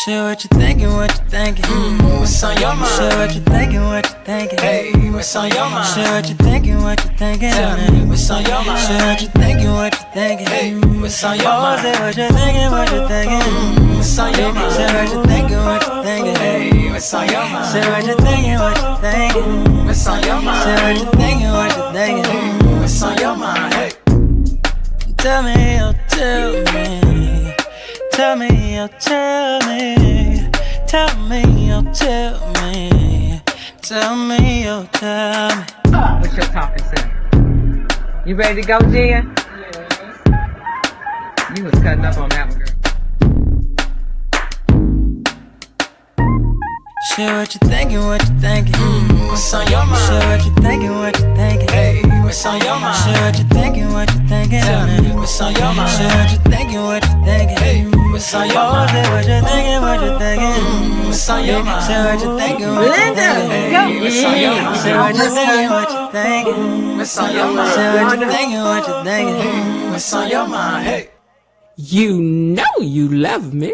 Share what you thinking, what you thinking. What's on your mind? Share what you thinking, what you thinking. Hey, what's on your mind? Share what you thinking, what you thinking. Tell me, what's on your mind? Share what you thinking, what you thinking. Hey, what's on your Oh, mind? say what you thinking, what you thinking. What's on your mind? Share what you thinking, what you thinking. Hey, what's on your mind? Share what you thinking, what you thinking. What's on your mind? Share what you thinking, what you thinking. What's on your mind? Hey, Tell me, oh, tell me. Tell me, oh, tell me. Tell me, oh, tell me. Tell me, oh, tell me. What's your talking sense? You ready to go, Jen? Yes. You was cutting up on that one, girl. Share what you thinking, what you thinking. what's on your mind? Share what you thinking, what you thinking. Hey, what's on your mind? Share what you thinking, what you thinking. Tell me, what's on your mind? Share what you thinking, what you thinking. Hey, what's on your Oh, mind? say what you thinking, what you thinking. What's on your mind? Share what you thinking, what you thinking. Hey, what's on your mind? Share what you thinking, what you thinking. What's on your mind? Share what you thinking, what you thinking. What's on your mind? Hey. You know you love me.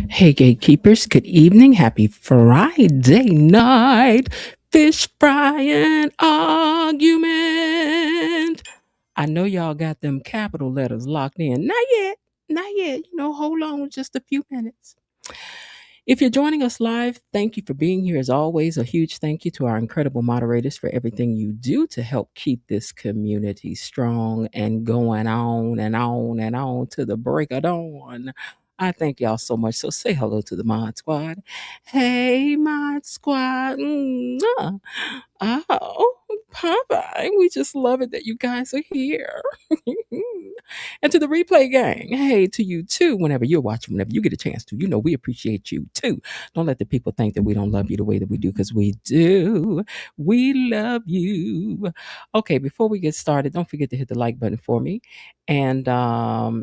Hey, gatekeepers, good evening. Happy Friday night. Fish frying argument. I know y'all got them capital letters locked in. Not yet. Not yet. Hold on just a few minutes. If you're joining us live, thank you for being here. As always, a huge thank you to our incredible moderators for everything you do to help keep this community strong and going on and on and on to the break of dawn. I thank y'all so much. So say hello to the Mod Squad. Hey, Mod Squad. Mwah. Oh, Popeye, we just love it that you guys are here. And to the replay gang, hey, to you too, whenever you're watching, whenever you get a chance to, we appreciate you too. Don't let the people think that we don't love you the way that we do, because we do. We love you. Okay, before we get started, don't forget to hit the like button for me and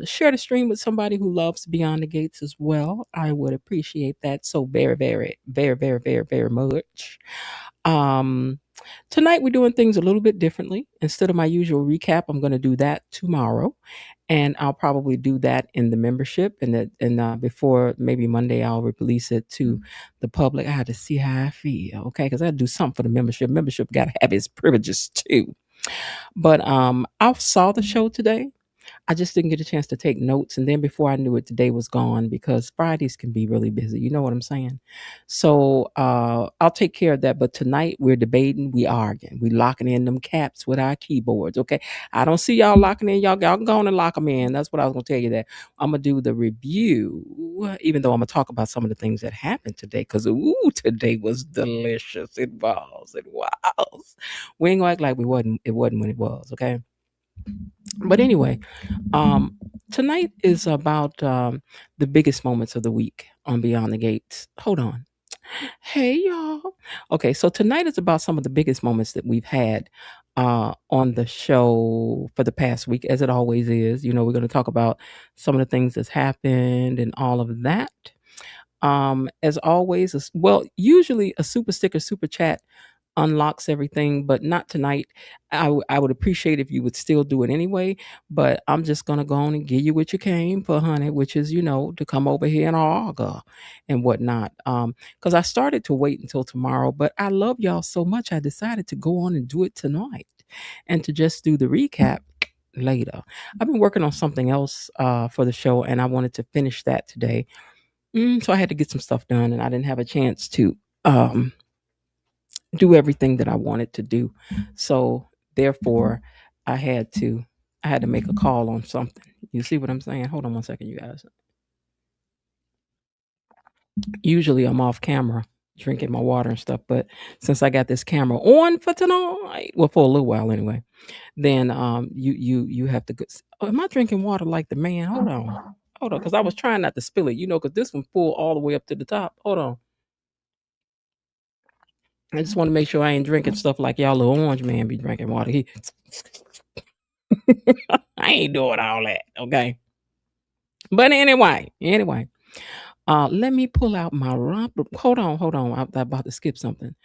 share the stream with somebody who loves Beyond the Gates as well. I would appreciate that so very, very, very, very, very, very much. Tonight we're doing things a little bit differently. Instead of my usual recap, I'm going to do that tomorrow, and I'll probably do that in the membership, and before maybe Monday I'll release it to the public. I had to see how I feel, okay? Because I had to do something for the membership. Membership got to have its privileges too. But I saw the show today. I just didn't get a chance to take notes. And then before I knew it, the day was gone, because Fridays can be really busy. You know what I'm saying? So I'll take care of that. But tonight we're debating, we arguing, we locking in them caps with our keyboards. Okay. I don't see y'all locking in. Y'all go on and lock them in. That's what I was going to tell you that. I'm going to do the review, even though I'm going to talk about some of the things that happened today. Because, today was delicious. It was. We ain't going to act like it wasn't when it was. Okay. But anyway, tonight is about the biggest moments of the week on Beyond the Gates. Hold on. Hey, y'all. Okay, so tonight is about some of the biggest moments that we've had on the show for the past week, as it always is. We're going to talk about some of the things that's happened and all of that. As always, usually a super sticker, super chat unlocks everything, but not tonight. I would appreciate if you would still do it anyway, but I'm just gonna go on and give you what you came for, honey, which is to come over here and argue and whatnot. Because I started to wait until tomorrow, but I love y'all so much I decided to go on and do it tonight and to just do the recap later. I've been working on something else for the show, and I wanted to finish that today. So I had to get some stuff done, and I didn't have a chance to do everything that I wanted to do. So therefore I had to make a call on something. You see what I'm saying? Hold on one second, you guys. Usually I'm off camera drinking my water and stuff, but since I got this camera on for tonight, well, for a little while anyway, then you have to go. Oh, am I drinking water like the man? Hold on, because I was trying not to spill it, because this one full all the way up to the top. Hold on. I just want to make sure I ain't drinking stuff like y'all little orange man be drinking water. I ain't doing all that, okay? But anyway, Let me pull out my romper. Hold on. I'm about to skip something.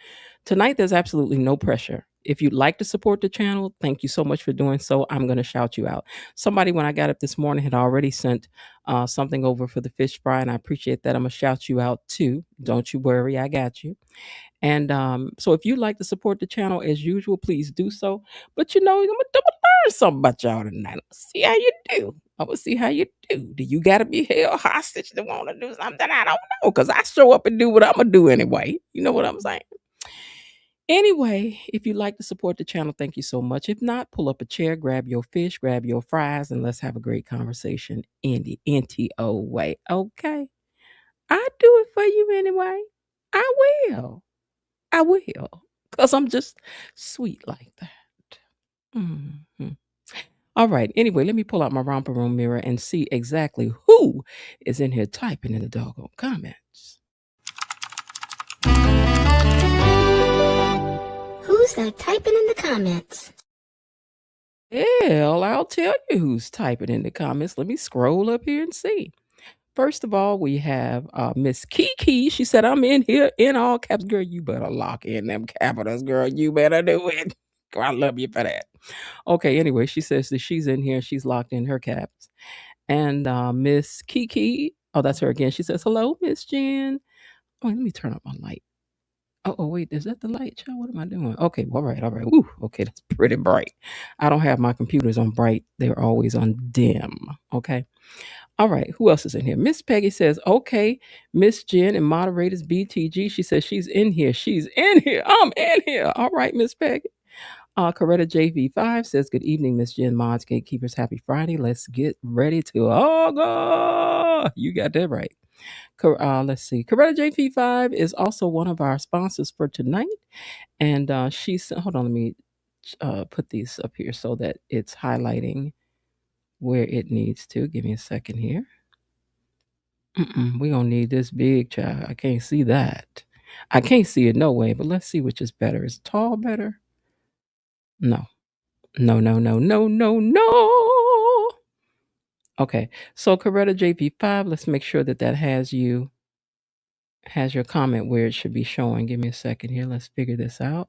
Tonight, there's absolutely no pressure. If you'd like to support the channel, thank you so much for doing so. I'm going to shout you out. Somebody, when I got up this morning, had already sent something over for the fish fry, and I appreciate that. I'm going to shout you out too. Don't you worry, I got you. And so if you'd like to support the channel as usual, please do so. But I'm going to learn something about y'all tonight. Let's see how you do. I'm going to see how you do. Do you got to be held hostage to want to do something? I don't know, because I show up and do what I'm going to do anyway. You know what I'm saying? Anyway, if you'd like to support the channel, thank you so much. If not, pull up a chair, grab your fish, grab your fries, and let's have a great conversation in the NTO way. Okay? I do it for you anyway. I will. I will. Because I'm just sweet like that. Mhm. All right. Anyway, let me pull out my romper room mirror and see exactly who is in here typing in the doggone comments. Who's that typing in the comments? Hell, I'll tell you who's typing in the comments. Let me scroll up here and see. First of all, we have Miss Kiki. She said, I'm in here in all caps. Girl, you better lock in them capitals, girl. You better do it. Girl, I love you for that. Okay, anyway, she says that she's in here. She's locked in her caps. And Miss Kiki, oh, that's her again. She says, hello, Miss Jen. Oh, let me turn up my light. Oh, wait, is that the light, child? What am I doing? Okay, all right. Woo, okay, that's pretty bright. I don't have my computers on bright. They're always on dim, okay? All right, who else is in here? Miss Peggy says, okay, Miss Jen and moderators BTG. She says she's in here. She's in here. I'm in here. All right, Miss Peggy. Coretta JV5 says, good evening, Miss Jen, mods, gatekeepers. Happy Friday. Let's get ready to Augur. You got that right. Let's see. Coretta JV5 is also one of our sponsors for tonight. And she's, hold on, let me put these up here so that it's highlighting where it needs to. Give me a second here. We gonna need this big, child. I can't see that. I can't see it no way, but let's see which is better. Is tall better? No. No. Okay, so Coretta JP5, let's make sure that has your comment where it should be showing. Give me a second here. Let's figure this out.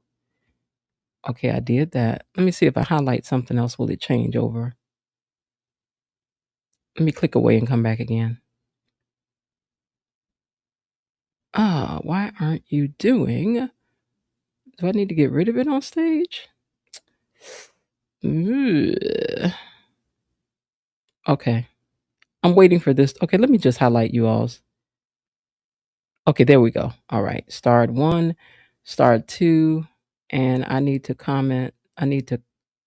Okay, I did that. Let me see if I highlight something else. Will it change over? Let me click away and come back again. Why aren't you doing? Do I need to get rid of it on stage? Okay. I'm waiting for this. Okay, let me just highlight you all's. Okay, there we go. All right. Start 1, start 2, and I need to comment. I need to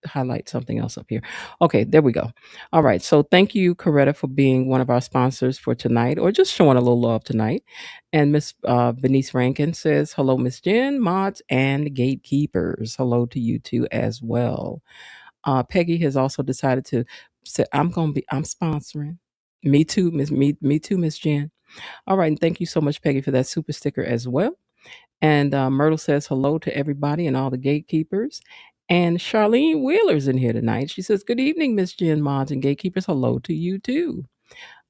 highlight something else up here. Okay, there we go. All right. So thank you, Coretta, for being one of our sponsors for tonight, or just showing a little love tonight. And Miss Venice Rankin says, hello, Miss Jen, mods, and gatekeepers. Hello to you too as well. Peggy has also decided to say, I'm sponsoring. Me too, Miss Jen. All right, and thank you so much, Peggy, for that super sticker as well. And Myrtle says hello to everybody and all the gatekeepers. And Charlene Wheeler's in here tonight. She says, good evening, Miss Jen, mods, and gatekeepers. Hello to you too.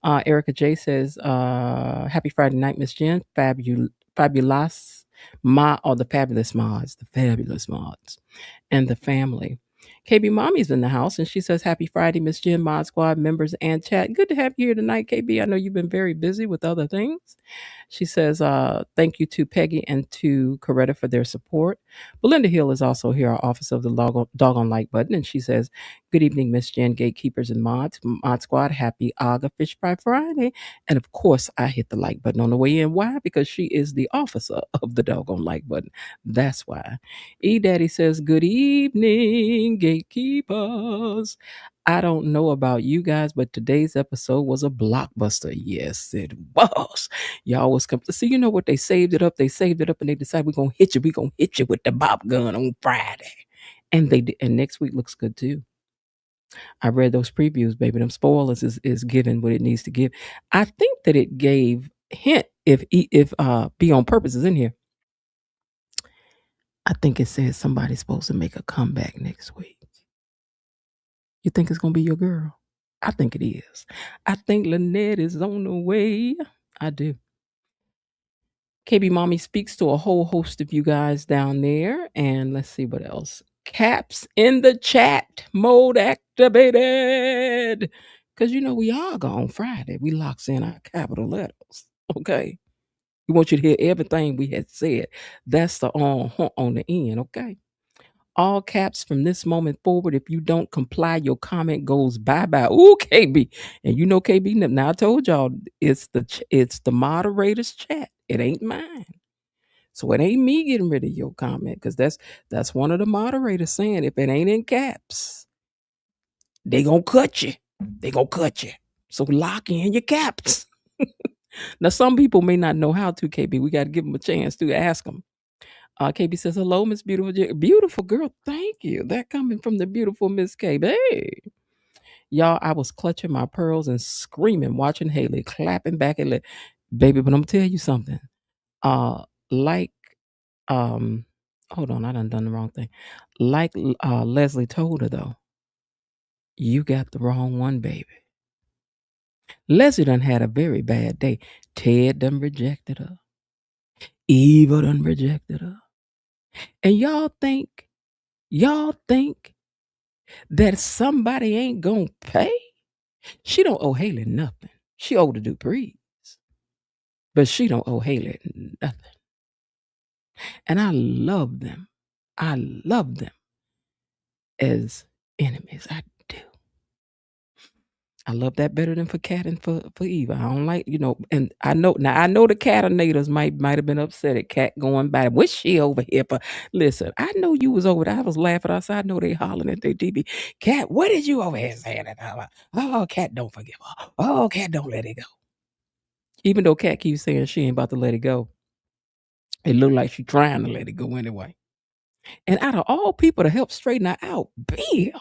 Erica J says, happy Friday night, Miss Jen. Fabulous the fabulous mods and the family. KB Mommy's in the house, and she says, happy Friday, Miss Jen, Mod Squad members, and chat. Good to have you here tonight, KB. I know you've been very busy with other things. She says, thank you to Peggy and to Coretta for their support. Belinda Hill is also here, our office of the doggone like button, and she says, good evening, Miss Jen, gatekeepers and mods, Mod Squad. Happy Aga Fish Fry Friday. And of course, I hit the like button on the way in. Why? Because she is the officer of the doggone like button. That's why. E-Daddy says, good evening, gatekeepers. I don't know about you guys, but today's episode was a blockbuster. Yes, it was. Y'all was see, you know what? They saved it up, and they decided we're gonna hit you with the bop gun on Friday. And they did, and next week looks good too. I read those previews, baby. Them spoilers is giving what it needs to give. I think that it gave hint if Be On Purpose is in here. I think it says somebody's supposed to make a comeback next week. You think it's gonna be your girl? I think it is. I think Lynette is on the way. I do. KB Mommy speaks to a whole host of you guys down there. And let's see what else. Caps in the chat. Mode activated. Because you know we are on Friday. We locks in our capital letters. Okay. We want you to hear everything we had said. That's the on the end, okay? All caps from this moment forward. If you don't comply, your comment goes bye-bye. Ooh, KB. And you know KB, now I told y'all it's the moderator's chat. It ain't mine. So it ain't me getting rid of your comment because that's one of the moderators saying if it ain't in caps, they gonna cut you. They gonna cut you. So lock in your caps. Now some people may not know how to, KB. We got to give them a chance to ask them. KB says, hello, Miss Beautiful. Beautiful girl, thank you. That coming from the beautiful Miss KB. Hey. Y'all, I was clutching my pearls and screaming, watching Haley, clapping back at baby, but I'm gonna tell you something. Like hold on, I done the wrong thing. Like Lesie told her though, you got the wrong one, baby. Lesie done had a very bad day. Ted done rejected her. Eva done rejected her. And y'all think that somebody ain't gonna pay? She don't owe Haley nothing. She owe the DUPREES. But she don't owe Haley nothing. And I love them. I love them as enemies. I do. I love that better than for Kat and for Eva. I don't like, and I know the Catanators might have been upset at Kat going by. What's she over here for? Listen, I know you was over there. I was laughing outside. I know they hollering at their TV. Kat, what did you over here saying about? Oh, Kat don't forgive her. Oh, Kat don't let it go. Even though Kat keeps saying she ain't about to let it go, it looked like she trying to let it go anyway. And out of all people to help straighten her out, Bill.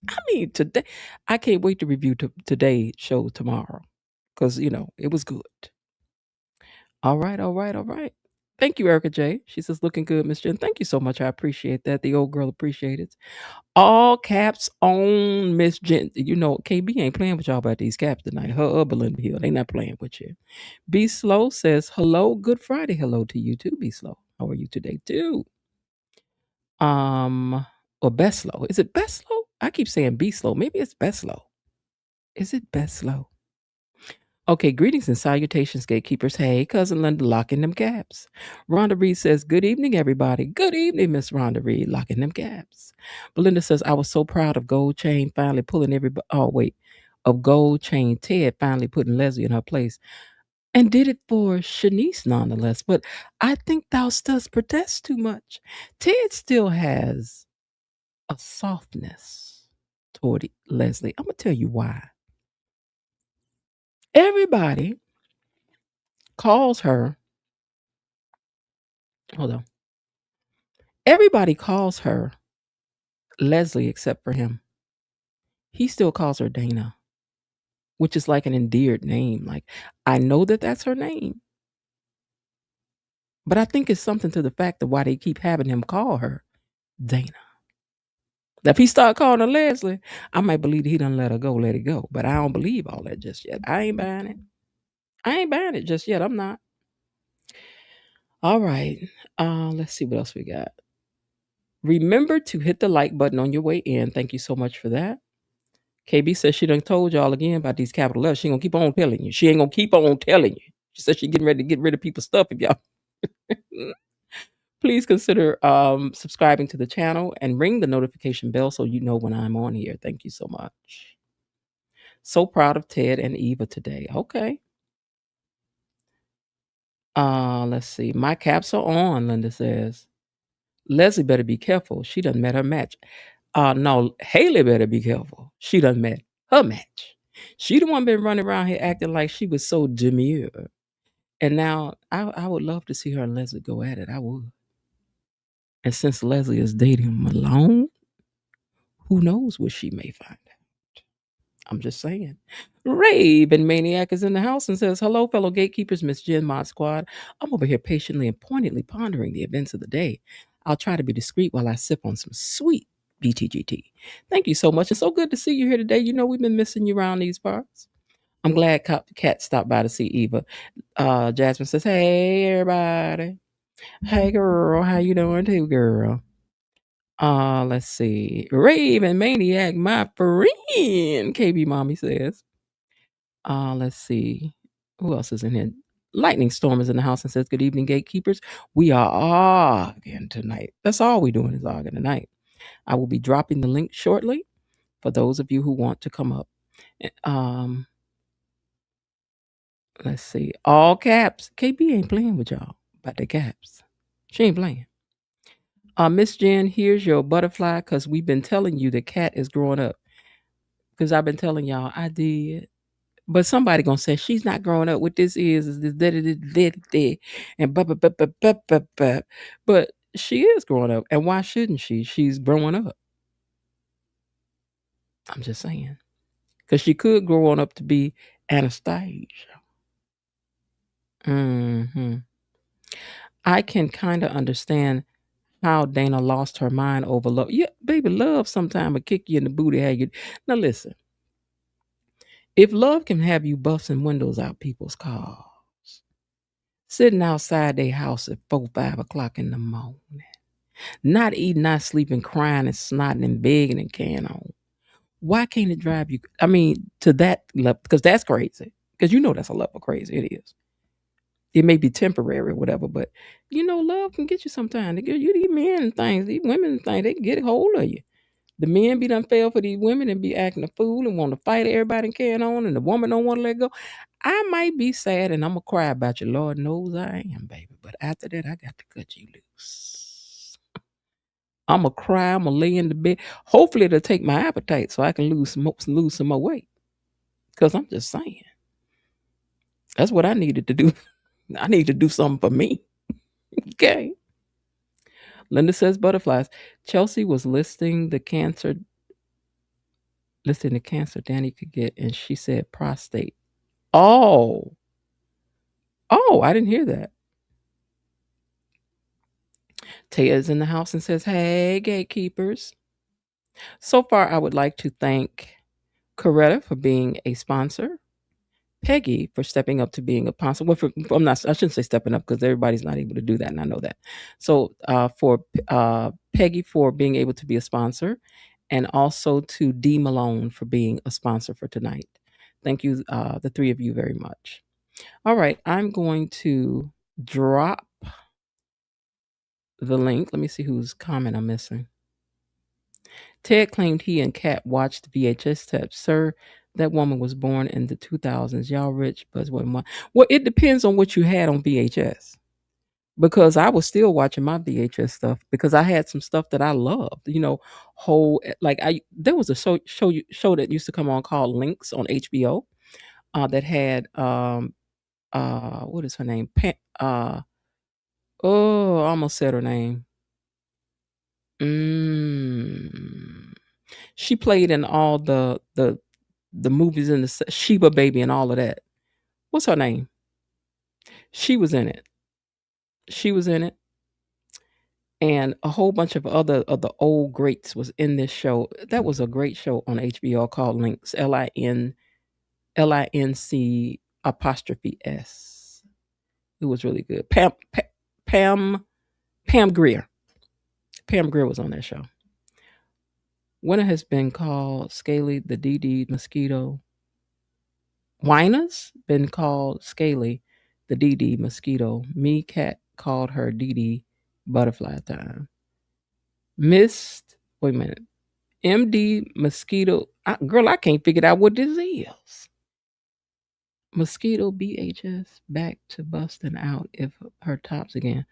I mean, today, I can't wait to review today's show tomorrow because, it was good. All right. Thank you, Erica J. She says, looking good, Miss Jen. Thank you so much. I appreciate that. The old girl appreciated it. All caps on Miss Jen. KB ain't playing with y'all about these caps tonight. Her Belinda Hill, they not playing with you. Be Slow says, hello, good Friday. Hello to you too, Be Slow. How are you today too? Or Beslow. Is it Beslow? I keep saying Be Slow. Maybe it's Beslow. Is it Beslow? Okay, greetings and salutations, gatekeepers. Hey, cousin Linda, locking them caps. Rhonda Reed says, good evening, everybody. Good evening, Miss Rhonda Reed, locking them caps. Belinda says, I was so proud of Gold Chain finally pulling everybody. Oh, wait. Of Gold Chain Ted finally putting Lesie in her place. And did it for Shanice nonetheless. But I think thou does protest too much. Ted still has a softness toward Lesie. I'm going to tell you why. Everybody calls her, hold on. Everybody calls her Lesie except for him. He still calls her Dana, which is like an endeared name. Like, I know that that's her name. But I think it's something to the fact of why they keep having him call her Dana. If he start calling her Lesie, I might believe he done let her go, let it go. But I don't believe all that just yet. I ain't buying it. I ain't buying it just yet. I'm not. All right. Let's see what else we got. Remember to hit the like button on your way in. Thank you so much for that. KB says she done told y'all again about these capital letters. She ain't gonna keep on telling you. She ain't gonna keep on telling you. She said she getting ready to get rid of people's stuff if y'all. Please consider subscribing to the channel and ring the notification bell so you know when I'm on here. Thank you so much. So proud of Ted and Eva today. Okay. Let's see. My caps are on, Linda says. Lesie better be careful. She done met her match. No, Haley better be careful. She done met her match. She the one been running around here acting like she was so demure. And now I would love to see her and Lesie go at it. I would. And since Lesie is dating Malone, who knows what she may find out. I'm just saying. Raven Maniac is in the house and says, hello, fellow gatekeepers, Miss Jen, Mod Squad. I'm over here patiently and pointedly pondering the events of the day. I'll try to be discreet while I sip on some sweet BTGT. Thank you so much. It's so good to see you here today. We've been missing you around these parts. I'm glad Kat stopped by to see Eva. Jasmine says, "Hey, everybody. Hey, girl. How you doing too, girl?" Let's see. Raven Maniac, my friend, KB Mommy says. Let's see. Who else is in here? Lightning Storm is in the house and says, "Good evening, gatekeepers. We are arguing tonight." That's all we're doing is arguing tonight. I will be dropping the link shortly for those of you who want to come up. Um, let's see. All caps. KB ain't playing with y'all about the caps. She ain't playing. Miss Jen, here's your butterfly because we've been telling you the cat is growing up. Because I've been telling y'all I did. But somebody gonna say she's not growing up. What this is this da and but she is growing up. And why shouldn't she? She's growing up. I'm just saying. Because she could grow on up to be Anastasia. Hmm. I can kind of understand how Dana lost her mind over love. Yeah, baby, love sometime will kick you in the booty. Now listen, if love can have you busting windows out people's cars, sitting outside their house at 4, 5 o'clock in the morning, not eating, not sleeping, crying and snotting and begging and carrying on, why can't it drive you? I mean, to that level, because that's crazy. Because you know that's a level crazy. It is. It may be temporary or whatever, but love can get you sometimes. They get you these men and things, these women and things, they can get a hold of you. The men be done fail for these women and be acting a fool and want to fight everybody and carrying on, and the woman don't want to let go. I might be sad and I'm gonna cry about you. Lord knows I am, baby. But after that, I got to cut you loose. I'm gonna cry. I'm gonna lay in the bed. Hopefully, it'll take my appetite so I can lose some more weight. Cause I'm just saying, that's what I needed to do. I need to do something for me. Okay. Linda says butterflies. Chelsea was listing the cancer Danny could get, and she said prostate. Oh, I didn't hear that. Taya is in the house and says, "Hey, gatekeepers." So far, I would like to thank Coretta for being a sponsor, Peggy for stepping up to being a sponsor. Well, I shouldn't say stepping up because everybody's not able to do that, and I know that. So, for Peggy for being able to be a sponsor, and also to D Malone for being a sponsor for tonight. Thank you, the three of you, very much. All right, I'm going to drop the link. Let me see whose comment I'm missing. Ted claimed he and Kat watched VHS tapes. Sir, that woman was born in the 2000s. Y'all rich, but wasn't one. Well, it depends on what you had on VHS. Because I was still watching my VHS stuff because I had some stuff that I loved. There was a show that used to come on called Links on HBO that had what is her name? I almost said her name. She played in all the movies in the Sheba Baby and all of that. What's her name? She was in it. And a whole bunch of other of the old greats was in this show. That was a great show on HBO called Links. LINC apostrophe S. It was really good. Pam Grier. Pam Grier was on that show. Winter has been called Scaly the DD mosquito. Winer's been called Scaly the DD mosquito. Me Cat called her DD butterfly time. Wait a minute. MD mosquito. Girl, I can't figure out what this is. Mosquito BHS back to busting out if her tops again.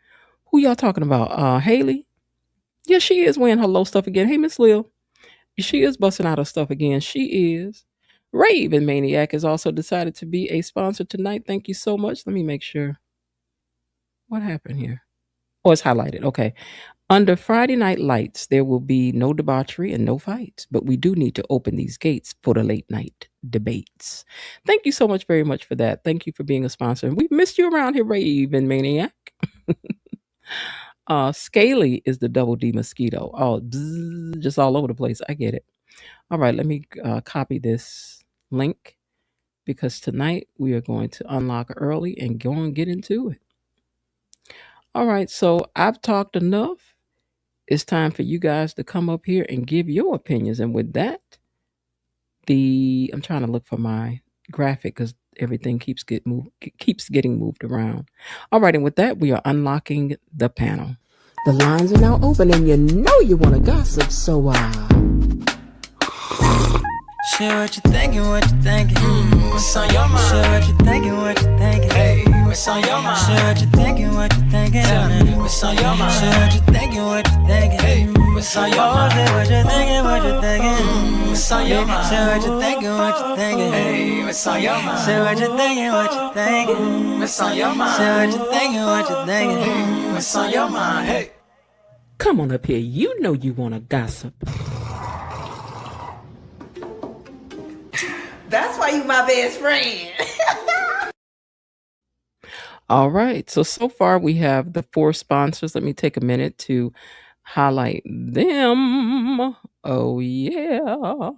Who y'all talking about? Haley? Yeah, she is wearing her low stuff again. Hey, Miss Lil. She is busting out her stuff again. She is. Raven Maniac has also decided to be a sponsor tonight. Thank you so much. Let me make sure. What happened here? Oh, it's highlighted. Okay. Under Friday Night Lights, there will be no debauchery and no fights, but we do need to open these gates for the late night debates. Thank you so much, very much for that. Thank you for being a sponsor. We've missed you around here, Raven Maniac. Scaly is the double D mosquito. Oh, bzz, just all over the place. I get it. All right, let me copy this link because tonight we are going to unlock early and go and get into it. All right, so I've talked enough. It's time for you guys to come up here and give your opinions. And with that, I'm trying to look for my graphic because everything keeps getting moved around. All right, and with that, we are unlocking the panel. The lines are now open, and you know you want to gossip, so share what you thinking, what you thinking. What's on your mind? Share what you thinking, what you thinking. Hey, what's on your mind? Share what you thinking, what you thinking. Tell me what's on your mind? Share what you thinking, what you thinking. Hey, what's on your mind? Say what you thinking, what you thinking. What's on your mind? Say what you thinking, what you thinking. Hey, what's on your mind? Say what you thinking, what you thinking. What's on your mind? Say what you thinking, what you thinking. What's on your mind? Hey, come on up here. You know you want to gossip. That's why you my best friend. All right. So far we have the 4 sponsors. Let me take a minute to highlight them. Oh, yeah.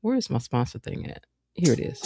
Where is my sponsor thing at? Here it is.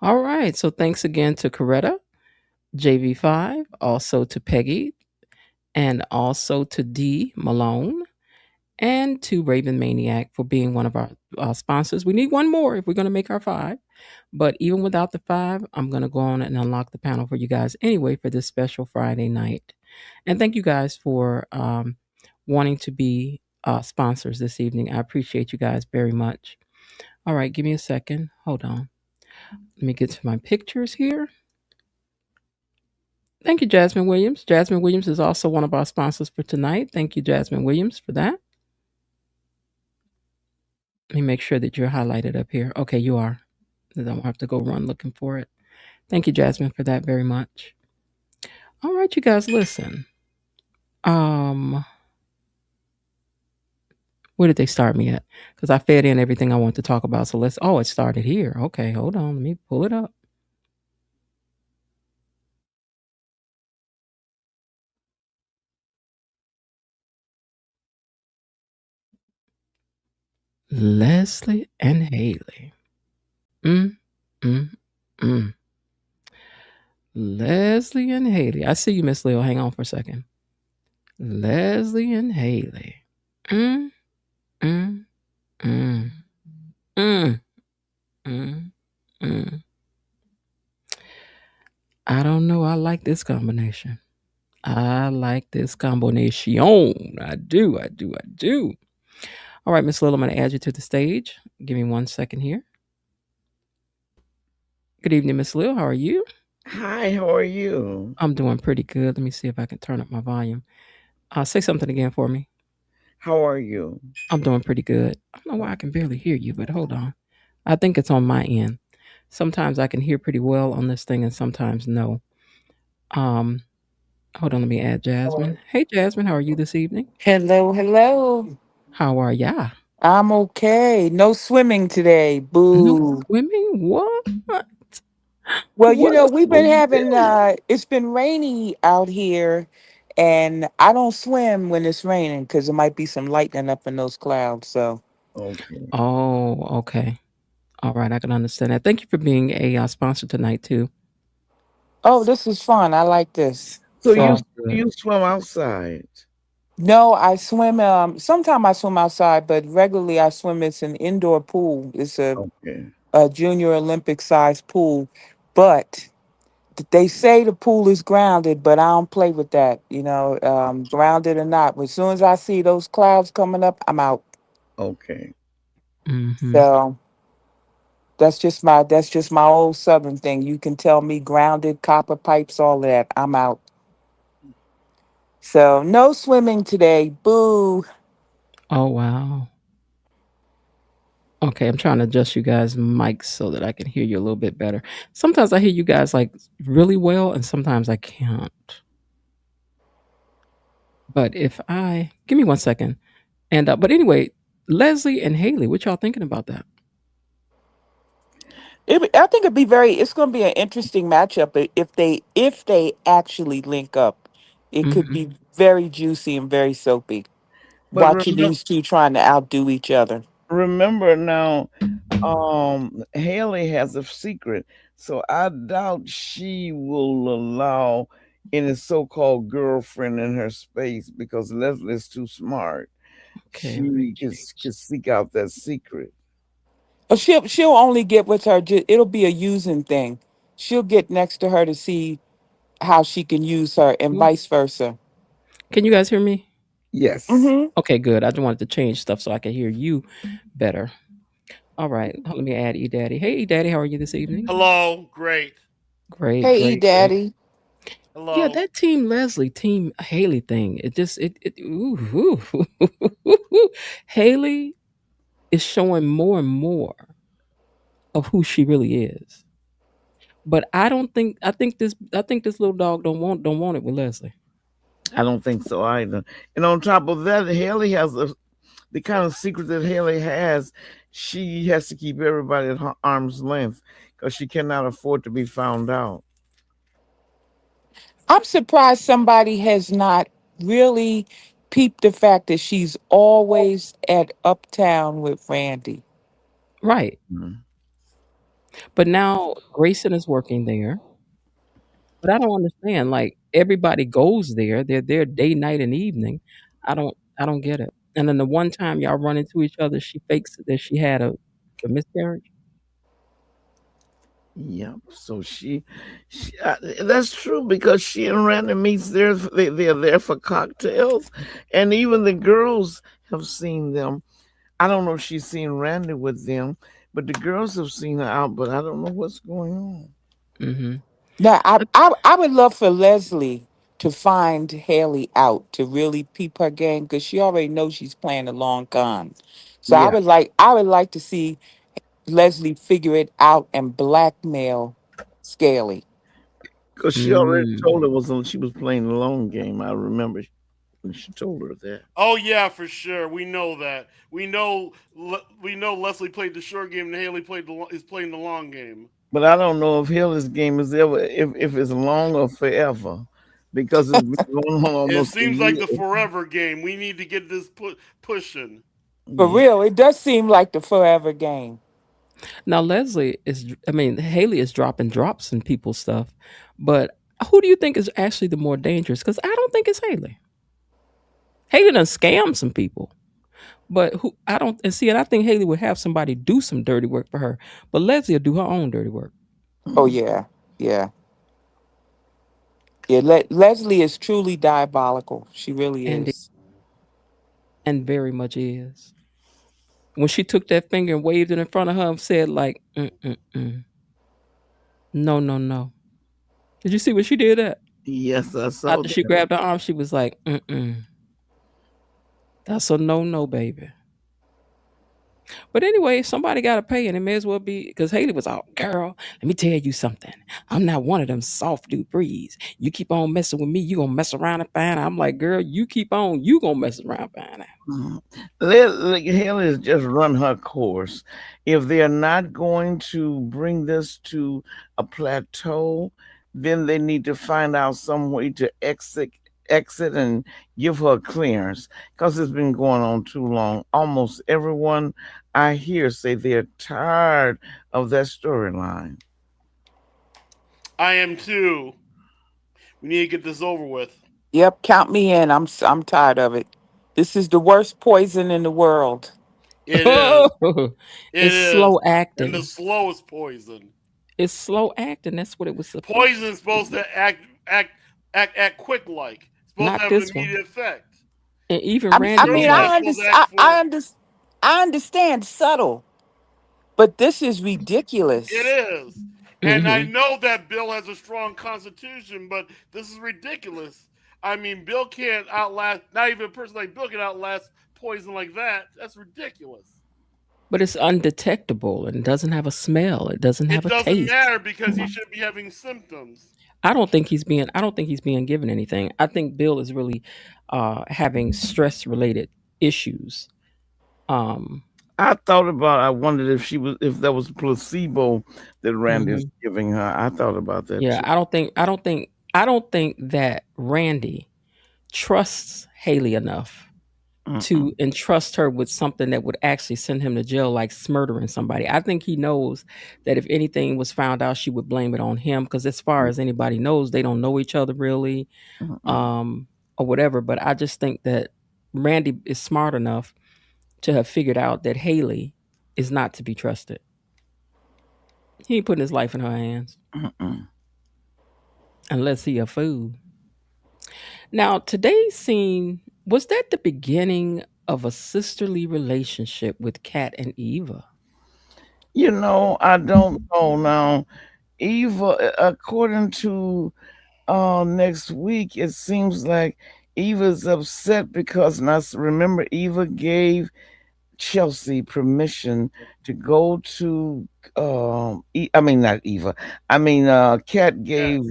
All right. So thanks again to Coretta, JV5, also to Peggy, and also to D Malone, and to Raven Maniac for being one of our sponsors. We need one more if we're going to make our 5. But even without the 5, I'm going to go on and unlock the panel for you guys anyway for this special Friday night. And thank you guys for wanting to be sponsors this evening. I appreciate you guys very much. All right, give me a second. Hold on. Let me get to my pictures here. Thank you, Jasmine Williams. Jasmine Williams is also one of our sponsors for tonight. Thank you, Jasmine Williams, for that. Let me make sure that you're highlighted up here. Okay, you are. I don't have to go run looking for it. Thank you, Jasmine, for that very much. All right, you guys, listen. Where did they start me at? Because I fed in everything I want to talk about. So it started here. Okay, hold on. Let me pull it up. Lesie and Haley. Lesie and Haley. I see you, Miss Leo. Hang on for a second. Lesie and Haley. Mm, mm, mm, mm, mm, mm. I don't know. I like this combination. I like this combination. I do. All right, Miss Lil, I'm going to add you to the stage. Give me 1 second here. Good evening, Miss Lil. How are you? Hi, how are you? I'm doing pretty good. Let me see if I can turn up my volume. Say something again for me. How are you? I'm doing pretty good. I don't know why I can barely hear you, but hold on. I think it's on my end. Sometimes I can hear pretty well on this thing and sometimes no. Hold on, let me add Jasmine. Hey, Jasmine, how are you this evening? Hello. How are ya? I'm okay. No swimming today. No Boo. swimming? What? Well, What is we've been so having bad? it's been rainy out here, and I don't swim when it's raining because there might be some lightning up in those clouds. So, Okay. Oh, okay. All right, I can understand that. Thank you for being a sponsor tonight too. oh, this is fun. I like this. So So, Good. you swim outside? no, I swim. Sometimes I swim outside, but regularly I swim. It's an indoor pool. It's Okay. a junior Olympic sized pool, but they say the pool is grounded, but I don't play with that. Grounded or not. As soon as I see those clouds coming up, I'm out. Okay. Mm-hmm. So that's just my old Southern thing. You can tell me grounded, copper pipes, all of that. I'm out. So no swimming today. Boo. Oh wow. Okay, I'm trying to adjust you guys' mics so that I can hear you a little bit better. Sometimes I hear you guys like really well, and sometimes I can't. But if I give me 1 second, and but anyway, Leslie and Haley, what y'all thinking about that? I think it'd be very. It's going to be an interesting matchup if they actually link up. It could Hmm. be very juicy and very soapy. But Watching these two trying to outdo each other. remember now, Haley has a secret, so I doubt she will allow any so-called girlfriend in her space because Leslie's too smart. Okay, let me She can seek out that secret. Oh, she'll only get with her. It'll be a using thing. She'll get next to her to see how she can use her, and vice versa. Can you guys hear me? Yes. Hmm. Okay, good. I just wanted to change stuff so I can hear you better. All right, let me add E Daddy. Hey, E Daddy, how are you this evening? Hello, great. Great, Hey, E great, great. Daddy. Yeah, Hello. that Team Leslie, Team Haley thing. It just ooh. Haley is showing more and more of who she really is. But I think this little dog don't want it with Leslie. I don't think so either. And on top of that, Haley has the kind of secret that Haley has. She has to keep everybody at arm's length because she cannot afford to be found out. I'm surprised somebody has not really peeped the fact that she's always at Uptown with Randy. Right. Mhm. But now Grayson is working there. But I don't understand. Like everybody goes there. They're there day, night, and evening. I don't get it. And then the one time y'all run into each other, she fakes that she had a miscarriage. Yep. So that's true because she and Randy meets there. They're there for cocktails, and even the girls have seen them. I don't know if she's seen Randy with them, but the girls have seen her out. But I don't know what's going on. Hmm. Now, I would love for Leslie to find Haley out to really peep her game because she already knows she's playing a long con. So Yeah, I would like to see Leslie figure it out and blackmail Scaly. because she already told Mm. her she was playing the long game. I remember when she told her that. Oh yeah, for sure. We know that. We know Leslie played the short game and Haley is playing the long game. But I don't know if Hillary's game is ever if it's long or forever, because it's been going on It almost a seems like year. the forever game. We need to get this pushing. For Yeah, real, it does seem like the forever game. Now Haley is dropping drops in people's stuff, but who do you think is actually the more dangerous? Because I don't think it's Haley. Haley done scammed some people, but who I don't and see, and I think Haley would have somebody do some dirty work for her, but Leslie will do her own dirty work, Oh yeah, yeah, yeah. Leslie is truly diabolical. She really and is. and very much is. When she took that finger and waved it in front of her and said like, no, no, no. Did you see what she did? That yes, I saw after she that. grabbed her arm, she was like, that's a no, no, baby. But anyway, somebody got to pay, and it may as well be because Haley was out. Girl, let me tell you something. I'm not one of them soft DUPREES. You keep on messing with me, you gonna mess around and find out. I'm like, girl, you keep on, you gonna mess around and find out. Mhm. Haley's just run her course. If they're not going to bring this to a plateau, then they need to find out some way to exit and give her clearance because it's been going on too long. Almost everyone I hear say they're tired of that storyline. I am too. We need to get this over with. Yep, count me in. I'm tired of it. This is the worst poison in the world. It is. It It's is. slow And the acting. slowest poison. It's slow acting. That's what it was supposed Poison is to supposed be. to act quick like. Supposed to Not have an this one. immediate effect. And even I, I Randy Real mean, was like, blood's I supposed to understand. act for I understand subtle, but this is it ridiculous. is. And I mm-hmm. know that Bill has a strong constitution, but this is ridiculous. I mean, Bill can't outlast. Not even a person like Bill can outlast poison like that. That's ridiculous. But it's undetectable and doesn't have a smell. It doesn't have It a doesn't taste. matter because he should be having symptoms. I don't think he's being given anything. I think Bill is really having stress related issues. Um I thought about. I wondered if that was placebo that Randy is mhm. giving her. I thought about that Yeah, too. I don't think that Randy trusts Haley enough Mm-mm, to entrust her with something that would actually send him to jail, like murdering somebody. I think he knows that if anything was found out, she would blame it on him. Because as far as anybody knows, they don't know each other really, mm-mm. um, or whatever. But I just think that Randy is smart enough to have figured out that Haley is not to be trusted. He ain't putting his life in her hands Mm-mm. unless he a fool. Now, today's scene, was that the beginning of a sisterly relationship with Kat and Eva? I don't know now. Eva, according to next week, it seems like Eva's upset because now remember Eva gave Chelsea permission to go to I mean not Eva. I mean Kat Cat. gave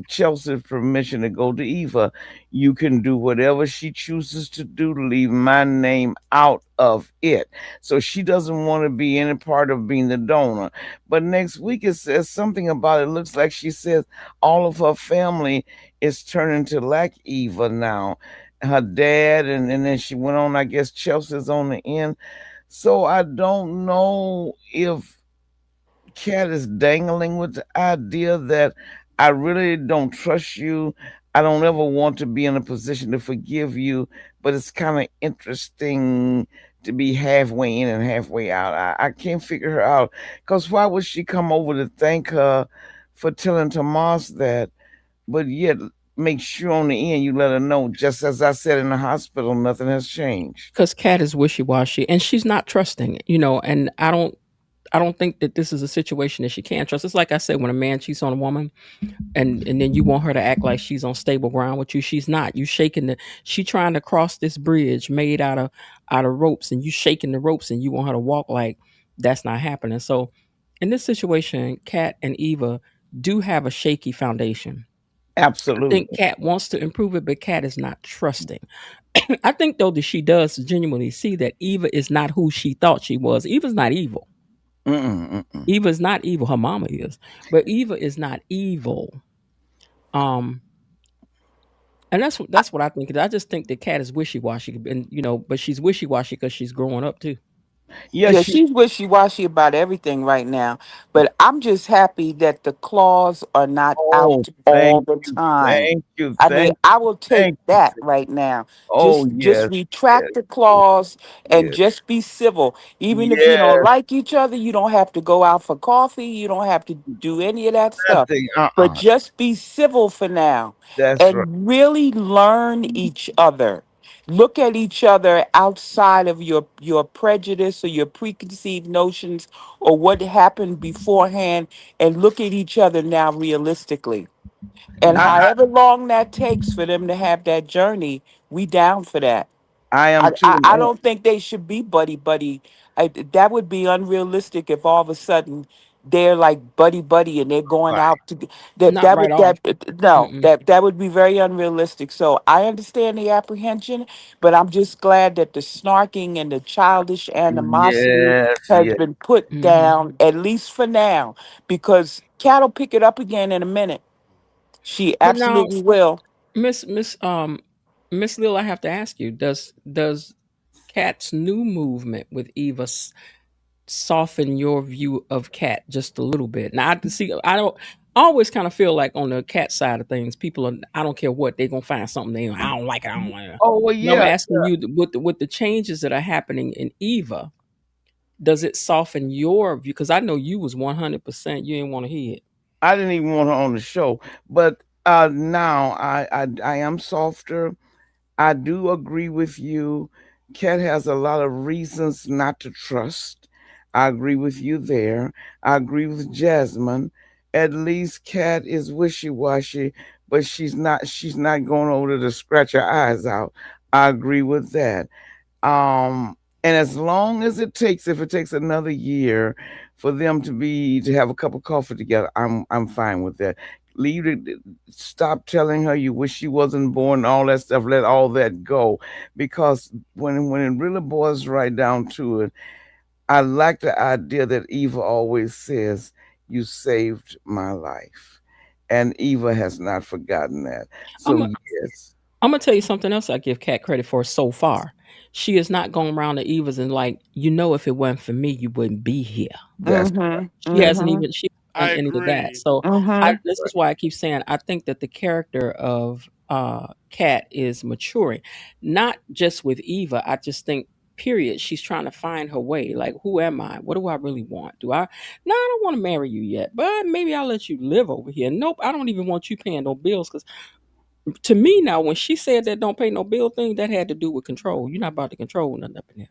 Chelsea permission to go to Eva. You can do whatever she chooses to do to leave my name out of it. So she doesn't want to be any part of being the donor. But next week it says something about it looks like she says all of her family is turning to like Eva now, her dad, and then she went on, I guess Chelsea's on the end. So I don't know if Cat is dangling with the idea that I really don't trust you. I don't ever want to be in a position to forgive you, but it's kind of interesting to be halfway in and halfway out. I can't figure her out because why would she come over to thank her for telling Tomas that, but yet make sure on the end you let her know, just as I said in the hospital, nothing has changed. Because Kat is wishy washy and she's not trusting, and I don't think that this is a situation that she can trust. It's like I said, when a man cheats on a woman and then you want her to act like she's on stable ground with you, she's not. You shaking she trying to cross this bridge made out of ropes, and you shaking the ropes and you want her to walk like that's not happening. So in this situation, Kat and Eva do have a shaky foundation. I think Absolutely. Kat wants to improve it, but Kat is not trusting. I think though that she does genuinely see that Eva is not who she thought she was. Eva's not evil. Mm-mm, mm-mm. Eva's not evil. Her mama is, but Eva is not evil. Um, and that's what I think. I just think the cat is wishy washy, and but she's wishy washy because she's growing up too. Yes, Yeah, she. she's wishy washy about everything right now. But I'm just happy that the claws are not Oh, out all thank the you, time. thank you, I mean, I will take thank you. that right now. Oh Just yes, yes, retract the claws and yes, just be civil. Even if you don't yes. like each other, you don't have to go out for coffee. You don't have to do any of that stuff. Nothing. But just be civil for now That's right. and really learn each other. Look at each other outside of your prejudice or your preconceived notions or what happened beforehand, and look at each other now realistically. And I, however long that takes for them to have that journey, we down for that. I am I too. don't think they should be buddy buddy. That would be unrealistic if all of a sudden they're like buddy buddy and they're going Right. out to that Not that right would off. no, Mm-mm. that would be very unrealistic. So I understand the apprehension, but I'm just glad that the snarking and the childish animosity Yes, has yes. been put Hmm. down at least for now, because Cat will pick it up again in a minute. She But now, absolutely will. Miss Miss Miss Lil, I have to ask you: Does Cat's new movement with Eva soften your view of Cat just a little bit? Now, I see. I don't. I always kind of feel like on the Cat side of things, people are. I don't care what they're gonna find something they. I don't like it. I don't like it. Oh well, But I'm yeah. asking you, with the changes that are happening in Eva, does it soften your view? Because I know you was 100%. You didn't want to hear it. I didn't even want her on the show, but now I am softer. I do agree with you. Kat has a lot of reasons not to trust. I agree with you there. I agree with Jasmine. At least Kat is wishy washy, but she's not going over there to scratch her eyes out. I agree with that. And as long as it takes, if it takes another year for them to have a cup of coffee together, I'm fine with that. Leave it. Stop telling her you wish she wasn't born, all that stuff. Let all that go, because when it really boils right down to it, I like the idea that Eva always says, "You saved my life," and Eva has not forgotten that. So I'm yes, I'm gonna tell you something else I give Kat credit for so far. She is not going around the Evas and like, if it wasn't for me, you wouldn't be here. that's Mm-hmm. She hasn't Mm-hmm. done I any of that. agree. So Mm-hmm. this is why I keep saying I think that the character of Kat is maturing, not just with Eva. I just think period she's trying to find her way. Like, who am I? What do I really want? Do I? No, I don't want to marry you yet, but maybe I'll let you live over here. Nope, I don't even want you paying no bills because to me now, when she said that don't pay no bill thing, that had to do with control. You're not about to control nothing up in there.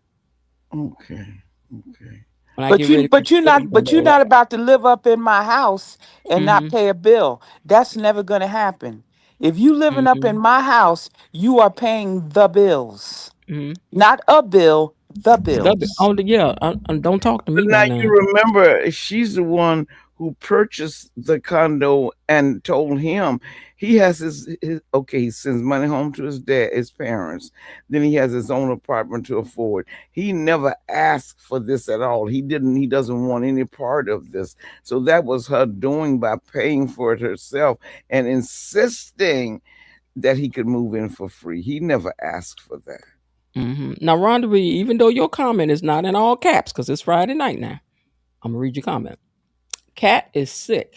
okay. Okay. When I But get ready you, to but you're control, not, you're gonna but know you're that. not about to live up in my house and not Mm-hmm. pay a bill. That's never going to happen. If you living up in Mm-hmm. my house, you are paying the bills, Mm-hmm. not a bill, the bills. Yeah. Don't talk to But me now right you now. remember she's the one who purchased the condo and told him he has his okay, he sends money home to his parents. Then he has his own apartment to afford. He never asked for this at all. He doesn't want any part of this. So that was her doing by paying for it herself and insisting that he could move in for free. He never asked for that. Now, Rhonda Reed, even though your comment is not in all caps because it's Friday night now, I'm gonna read your comment. Kat is sick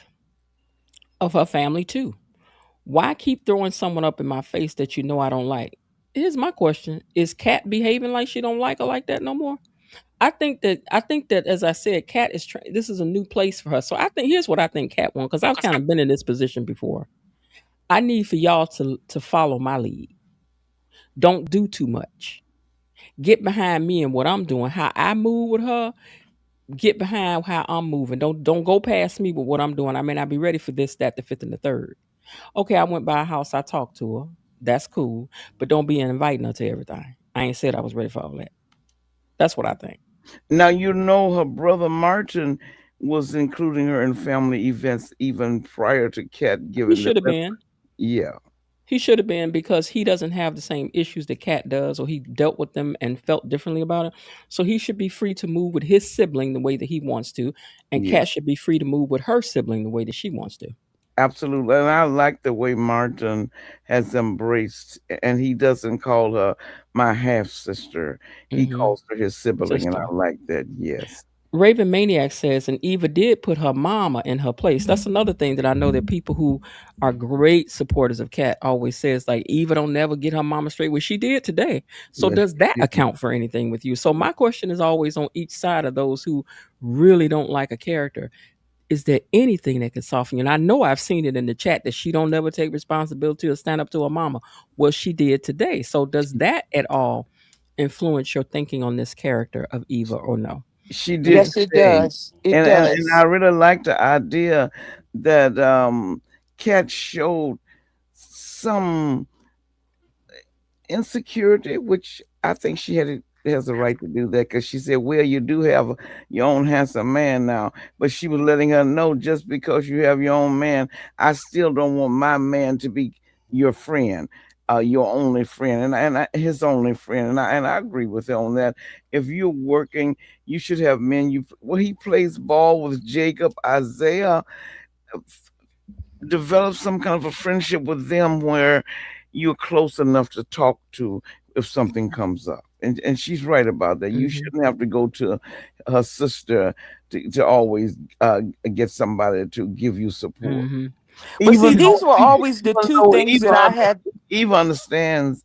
of her family too. Why keep throwing someone up in my face that you know I don't like? Here's my question: is Kat behaving like she don't like her like that no more? I think that as I said, Kat is trying. This is a new place for her. So I think here's what I think Kat wants because I've kind of been in this position before. I need for y'all to follow my lead. Don't do too much. Get behind me and what I'm doing. How I move with her. Get behind how I'm moving. Don't go past me with what I'm doing. I may not be ready for this, that, the fifth, and the third. Okay, I went by a house. I talked to her. That's cool, but don't be inviting her to everything. I ain't said I was ready for all that. That's what I think. Now you know her brother Martin was including her in family events even prior to Kat He giving them. should have been. Yeah, He should have been because he doesn't have the same issues that Kat does, or he dealt with them and felt differently about it. So he should be free to move with his sibling the way that he wants to, and yeah, Kat should be free to move with her sibling the way that she wants to. absolutely. And I like the way Martin has embraced, and he doesn't call her my half sister. He Hmm. calls her his sibling, and Sister. I like that. Yes, Raven Maniac says, and Eva did put her mama in her place. That's another thing that I know that people who are great supporters of Kat always says, like, Eva don't never get her mama straight. Well, she did today. So yes, does that she did. account for anything with you? So my question is always on each side of those who really don't like a character. Is there anything that can soften you? And I know I've seen it in the chat that she don't never take responsibility or stand up to her mama. Well, she did today. So does that at all influence your thinking on this character of Eva or no? She did Yes, it today, does. It and I does. really like the idea that Kat showed some insecurity, which I think has a right to do that because she said, "Well, you do have your own handsome man now," but she was letting her know just because you have your own man, I still don't want my man to be your friend, your only friend, his only friend, and I agree with her on that. If you're working, you should have men. He plays ball with Jacob, Isaiah, develop some kind of a friendship with them where you're close enough to talk to if something comes up. And she's right about that. You Hmm. shouldn't have to go to her sister to always get somebody to give you support. Hmm. But Even see, though these were always the even two though things that I had. Eva understands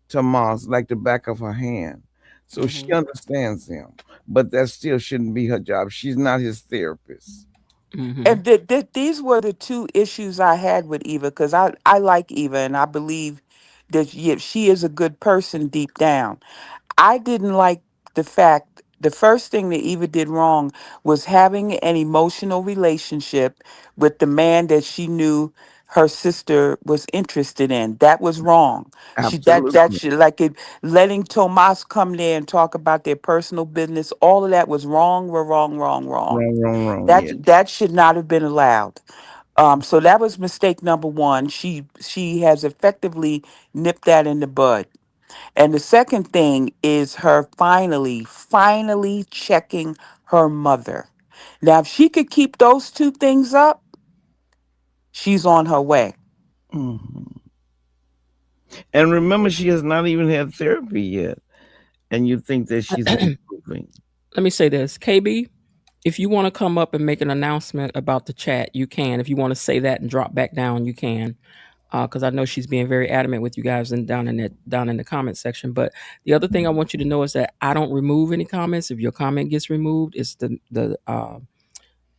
Tomas like the back of her hand. So she Hmm. understands him. But that still shouldn't be her job. She's not his therapist. Hmm. And these were the two issues I had with Eva because I like Eva and I believe that she is a good person deep down. I didn't like the first thing that Eva did wrong was having an emotional relationship with the man that she knew her sister was interested in. That was wrong. That Absolutely. should, like it, letting Tomas come there and talk about their personal business. All of that was wrong. We're wrong, wrong, wrong. Wrong, wrong, wrong. That Yeah. that should not have been allowed. So that was mistake number one. She has effectively nipped that in the bud. And the second thing is her finally checking her mother. Now, if she could keep those two things up, she's on her way. Mhm. And remember, she has not even had therapy yet. And you think that she's improving. Let me say this, KB. If you want to come up and make an announcement about the chat, you can. If you want to say that and drop back down, you can. Because I know she's being very adamant with you guys and down in the comment section. But the other thing I want you to know is that I don't remove any comments. If your comment gets removed, it's the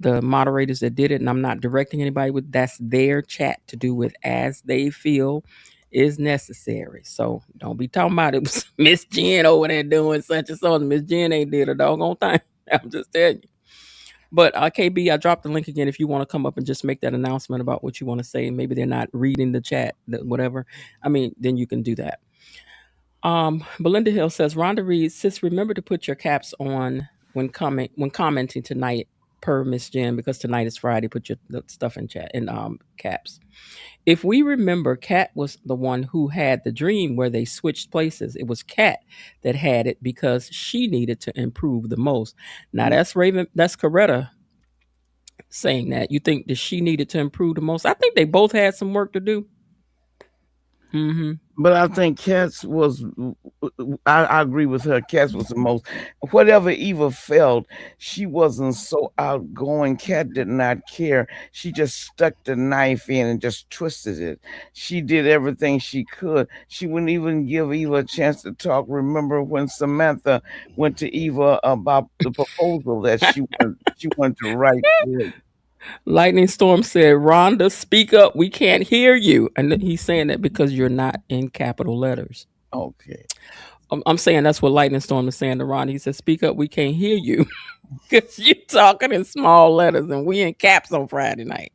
moderators that did it, and I'm not directing anybody with. That's their chat to do with as they feel is necessary. So don't be talking about it was Miss Jen over there doing such and so. Miss Jen ain't did a doggone thing. I'm just telling you. But KB, I dropped the link again if you want to come up and just make that announcement about what you want to say. Maybe they're not reading the chat, whatever. I mean, then you can do that. Belinda Hill says, Rhonda reads, sis, remember to put your caps on when commenting tonight per Miss Jen, because tonight is Friday. Put your the stuff in chat in caps. If we remember, Kat was the one who had the dream where they switched places. It was Kat that had it because she needed to improve the most. Now that's Coretta saying that. You think that she needed to improve the most? I think they both had some work to do. Mm-hmm. But I think Cats was, I agree with her. Cats was the most, whatever Eva felt, she wasn't so outgoing. Cat did not care. She just stuck the knife in and just twisted it. She did everything she could. She wouldn't even give Eva a chance to talk. Remember when Samantha went to Eva about the proposal that she wanted to write for it. Lightning Storm said, Rhonda, speak up. We can't hear you. And he's saying that because you're not in capital letters. Okay. I'm saying that's what Lightning Storm is saying to Rhonda. He said, speak up. We can't hear you because you're talking in small letters and we in caps on Friday night.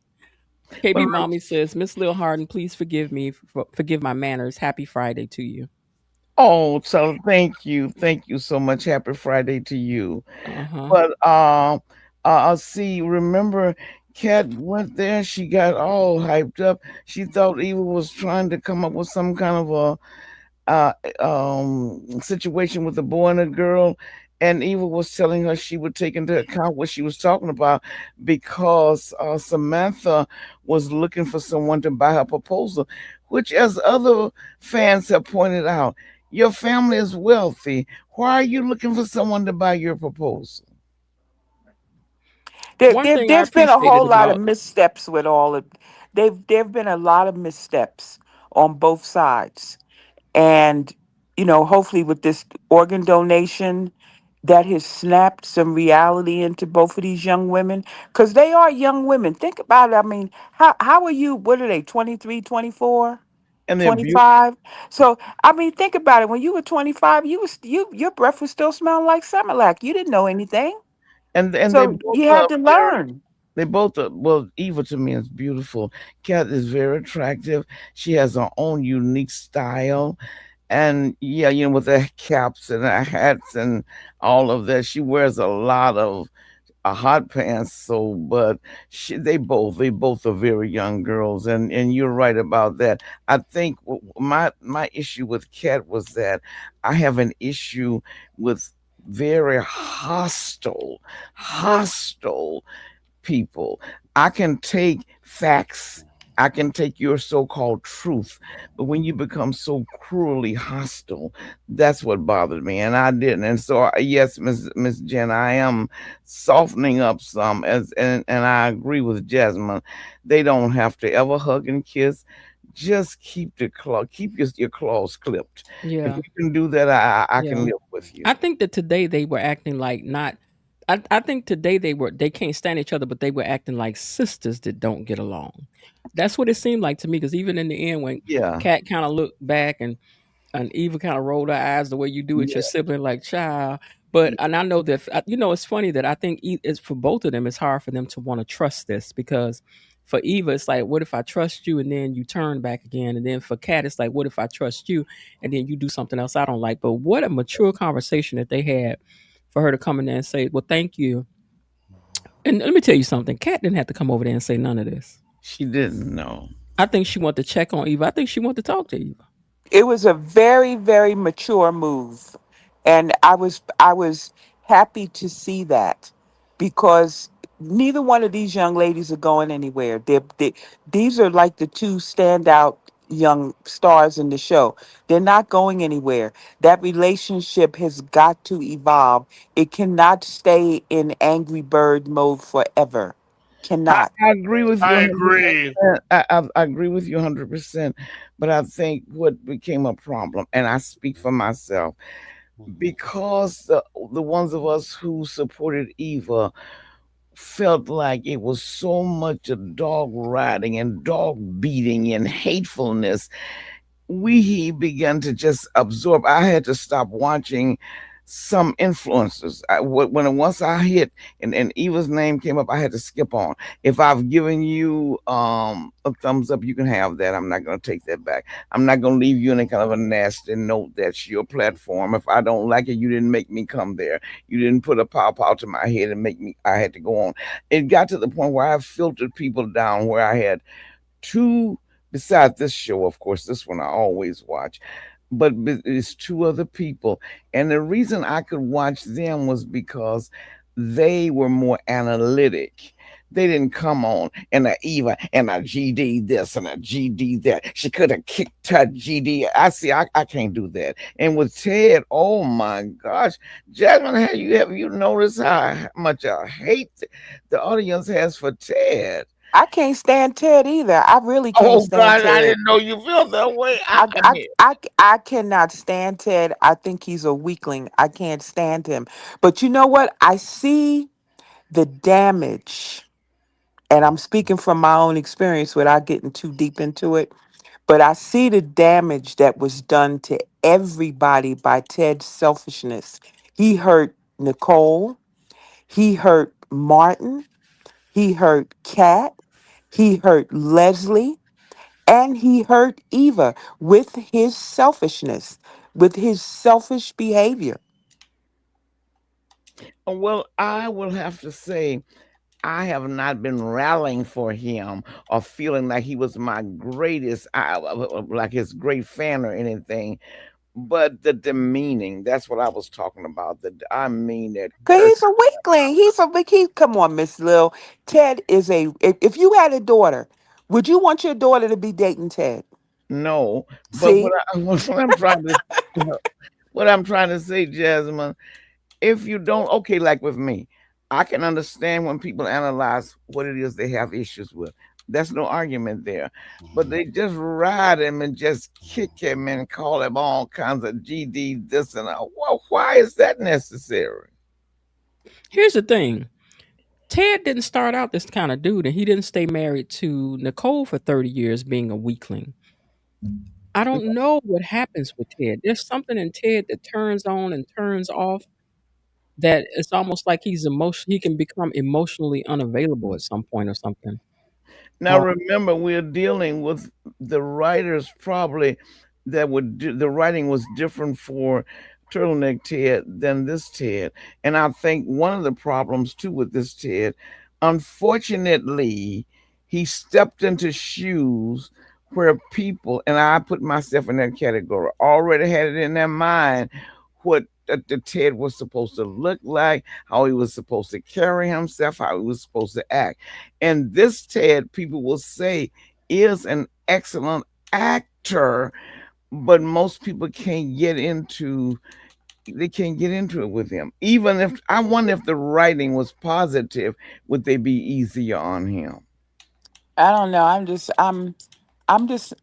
KB Well, Mommy says, Miss Lil Harden, please forgive me. Forgive my manners. Happy Friday to you. oh, so thank you. Thank you so much. Happy Friday to you. Uh-huh. But see, remember, Kat went there. She got all hyped up. She thought Eva was trying to come up with some kind of a situation with a boy and a girl, and Eva was telling her she would take into account what she was talking about because Samantha was looking for someone to buy her proposal, which, as other fans have pointed out, your family is wealthy. Why are you looking for someone to buy your proposal? One thing I There's been a appreciated whole lot of about missteps with all of. There've been a lot of missteps on both sides, and hopefully with this organ donation, that has snapped some reality into both of these young women, because they are young women. Think about it. I mean, how are you? What are they? 23, 24, And they're twenty beautiful, five. So I mean, think about it. When you were 25, your breath was still smelling like Similac. You didn't know anything, and they so both you are had to very. learn. They both are, well, Eva to me is beautiful. Kat is very attractive. She has her own unique style. And yeah, with the caps and the hats and all of that, she wears a lot of hot pants. So, but they both are very young girls, and you're right about that. I think my issue with Kat was that I have an issue with very hostile people. I can take facts. I can take your so-called truth, but when you become so cruelly hostile, that's what bothered me, and I didn't. And so, yes, Miss Jen, I am softening up some, and I agree with Jasmine. They don't have to ever hug and kiss. Just keep your claws clipped. If yeah. you can do that, I can Yeah. live with you. I think that today they were acting like not. I think today they can't stand each other, but they were acting like sisters that don't get along. That's what it seemed like to me. Because even in the end, when Yeah, Kat kind of looked back and Eva kind of rolled her eyes the way you do with your yeah, sibling, like child. But and I know that it's funny that I think it's for both of them. It's hard for them to want to trust this because For Eva, it's like, what if I trust you and then you turn back again? And then for Kat, it's like, what if I trust you and then you do something else I don't like? But what a mature conversation that they had for her to come in there and say, well, thank you. And let me tell you something. Kat didn't have to come over there and say none of this. She didn't know. I think she wanted to check on Eva. I think she wanted to talk to Eva. It was a very, very mature move, and I was happy to see that, because neither one of these young ladies are going anywhere. These are like the two standout young stars in the show. They're not going anywhere. That relationship has got to evolve. It cannot stay in angry bird mode forever. Cannot. I agree with you I 100%. agree. I agree with you 100%. But I think what became a problem, and I speak for myself, because the ones of us who supported Eva felt like it was so much of dog riding and dog beating and hatefulness, we began to just absorb. I had to stop watching some influencers. When once I hit and Eva's name came up, I had to skip on. If I've given you a thumbs up, you can have that. I'm not going to take that back. I'm not going to leave you in a kind of a nasty note. That's your platform. If I don't like it, you didn't make me come there. You didn't put a pow to my head and make me. I had to go on. It got to the point where I filtered people down, where I had two, besides this show, of course, this one I always watch, but it's two other people. And the reason I could watch them was because they were more analytic. They didn't come on and a Eva and a GD this and a GD that. She could have kicked her GD. I can't do that. And with Ted, oh my gosh, Jasmine, have you noticed how much hate the audience has for Ted? I can't stand Ted either. I really can't Oh stand God, I Ted. didn't know you felt that way. I, I I, mean, I cannot stand Ted. I think he's a weakling. I can't stand him. But you know what? I see the damage, and I'm speaking from my own experience without getting too deep into it. But I see the damage that was done to everybody by Ted's selfishness. He hurt Nicole. He hurt Martin. He hurt Kat. He hurt Leslie. And he hurt Eva with his selfishness, with his selfish behavior. well, I will have to say I have not been rallying for him or feeling like he was my greatest, like his great fan or anything. But the demeaning, that's what I was talking about. I mean that Cause he's a weakling. He's a big. Come on, Miss Lil. Ted is a. If you had a daughter, would you want your daughter to be dating Ted? no. But See, what I'm trying to say, Jasmine, if you don't, okay, like with me, I can understand when people analyze what it is they have issues with. That's no argument there. But they just ride him and just kick him and call him all kinds of GD this and that. Well, why is that necessary? Here's the thing. Ted didn't start out this kind of dude, and he didn't stay married to Nicole for 30 years being a weakling. I don't know what happens with Ted. There's something in Ted that turns on and turns off, that it's almost like he can become emotionally unavailable at some point or something. Now remember, we're dealing with the writers probably the writing was different for Turtleneck Ted than this Ted. And I think one of the problems too with this Ted, unfortunately, he stepped into shoes where people, and I put myself in that category, already had it in their mind what the Ted was supposed to look like, how he was supposed to carry himself, how he was supposed to act. And this Ted, people will say, is an excellent actor, but most people can't get into it with him. Even if I wonder if the writing was positive, would they be easier on him? I don't know.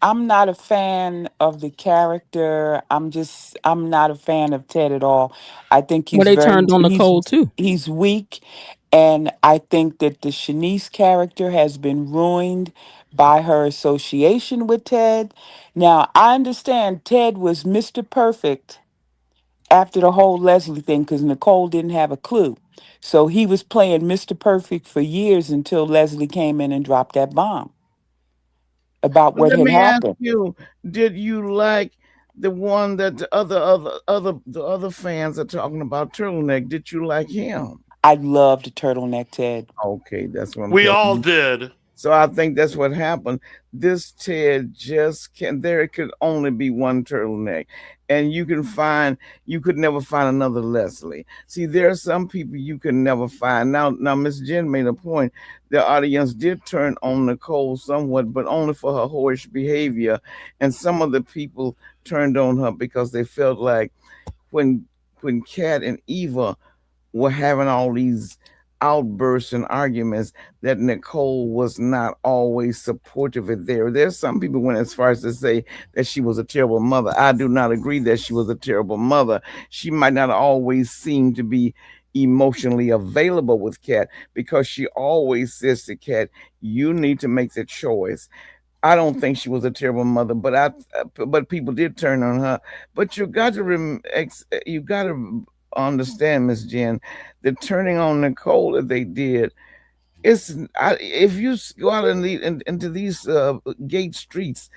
I'm not a fan of the character. I'm not a fan of Ted at all. I think Well, they turned on Nicole too. he's weak, and I think that the Shanice character has been ruined by her association with Ted. Now, I understand Ted was Mr. Perfect, after the whole Leslie thing because Nicole didn't have a clue. So he was playing Mr. Perfect for years until Leslie came in and dropped that bomb about But what let had me ask happened. you, did you like the one that the other fans are talking about, turtleneck? Did you like him? I loved the turtleneck Ted. Okay, that's what I'm We telling all you. did. So I think that's what happened. This Ted just can there could only be one turtleneck. And you could never find another Leslie. See, there are some people you can never find. Now Miss Jen made a point. The audience did turn on Nicole somewhat, but only for her whorish behavior. And some of the people turned on her because they felt like when Kat and Eva were having all these outbursts and arguments that Nicole was not always supportive of there. There's some people went as far as to say that she was a terrible mother. I do not agree that she was a terrible mother. She might not always seem to be emotionally available with Kat because she always says to Kat, you need to make the choice. I don't think she was a terrible mother, but people did turn on her. But you got to understand, Miss Jen, the turning on Nicole that they did. If you go out into these gate streets,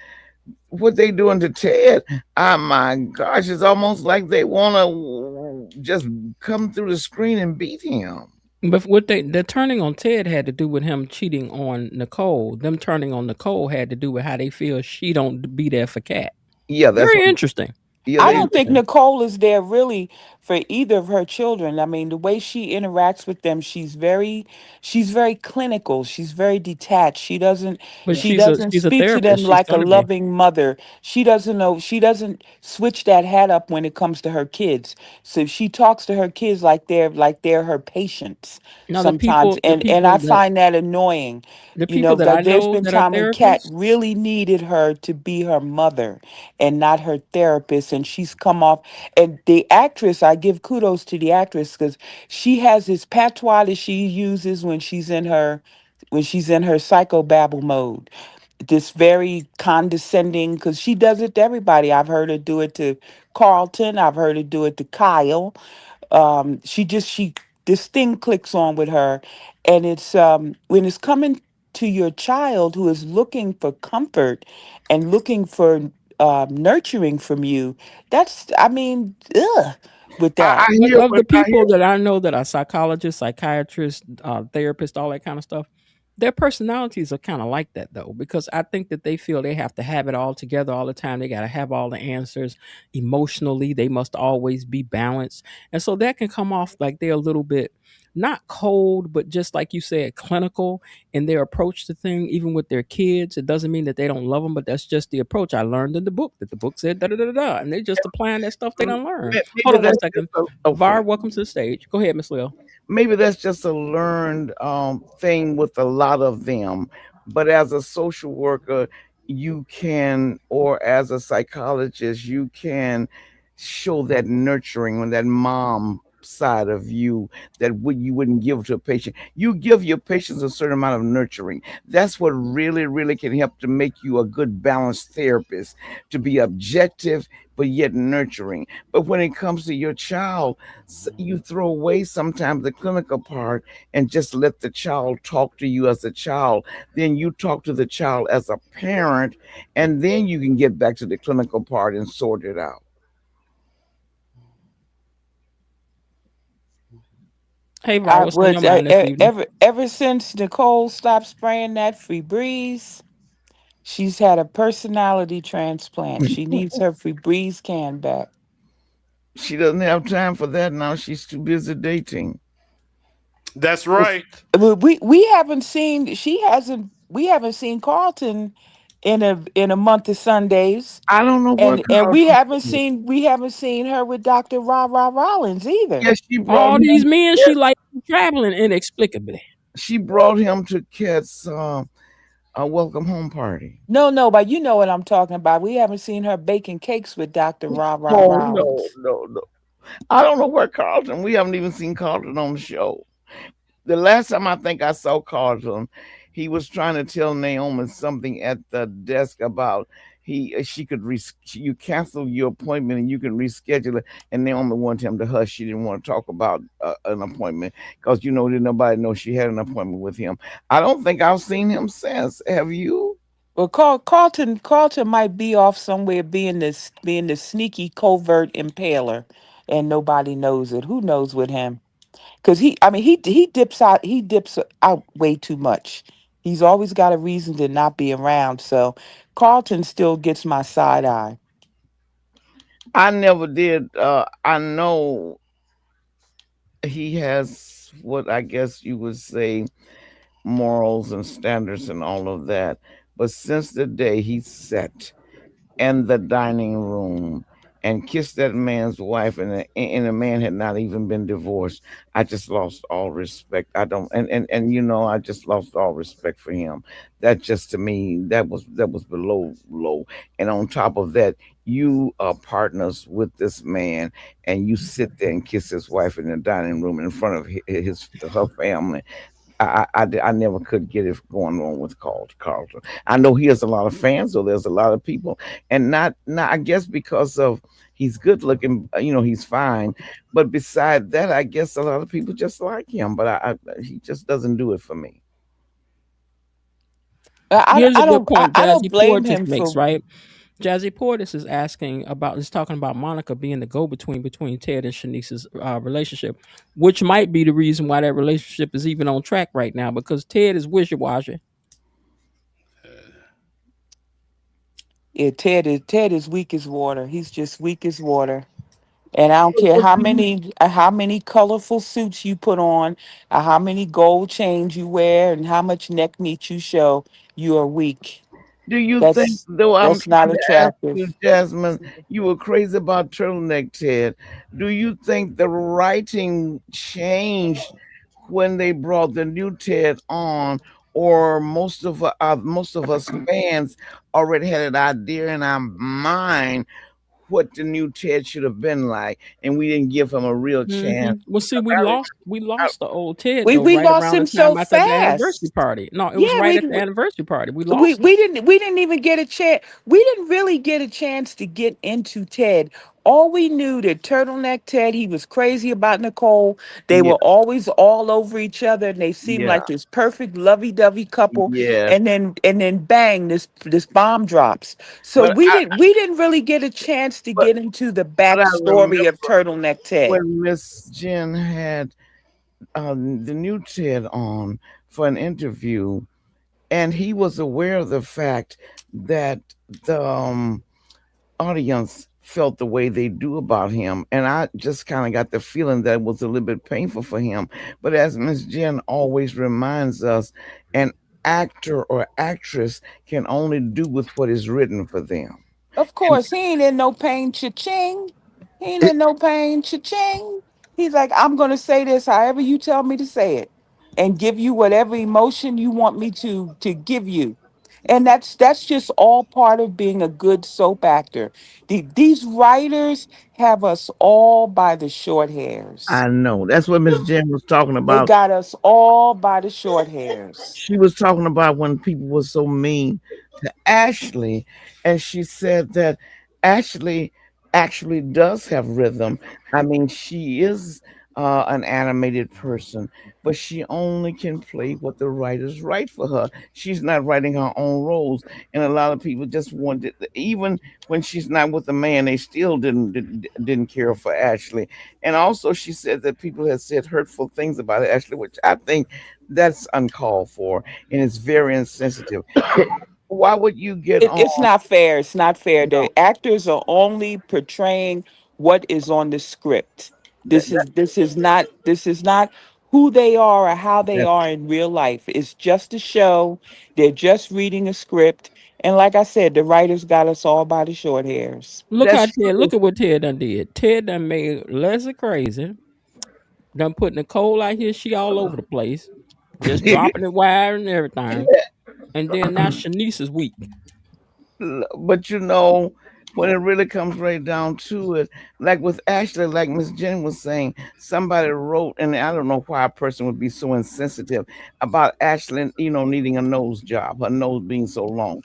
what they doing to Ted? Oh my gosh, it's almost like they want to just come through the screen and beat him. But what the turning on Ted had to do with him cheating on Nicole. Them turning on Nicole had to do with how they feel she don't be there for Kat. Yeah, that's Very what. interesting. Yeah, I they. don't think Nicole is there really for either of her children. I mean, the way she interacts with them, she's very clinical. She's very detached. But She doesn't she's a speak to them therapist. She's like a gonna be. loving mother. She doesn't switch that hat up when it comes to her kids. So she talks to her kids like they're her patients Now sometimes. And I find that annoying. the You people know, that I that there's know been that are time when Kat therapists. really needed her to be her mother and not her therapist. And she's come off. And the actress, I give kudos to the actress because she has this patois that she uses when she's in her psychobabble mode. This very condescending because she does it to everybody. I've heard her do it to Carlton. I've heard her do it to Kyle. She this thing clicks on with her, and it's when it's coming to your child who is looking for comfort and looking for nurturing from you. That's I mean, ugh, with I that. But hear of what the I hear. people that I know that are psychologists, psychiatrists, therapists, all that kind of stuff, their personalities are kind of like that though, because I think that they feel they have to have it all together all the time. They got to have all the answers emotionally. They must always be balanced. And so that can come off like they're a little bit not cold, but just like you said, clinical in their approach to things, even with their kids. It doesn't mean that they don't love them, but that's just the approach I learned in the book that the book said da da da da, da, and they just applying that stuff they don't learn. Hold Maybe on one that's just second. okay. Var, welcome to the stage. Go ahead, Miss Lil. Maybe that's just a learned thing with a lot of them. But as a social worker, you can, or as a psychologist, you can show that nurturing on that mom side of you that you wouldn't give to a patient. You give your patients a certain amount of nurturing. That's what really, really can help to make you a good balanced therapist, to be objective but yet nurturing. But when it comes to your child, you throw away sometimes the clinical part and just let the child talk to you as a child. Then you talk to the child as a parent, and then you can get back to the clinical part and sort it out. Hey, Var, I what's on would your mind this evening? ever since Nicole stopped spraying that free breeze, she's had a personality transplant. She needs her free breeze can back. She doesn't have time for that now. She's too busy dating. That's right. But we haven't seen she hasn't we haven't seen Carlton in a month of Sundays, I don't know what and Carlton. we haven't seen her with Dr. Ra Rollins either. Yes, she brought All these him. men Yes, she like traveling inexplicably. she brought him to Kat's welcome home party. No, but you know what I'm talking about. We haven't seen her baking cakes with Dr. Ra Oh no, Rollins. no, no! I don't know where Carlton. We haven't even seen Carlton on the show. The last time I think I saw Carlton, he was trying to tell Naomi something at the desk about she could you cancel your appointment and you can reschedule it. And they only wanted him to hush. She didn't want to talk about an appointment because didn't nobody know she had an appointment with him. I don't think I've seen him since. Have you? Well, Carlton might be off somewhere being the sneaky covert impaler, and nobody knows it. Who knows with him? Because he dips out way too much. He's always got a reason to not be around. So Carlton still gets my side eye. I never did. I know he has what I guess you would say morals and standards and all of that. But since the day he sat in the dining room and kissed that man's wife, and the man had not even been divorced, I just lost all respect. I don't, and I just lost all respect for him. That just to me, that was below low. And on top of that, you are partners with this man, and you sit there and kiss his wife in the dining room in front of her family. I never could get it going on with Carlton. I know he has a lot of fans, so there's a lot of people, and not I guess because of he's good looking, he's fine. But beside that, I guess a lot of people just like him, but he just doesn't do it for me. Here's a good point I don't Jazzy blame Portis him makes, for. right? Jazzy Portis is talking about Monica being the go-between between Ted and Shanice's relationship, which might be the reason why that relationship is even on track right now because Ted is wishy-washy. Yeah, Ted is weak as water. He's just weak as water. And I don't care What do you how many colorful suits you put on, how many gold chains you wear, and how much neck meat you show, you are weak. Do you think, That's though, I'm that's not trying to ask attractive. you, Jasmine, you were crazy about turtleneck Ted. Do you think the writing changed when they brought the new Ted on, or most of us fans already had an idea in our mind what the new Ted should have been like, and we didn't give him a real chance? Well, see, Because we I, lost the old Ted We though, we right lost around the him time so after the anniversary fast. party. No, it was Yeah, right at the anniversary party. We we lost him. we didn't we didn't even get a chance. We didn't really get a chance to get into Ted. All we knew that turtleneck Ted, he was crazy about Nicole. They yeah, were always all over each other, and they seemed yeah, like this perfect lovey-dovey couple. yes. And then bang, this bomb drops. So But we didn't really get a chance to but get into the but I backstory of remember turtleneck Ted. when Miss Jen had the new Ted on for an interview, and he was aware of the fact that the audience felt the way they do about him. And I just kind of got the feeling that it was a little bit painful for him. But as Miss Jen always reminds us, an actor or actress can only do with what is written for them. Of And course, he ain't in no pain, cha-ching. He ain't in no pain, cha-ching. He's like, I'm gonna say this however you tell me to say it, and give you whatever emotion you want me to give you. And that's just all part of being a good soap actor. These writers have us all by the short hairs. I know that's what Miss Jen was talking They about. got us all by the short hairs. She was talking about when people were so mean to Ashley, and she said that Ashley actually does have rhythm. I mean, she is an animated person, but she only can play what the writers write for her. She's not writing her own roles, and a lot of people just wanted, even when she's not with the man, they still didn't care for Ashley. And also, she said that people had said hurtful things about Ashley, which I think that's uncalled for and it's very insensitive. Why would you get on? It's not fair. It's not fair. No, The actors are only portraying what is on the script. that, that, This is not who they are or how they that are in real life. It's just a show. They're just reading a script. And like I said, the writers got us all by the short hairs. that's true. Look at what Ted done did. Ted done made Leslie crazy. Done put Nicole out here. She all over the place, just dropping the wire and everything. And then now Shanice is weak. But when it really comes right down to it, like with Ashley, like Miss Jen was saying, somebody wrote, and I don't know why a person would be so insensitive about Ashley, needing a nose job, her nose being so long.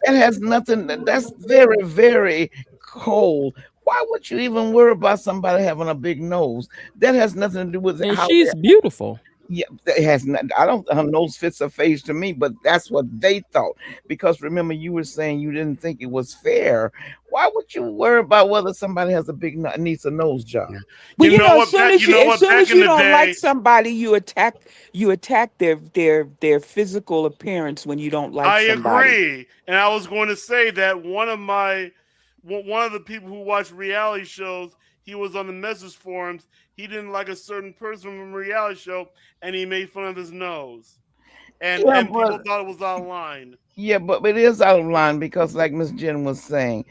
That has nothing, that's very, very cold. Why would you even worry about somebody having a big nose? That has nothing to do with And how she's beautiful. yeah, it has not. I don't. Her nose fits her face to me, but that's what they thought. Because remember, you were saying you didn't think it was fair. Why would you worry about whether somebody has a big needs a nose job? Yeah. Well, You you know know, as what? soon as You know what? Back in you the don't like day, somebody, you attack their physical appearance when you don't like I somebody. agree, and I was going to say that one of the people who watch reality shows, he was on the message forums. He didn't like a certain person from a reality show, and he made fun of his nose, and Yeah, and but people thought it was out of line. but it is out of line because, like Miss Jen was saying,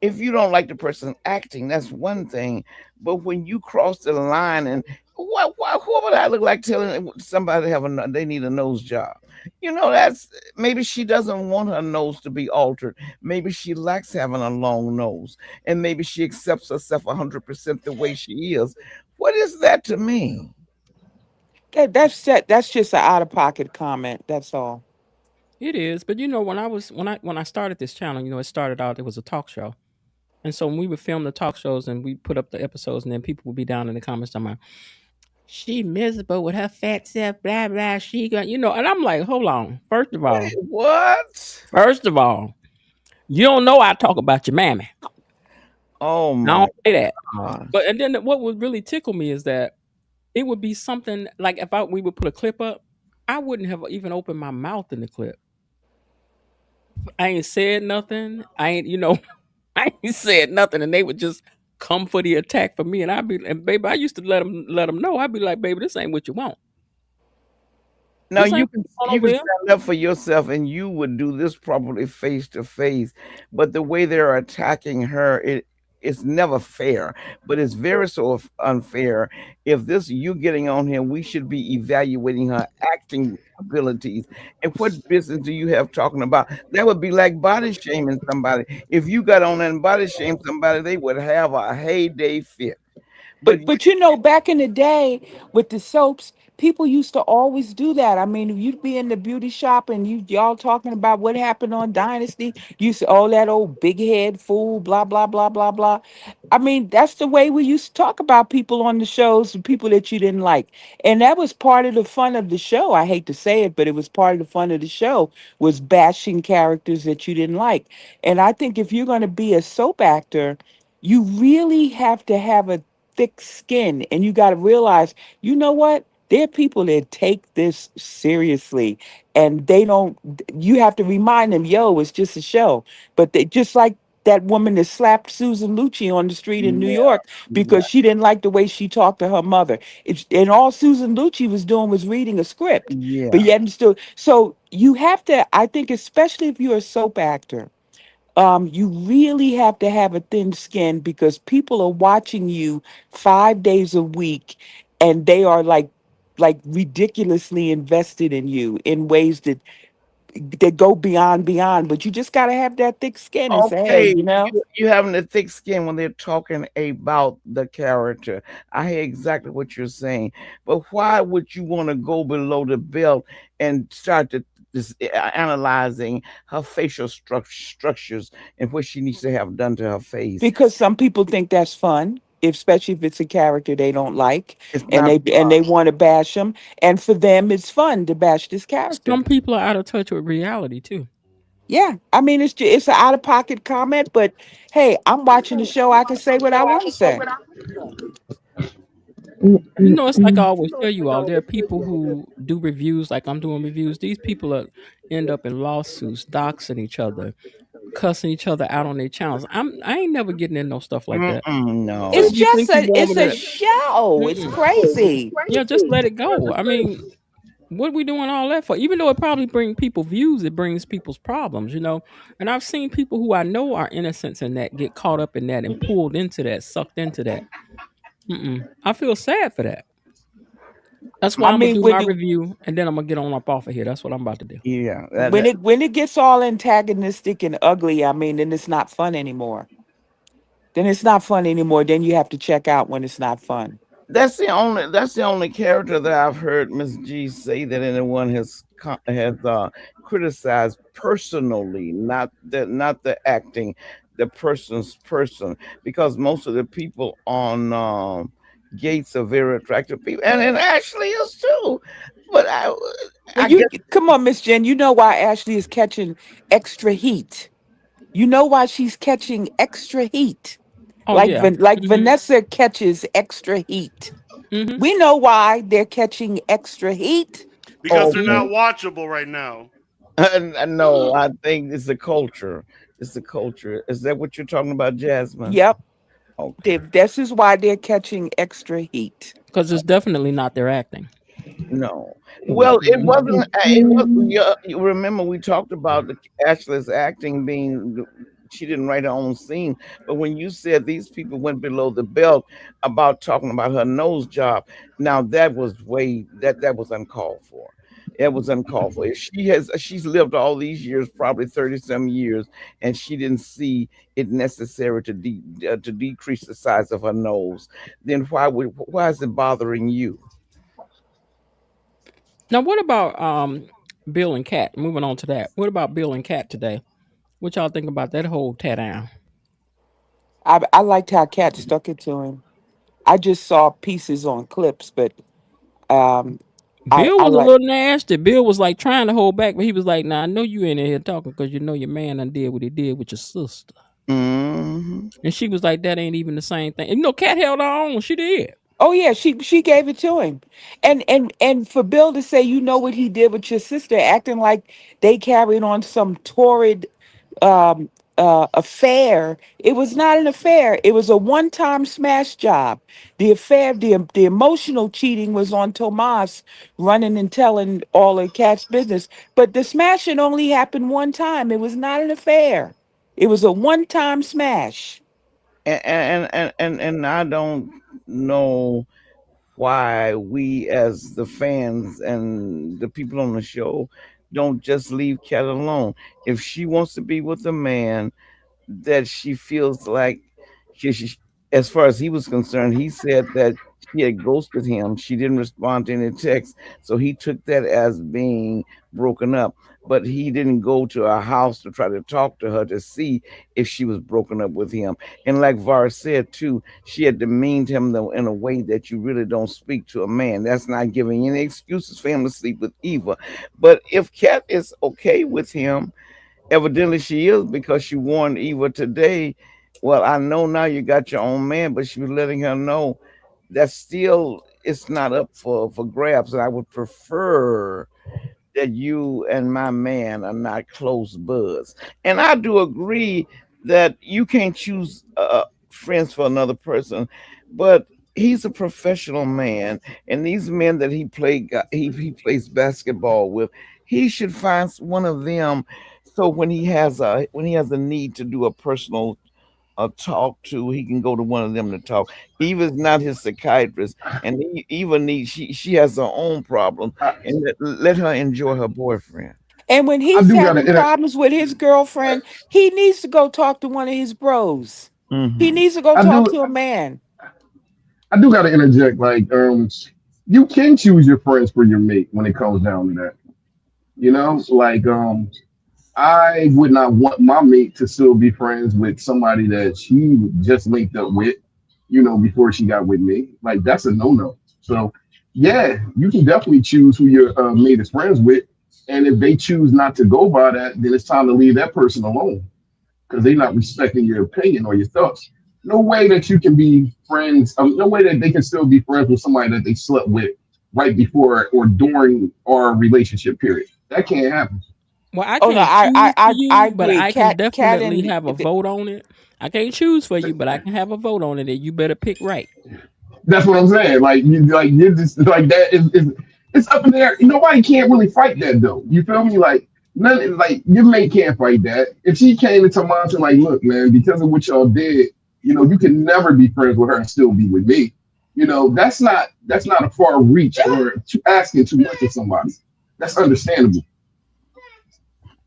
if you don't like the person acting, that's one thing. But when you cross the line and what would I look like telling somebody to they need a nose job? That's maybe she doesn't want her nose to be altered. Maybe she likes having a long nose, and maybe she accepts herself 100% the way she is. What is that to me? That's just an out of pocket comment. That's all. It is, but when I started this channel, it started out, it was a talk show. And so when we would film the talk shows and we put up the episodes, and then people would be down in the comments talking about, she miserable with her fat self, blah blah. She got, and I'm like, hold on. What? First of all, you don't know I talk about your mammy. Oh I my don't say that. But gosh! and then what would really tickle me is that it would be something like if we would put a clip up, I wouldn't have even opened my mouth in the clip. I ain't said nothing. I ain't said nothing, and they would just come for the attack for me, and baby, I used to let them know. I'd be like, baby, this ain't what you want. Now This ain't you what can you want you over can here. stand up for yourself, and you would do this probably face to face. But the way they're attacking her, it's never fair. But it's very unfair. If this you getting on here, we should be evaluating her acting abilities. And what business do you have talking about? That would be like body shaming somebody. If you got on and body shame somebody, they would have a heyday fit. But But back in the day with the soaps, people used to always do that. I mean, if you'd be in the beauty shop and y'all talking about what happened on Dynasty, you say, "Oh, that old big head fool," blah blah blah blah blah. I mean, that's the way we used to talk about people on the shows, the people that you didn't like, and that was part of the fun of the show. I hate to say it, but it was part of the fun of the show was bashing characters that you didn't like. And I think if you're going to be a soap actor, you really have to have a thick skin, and you got to realize, you know what, there are people that take this seriously, and they don't. You have to remind them, yo, it's just a show. But they just like that woman that slapped Susan Lucci on the street in New yeah, York yeah, because she didn't like the way she talked to her mother. And all Susan Lucci was doing was reading a script, but yeah. yet and still. So you have to, I think, especially if you're a soap actor, you really have to have a thin skin because people are watching you 5 days a week, and they are like ridiculously invested in you in ways that go beyond. But you just got to have that thick skin and say, hey, Okay, you know. you having a thick skin when they're talking about the character. I hear exactly what you're saying, but why would you want to go below the belt and start to analyzing her facial structures and what she needs to have done to her face? Because some people think that's fun, especially if it's a character they don't like, It's and not they want to bash them, and for them it's fun to bash this character. Some people are out of touch with reality too. Yeah, I mean it's an out of pocket comment, but hey, I'm watching the show. I can say what I want to say. It's like I always tell you all, there are people who do reviews like I'm doing reviews. These people end up in lawsuits, doxing each other, cussing each other out on their channels. I ain't never getting in no stuff like that. So It's no. if you just think you a want it's me a to, show. It's mm-mm. crazy. Yeah, just let it go. I mean, what we doing all that for? Even though it probably bring people views, it brings people's problems. And I've seen people who I know are innocents in that get caught up in that and pulled into that, sucked into that. I feel sad for that. That's why I I'm gonna mean, do my review and then I'm gonna get on up off of here. That's what I'm about to do. Yeah, when it gets all antagonistic and ugly, I mean, then it's not fun anymore. Then it's not fun anymore. Then you have to check out when it's not fun. That's the only character that I've heard Miss G say that anyone has criticized personally, not the acting, the person's person, because most of the people on Gates are very attractive people, and Ashley is too. But Well, I you guess come on, Miss Jen. You know why Ashley is catching extra heat. You know why she's catching extra heat. Oh yeah. Like Hmm. Vanessa catches extra heat. Hmm. We know why they're catching extra heat. because they're not okay. Hmm. watchable right now. No, I think it's the culture. It's the culture. Is that what you're talking about, Jasmine? Yep. Okay. This is why they're catching extra heat. Because it's definitely not their acting. No. Well, it Hmm. wasn't. It was. You remember we talked about Ashley's acting being. She didn't write her own scene, but when you said these people went below the belt about talking about her nose job, now that was that was uncalled for. It was uncalled for. If she's lived all these years, probably 30 some years, and she didn't see it necessary to decrease the size of her nose, then why is it bothering you? Now, what about Bill and Kat? Moving on to that. What about Bill and Kat today? What y'all think about that whole tear down? I liked how Cat stuck it to him. I just saw pieces on clips, but um, Bill I was a like. little nasty. Bill was like trying to hold back, but he was like, "Nah, I know you ain't in here talking because you know your man done did what he did with your sister." Hmm. And she was like, "That ain't even the same thing." And, Kat held her own. She did. Oh yeah, she gave it to him, and for Bill to say, you know what he did with your sister, acting like they carried on some torrid um, affair. It was not an affair. It was a one-time smash job. The affair, the emotional cheating was on Tomas running and telling all of Cat's business, but the smashing only happened one time. It was not an affair. It was a one-time smash. And I don't know why we as the fans and the people on the show don't just leave Cat alone. If she wants to be with a man that she feels like she, as far as he was concerned, he said that she had ghosted him. She didn't respond to any text, so he took that as being broken up. But he didn't go to her house to try to talk to her to see if she was broken up with him. And like Var said too, she had demeaned him in a way that you really don't speak to a man. That's not giving any excuses for him to sleep with Eva. But if Kat is okay with him, evidently she is because she warned Eva today. Well, I know now you got your own man, but she was letting her know that still it's not up for grabs. And I would prefer that you and my man are not close buds. And I do agree that you can't choose friends for another person, but he's a professional man, and these men that he plays basketball with, he should find one of them. So when he has a need to do a personal talk to, he can go to one of them to talk. Eva's not his psychiatrist, and Eva needs she has her own problem, I, and let her enjoy her boyfriend. And when I he's do got to having inter- problems with his girlfriend, he needs to go talk to one of his bros. He Hmm. needs to go I talk do to a man. I do got to interject. Like, you can choose your friends for your mate when it comes down to that. You know, like, I would not want my mate to still be friends with somebody that she just linked up with, before she got with me. Like, that's a no-no. So, yeah, you can definitely choose who your mate is friends with. And if they choose not to go by that, then it's time to leave that person alone because they're not respecting your opinion or your thoughts. No way that you can be friends. No way that they can still be friends with somebody that they slept with right before or during our relationship period. That can't happen. Well, I Oh no, can't choose for I you, but agree. I can Cat definitely and have a vote on it. I can't choose for you, but I can have a vote on it, and you better pick right. That's what I'm saying. You're just like that is it's up in there. Nobody can't really fight that though. You feel me? Like none like your mate can't fight that. If she came into Monty like, look, man, because of what y'all did, you can never be friends with her and still be with me. That's not a far reach or asking too much of somebody. That's understandable.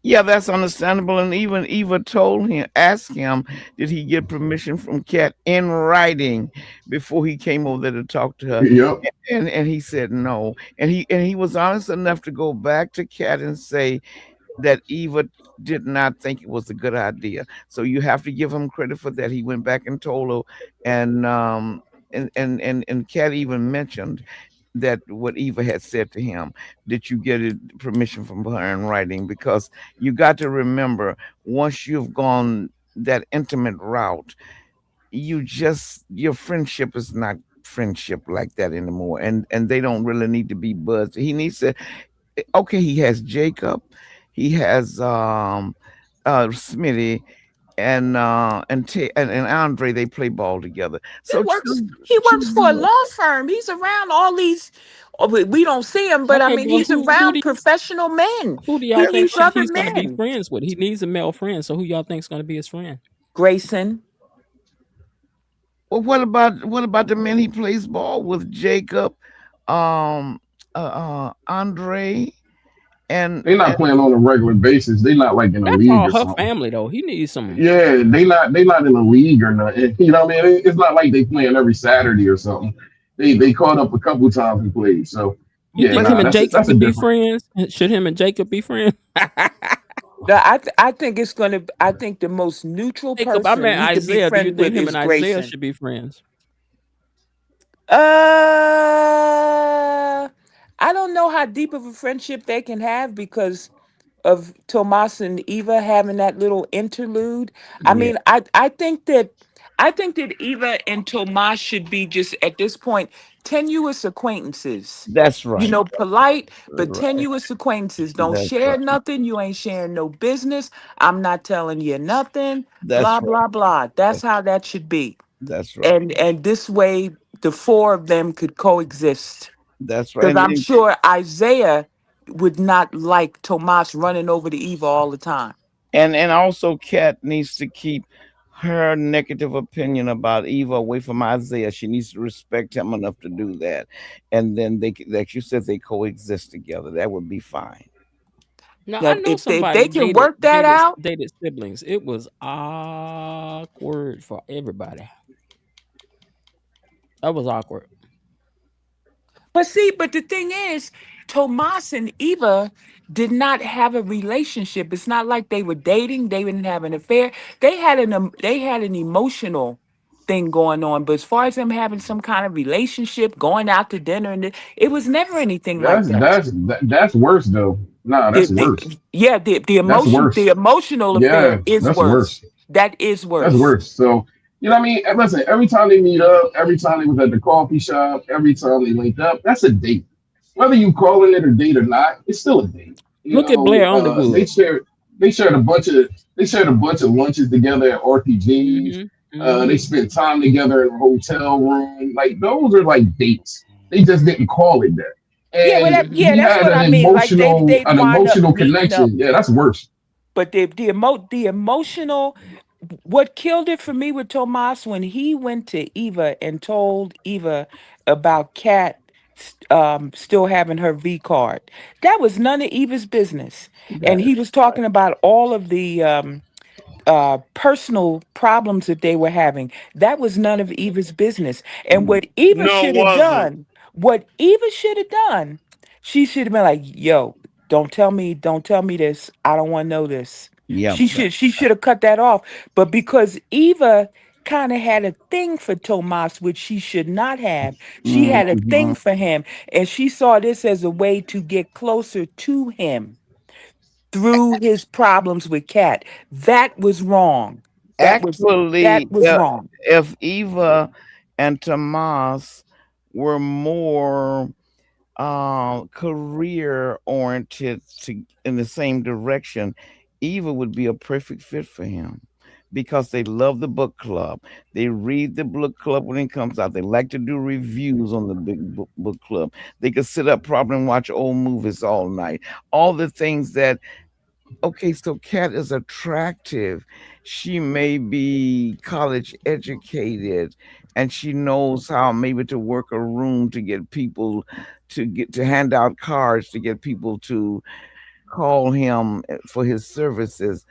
Yeah, that's understandable. And even Eva told him, asked him, did he get permission from Kat in writing before he came over there to talk to her? Yep. And he said no. And he was honest enough to go back to Kat and say that Eva did not think it was a good idea. So you have to give him credit for that. He went back and told her, and and Kat even mentioned that what Eva had said to him. Did you get permission from her in writing? Because you got to remember, once you've gone that intimate route, your friendship is not friendship like that anymore, and they don't really need to be buds. He needs to, okay, he has Jacob, he has Smitty, and Andre. They play ball together. He So works. choose, He works choose for a you. law firm. He's around all these. We don't see him, but I Okay, mean, but he's who around do professional men. who do y'all He think meets other he's going to be men. friends with? He needs a male friend, so who y'all think's going to be his friend? Grayson. Well, what about the men he plays ball with? Jacob, um, Andre, and, They not and playing on a regular basis. They not like in a That's league all or her something. family though. He needs some. Yeah, they not in a league or nothing. You know what I mean? It's not like they playing every Saturday or something. They caught up a couple times and played. So You yeah, think But him nah, and that's Jacob a could be different. friends? Should him and Jacob be friends? I think it's gonna. I think the most neutral Jacob, I person meant he could be Isaiah. Do you friend think with him is and Isaiah Grayson. should be friends? Uh, I don't know how deep of a friendship they can have because of Tomas and Eva having that little interlude. I yeah, mean, I think that Eva and Tomas should be just at this point tenuous acquaintances. that's You right. know, polite but Right. tenuous acquaintances. Don't That's share right. nothing. You ain't sharing no business. I'm not telling you nothing. That's Blah right. blah blah. That's That's how that should be. that's right. And this way, the four of them could coexist. That's right. Because I'm sure Isaiah would not like Tomas running over to Eva all the time. And also, Kat needs to keep her negative opinion about Eva away from Isaiah. She needs to respect him enough to do that, and then like you said, they coexist together. That would be fine. Now I Now, know if they somebody can dated work that dated out, dated siblings. It was awkward for everybody. That was awkward. but the thing is, Tomas and Eva did not have a relationship. It's not like they were dating. They didn't have an affair. They had an emotional thing going on. But as far as them having some kind of relationship, going out to dinner, it was never anything like that. That's worse though. Nah, The, that's the, worse. yeah, the That's emotion, the worse. emotional affair Yeah, is that's worse. worse. That is That's worse. worse. So, you know what I mean? And listen, every time they meet up, every time they was at the coffee shop, every time they linked up, that's a date. Whether you calling it a date or not, it's still a date. You Look at know, Blair Underwood. they shared a bunch of lunches together at RPGs. Hmm. They Hmm. spent time together in a hotel room. Like those are like dates. They just didn't call it that. Yeah, well, And yeah, he that's had what an I mean. Like emotional they'd an wind up emotional meeting up, connection. Yeah, that's worse. but the emotional. What killed it for me with Tomas when he went to Eva and told Eva about Kat still having her V card. That was none of Eva's business, and That he was talking about all of the personal problems that they were having. That was none of Eva's business. And no. No, it wasn't. What Eva should have done, she should have been like, "Yo, don't tell me this. I don't want to know this." Yeah. She should have cut that off. But because Eva kind of had a thing for Tomas, which she should not have, she had a Mhm. thing for him, and she saw this as a way to get closer to him through his problems with Cat. That was wrong. That Actually, was wrong. if Eva and Tomas were more career oriented in the same direction, Eva would be a perfect fit for him because they love the book club. They read the book club when it comes out. They like to do reviews on the big book club. They could sit up probably and watch old movies all night. All the things that, okay, so Kat is attractive. She may be college educated and she knows how maybe to work a room to get people to hand out cards to get people to call him for his services.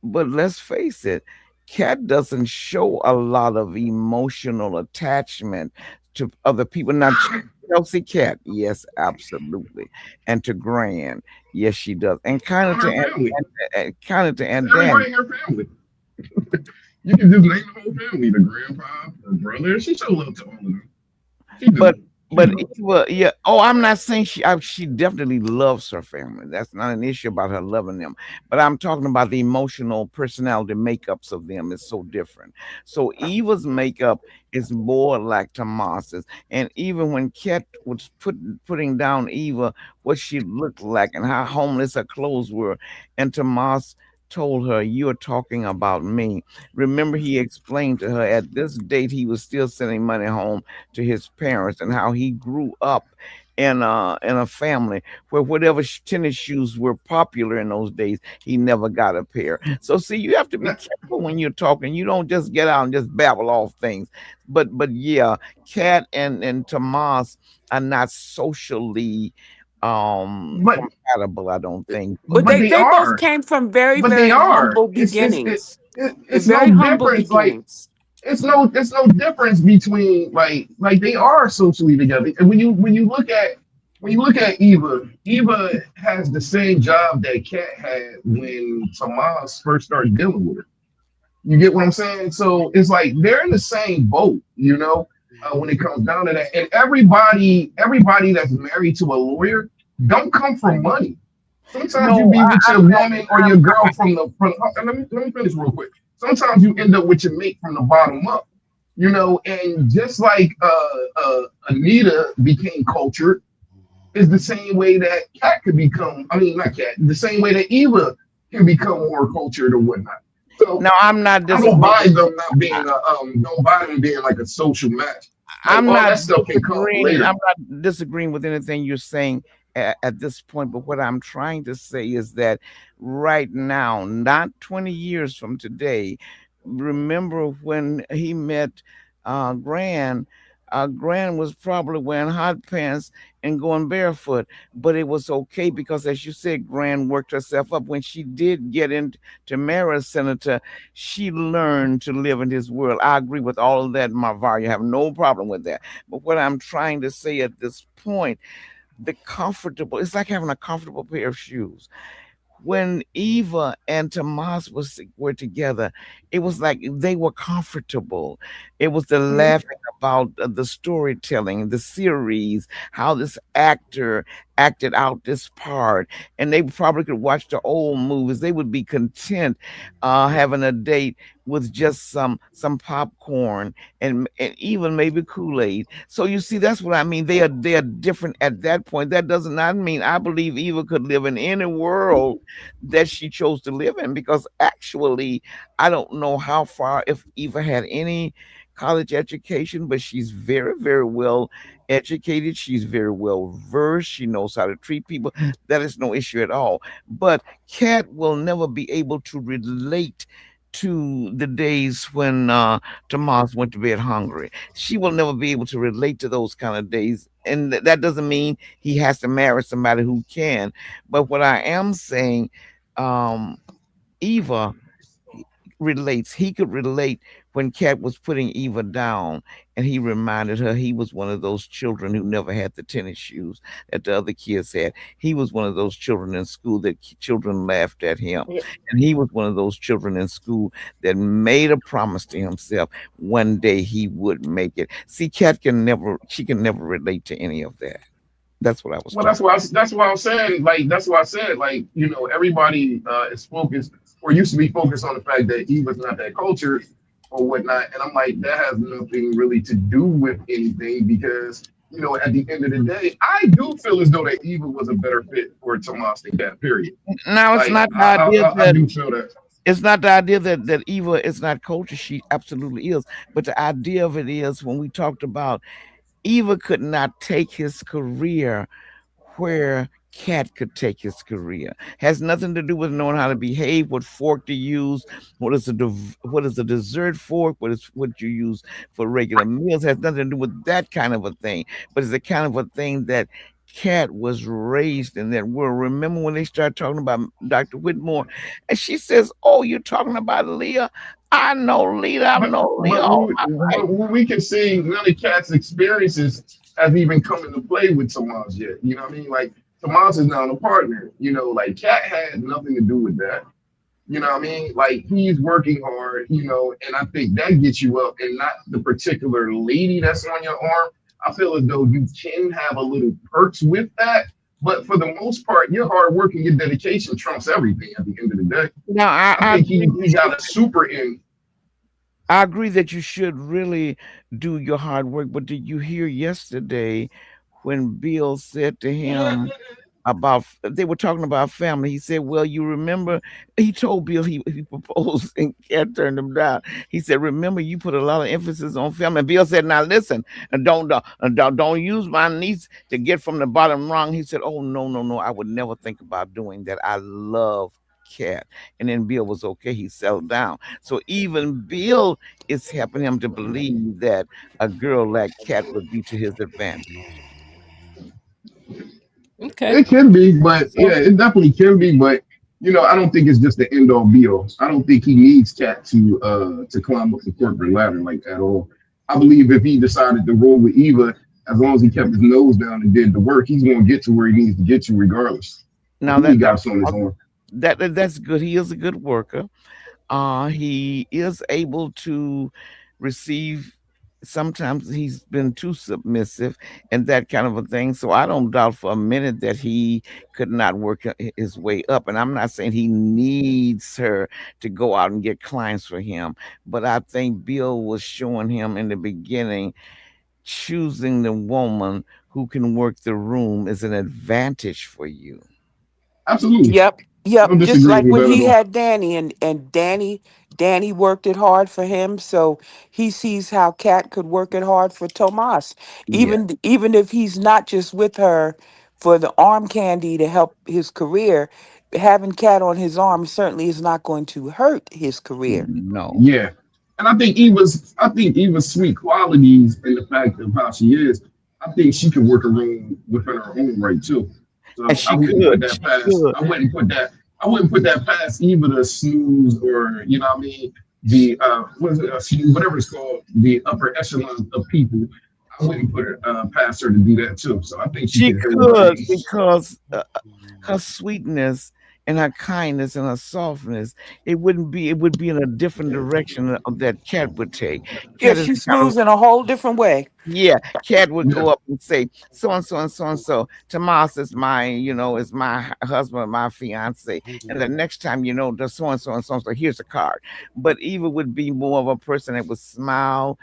But let's face it, Cat doesn't show a lot of emotional attachment to other people. Now, Chelsea Cat, yes, absolutely, and to Gran, yes, she does, and kind of On to her family. kind of to Aunt Dan. Everybody in her family. You can just name the whole family, the grandpa, her brother. She show love to all of them. She But do. She but do. Eva, yeah. Oh, I'm not saying she definitely loves her family. That's not an issue about her loving them. But I'm talking about the emotional personality makeups of them is so different. So Eva's makeup is more like Tomas's. And even when Ket was putting down Eva, what she looked like and how homeless her clothes were, and Tomas told her, "You're talking about me." Remember, he explained to her at this date he was still sending money home to his parents and how he grew up in a family where whatever tennis shoes were popular in those days, he never got a pair. So see, you have to be Now, careful when you're talking. You don't just get out and just babble off things. But yeah, Kat and Tomas are not socially but compatible, I don't think. But but they they both are. came from very, But they very are. humble beginnings. They're It's very no humble difference. Like beginnings. it's no difference between like they are socially together. And when you look at Eva has the same job that Kat had when Tomas first started dealing with her. You get what I'm saying? So it's like they're in the same boat, you know, when it comes down to that. And everybody that's married to a lawyer don't come from money. Sometimes you No, be with your I'm not. woman or your girl from the front. Let me finish real quick. Sometimes you end up with your mate from the bottom up, you know, and just like Anita became cultured, is the same way that Cat could become. I mean, not Cat. The same way that Eva can become more cultured or whatnot. So No, I'm not I don't disagreeing. buy them not being don't buy them being like a social match. Like I'm all not that stuff can come disagreeing. later. I'm not disagreeing with anything you're saying at this point. But what I'm trying to say is that right now, not 20 years from today, remember when he met Gran? Gran was probably wearing hot pants and going barefoot, but it was okay because, as you said, Gran worked herself up. When she did get into marry a senator, she learned to live in his world. I agree with all of that, Marvar. You have no problem with that. But what I'm trying to say at this point, it's like having a comfortable pair of shoes. When Eva and Tomas were together, it was like they were comfortable. It was the Mhm. laughing about the storytelling, the series, how this actor acted out this part, and they probably could watch the old movies. They would be content having a date with just some popcorn and even maybe Kool-Aid. So you see, that's what I mean. They are different at that point. That does not mean I believe Eva could live in any world that she chose to live in, because actually I don't know how far, if Eva had any college education, but she's very, very well educated. She's very well versed. She knows how to treat people. That is no issue at all. But Kat will never be able to relate to the days when Tomas went to bed hungry. She will never be able to relate to those kind of days. And that doesn't mean he has to marry somebody who can. But what I am saying, um, Eva he could relate when Kat was putting Eva down, and he reminded her he was one of those children who never had the tennis shoes that the other kids had. He was one of those children in school that children laughed at him. And he was one of those children in school that made a promise to himself one day he would make it. See, she can never relate to any of that. That's what I was Well, talking. that's why I'm saying like that's why I said like you know everybody is focused or used to be focused on the fact that Eva's not that culture or whatnot, and I'm like that has nothing really to do with anything because you know at the end of the day I do feel as though that Eva was a better fit for Tomas than Cat. Period. Now it's Like not the idea I that do feel that. it's not the idea that Eva is not culture. She absolutely is. But the idea of it is when we talked about Eva could not take his career where Cat could take his career. Has nothing to do with knowing how to behave, what fork to use, what is a dessert fork, what you use for regular meals. Has nothing to do with that kind of a thing. But it's the kind of a thing that Kat was raised in that world. Remember when they started talking about Dr. Whitmore, and she says, "Oh, you're talking about Leah? I know Leah. I've known Leah all my life." But we can see none of Cat's experiences has even come into play with Tomas yet. You know what I mean? Like Tomas is now a partner. You know, like Cat had nothing to do with that. You know what I mean? Like he's working hard, you know, and I think that gets you up and not the particular lady that's on your arm. I feel as though you can have a little perks with that, but for the most part, your hard work and your dedication trumps everything at the end of the day. Now, I think he got a super in. I agree that you should really do your hard work, but did you hear yesterday when Bill said to him about they were talking about family? He said, "Well, you remember," he told Bill he proposed and Cat turned him down. He said, "Remember, you put a lot of emphasis on family." And Bill said, "Now listen, and don't use my niece to get from the bottom rung." He said, "Oh no, no, no, I would never think about doing that. I love Cat." And then Bill was okay. He settled down. So even Bill is helping him to believe that a girl like Cat would be to his advantage. Okay. It can be, but So yeah, it definitely can be. But you know, I don't think it's just the end all be all. I don't think he needs Cat to climb up the corporate ladder like at all. I believe if he decided to roll with Eva, as long as he kept his nose down and did the work, he's going to get to where he needs to get to, regardless of Now who he got on his arm. that's good. He is a good worker. He is able to receive. Sometimes he's been too submissive and that kind of a thing. So I don't doubt for a minute that he could not work his way up. And I'm not saying he needs her to go out and get clients for him, but I think Bill was showing him in the beginning choosing the woman who can work the room is an advantage for you. Absolutely, Yep, no yep. Just disagreeing like with when that at he all. had Danny, and Danny worked it hard for him, so he sees how Kat could work it hard for Tomas. Yeah. Even if he's not just with her for the arm candy to help his career, having Kat on his arm certainly is not going to hurt his career. No. Yeah, and I think Eva's sweet qualities and the fact of how she is, I think she can work a room within her own right too. And So I she wouldn't put could. that She past. could. I wouldn't put that past Eva to snooze or you know what I mean the what is it whatever it's called the upper echelon of people. I wouldn't put her past her to do that too. So I think she She could hold her could own. because her sweetness and her kindness and her softness, it would be in a different direction of that Cat would take. Yeah, Cat is she the kind of smooths in a whole different way. yeah, Cat would Yeah, go up and say, so and so and so and so. Tomas is my, is my husband, my fiance. And the next time, the so and so and so and so, here's a card. But Eva would be more of a person that would smile,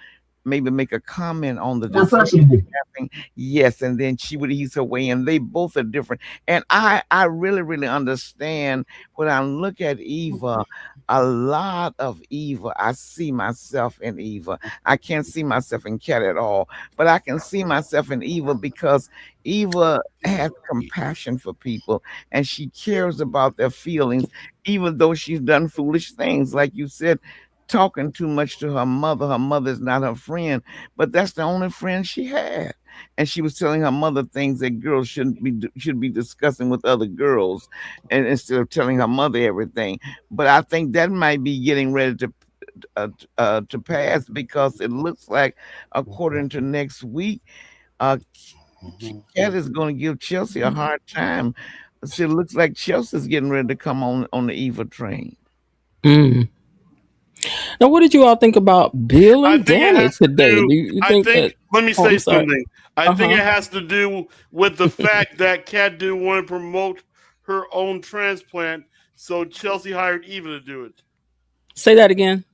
maybe make a comment on the more decision personable. having. Yes, and then she would ease her way, and they both are different. And I really, really understand when I look at Eva, a lot of Eva, I see myself in Eva. I can't see myself in Cat at all, but I can see myself in Eva because Eva has compassion for people and she cares about their feelings, even though she's done foolish things. Like you said, talking too much to her mother. Her mother's not her friend, but that's the only friend she had. And she was telling her mother things that girls should be discussing with other girls, and instead of telling her mother everything. But I think that might be getting ready to pass because it looks like, according to next week, uh, Cat is going to give Chelsea a hard time. So it looks like Chelsea's getting ready to come on the Eva train. mm. Now, what did you all think about Bill I and think it Danny has to today? do. Do you I think think. that? Let me Oh, say I'm sorry. something. I Uh think it huh. has to do with the fact that Kat didn't want to promote her own transplant, so Chelsea hired Eva to do it. Say that again.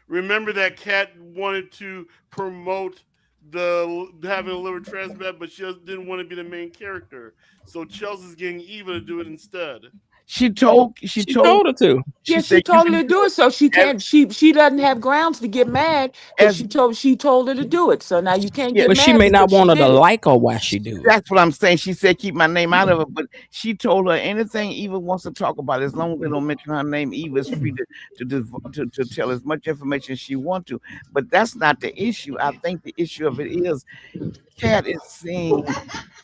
Remember that Kat wanted to promote the having a liver transplant, but she didn't want to be the main character. So Chelsea's getting Eva to do it instead. She She told told her to. she Yeah, she said you told her can to do do it, so she it can't. She doesn't have grounds to get mad because as she told her to do it. So now you can't yeah, get But she mad may not because she want her to did it. like her while she do it. that's what I'm saying. She said keep my name out of it, but she told her anything Eva wants to talk about, as long as they don't mention her name, Eva is free to tell as much information as she want to. But that's not the issue. I think the issue of it is Kat is seeing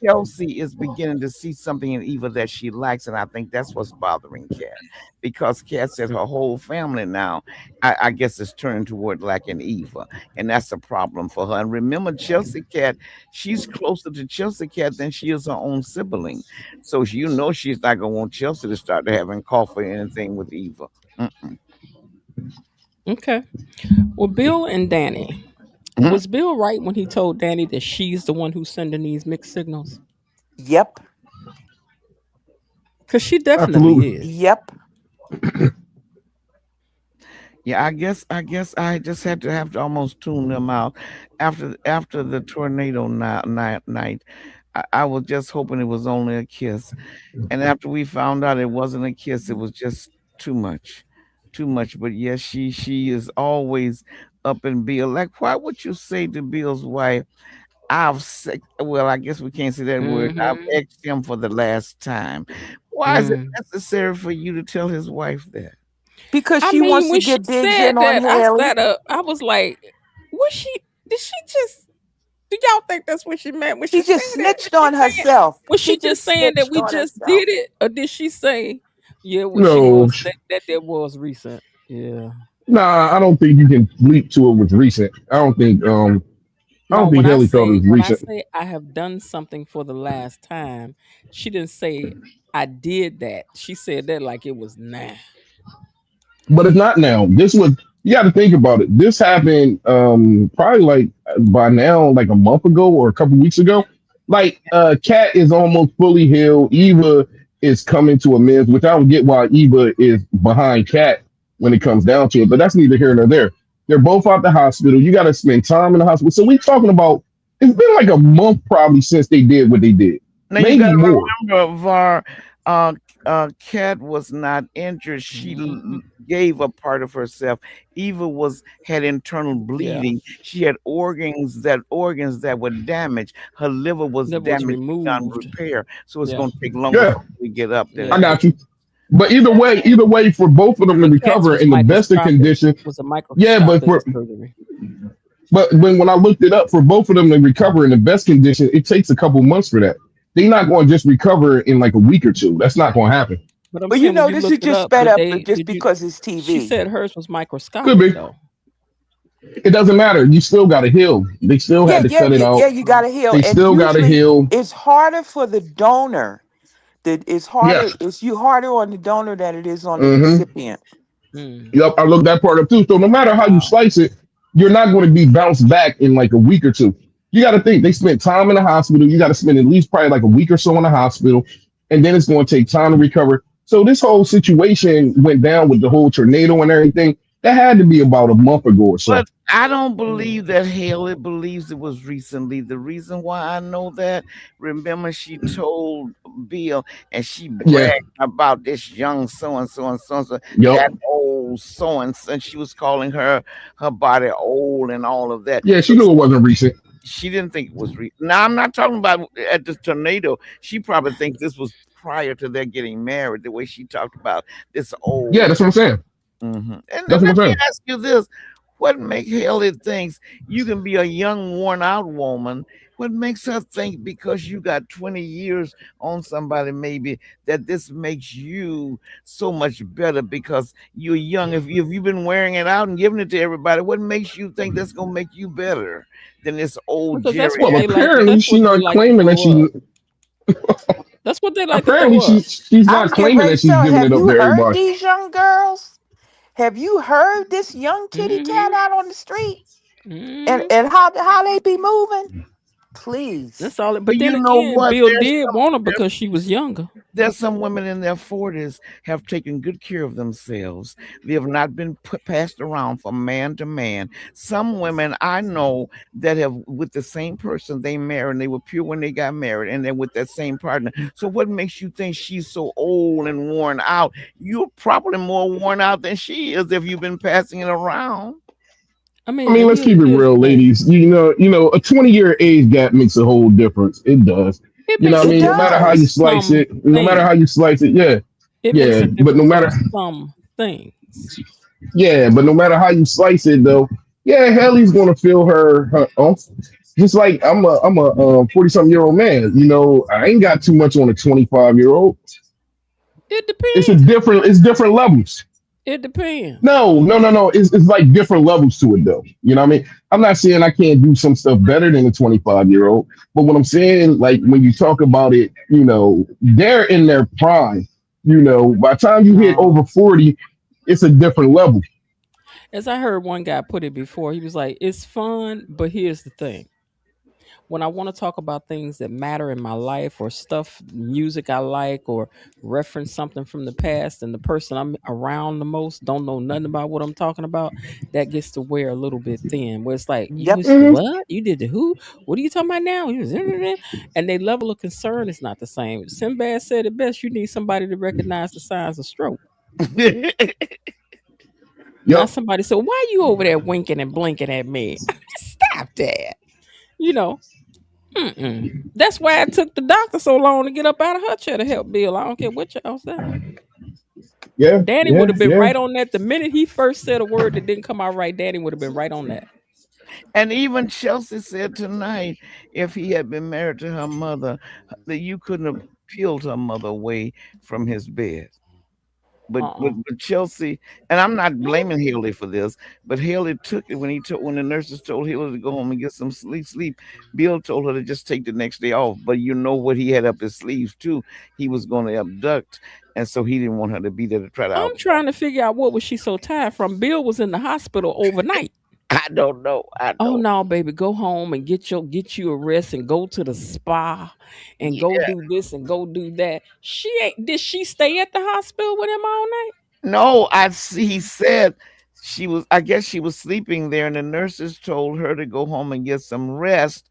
Chelsea is beginning to see something in Eva that she likes, and I think that's what's bothering Kat because Kat said her whole family now, I guess, is turning toward liking Eva, and that's a problem for her. And remember, Chelsea Kat, she's closer to Chelsea Kat than she is her own sibling, so you know she's not gonna want Chelsea to start to having coffee or anything with Eva. Mm-mm. Okay. Well, Bill and Danny. Mhm. Was Bill right when he told Danny that she's the one who's sending these mixed signals? Yep. Because she definitely Absolutely. is. Yep. Yeah, I guess I just had to have to almost tune them out after the tornado night. I was just hoping it was only a kiss, and after we found out it wasn't a kiss, it was just too much, too much. But yes, she is always up in Bill. Like, why would you say to Bill's wife, well, I guess we can't say that word. I've Mm-hmm. asked him for the last time. Why is it Mm. necessary for you to tell his wife that? Because I she mean, wants to when she get digs said in on that, I Haley. sat up. I was like, was she? Did she just? Do y'all think that's what she meant when she She said just that? snitched on herself. Was She she just just saying that snitched we on just herself. did it, or did she say, yeah, well, she No, was that was recent? Yeah. nah, I don't think you can leap to it with recent. I No, don't think Haley thought it was when I recent. say I have done something for the last time, she didn't say I did that. She said that like it was nah. But it's not now. This was you got to think about it. This happened probably like by now like a month ago or a couple weeks ago. Like Kat is almost fully healed. Eva is coming to amends, which I don't get why Eva is behind Kat when it comes down to it. But that's neither here nor there. They're both out the hospital. You got to spend time in the hospital. So we talking about it's been like a month probably since they did what they did, Now you got maybe to more. remember, Var, uh, Kat was not injured. She Mhm. gave a part of herself. Eva had internal Yeah, bleeding. She had organs that were damaged. Her liver was that was damaged beyond removed. repair. So it's Yeah, going to take longer Yeah, for her to get up than I it yeah. did. got you. But either way, for both of them to And Kat's recover was in the best of microscopic. condition, Was a yeah, microscopic surgery. but when I looked it up, for both of them to recover in the best condition, it takes a couple months for that. They're not going to just recover in like a week or two. That's not going to happen. But I'm But you saying when know, you this is looked it just up, sped did up they? just Did you? because it's She TV. said hers was Could microscopic be. though. It doesn't matter. You still got to heal. They still Yeah, had to yeah, cut it yeah, out. you gotta heal. They And still got to usually heal. it's harder for the donor. That it's Yeah. harder, it's you harder on the donor than it is on the Mm-hmm. recipient. Mm. Yep. I looked that part up too. So no matter how you Wow. slice it, you're not going to be bounced back in like a week or two. You got to think they spent time in the hospital. You got to spend at least probably like a week or so in the hospital, and then it's going to take time to recover. So this whole situation went down with the whole tornado and everything. That had to be about a month ago or so. But I don't believe Mm. that Haley believes it was recently. The reason why I know that, remember, she told Bill and she Yeah. bragged about this young so and so and so and so, Yep. that old so and so. And she was calling her body old and all of that. Yeah. So She knew it wasn't recent. she didn't think it was recent. Now I'm not talking about at the tornado. She probably thinks this was prior to their getting married. The way she talked about this Yeah. old. That's what I'm saying. And That's what I'm let me saying. ask you this: what makes Haley thinks you can be a young, worn-out woman? What makes her think because you got 20 years on somebody, maybe that this makes you so much better because you're young? If you've been wearing it out and giving it to everybody, what makes you think that's gonna make you better than this old Because that's Jerry? what Well, they like. apparently That's she's what they not like to claiming that throw she. up. That's what they like to Apparently throw up. she's I not was getting claiming ready that to she's say, giving it have up you to heard everybody. these young girls? Have you heard this young kitty cat Hmm. out on the street? And Hmm. and how they be moving? Please. That's all. But But then you know again, what? Bill did want her because she was younger. There's some women in their 40s have taken good care of themselves. They have not been passed around from man to man. Some women I know that have with the same person they married and they were pure when they got married and they're with that same partner. So what makes you think she's so old and worn out? You're probably more worn out than she is if you've been passing it around. I I mean, mean, and let's keep it here's the real, thing. ladies. A 20-year age gap makes a whole difference. It does. It You know makes what a I It mean? No difference matter how on you does. slice some it, no matter how things. you slice it, yeah, It makes yeah. a But no difference on matter, some things. yeah, but no matter how you slice it, though, yeah, Haley's gonna feel her. Oh, Just like I'm a 40 something year old man. You know, I ain't got too much on a 25-year-old. It It's a depends. different. It's different levels. It depends. No, no, no, no. It's like different levels to it, though. You know what I mean? I'm not saying I can't do some stuff better than a 25-year-old, but what I'm saying, like when you talk about it, you know, they're in their prime. You know, by the time you hit No. over 40, it's a different level. As I heard one guy put it before, he was like, "It's fun, but here's the thing. When I want to talk about things that matter in my life or stuff, music I like, or reference something from the past, and the person I'm around the most don't know nothing about what I'm talking about, that gets to wear a little bit thin. Where it's like, you Yep. was the Mhm. what? You did the who? What are you talking about now? You was, and their level of concern is not the same. Sinbad said it best: you need somebody to recognize the signs of stroke. Not Yep. somebody. So why you over there winking and blinking at me? Stop that. You know, mm-mm. That's why it took the doctor so long to get up out of her chair to help Bill. I don't care what y'all say. Yeah. Danny would Yeah. have been Yeah. right on that the minute he first said a word that didn't come out right. Danny would have been right on that. And even Chelsea said tonight, if he had been married to her mother, that you couldn't have peeled her mother away from his bed. But, but, Uh-uh. but Chelsea, and I'm not blaming Haley for this, but Haley took it when the nurses told Haley to go home and get some sleep. Sleep. Bill told her to just take the next day off. But you know what he had up his sleeves too. He was going to abduct, and so he didn't want her to be there to try to I'm out. trying to figure out what was she so tired from. Bill was in the hospital overnight. I don't know. I Oh don't. no, baby, go home and get you a rest and go to the spa and go Yeah. do this and go do that. She ain't did she stay at the hospital with him all night? No, I see. He said she was. I guess she was sleeping there, and the nurses told her to go home and get some rest.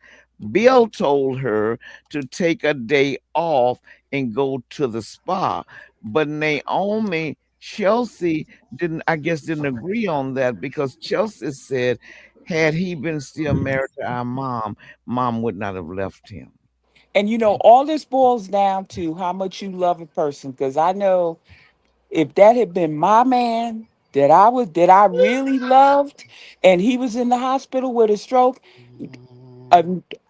Bill told her to take a day off and go to the spa, but Naomi Chelsea didn't. I guess didn't agree on that because Chelsea said, had he been still married to our mom, mom would not have left him. And you know, all this boils down to how much you love a person. Because I know if that had been my man that I really loved, and he was in the hospital with a stroke, uh,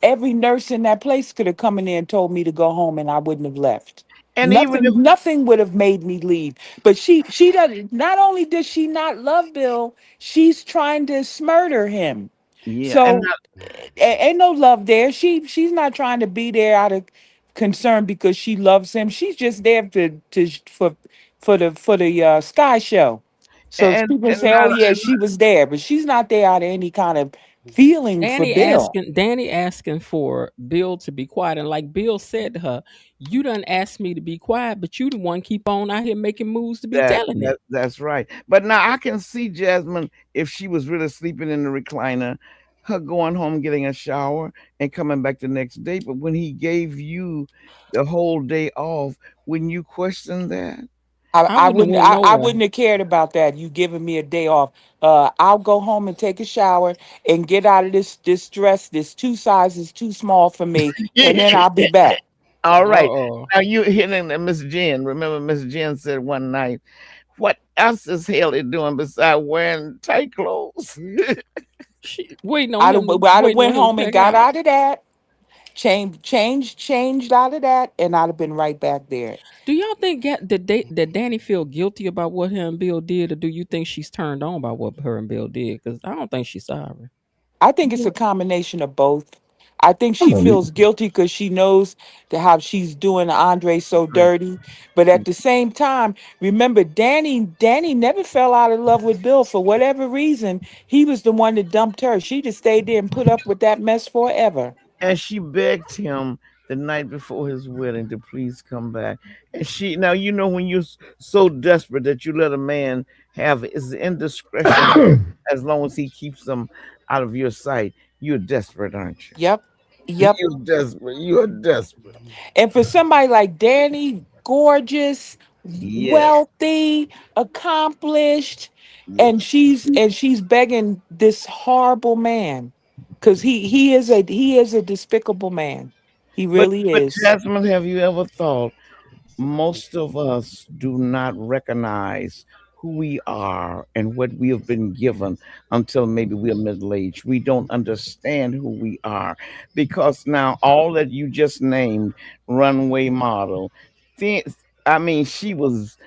every nurse in that place could have come in there and told me to go home, and I wouldn't have left. And even if Nothing would have made me leave. But she doesn't. Not only does she not love Bill, she's trying to murder him. yeah, and So ain't no love there. She's not trying to be there out of concern because she loves him. She's just there to for the sky show. So people and say, "Oh not yeah, she was there," but she's not there out of any kind of feeling for Bill. Danny asking for Bill to be quiet. And like Bill said to her, you done asked me to be quiet, but you the one keep on out here making moves to be telling it. that's right. But now I can see Jasmine if she was really sleeping in the recliner, her going home, getting a shower, and coming back the next day. But when he gave you the whole day off, wouldn't you question that? I wouldn't have went I nowhere. wouldn't have cared about that. You giving me a day off. I'll go home and take a shower and get out of this dress. This two sizes too small for me, and then I'll be back. All right. Uh-oh. Now you hitting Miss Jen. Remember, Miss Jen said one night, "What else is Haley doing besides wearing tight clothes?" She I'd have waiting on went him to home and pack got out. out of that. Changed out of that, and I'd have been right back there. Do y'all think that Danny feel guilty about what her and Bill did, or do you think she's turned on by what her and Bill did? Because I don't think she's sorry. I think it's a combination of both. I think Come she on, feels guilty because she knows how she's doing Andre so Right. dirty. But at the same time, remember Danny never fell out of love with Bill for whatever reason. He was the one that dumped her. She just stayed there and put up with that mess forever. And she begged him the night before his wedding to please come back. And she now you know when you're so desperate that you let a man have his indiscretion as long as he keeps them out of your sight, you're desperate, aren't you? Yep. Yep. You're desperate. You're desperate. And for somebody like Danny, gorgeous, Yes. wealthy, accomplished, Yes. and she's begging this horrible man because he is a despicable man. He really But is. Jasmine, have you ever thought most of us do not recognize who we are and what we have been given until maybe we're middle aged. We don't understand who we are because now all that you just named, runway model, thin, I mean, she was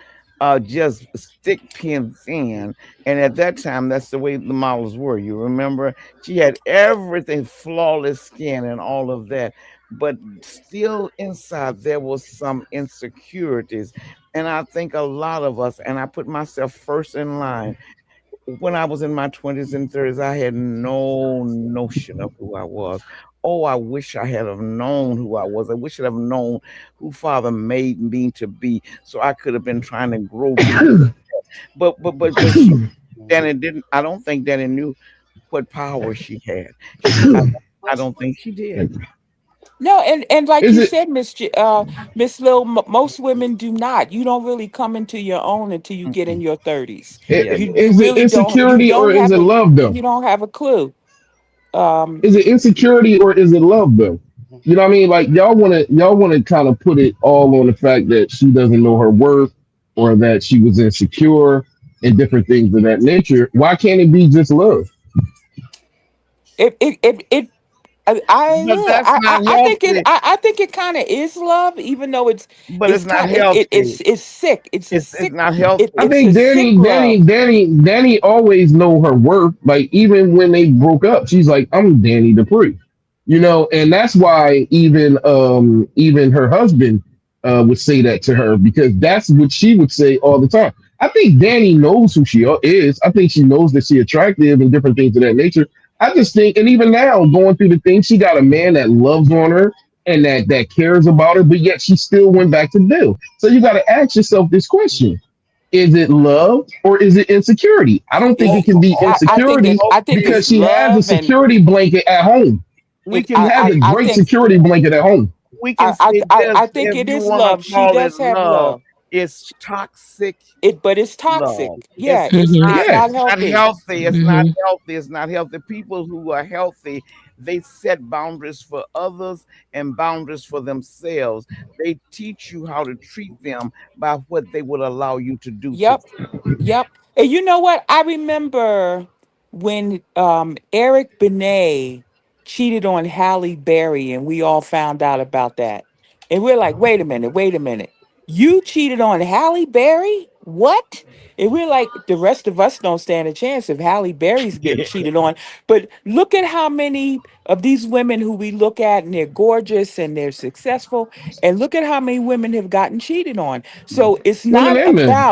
just stick pin thin. And at that time, that's the way the models were. You remember, she had everything, flawless skin and all of that. But still inside, there was some insecurities. And I think a lot of us, and I put myself first in line, when I was in my 20s and 30s, I had no notion of who I was. Oh, I wish I had have known who I was. I wish I'd have known who Father made me to be, so I could have been trying to grow to be. But she, Danny didn't. I don't think Danny knew what power she had. I don't think she did. No, and like Is you it said, Miss Lil, most women do not. You don't really come into your own until you get in Mm-mm. your 30s. Yeah, You is it really don't. You insecurity or don't is have it a love though? you don't have a clue. Um, Is it insecurity or is it love though? You know what I mean? Like y'all wanna kind of put it all on the fact that she doesn't know her worth or that she was insecure and different things of that nature. Why can't it be just love? it but that's not healthy. I think it kind of is love, even though But it's not it's sick. It's a It's sick. not healthy. I It's think a sick love. Danny always know her worth. Like even when they broke up, she's like, "I'm Danny Dupree," you know, and that's why even her husband would say that to her because that's what she would say all the time. I think Danny knows who she is. I think she knows that she's attractive and different things of that nature. I just think, and even now, going through the thing, she got a man that loves on her and that cares about her, but yet she still went back to Bill. So you got to ask yourself this question: is it love or is it insecurity? I don't think It's it can be insecurity I think because it's she has a love, and security blanket at home. We it She can has a I great think security blanket at home. we can say this I think if it you is want to love. She call it does have love. love. It's toxic But it's toxic. love. Yeah, Hmm. it's Not Yeah, not not healthy. healthy. It's not Hmm. healthy. It's not healthy. People who are healthy, they set boundaries for others and boundaries for themselves. They teach you how to treat them by what they would allow you to do to Yep. Yep. And you know what? I remember when Eric Benet cheated on Halle Berry, and we all found out about that. And we're like, wait a minute. You cheated on Halle Berry? What? And we're like, the rest of us don't stand a chance if Halle Berry's getting them. cheated on. But look at how many of these women who we look at and they're gorgeous and they're successful. And look at how many women have gotten cheated on. So well, and then,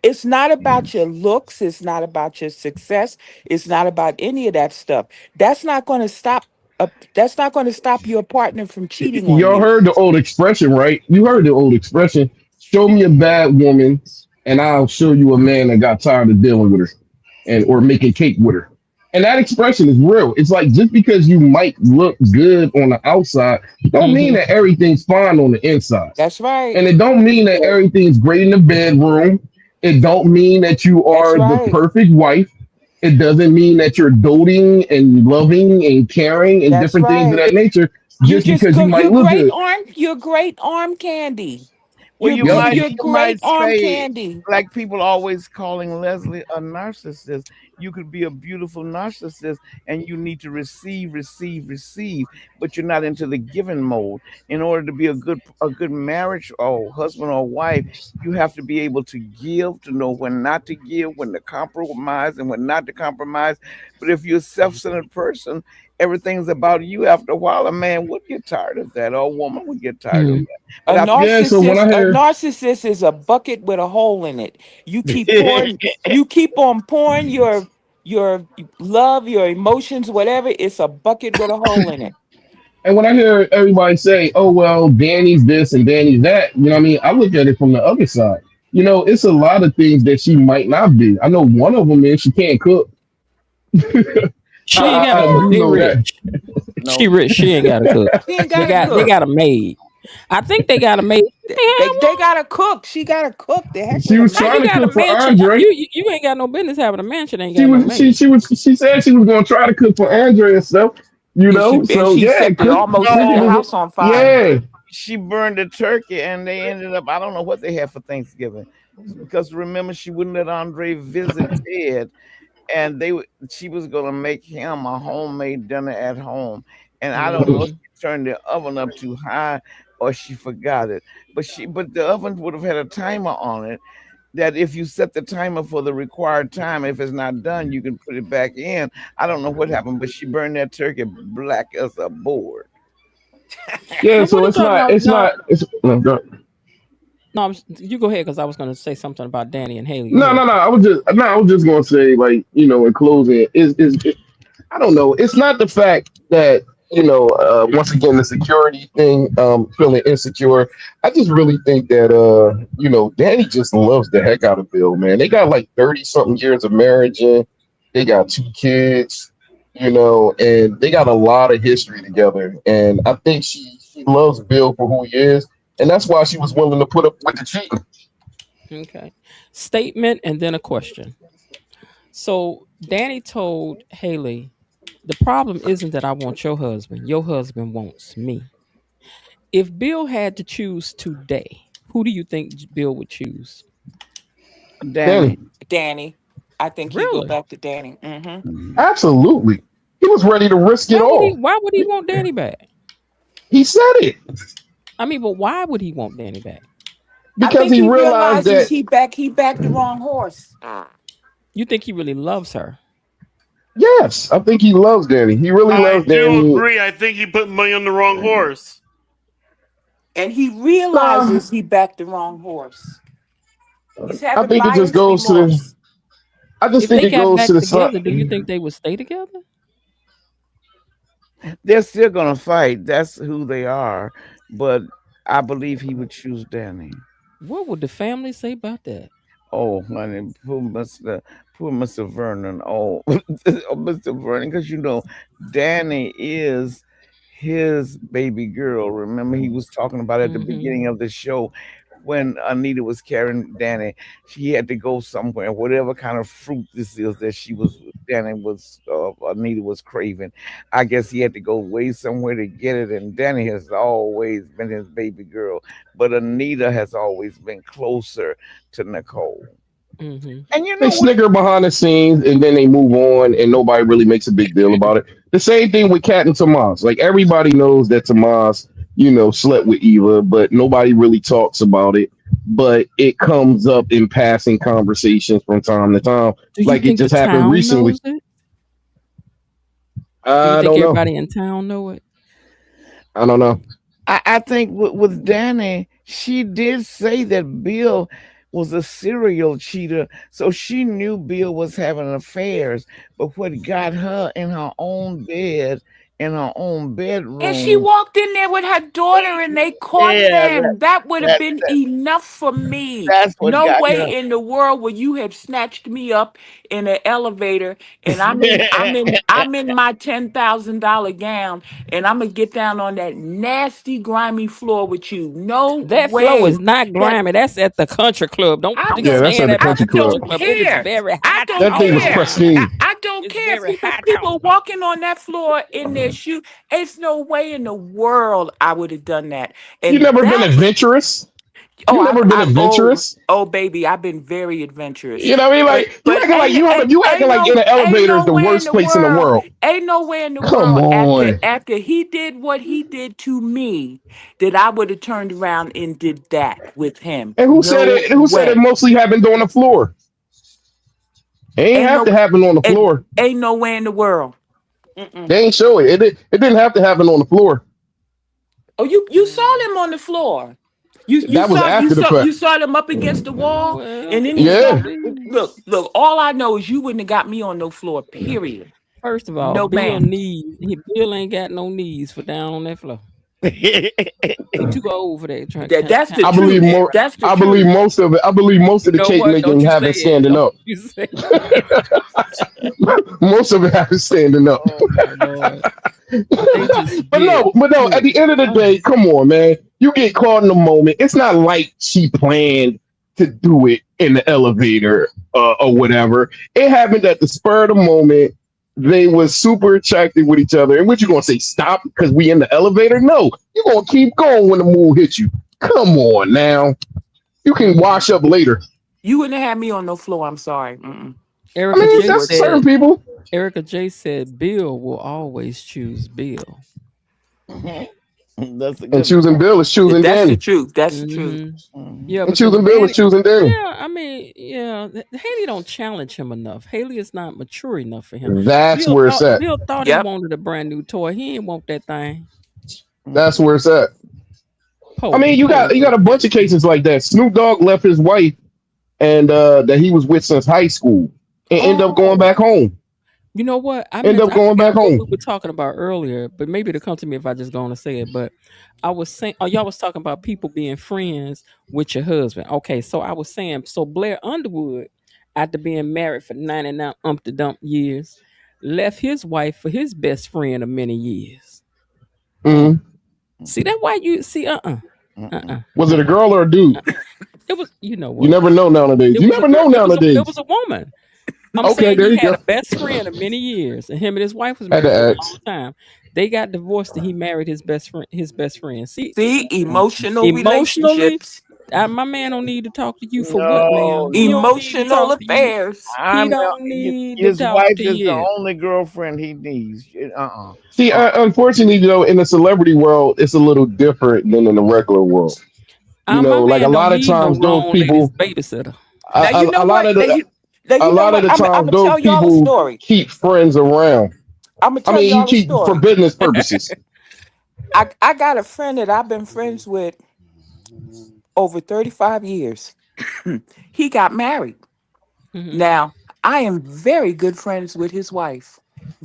it's not about your looks, it's not about your success, it's not about any of that stuff. That's not going to stop that's not going to stop your partner from cheating on y'all you. heard the old expression, right? You heard the old expression: "Show me a bad woman, and I'll show you a man that got tired of dealing with her, and or making cake with her." And that expression is real. It's like just because you might look good on the outside, don't mean Hmm. that everything's fine on the inside. That's right. And it don't mean that everything's great in the bedroom. It don't mean that you That's are the right. perfect wife. It doesn't mean that you're doting and loving and caring and That's different things of right. that nature You just just because you go might look good. you're great arm candy. Well, Yep. You're you might great arm say, candy. like people always calling Leslie a narcissist. You could be a beautiful narcissist, and you need to receive, receive, receive, but you're not into the giving mode. In order to be a good marriage or husband or wife, you have to be able to give, to know when not to give, when to compromise, and when not to compromise. But if you're a self-centered person, everything's about you. After a while, a man would get tired of that, or a woman would get tired of that. But after Yeah. So when I A hear narcissist is a bucket with a hole in it. You keep on pouring your love, your emotions, whatever. It's a bucket with a hole in it. and when I hear everybody say, "Oh well, Danny's this and Danny's that," you know what I mean? I look at it from the other side. You know, it's a lot of things that she might not be. I know one of them is she can't cook. She ain't got to I cook. do They know that. rich. She no, rich. She ain't got to cook. She ain't They gotta got they cook. got a maid. I think they got a maid. They have They gotta cook. She gotta cook. The heck She with a was how you trying to maid. got a cook for mansion? Andre. You ain't got no business having a mansion. Ain't got no maid. She said she was gonna try to cook for Andre and stuff. You And know, she so she yeah, almost set cooking the no. was house on fire. yeah. she burned the turkey, and they ended up. I don't know what they had for Thanksgiving, because remember she wouldn't let Andre visit Ted, and she was gonna make him a homemade dinner at home, and I don't know if Mhm. she turned the oven up too high or she forgot it, but the oven would have had a timer on it. That if you set the timer for the required time, if it's not done, you can put it back in. I don't know what happened, but she burned that turkey black as a board. Yeah, Now, so what are you it's talking not. about? It's not. It's no. No, you go ahead because I was going to say something about Danny and Haley. Go No, ahead. no, no. I was just gonna say, like, in closing, I don't know. It's not the fact that once again the security thing, feeling insecure. I just really think that Danny just loves the heck out of Bill, man. They got like 30 something years of marriage in. They got 2 kids, and they got a lot of history together. And I think she loves Bill for who he is, and that's why she was willing to put up with the cheating. Okay. Statement and then a question. So Danny told Haley, the problem isn't that I want your husband wants me. If Bill had to choose today, who do you think Bill would choose? Danny. Danny, Danny. I think he'd go Really? back to Danny. absolutely, he was ready to risk it all. Why would he want Danny back? He said it I mean, but why would he want Danny back? I because think he he realized realizes that. he backed the wrong horse. You think he really loves her? Yes, I think he loves Danny. He really I loves do Danny. agree. I think he put money on the wrong horse. And he Uh, realizes he backed the wrong horse. He's I having think it just buyer's goes to the. remorse. I just If think they it got goes back to the together, do you side. think they would stay together? They're still gonna fight. That's who they are. But I believe he would choose Danny. What would the family say about that? Oh, honey, poor Mr. Vernon. Oh, oh, Mr. Vernon, because Danny is his baby girl. Remember, he was talking about at the Mm-hmm. beginning of the show when Anita was carrying Danny. She had to go somewhere, whatever kind of fruit this is that Anita was craving. I guess he had to go way somewhere to get it, and Danny has always been his baby girl, but Anita has always been closer to Nicole. Mm-hmm. And you They know what? snicker behind the scenes and then they move on, and nobody really makes a big deal about it. The same thing with Kat and Tomas. Like everybody knows that Tomas, slept with Eva, but nobody really talks about it. But it comes up in passing conversations from time to time, Do you like it think the just happened town recently. knows it? Do you I think don't know. everybody in town know it? I don't know. I think with Danny, she did say that Bill was a serial cheater, so she knew Bill was having affairs. But what got her in her own bed, in her own And she bedroom? walked in there with her daughter and they caught Yeah, them. That would have that, been that enough for me. that's what No got way her. in the world would you have snatched me up in an elevator and I'm in my $10,000 gown and I'm gonna get down on that nasty grimy floor with you. No That flow way. is not That grimy. That's at the country club. Don't I Yeah, don't that's stand at the that by I the country country club. don't club. It is care. very I high don't That thing was care. tone. pristine. I don't It's care. very People high people tone. walking on that floor in their shoe. It's no way in the world I would have done that. You And never been that's adventurous. oh You I never been I oh adventurous. oh baby, I've been very adventurous. You know what I mean? But Like you but acting like you acting like in an ain't elevator is the nowhere in worst the place in the world world. ain't nowhere in the Come world on. after he did what he did to me that I would have turned around and did that with him. And who said No it? Who said it way. mostly happened on the floor? It ain't Ain't have no to happen on the and floor. ain't nowhere in the world. Mm-mm. They ain't show it. It didn't have to happen on the floor. Oh, you saw them on the floor. You That was saw after the you fact. saw them up against the wall, Well, and then you saw. Yeah. Look, please. look. All I know is you wouldn't have got me on no floor. Period. First of all, No, ma'am. Bill ain't got no knees for down on that floor. He too old for that. That's the I Trying to believe truth. stand more. right. That's the I believe truth. most of it. I believe most of You the know cake what? Don't making you say happen it. standing Don't up. you say it. Most of it happens standing up. Oh my lord. They just get But no. At good. the end of the day, come on, man. You get caught in the moment. It's not like she planned to do it in the elevator or whatever. It happened at the spur of the moment. they was super attracted with each other. And what you gonna say? Stop because we in the elevator? No, you gonna keep going when the moon hits you. Come on now, you can wash up later. You wouldn't have me on no floor. I'm sorry. Mm-mm. I Erica mean, J that's certain said. people. Erica J said Bill will always choose Bill. That's a And good choosing Bill is choosing That's the Danny. truth. That's the truth. Hmm. one. Yeah, And because choosing Bill is Danny. choosing Danny. Yeah, I mean, yeah, Haley don't challenge him enough. Haley is not mature enough for him. That's where it's at. Bill thought he Yep. wanted a brand new toy. He didn't want that thing. That's where it's at. I Poe, mean, you got a bunch of cases like that. Snoop Dogg left his wife and that he was with since high school and end up going Oh, back home. you know what? I End meant up I going forgot back what we home. were talking about earlier, but maybe it'll come to me if I just go on and say it. But I was saying, oh, y'all was talking about people being friends with your husband. Okay, so I was saying, so Blair Underwood, after being married for 99 umpty dump years, left his wife for his best friend of many years. Mm, Mhm. See that why you see mm-mm. Was it a uh girl or a dude? it was, you know You what? never know nowadays. It You was a never girl. know It was nowadays. a woman. I'm Okay, saying there he you had go. a best friend of many years, and him and his wife was Had married to for a ask. long time. They got divorced, and he married his best friend. His best friend. See, See, emotional emotionally, relationships, my man don't need to talk to you for what, No, ma'am? He no. don't need to emotional talk to you. affairs. He I'm don't need to his talk wife to is the you. only girlfriend he needs. See, Uh. unfortunately, in the celebrity world, it's a little different than in the regular world. My Like a man don't lot of need no times, those long ladies people, babysitter. Now you know a lot what? of the, Now a you know lot of what? the I'm times, gonna those tell y'all a people story. keep friends around. I'm gonna I tell mean, you y'all a keep for story. business purposes. I got a friend that I've been friends with over 35 years. He got married. Hmm. Now, I am very good friends with his wife.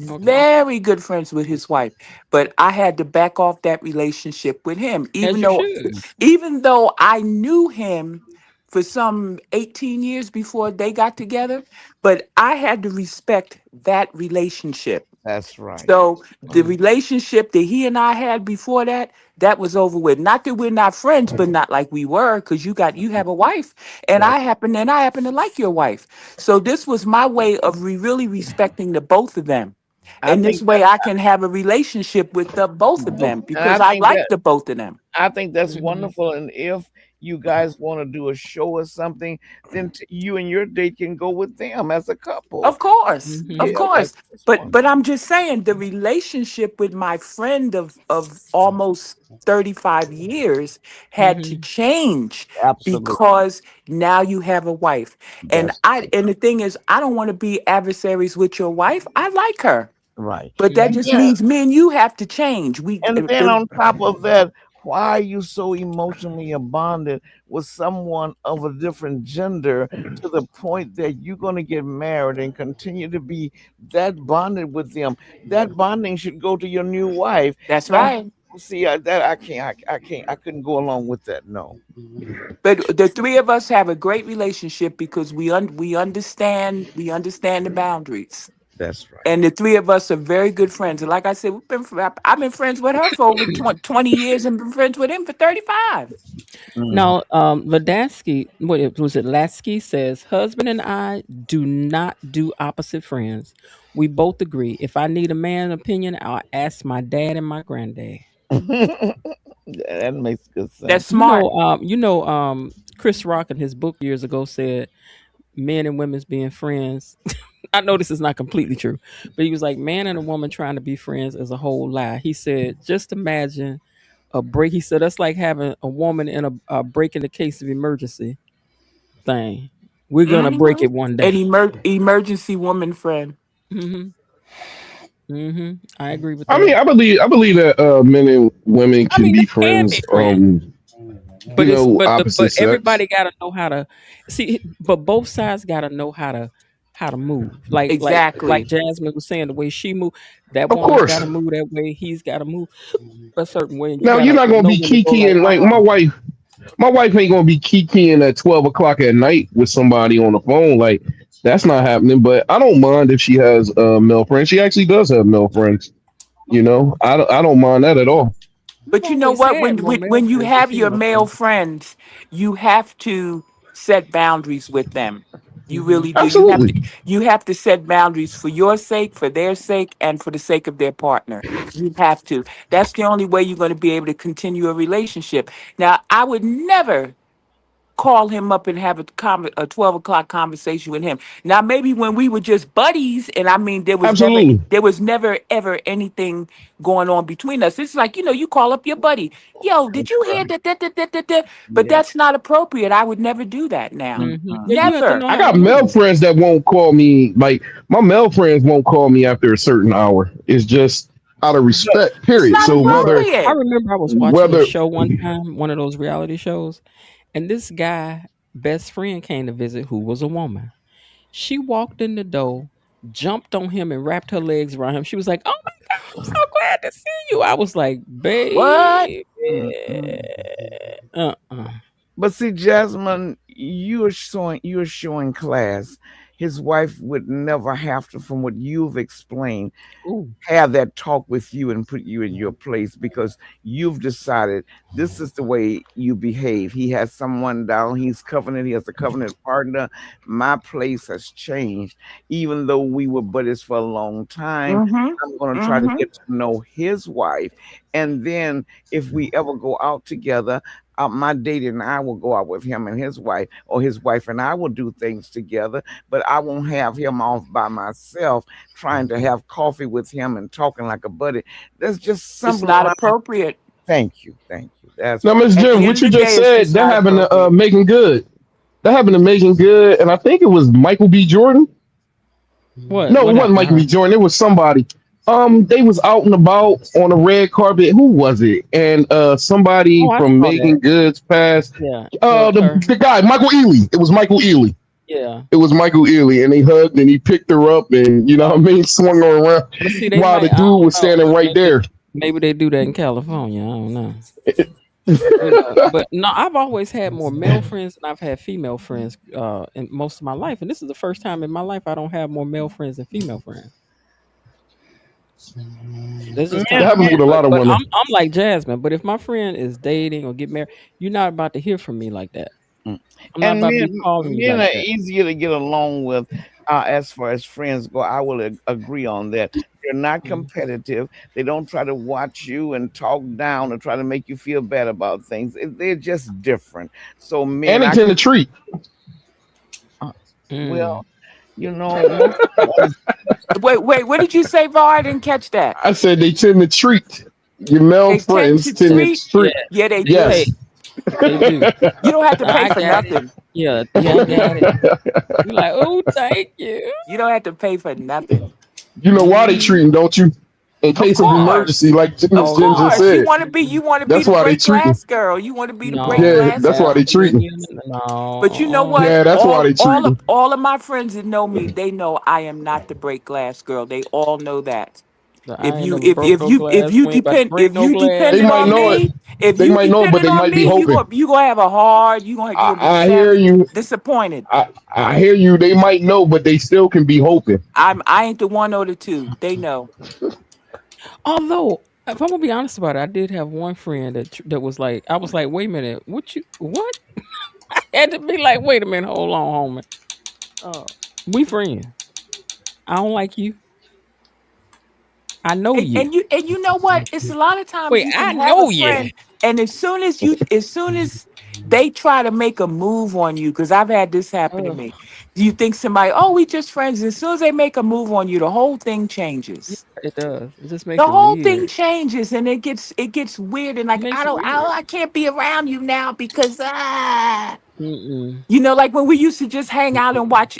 Okay, Very good friends with his wife. But I had to back off that relationship with him, as you should. even though I knew him for some 18 years before they got together, but I had to respect that relationship. That's right. So the Mm. relationship that he and I had before that, that was over with. Not that we're not friends, but not like we were, because you have a wife, and That I happen to like your wife. So this was my way of really respecting the both of them. I And this think way I can have a relationship with the both of them and because I like the both of them. I think that's Mhm. wonderful. And if you guys want to do a show or something, then you and your date can go with them as a couple. Of course, of Mhm. Yeah, course. that's But wonderful. I'm just saying the relationship with my friend of almost 35 years had to Mhm. change Absolutely. because now you have a wife. And That's the thing is I don't want to be adversaries with your wife. I like her. right. But that And Mhm. just then means me and you have to change. and then on top of that, why are you so emotionally bonded with someone of a different gender to the point that you're going to get married and continue to be that bonded with them? That bonding should go to your new wife. That's Don't right. see that I can't. I can't. I couldn't go along with that. No, But the three of us have a great relationship because we understand the boundaries. that's right. And the three of us are very good friends. And like I said, I've been friends with her for over 20 years and been friends with him for 35. Mhm. Now, Ladansky, was it? Lasky says, "Husband and I do not do opposite friends. We both agree. If I need a man opinion, I'll ask my dad and my granddad." That makes good That's sense. smart. Chris Rock in his book years ago said men and women's being friends. I know this is not completely true, but he was like, man and a woman trying to be friends is a whole lie. He said, just imagine a break. He said that's like having a woman in a break in the case of emergency thing. We're gonna break Hmm. it one An day. emergency woman friend. Hmm. Hmm. I agree with I mean, that. I believe that men and women I can mean, be they can be friends. friends, but Opposite but sex. everybody got to know how to see. But both sides got to know how to move. Like Exactly. Jasmine was saying, the way she moved, that Of woman's course. got to move that way. He's got to move a certain way, and you Now got you're to not gonna know be when to go. Like, kikiing like my wife ain't gonna be kikiing at 12 o'clock at night with somebody on the phone. Like that's not happening. But I don't mind if she has male friends. She actually does have male friends. I don't mind that at all. I've But you know always what? had more male When you friends than have your female male friends. friends, you have to set boundaries with them. You really do. Absolutely. You have to set boundaries for your sake, for their sake, and for the sake of their partner. You have to. That's the only way you're going to be able to continue a relationship. Now, I would never call him up and have a 12 o'clock conversation with him. Now, maybe when we were just buddies, and I mean, Absolutely. there was never ever anything going on between us. It's like, you call up your buddy. Yo, did you hear that? But Yeah. that's not appropriate. I would never do that now. Yeah, you have to Never. know I how to got do male that. friends that won't call me. Like my male friends won't call me after a certain hour. It's just out of respect. It's Period. not So I appropriate. remember I was watching a whether show one time, one of those reality shows, and this guy best friend came to visit who was a woman. She walked in the door, jumped on him, and wrapped her legs around him. She was like, "Oh my God, I'm so glad to see you." I was like, What? "Baby, Mm-mm. uh-uh." But see, Jasmine, you are showing class. His wife would never have to, from what you've explained, Ooh. have that talk with you and put you in your place because you've decided this is the way you behave. He has someone down, he's covenant, he has a covenant partner. My place has changed. Even though we were buddies for a long time, Mm-hmm. I'm going to try to Mm-hmm. get to know his wife. And then if we ever go out together, my date and I will go out with him and his wife, or his wife and I will do things together, but I won't have him off by myself trying to have coffee with him and talking like a buddy. There's just It's some not line. appropriate. Thank you. Thank you. That's now, what Miss At Jim, the what end you of the just day, it's said, just that not happened to appropriate. Megan Good. That happened to Megan Good, and I think it was Michael B. Jordan. What? No, What it wasn't happened to Michael her? B. Jordan. It was somebody. They was out and about on a red carpet. Who was it? And somebody Oh, I from saw that. Megan Good's past. Yeah, hugged her. The guy Michael Ealy. It was Michael Ealy. Yeah. It was Michael Ealy, and they hugged and he picked her up and you know what I mean, swung her around But see, they while the might. I dude don't was know. standing right there. Maybe they do that in California. I don't know. But no, I've always had more male friends than I've had female friends in most of my life, and this is the first time in my life I don't have more male friends than female friends. That's just It kind men, of happens with weird. a lot of But women. I'm like Jasmine. But if my friend is dating or get married, you're not about to hear from me like that. mm. I'm not And about to be men calling you men like are that. easier to get along with as far as friends go. I will agree on that. They're not Mm. competitive. They don't try to watch you and talk down or try to make you feel bad about things. They're just different. So And men, they I tend to treat. uh, Mm. well, most of us, Wait. What did you say, Var? I didn't catch that. I said they tend to treat. Your male They tend friends to tend to treat. Yeah, treat. Yeah, they they do. pay. Yes. They do. You don't have to pay I for got it. nothing. Yeah, yeah, I got it. You like, oh, thank you. You don't have to pay for nothing. You know why they Mhm. treating, don't you? In Of case of emergency, course. like Miss Of Oh Jen just no, course. said. You want to be That's the why they break treating. glass girl. You want to be the break no, Yeah, glass that's why girl. they treating. But you know what? No. Yeah, that's why they treating. All of my friends that know me, they know I am not the break glass girl. They all know that. I ain't never broke no glass. We ain't about to break If no you They glass. depended might on know it. me, if They you might know it, but depended they on might be me, hoping. you gonna have a hard. You gonna be I hear sadly you. disappointed. I hear you. They might know, but they still can be hoping. I ain't the one or the two. They know. Although, if I'm gonna be honest about it, I did have one friend that was like, I was like, wait a minute, what? I had to be like, wait a minute, hold on, homie. We friends. I don't like you. I know you. And you know what? It's a lot of times Wait, you can I have a know you. friend, and as soon as they try to make a move on you, because I've had this happen to Ugh, me. Do you think somebody, oh, we just friends? As soon as they make a move on you, the whole thing yeah, changes. it does. It just The makes it whole thing weird. changes, and it gets weird, and It like makes it weird. I can't be around you now because Mm-mm. like when we used to just hang out and watch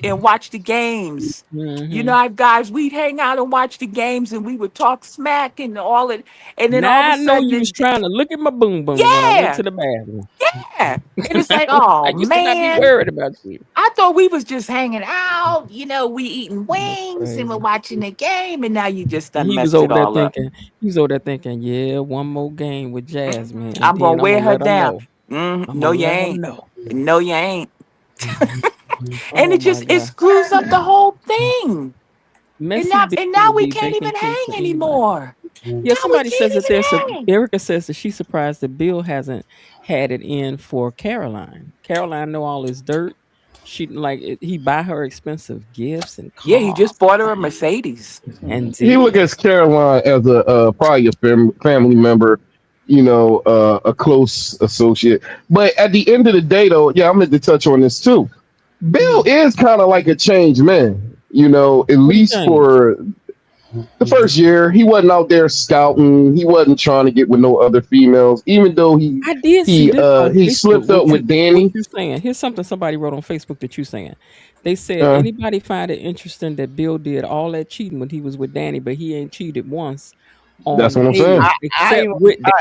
the games. Mm-hmm. I guys, we'd hang out and watch the games, and we would talk smack and all it, and then all of Now a I know sudden, you was trying to look at my boom boom when I went yeah, to the bathroom. yeah, and it's like, oh I used to not be man, worried about you. I thought we was just hanging out. We eating That's wings and we're crazy. watching the game, and now you just And done messed it all up. he was over there thinking, yeah, one more game with Jasmine, and I'm gonna then I'm wear gonna her let her down. know. I'm No, gonna you let her ain't. know. No, you ain't. And Oh my it god, screws up the whole thing. messy Bill And now will we be can't baking even cakes hang for anybody. anymore. Yeah, Now we somebody says can't that even there's a. hang. Erica says that she's surprised that Bill hasn't had it in for Caroline. Caroline know all his dirt. he buy her expensive gifts and Yeah, he cars just bought her a Mercedes. and He look did. at Caroline as a probably a family member, a close associate. But at the end of the day, though, yeah, I'm going to touch on this too. Bill Mhm. is kind of like a changed man, at What he least changed? for the first year. He wasn't out there scouting. He wasn't trying to get with no other females, even though he I did see he this uh on he Facebook. slipped up with What Danny. you saying? Here's something somebody wrote on Facebook that you saying. They said Uh, anybody find it interesting that Bill did all that cheating when he was with Danny, but he ain't cheated once that's on what I'm saying. Haley, I except with Danny.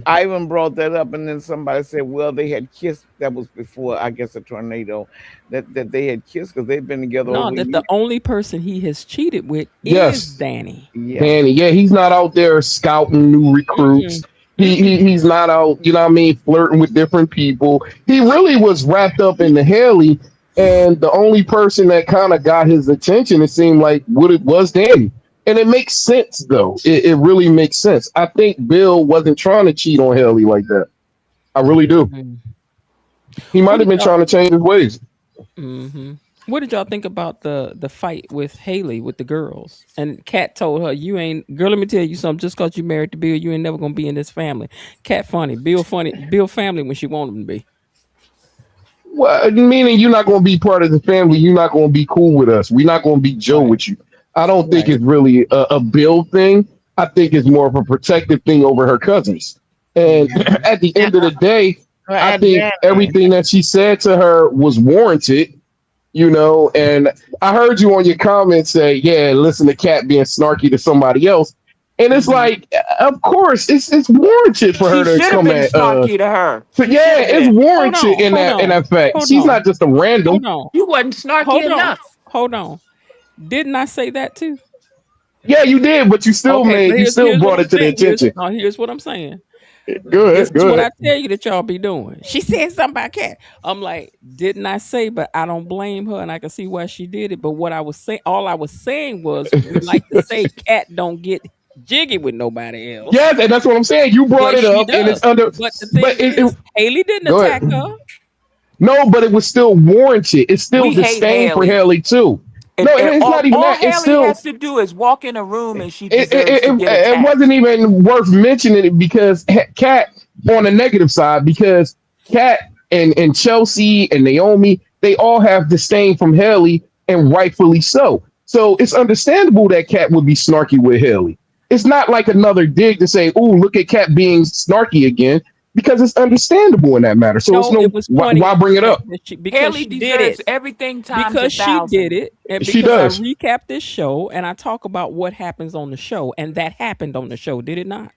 I even brought that up, and then somebody said, "Well, they had kissed." That was before, I guess, a tornado. That they had kissed because they've been together No, over a that year. the only person he has cheated with is Yes, Danny. Yeah, Danny. Yeah, he's not out there scouting new Mm-mm. recruits. Mm-mm. He's not out, what I mean, flirting with different people. He really was wrapped up in the Haley, and the only person that kind of got his attention, it seemed like, what it was Danny. And it makes sense though. It really makes sense. I think Bill wasn't trying to cheat on Haley like that. I really do. Mm. He What might have did been y'all? trying to change his ways. Hmm. What did y'all think about the fight with Haley with the girls? And Kat told her, "You ain't girl. Let me tell you something. Just cause you married to Bill, you ain't never gonna be in this family." Kat funny, Bill funny, Bill family when she want him to be. Well, meaning you're not going to be part of the family. You're not going to be cool with us. We're not going to be Joe Right, with you. I don't think right. it's really a Bill thing. I think it's more of a protective thing over her cousins. And Hmm. at the and end of the day, I and think Danny. everything that she said to her was warranted. And I heard you on your comments say, yeah, listen to Kat being snarky to somebody else. And it's Hmm. like, of course, it's warranted for her She to should have come been at snarky to her. so She should yeah, have it's been. Hold warranted on, in hold that on, fact. hold She's not on, just a random. hold on, You wasn't snarky hold on, enough. hold on. Didn't I say that too? Yeah, you did, but Okay, but you still here's what brought I'm it to the saying. Here's attention. no, here's what I'm saying. Go This ahead, is go what ahead. I tell you that y'all be doing. She said something about Cat. I'm like, didn't I say? But I don't blame her, and I can see why she did it. But what I was saying, all I was saying was, we like to say, Cat don't get jiggy with nobody else, Yes, and that's what I'm saying. You brought but it she up, and does. it's under. But the But thing is, Haley didn't go attack ahead. her. No, but it was still warranted. It's still We hate disdain for Haley. Haley too. And, No, and it's all, not even all that. It's Haley still has to do is walk in a room and she it, it, deserves to it, get it wasn't attacked. even worth mentioning it because Kat on the negative side because Kat and Chelsea and Naomi they all have disdain from Haley and rightfully so. So it's understandable that Kat would be snarky with Haley. It's not like another dig to say, "Oh, look at Kat being snarky again," because it's understandable in that matter. So it's No, no it was pointing why out the bring it fact up? that because Haley she did deserves it. everything times a Because she did thousand. it, and She because I does. recap this show and I talk about what happens on the show, and that happened on the show, did it not?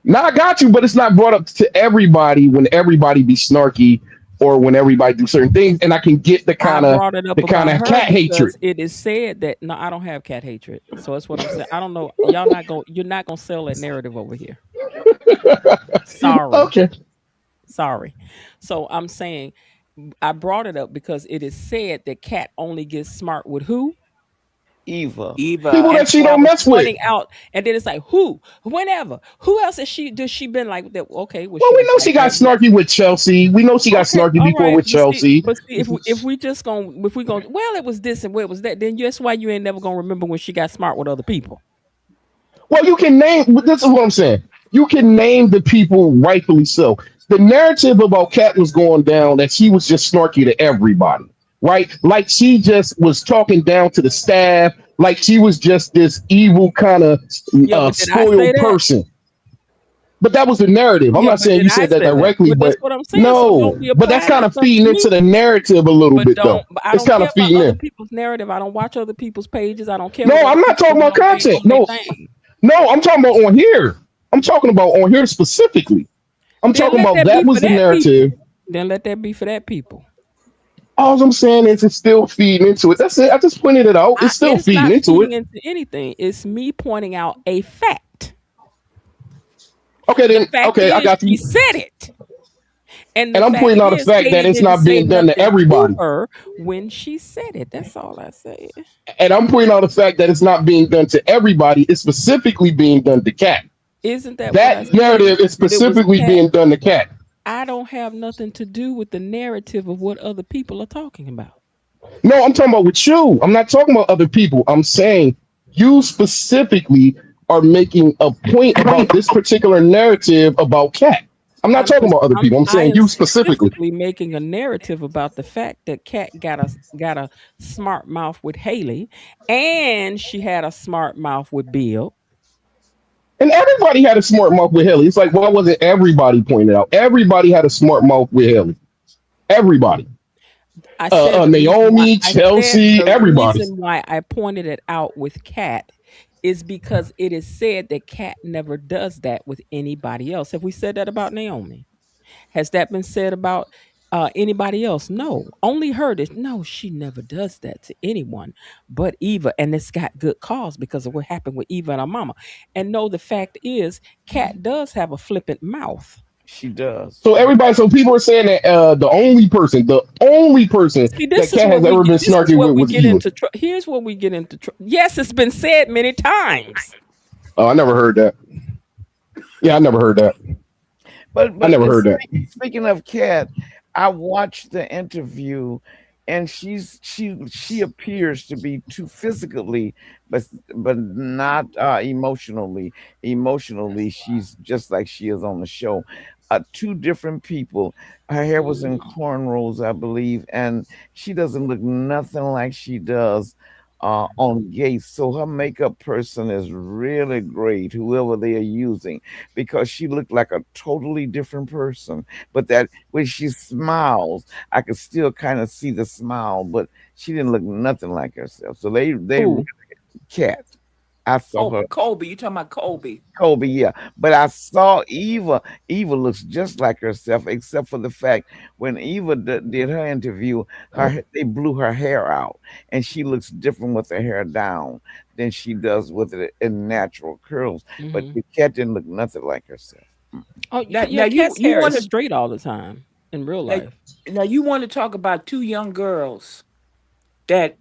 Now I got you, but it's not brought up to everybody when everybody be snarky or when everybody do certain things, and I can get the I kind of brought it up the kind about of her cat hatred. because it is said that no, I don't have cat hatred. So that's what I'm saying. I don't know. You're not gonna sell that narrative over here. Sorry. Okay. Sorry. So I'm saying I brought it up because it is said that Cat only gets smart with who? Eva. People Eva. And that she so I don't was mess with. pointing out, and then it's like who, whenever, who else does she been like that? Okay, well Well, she we was know like she got that with. snarky with Chelsea. We know she got Okay, snarky all before right, with Chelsea. but see, if we just going if we going well, it was this and well, it was that. Then that's why you ain't never gonna remember when she got smart with other people. Well, you can name. This is what I'm saying. You can name the people rightfully so. The narrative about Kat was going down that she was just snarky to everybody, right? Like she just was talking down to the staff, like she was just this evil kind of Yeah, but did I say spoiled that? person. But that was the narrative. I'm Yeah, not but saying did you I said that say that? directly, But that's but what I'm saying. So don't no. be But that's applying kind that of stuff to feeding into me. the narrative a little But bit, though. don't. But I It's don't kind care of about feeding other in. people's narrative. I don't watch other people's pages. I don't care No, what other I'm not people talking doing about content. on their No, thing. no, I'm talking about on here. I'm talking about on here specifically. I'm Then talking let about that be that for was the that people. narrative. Then let that be for that people. All I'm saying is it's still feeding into it. That's it. I just pointed it out. It's still It's feeding not into feeding it. into anything. It's me pointing out a fact. Okay, The then. fact Okay, I is got she you. said it. And the And I'm fact pointing out the is fact that Haley it's didn't not say being done to nothing to everybody. her when she said it. That's all I said. And I'm pointing out the fact that it's not being done to everybody. It's specifically being done to Cat. Isn't that what I That said? narrative is That it was specifically Cat. being done to Cat. I don't have nothing to do with the narrative of what other people are talking about. No, I'm talking about with you. I'm not talking about other people. I'm saying you specifically are making a point about this particular narrative about Cat. I'm not talking about other people. I'm I saying am you specifically. specifically making a narrative about the fact that Kat got a smart mouth with Haley, and she had a smart mouth with Bill. And everybody had a smart mouth with Haley. It's like, why wasn't everybody pointed out? Everybody had a smart mouth with Haley. Everybody. Naomi, I said Chelsea, the everybody. reason why I pointed it out with Kat is because it is said that Kat never does that with anybody else. Have we said that about Naomi? Has that been said about anybody else? No. Only her. No, she never does that to anyone but Eva. And it's got good cause because of what happened with Eva and her mama. And no, the fact is, Kat does have a flippant mouth. She does. So everybody, so people are saying that the only person See, that this is Cat what has we ever get. been This is snarky what with we was get Eva. into. Here's what we get into. Yes, it's been said many times. Oh, I never heard that. Yeah, I never heard that. I But never heard that. speaking of Kat, I watched the interview, and she appears to be too physically, but not emotionally. Emotionally, she's just like she is on the show. Two different people. Her hair was in cornrows, I believe, and she doesn't look nothing like she does on Gates. So her makeup person is really great, whoever they are using, because she looked like a totally different person. But that when she smiles, I could still kind of see the smile, but she didn't look nothing like herself. So they Who? Cat. I saw Oh, her. Colby, you talking about Colby? Kobe, yeah. But I saw Eva. Eva looks just like herself, except for the fact when Eva did her interview, they blew her hair out, and she looks different with her hair down than she does with it in natural curls. But Hmm. the cat didn't look nothing like herself. Oh, Now yeah. you Cat's you hair is want to straight all the time in real now, life. now you want to talk about two young girls that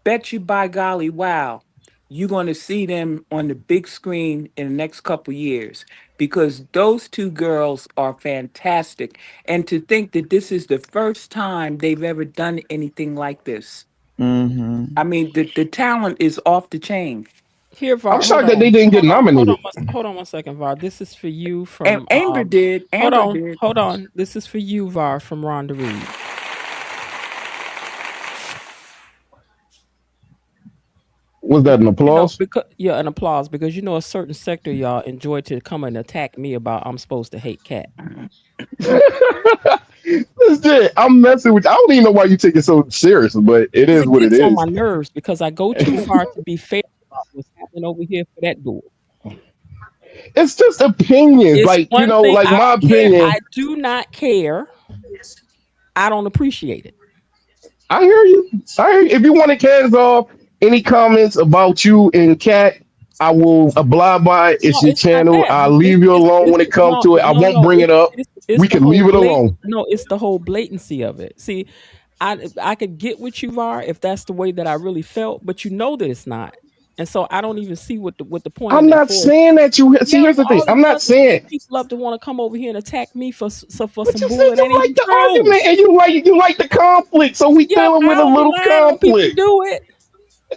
bet you by golly, wow, you're going to see them on the big screen in the next couple years because those two girls are fantastic. And to think that this is the first time they've ever done anything like this. Mm-hmm. I mean, the talent is off the chain. Here, I'm Var. Hold shocked that on. they didn't get Hold on. nominated. Hold on 1 second, Var. This is for you And from. Amber did. Hold Amber on. did. Hold on. This is for you, Var, from Rhonda Reed. Was that an applause? Because yeah, an applause because a certain sector of y'all enjoy to come and attack me about I'm supposed to hate Cat. This is it. I'm messing with you. I don't even know why you take it so serious, but it Because is it what it gets on my is. nerves because I go too far to be fair about what's happening over here for that door. It's just opinions. It's Like, one thing like I my don't care. opinion. I do not care. I don't appreciate it. I hear you. I hear you. If you want to cast off any comments about you and Cat, I will abide by it. No, It's your it's not channel. that. I'll leave you alone when it comes No, to it. I won't no. bring it up. It's We the can whole leave it alone. no. It's the whole blatancy of it. See, I could get with you, Var, if that's the way that I really felt, but you know that it's not, and so I don't even see what the point in I'm that not for. saying that you see. Yeah, Here's the thing. all it I'm not does is get saying. people up to want to come over here and attack me for But some you bull said that ain't you like even the true. argument and you like the conflict. So we Yeah, dealing I with a don't be little lying when people conflict. do it.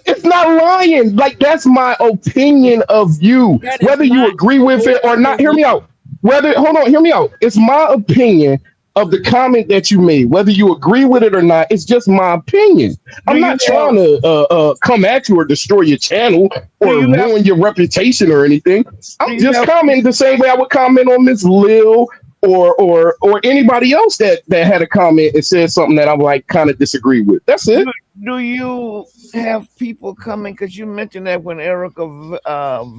It's not lying. Like that's my opinion of you. That is Whether you not agree with your it or not, hear me opinion. out. Whether hold on, hear me out. It's my opinion of the comment that you made. Whether you agree with it or not, it's just my opinion. Do I'm you not have trying to come at you or destroy your channel do or you have ruin your reputation or anything. do I'm you just have commenting the same way I would comment on Miss Lil or anybody else that had a comment and said something that I'm like kind of disagree with. That's do, it. do you have people coming? Because you mentioned that when Erica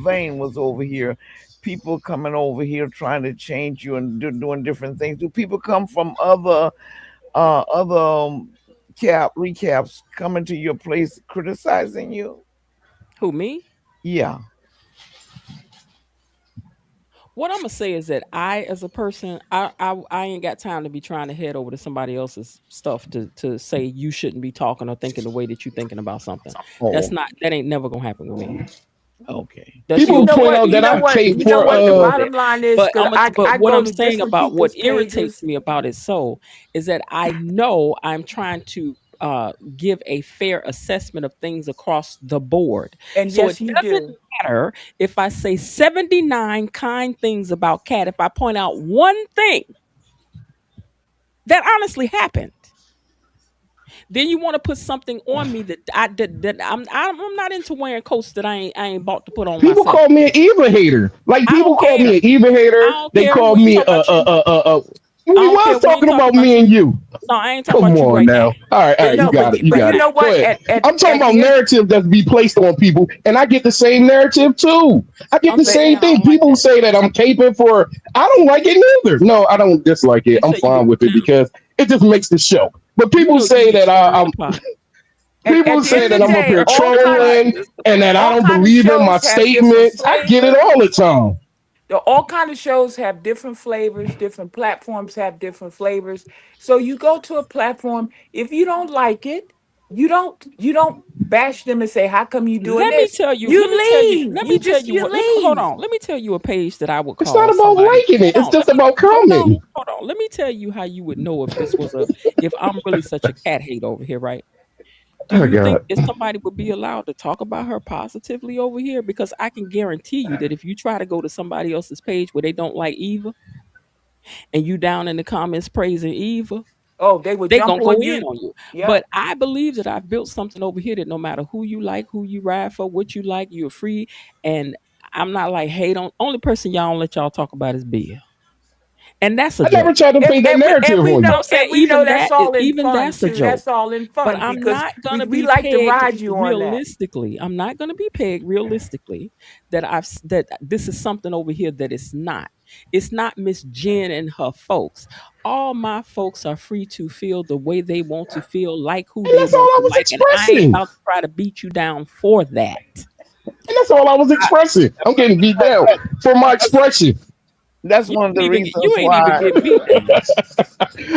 Vane was over here, people coming over here trying to change you and doing different things. Do people come from other recaps coming to your place criticizing you? Who, me? Yeah. What I'm gonna say is that I, as a person, I ain't got time to be trying to head over to somebody else's stuff to say you shouldn't be talking or thinking the way that you thinking about something. Oh, That ain't never gonna happen with me. Okay. Does she People You know point okay? what? out You that know I what? paid You know for what? The bottom line is But because I what go I'm to saying different about what people's irritates pages, me about it so is that I know I'm trying to give a fair assessment of things across the board. and So it yes, you doesn't do. matter if I say 79 kind things about Cat. If I point out one thing that honestly happened, then you want to put something on me that I'm not into wearing coats that I ain't bought to put on people myself. call me an Eva hater. Like I people don't call care. me an Eva I hater. don't They care. call We ain't me talking about you. I We don't care. was We ain't talking talking about about me you. and you. No, I ain't talking Come about you on right now. now. All right, you No, got it. You but you got it. know Go what? ahead. I'm talking At about the end, narrative that's be placed on people, and I get the same narrative too. I get I'm the just but saying same I thing. don't like People that. say that I'm caping for. I don't like it neither. No, I don't dislike it. You I'm say you fine with it now because it just makes the show. But you people know you say be that stirring the I'm. pot. at People the end say of that the I'm up day, here trolling This the and that I all don't kind of believe in my shows have different statements. I get it all the flavors. time. All kind of shows have different flavors. Different platforms have different flavors. So you go to a platform. If you don't like it, you don't bash them and say, "How come you doing let me this?" tell you, You let me tell you, leave. let me tell you You what hold leave. on. Let me tell you a page that I would It's call not about somebody. liking it. Hold It's on, let just me about commenting. hold on. Let me tell you how you would know if this was if I'm really such a cat hate over here, right? Do Oh you think God. if somebody would be allowed to talk about her positively over here? Because I can guarantee you that if you try to go to somebody else's page where they don't like Eva and you down in the comments praising Eva, Oh, they would they jump gonna go on in you. on you. Yeah. But I believe that I've built something over here that no matter who you like, who you ride for, what you like, you're free. And I'm not like hate on only person y'all don't let y'all talk about is Bill. And that's a I never joke. tried to And, paint that and we and narrative we on But you. I'm know saying and we know that's all in even fun that's a too. joke. That's all in But fun I'm because not we, gonna we be like to pegged ride you on that. realistically. I'm not gonna be pegged realistically that this is something over here that it's not. It's not Miss Jen and her folks. All my folks are free to feel the way they want to feel, like who And they that's all want I to was like, and I ain't expressing. about to try to beat you down for that. And that's all I was expressing. I'm getting beat down for my expression. That's You one of the ain't even reasons you ain't even why. getting beat down.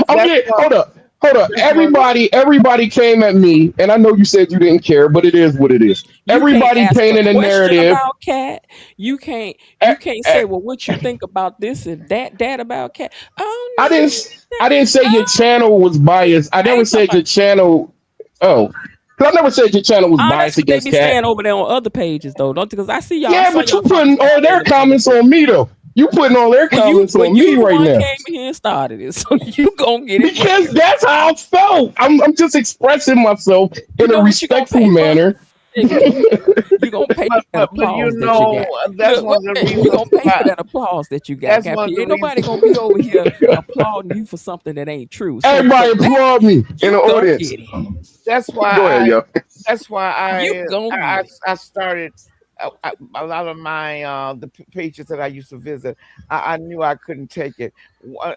I'm That's getting one. hold up. Hold up. That's one. Everybody came at me, and I know you said you didn't care, but it is what it is. You can't Everybody ask a painted a question narrative. about cat. Eh, You can't eh, say, well, what you think about this and that about cat. I Oh didn't no, I didn't say your oh, channel was biased. I I never ain't talking said about your channel. Oh, 'cause I never said your channel was that's biased what they against be cat. saying over there on other pages though, don't because I Yeah, saw but you y'all talking putting down all there in their the comments membership. on me though. You putting all their comments Well on you me the right one now came here and started it, so you gonna get it for because you. that's how I felt. I'm just expressing myself You in a know what you gonna respectful pay for? manner. You gonna pay for that But you applause that you know got. that's Look, one wait of the a minute. You reasons gonna pay for why. that applause that you got, That's Cap. one of the Ain't nobody reasons. gonna be over here applauding you for something that ain't true. So for Everybody that, applaud me in the you gonna audience. get it. That's why Go ahead, I. yo. That's why You gonna get it. I started a lot of my pages that I used to visit. I knew I couldn't take it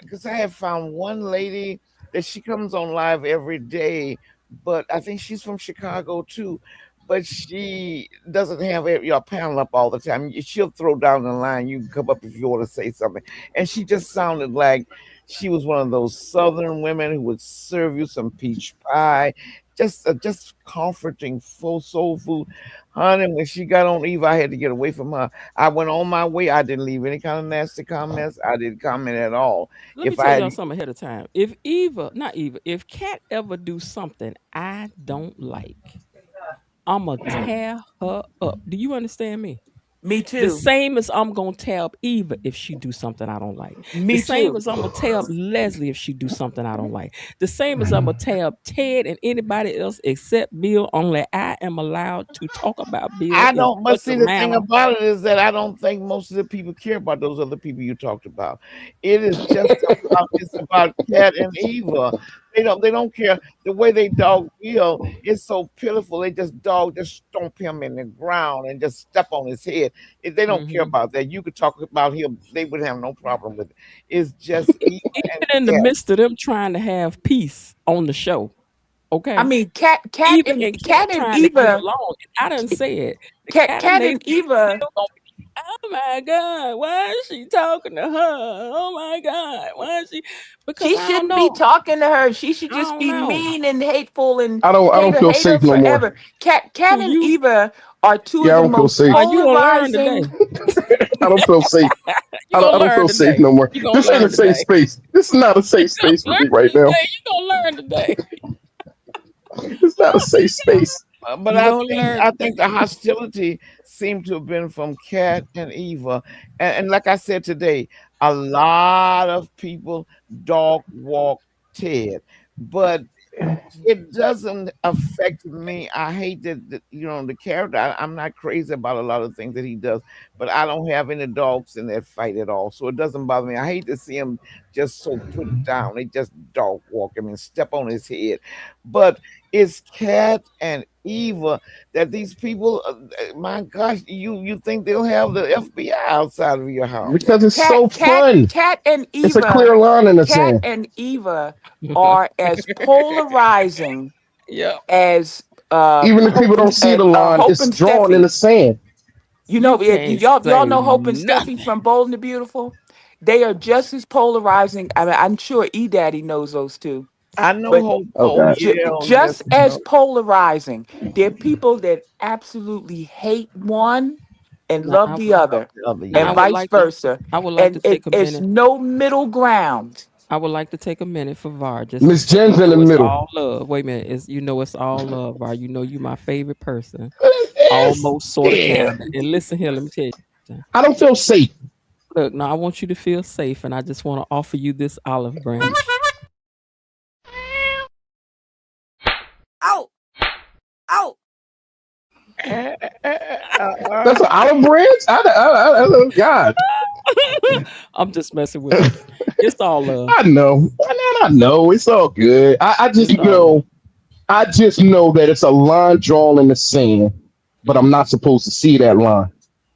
because I have found one lady that she comes on live every day, but I think she's from Chicago too. But she doesn't have your panel up all the time. She'll throw down the line. You can come up if you want to say something. And she just sounded like she was one of those Southern women who would serve you some peach pie, just comforting, full soul food. Honey, when she got on Eve, I had to get away from her. I went on my way. I didn't leave any kind of nasty comments. I didn't comment at all. Let me If I tell had, y'all something ahead of time. Not Eva, if Cat ever do something I don't like, I'ma tear her up. Do you understand me? Me The too. same as I'm gonna tell Eva if she do something I don't like. The Me same too. as I'm gonna tell Leslie if she do something I don't like. The same as I'm gonna tell Ted and anybody else except Bill. Only I am allowed to talk about Bill I in don't. But such a see, the thing manner. about it is that I don't think most of the people care about those other people you talked about. It is just about it's about Cat and Eva. They don't care the way they dog Bill. It's so pitiful. They just stomp him in the ground and just step on his head. If they don't care Mhm. about that, you could talk about him. They would have no problem with it. It's just Eva and Even in the Cat. midst of them trying to have peace on the show, I okay? mean, Cat, Cat Eva and and Cat Cat and trying to get Eva, along. And I done said the Cat and Cat they and Eva. still gonna be, oh my God, why is she talking to her? Oh my God, why is she? Because She I don't shouldn't be know. talking to her. She should I just don't be know. mean and hateful and I don't hate feel her safe no more. forever. Cat Who and you? Eva are two of Yeah, I the don't feel most safe. Are you gonna learn today? polarizing. I don't feel safe. You gonna I don't learn feel safe today. no more. You gonna This ain't a learn safe today. space. This is not a safe You space for gonna me learn right now. today. You gonna learn today. It's not a safe space. But You I gonna think learn I today. think the hostility seemed to have been from Kat and Eva, and like I said today, a lot of people dog walk Ted, but it doesn't affect me. I hate the character. I'm not crazy about a lot of things that he does, but I don't have any dogs in that fight at all, so it doesn't bother me. I hate to see him just so put down. They just dog walk him and step on his head. But it's Cat and Eva that these people. My gosh, you think they'll have the FBI outside of your house? Because it's Cat, so cat, fun. cat, and It's a Eva. clear line in the Cat sand. and Eva are as polarizing Yeah. as Even if people Hope don't and see the line, Hope it's and drawn in Steffi. the sand. You You know, can't y'all say know Hope and Steffi nothing. from Bold and the Beautiful. They are just as polarizing. I mean, I'm sure E Daddy knows those two, I know but Hope. Oh Oh God. yeah, on this. just as polarizing. There are people that absolutely hate one and Now love I, the other, The other, now and yeah. vice versa. I would like And to take a it's minute. no middle ground. I would like to take a minute for VAR just to Miss say, Jen's in the it's middle. all love. Wait a minute, it's all love, VAR. You my favorite person. Yes. Almost, sort of, Yeah. kind of. And listen here, let me tell you something. I don't feel safe. Look, now I want you to feel safe, and I just want to offer you this olive branch. Ow! Ow! That's an olive branch. Oh God. I'm just messing with you. It's all love. I know. I know. It's all good. I It's just all love. know. I just know that it's a line drawn in the sand, but I'm not supposed to see that line.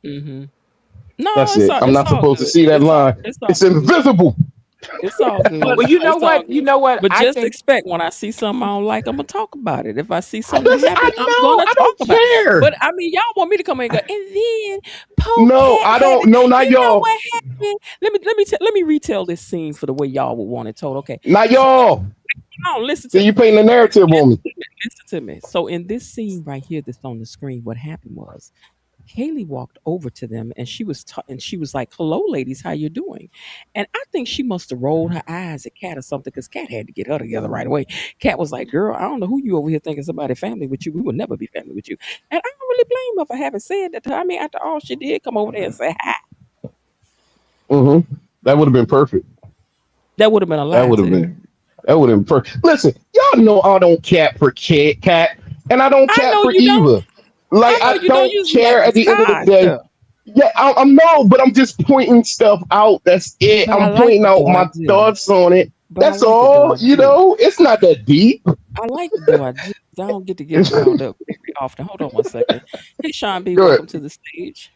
Mm-hmm. No, That's it. I'm it's not all supposed to good. see that line. It's all It's good. invisible. It's all But good. Well, you know It's all what? You good. know what? But I just think expect when I see something I don't like, I'm gonna talk about it. If I see I something doesn't. I happen, I'm know. gonna I talk don't about it. care. But I mean, y'all want me to come and go, and then No, Polecat I had don't. it. No, not You know y'all. what happened? Let me retell this scene for the way y'all would want it told. Okay, Not so y'all. on, listen See, to you me. painting the narrative on me. Listen to me. So in this scene right here that's on the screen, what happened was Haley walked over to them and and she was like, "Hello, ladies, how you doing?" And I think she must have rolled her eyes at Cat or something because Cat had to get her together right away. Cat was like, "Girl, I don't know who you over here thinking somebody family with you. We would never be family with you." And I don't really blame her for having said that to her. I mean, after all, she did come over there and say hi. That would have been perfect. That would have been a That lie would have too. been. That would have been perfect. Listen, y'all know I don't care for cat, and I don't I care know for you don't. Eva. Like I know I you don't don't use like care the at the end of the side day. stuff. Yeah, I'm no, but I'm just pointing stuff out. That's it. But I I'm like pointing it out though. I my do. thoughts on it. But I That's like it though. all. I do. It's not that deep. I like it though. I do. I don't get to get wound up very often. Hold on one second. Hey, Sean B, welcome Good. to the stage.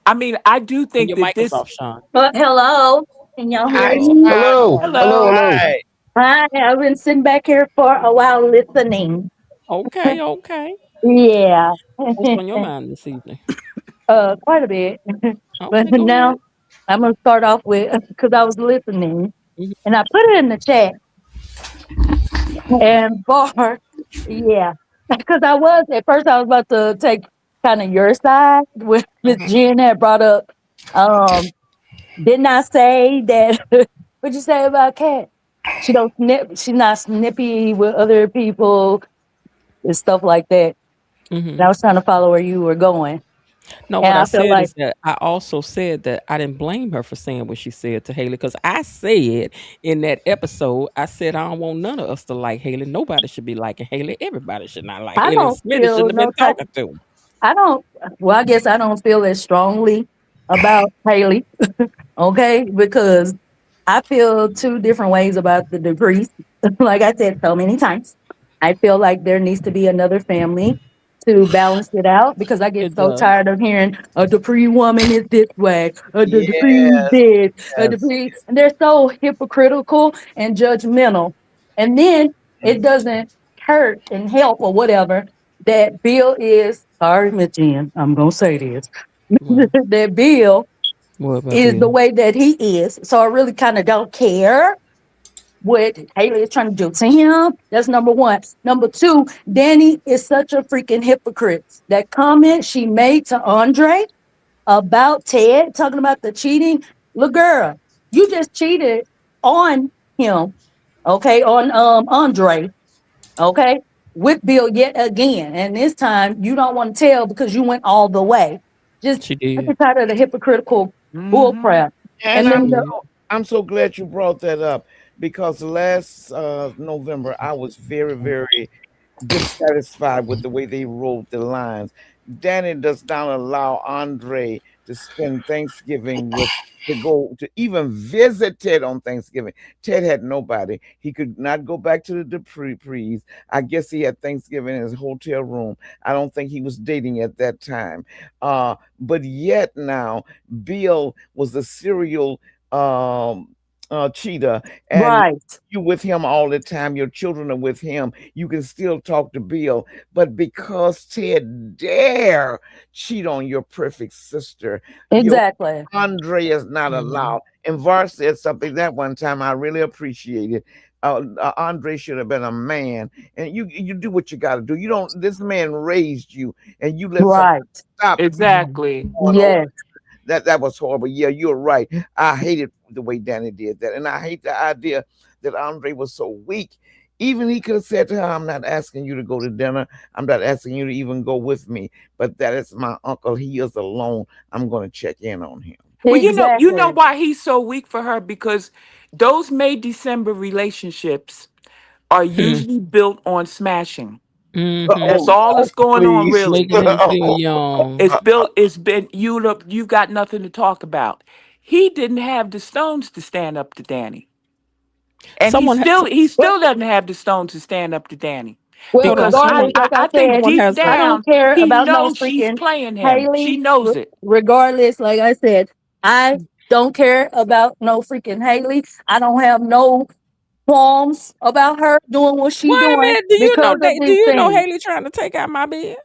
I mean, I do And think your that mic is this. off, Sean. Hello. Can y'all hear Hi, me? Hello. Sean. Hello. Hello. Hello. Hello. Hi. Hi. I've been sitting back here for a while listening. Okay, okay. Yeah. What's on your mind this evening? Quite a bit. But Okay, go ahead. now I'm gonna start off with because I was listening Mhm. and I put it in the chat and bar. Yeah. Because I was at first I was about to take kind of your side when Miss Mhm. Jen had brought up didn't I say that what'd you say about Kat? She don't snip she's not snippy with other people and stuff like that. And I Mhm. was trying to follow where you were going. No, And what I I felt said like is that I also said that I didn't blame her for saying what she said to Haley because I said in that episode, I said I don't want none of us to like Haley. Nobody should be liking Haley. Everybody should not like I Haley. And don't Smitty feel shouldn't have no been type talking to him. I don't well, I guess I don't feel as strongly about Haley, okay? Because I feel two different ways about the DUPREES. Like I said so many times. I feel like there needs to be another family to balance it out because I get It so does. tired of hearing a Dupree woman is this way, a Dupree Yes, this, a yes, Dupree, and they're so hypocritical and judgmental. And then it doesn't hurt and help or whatever that Bill is sorry, Miss Jen, I'm gonna say this. Well, That Bill what about is the Bill? way that he is. So I really kind of don't care what Haley is trying to do to him. That's number one. Number two, Danny is such a freaking hypocrite. That comment she made to Andre about Ted talking about the cheating. Look, girl, you just cheated on him, okay, on Andre, okay, with Bill yet again. And this time you don't want to tell because you went all the way. Just She I'm did. just tired of the hypocritical bull Mm-hmm. crap. And And She then did. I'm so glad you brought that up because last November I was very, very dissatisfied with the way they wrote the lines. Danny does not allow Andre to spend Thanksgiving with to go to even visit Ted on Thanksgiving. Ted had nobody. He could not go back to the DUPREES. I guess he had Thanksgiving in his hotel room. I don't think he was dating at that time. But yet now Bill was a serial cheater, and right, you with him all the time, your children are with him, you can still talk to Bill. But because Ted dare cheat on your perfect sister, your exactly. Andre is not Mhm. allowed. And Var said something that one time I really appreciated. Andre should have been a man, and you do what you got to do. You don't. This man raised you, and you let somebody Right. stop you Exactly. going over. Yes, That was horrible. Yeah, you're right. I hated the way Danny did that, and I hate the idea that Andre was so weak. Even he could have said to her, "I'm not asking you to go to dinner. I'm not asking you to even go with me. But that is my uncle. He is alone. I'm going to check in on him." Well, you know exactly. why he's so weak for her, because those May December relationships are usually built on smashing. Mhm. That's Oh all God, that's going on, please. really. Making him feel young. It's built. It's been you. You've got nothing to talk about. He didn't have the stones to stand up to Danny, and he Someone ha- still so, he Well, still doesn't have the stones to stand up to Danny, well, hold on. because I Someone regardless, I, like I I think said, someone deep has I a don't down care he about no knows she's freaking playing him. She Haley. knows it. Regardless, like I said, I don't care about no freaking Haley. I don't have no qualms about her doing what she wait a doing minute. Do you know because of do these you know things. Haley trying to take out my bed?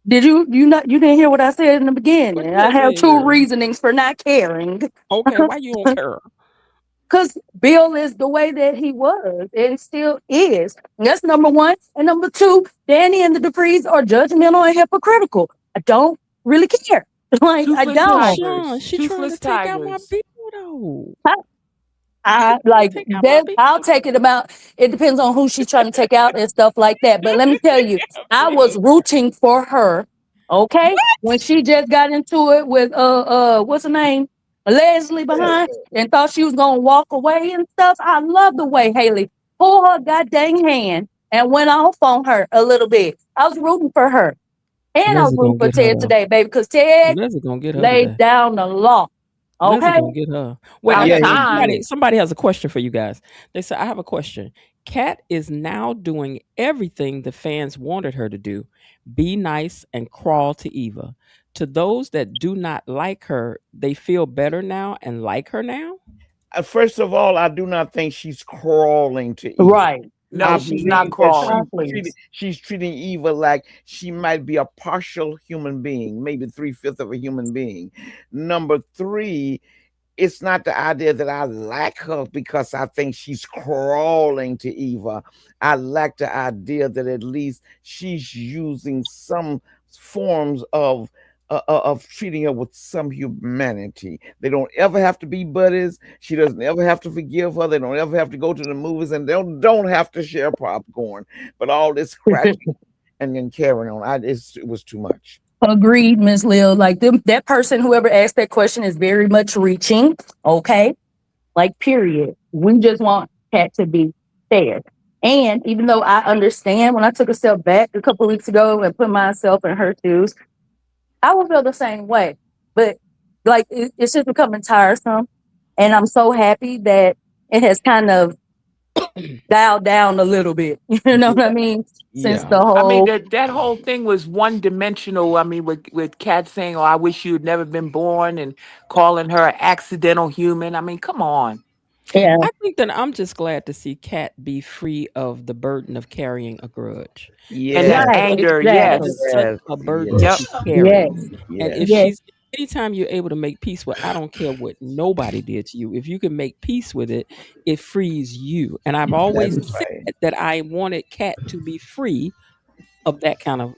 Did you not you didn't hear what I said in the What beginning? did I I have say, two girl? reasonings for not caring. Okay, why you don't care? Because Bill is the way that he was and still is. And that's number one. And number two, Danny and the DuPrees are judgmental and hypocritical. I don't really care. Like, I Toothless But don't. Sean, tigers. she trying to Toothless take out my tigers. bill though. I, She I trying to like take out my that. bill. I'll take it about. It depends on who she's trying to take out and stuff like that. But let me tell you, I was rooting for her. Okay, when she just got into it with what's her name, Lesie behind, and thought she was gonna walk away and stuff. I love the way Haley pulled her goddamn hand and went off on her a little bit. I was rooting for her, and I was Leslie rooting gonna for get her Ted though. today, baby, because Ted Leslie gonna get her laid today. down the law. Leslie Okay, gonna get her. Wait, I About Yeah, got he time. did. somebody has a question for you guys. They said I have a question. Kat is now doing everything the fans wanted her to do. Be nice and crawl to Eva. To those that do not like her, they feel better now and like her now? First of all, I do not think she's crawling to Eva. right. No, I she's not believe that God, crawling. please. she's treating Eva like she might be a partial human being, maybe 3/5 of a human being. Number three, it's not the idea that I like her because I think she's crawling to Eva. I like the idea that at least she's using some forms of treating her with some humanity. They don't ever have to be buddies. She doesn't ever have to forgive her. They don't ever have to go to the movies, and they don't have to share popcorn. But all this scratching and then carrying on, it was too much. Agreed, Miss Lil. Like them, that person, whoever asked that question, is very much reaching. Okay, like period. We just want Kat to be fair. And even though I understand, when I took a step back a couple of weeks ago and put myself in her shoes, I would feel the same way. But like it's just becoming tiresome, and I'm so happy that it has kind of dialed down a little bit. You know Yeah, what I mean? Since Yeah. the I mean whole that whole thing was one dimensional. I mean, with Kat saying, "Oh, I wish you had never been born," and calling her an accidental human. I mean, come on. yeah, I think that I'm just glad to see Kat be free of the burden of carrying a grudge. And Because that yes, right, it's anger, become exactly. yes. such yes, a burden yes, Yep. to carry. Yes, And yes. if yes. anytime you're able to make peace with, I don't care what nobody did to you. If you can make peace with it, it frees you. And I've always That's said right. that I wanted Kat to be free of that kind of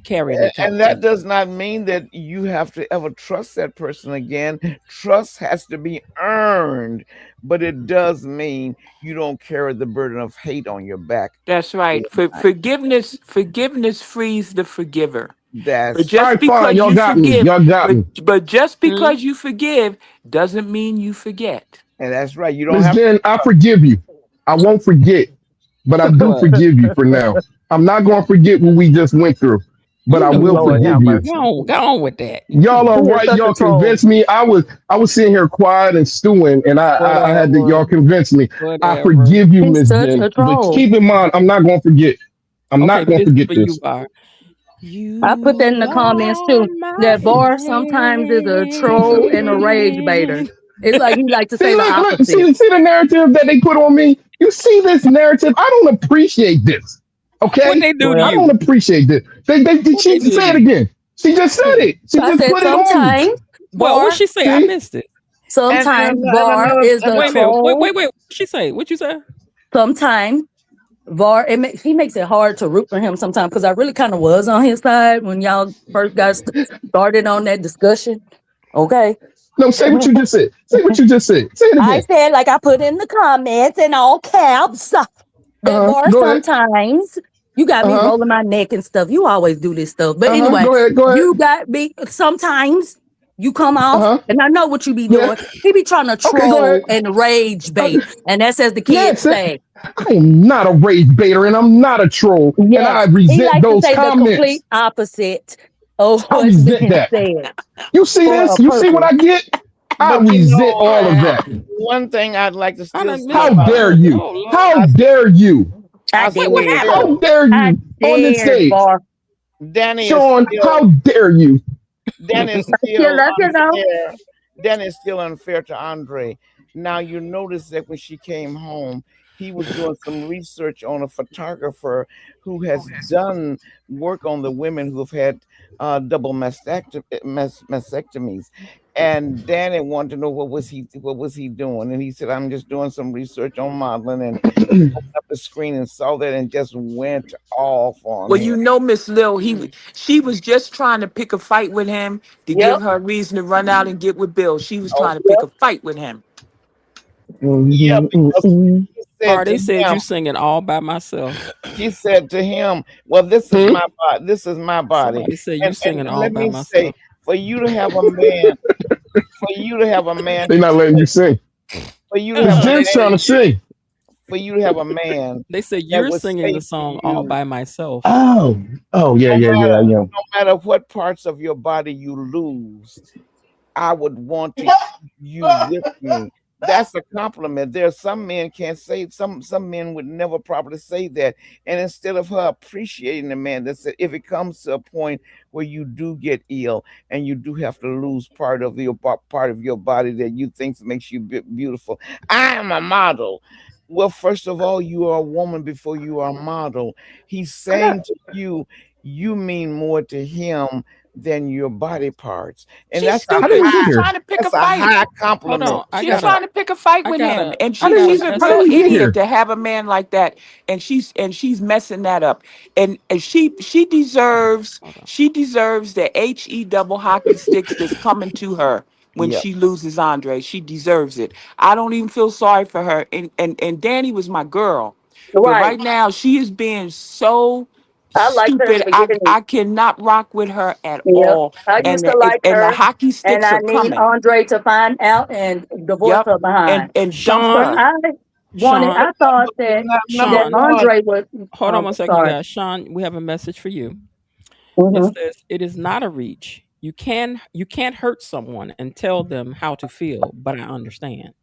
carrying that kind And of that stuff. does not mean that you have to ever trust that person again. Trust has to be earned, but it does mean you don't carry the burden of hate on your back. That's right. Forgiveness frees the forgiver. But That's All just right, fine. because Y'all you got me. forgive, Y'all got but me. but just Hmm? because you forgive doesn't mean you forget. and that's right. You don't Miss have Jen, I forgive you. I won't forget, but I do What? forgive you for now. I'm not going to forget what we just went through, but You I know will you Lord are. have forgive you. mercy. Go on with that. Y'all are He is right. such a Y'all troll. convinced me. I was sitting here quiet and stewing, and I had to. Whatever. Y'all convince me. I Whatever. forgive you, He's Miss such Jen. a But troll. keep in mind, I'm not going to forget. I'm Okay, not but going to this is forget for you, this. Var. I put that in You the comments are too. my That Bar sometimes is a troll and a rage baiter. friend. It's like he like to See, say the look, opposite. see the narrative that they put on me. You see this narrative? I don't appreciate this. What Okay, they do to I Well, don't you? appreciate this. What She they did say to it you? again. She just said Who? it. She I just said put it on me. sometimes Well, what Bar, she say? I See, missed it. sometimes and Var another is a Wait a minute. Wait, troll. wait, wait. What she say? What you say? Sometimes he makes it hard to root for him sometimes because I really kind of was on his side when y'all first got started on that discussion. Okay. no, say what you just said. Say what you just said. Say it I again. said, like I put in the comments in all caps, that Bar Go ahead. sometimes you got Uh me huh. rolling my neck and stuff. You always do this stuff. But anyway, Go ahead. Go ahead. you got me sometimes you come Uh off, huh. and I know what you be Yeah. doing. He be trying to Okay. Go ahead. troll and rage bait. And that's as the kids Yes. say. I am not a rage baiter, and I'm not a troll, and I Yes. He resent likes to those say the complete comments. opposite of I what's resent being that. said You see for this? a You see what purpose. I get? I but resent all of that. one thing I'd like to I still done say How missed. about I dare done. you? Oh Lord. How I dare you? I I Wait, what dare. happened? How still dare I you on this dare, stage? Bar. Danny is Sean, still how dare you? Danny is You still love you know. unfair. Danny is still unfair to Andre. Now you notice that when she came home, he was doing some research on a photographer who has done work on the women who have had double mastectomies. And Danny wanted to know what was he doing, and he said, "I'm just doing some research on modeling." And he opened up the screen and saw that, and just went off on Well, him. Miss Lil, Mm. she was just trying to pick a fight with him to Yep. give her a reason to run out and get with Bill. She was Oh, trying to pick Yep. a fight with him. yeah, Mhm, because mhm. she said Var, to they said him, you singing all by myself. she said to him, "Well, this is Hmm? my body. This is my body." Somebody said you And singing all let by me say, myself. for you to have a man, for you to have a man They to not letting you say, sing. for you to Miss have a Jen's trying to man, sing. for you to have a man They said that you're would singing say the to song all you, by myself. Oh, oh yeah, no yeah, yeah, matter yeah. no matter what parts of your body you lose, I would want to keep you with me. That's a compliment. There are some men can't say, some men would never properly say that. And instead of her appreciating the man, that said, if it comes to a point where you do get ill and you do have to lose part of your body that you think makes you beautiful, I am a model. Well, first of all, you are a woman before you are a model. He's saying to you, you mean more to him than your body parts, and She's that's a I stupid. didn't high get She's here. trying to pick a that's a fight. high Hold compliment. on. She's trying to pick a fight with him, and I she's didn't. a I real didn't message. get idiot here. to have a man like that. And she's messing that up. And Hold on. she deserves the he double hockey sticks that's coming to her when Yep. she loses Andre. She deserves it. I don't even feel sorry for her. And Danny was my girl, but Right. right now she is being so I liked her in the stupid. beginning. I cannot rock with her at Yep. all. I used to like And the her, hockey and sticks I are need coming. Andre to find out and divorce Yep. her behind. And dump Because Sean, her. Sean, I thought that Number that Sean. one, Andre was. Hold on one second, you Sorry. guys. Sean, we have a message for you. It Hmm. says it is not a reach. You can't hurt someone and tell them how to feel, but I understand.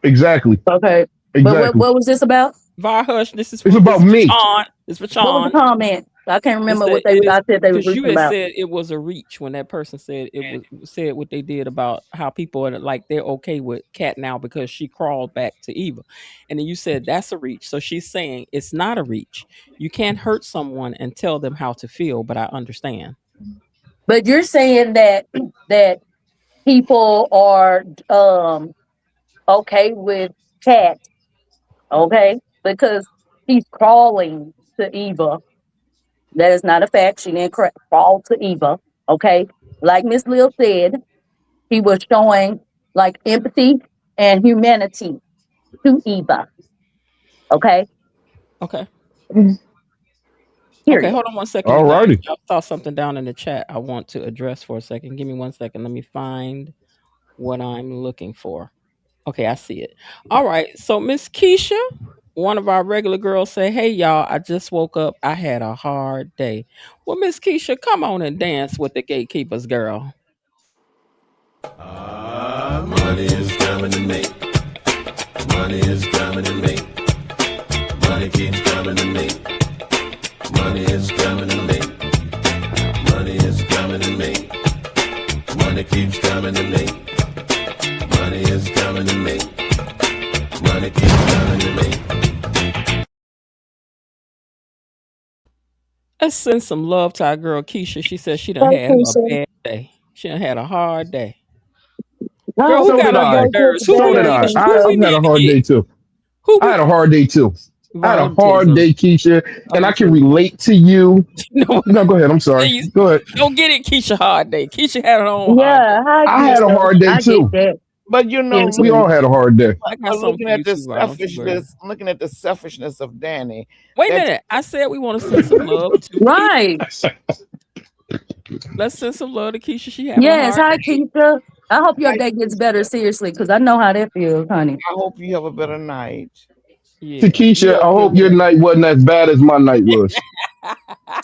Exactly. Okay. But Exactly. what was this about? Vi Hush, It's this about is for me. Sean. This is for What was the Sean. comment? I can't It remember said what it is I said they was because you reaching had about. said it was a reach when that person said said what they did about how people are like they're okay with Kat now because she crawled back to Eva, and then you said that's a reach. So she's saying it's not a reach. You can't hurt someone and tell them how to feel, but I understand. But you're saying that that people are okay with Kat, okay? Because he's crawling to Eva. That is not a fact. She didn't crawl to Eva, okay? Like Miss Lil said, he was showing like empathy and humanity to Eva, okay? Okay. Period. Okay, hold on one second, All you guys. righty. I saw something down in the chat I want to address for a second. Give me 1 second. Let me find what I'm looking for. Okay, I see it. All right. So Miss Keisha, one of our regular girls, say, "Hey y'all, I just woke up. I had a hard day." Well, Miss Keisha, come on and dance with the gatekeepers, girl. Money is coming to me. Money is coming to me. Money keeps coming to me. Money is coming to me. Money is coming to me. Money keeps coming to me. Money is coming to me. Money keeps coming to me. Let's send some love to our girl Keisha. She says she done Hey, had a Keisha. bad day. She done had a hard day. I Girl, hope who So your got did on day your I. goes nerves? Who So we did better, I. need? Who Keisha. we I've had need a to hard get? day too. Who I we had a hard day too. I had a hard volunteerism? day, Keisha, and I can Volunteerism. relate to you. No, No, go ahead. I'm sorry. please Go ahead. don't get it, Keisha hard day. Keisha had her own hard day. Yeah, hi, I had a Keisha. hard day I get too. that. But you know We what? Seriously. all had a hard day. I got But something looking for at you the too, Ron. Don't you worry. selfishness of Danny, Wait a that minute. I said we want to send some love to Keisha. Right. Let's send some love to Keisha. She having a Yes, hard hi, day. Keisha. I hope your I, day gets better, seriously, because I know how that feels, honey. I hope you have a better night. To Yeah. Keisha, You I have a good hope your night. night wasn't as bad as my night was.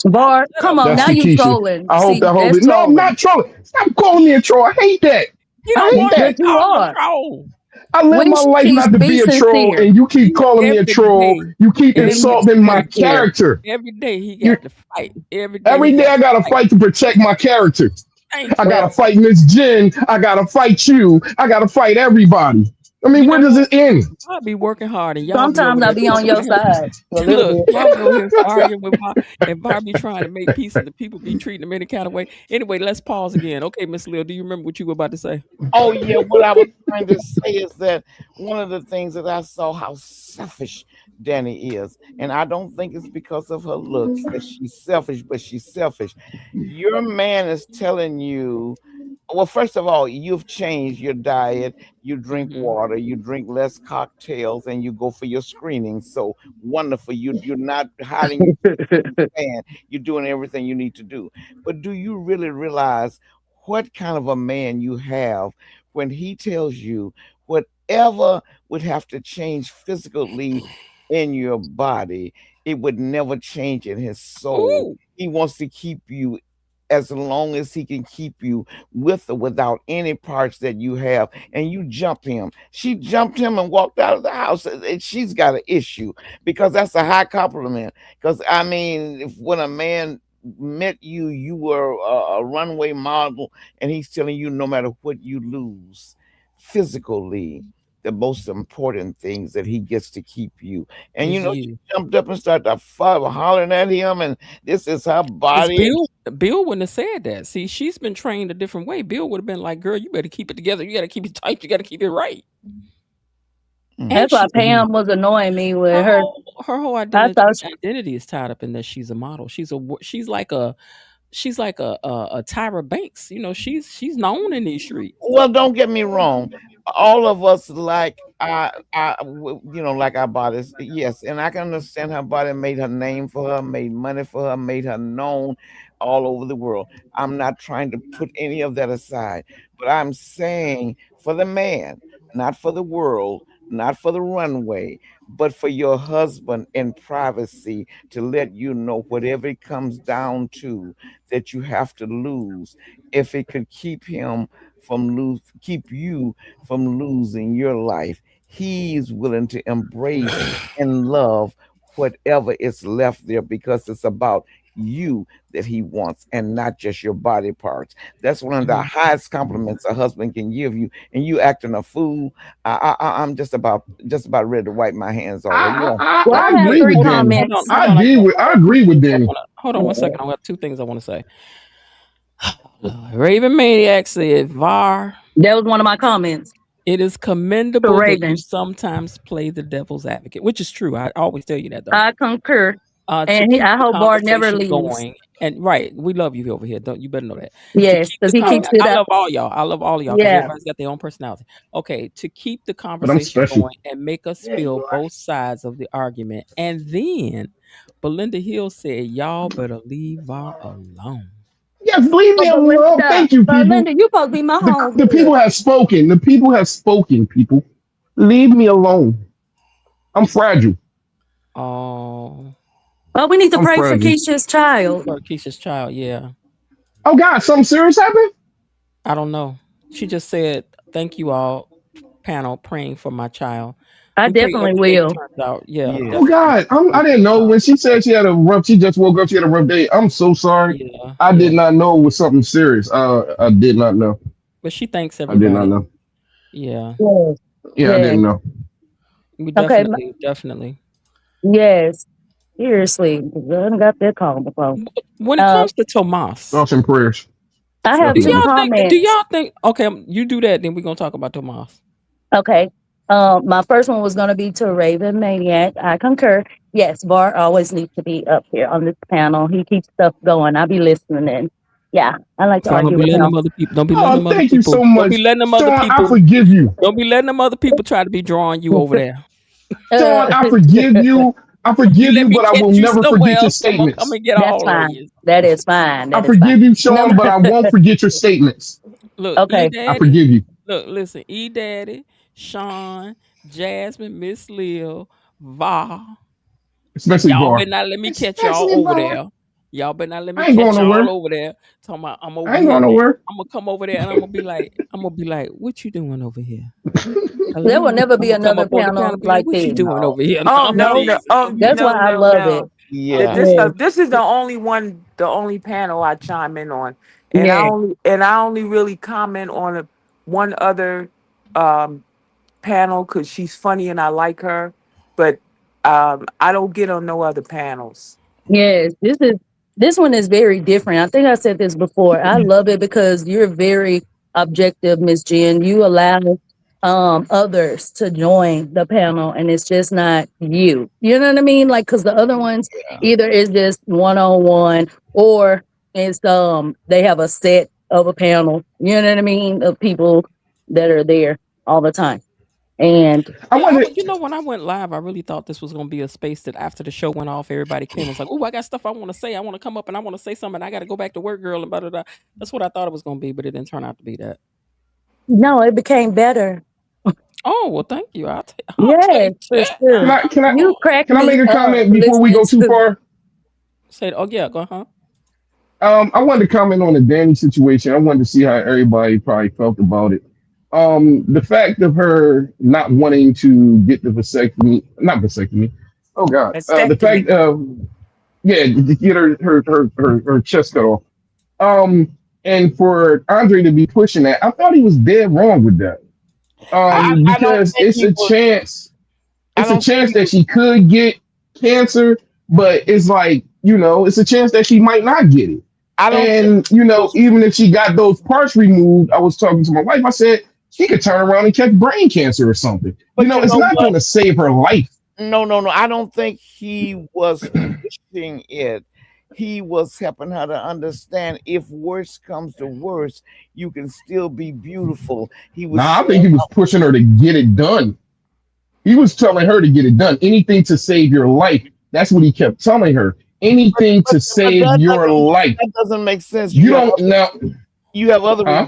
Bart, Shut come up, on. That's Now to Bart. you Keisha. trolling. I hope. See, I hope that's it. No, I'm trolling. not trolling. Stop calling me a troll. I hate that. You I don't hate want to that. But be you called a are. troll. I live my Wish, life not to be be a troll, sincere. and you keep calling me a Every troll. day. You keep Be Every insulting my sincere. character. every day he You got to fight. Every day he every day got I to gotta fight. fight to protect my character. Thank I you. gotta Well, fight Miss Jen. I gotta fight you. I gotta fight everybody. I mean, You where know does what? it end? I'll be working hard and y'all be over sometimes I'll there be on talking your about side for a little look, bit. y'all be over here arguing with Bob and Barbie trying to make peace and the people be treating them any kind of way. Anyway, let's pause again. Okay, Miss Lil, do you remember what you were about to say? Oh yeah, what I was trying to say is that one of the things that I saw how selfish Danny is, and I don't think it's because of her looks that she's selfish, but she's selfish. Your man is telling you, well, first of all, you've changed your diet. You drink Hmm. water, you drink less cocktails, and you go for your screening. So wonderful. You're not hiding your fan. You're doing everything you need to do. But do you really realize what kind of a man you have when he tells you whatever would have to change physically in your body, it would never change in his soul. Ooh. He wants to keep you as long as he can keep you with or without any parts that you have, and you jump him. She jumped him and walked out of the house, and she's got an issue because that's a high compliment. Because I mean, if when a man met you, you were a runway model, and he's telling you no matter what you lose physically, the most important things that he gets to keep you. And Is she you. jumped up and started to hollering at him, and this is her Because body. Bill wouldn't have said that. See, she's been trained a different way. Bill would have been like, girl, you better keep it together. You gotta keep it tight, you gotta keep it right. And That's why she Pam was annoying me with her. her whole I thought identity is tied up in that she's a model. She's like a Tyra Banks. You know, she's known in these streets. Well, don't get me wrong. All of us like like our bodies. Yes, and I can understand her body made her name for her, made money for her, made her known all over the world. I'm not trying to put any of that aside, but I'm saying for the man, not for the world, not for the runway, but for your husband in privacy to let you know whatever it comes down to that you have to lose if it could keep you from losing your life. He's willing to embrace and love whatever is left there because it's about you that he wants and not just your body parts. That's one of the Mhm. highest compliments a husband can give you. And you acting a fool. I'm just about ready to wipe my hands off. well, I I have agree three with Hold on, Danny. hold on, comments. hold I on. agree with. I agree with Danny. Hold on 1 second. I got two things I want to say. Raven Maniac said, VAR, That was one of my comments it is to commendable that you Raven. sometimes play the devil's advocate, which is true. I always tell you that, though. I concur. To And keep I the hope Bart never conversation leaves. going. And right, we love you over here. Don't you better know that. To Yes, keep because the he keeps it I up. love all y'all. I love all of y'all because Yeah. everybody's got their own personality. Okay, to keep the But I'm conversation special. going and make us feel both sides of the argument. And then Belinda Hill said, y'all better leave VAR alone. Yes, leave me Oh, alone. Belinda, Thank you, people. Belinda, you supposed to be my The people homegirl. have spoken. The people have spoken, people. Leave me alone. I'm fragile. Oh, Well, we need to I'm pray for fragile. Keisha's child. for Keisha's child, yeah. Oh, God, something serious happened? I don't know. She just said, thank you all, panel, praying for my child. I We pray definitely every day it will. turns out. Yeah, Yeah. Oh, definitely. God. Pray I for didn't the know. child. When she said she had a rough, she just woke up, she had a rough day. I'm so sorry. Yeah, I yeah. did not know it was something serious. I did not know. But she thanks I did not everybody. know. Yeah. Yes. Yeah, I Yes. didn't know. We Okay. definitely. Yes. Seriously. I done got that call before. When it Uh, comes to Tomas, Thoughts and prayers. I have do two Definitely. comments. y'all think okay, you do that, then we're gonna talk about Tomas. Okay. My first one was going to be to Raven Maniac. I concur. Yes, Bart always needs to be up here on this panel. He keeps stuff going. I'll be listening. And yeah, I like to So don't argue be with letting them him. other people don't be letting Oh, them other thank you people so don't be much. letting them other Sean, I people forgive you. don't be letting them other people try to be drawing you over there. Sean, Uh, I forgive you. I You forgive let you, me but I catch will you never somewhere forget your else. I'm gonna come statements. and get that's all of fine. you. That is fine. I That is fine. forgive you, Number Sean, but I won't forget your statements. Look, E okay. I Daddy. forgive you. Look, listen, E Daddy, Sean, Jasmine, Miss Lil, Va. Especially Y'all Var. better not let me catch y'all Especially over Var. there. Y'all better not let me I ain't going catch y'all nowhere. over there. Talking about I'm over I ain't here. going nowhere. I'm gonna come over there and I'm gonna be like, what you doing over here? There will Hello? never I'm be gonna come another up on the panel panel and be like, like what you this. doing No. over here? Oh I'm no, No, no, teasing. oh that's why no, I no, love it. no. Yeah. This Yes. this is the only one, the only panel I chime in on, and Yes. I only really comment on one other um, panel because she's funny and I like her, but I don't get on no other panels. Yes, this one is very different. I think I said this before. I love it because you're very objective, Miss Jen. You allow others to join the panel and it's just not you. You know what I mean? Like cuz the other ones either is just one-on-one or it's they have a set of a panel, you know what I mean, of people that are there all the time. And I Yeah, wanted. you know, when I went live, I really thought this was gonna be a space that after the show went off, everybody came and was like, "Oh, I got stuff I want to say. I want to come up and I want to say something. I got to go back to work, girl." And blah, blah, blah. That's what I thought it was gonna be, but it didn't turn out to be that. no, it became better. Oh well, thank you. I'll Yes, take for that. Can sure. I? Can I? You crack Can I me make a up comment before we listening go too to. far? Say, oh yeah, go huh? I wanted to comment on the Danny situation. I wanted to see how everybody probably felt about it. The fact of her not wanting to get the vasectomy, not vasectomy. Oh God. The Mastectomy. fact of yeah, to get her chest cut off. And for Andre to be pushing that, I thought he was dead wrong with that. I don't Because think he was. I it's a don't think chance he that was. she could get cancer, but it's like, it's a chance that she might not get it. I don't think And, he was. even if she got those parts removed, I was talking to my wife, I said, she could turn around and catch brain cancer or something. But you It's know not what? going to save her life. No. I don't think he was pushing it. He was helping her to understand if worse comes to worse, you can still be beautiful. He was Nah, I think showing he was pushing her to get it done. He was telling her to get it done. Anything to save your life. That's what he kept telling her. Anything but, to but save your life. that doesn't make sense. You don't now, You have other huh?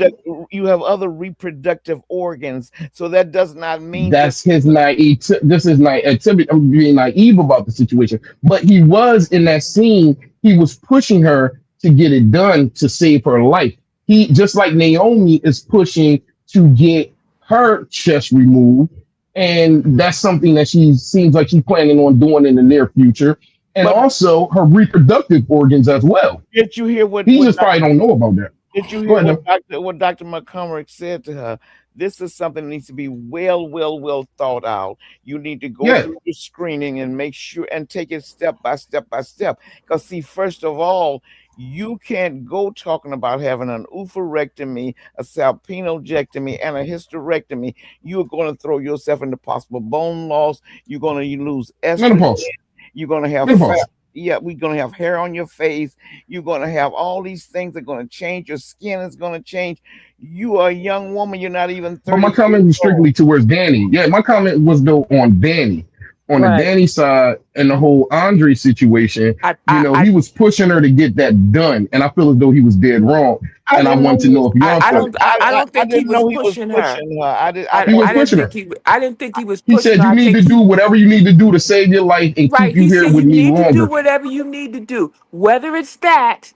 you have other reproductive organs, so that does not mean just That's his naive. This is naive. I'm being naive about the situation. But he was in that scene. He was pushing her to get it done to save her life. He just like Naomi is pushing to get her chest removed, and that's something that she seems like she's planning on doing in the near future, and but also her reproductive organs as well. did you hear He just probably don't know about that. did you Go hear ahead. what Dr. McCormick said to her? This is something that needs to be well thought out. You need to go Yeah. through the screening and make sure and take it step by step by step. Because see, first of all, you can't go talking about having an oophorectomy, a salpinojectomy, and a hysterectomy. You're going to throw yourself into possible bone loss. You're going to lose estrogen. Menopause. You're going to have fat. Menopause. Yeah, we're going to have hair on your face. You're going to have all these things that are going to change. Your skin is going to change. You are a young woman. You're not even But my 30 comment years was old. strictly towards Danny. Yeah, my comment was though on Danny. On the Right. Danny side and the whole Andre situation, I, you I, know, I, he was pushing her to get that done. And I feel as though he was dead wrong. I And I didn't know want to he know was. if y'all felt it. I don't I think he didn't was know he was pushing her. pushing her. I did. I, He was I didn't pushing think her. he. I didn't think he was He pushing said, her. you I need think to do whatever you need to do to save your life and keep right. you He here said with you me need to do longer. whatever you need to do. Whether it's that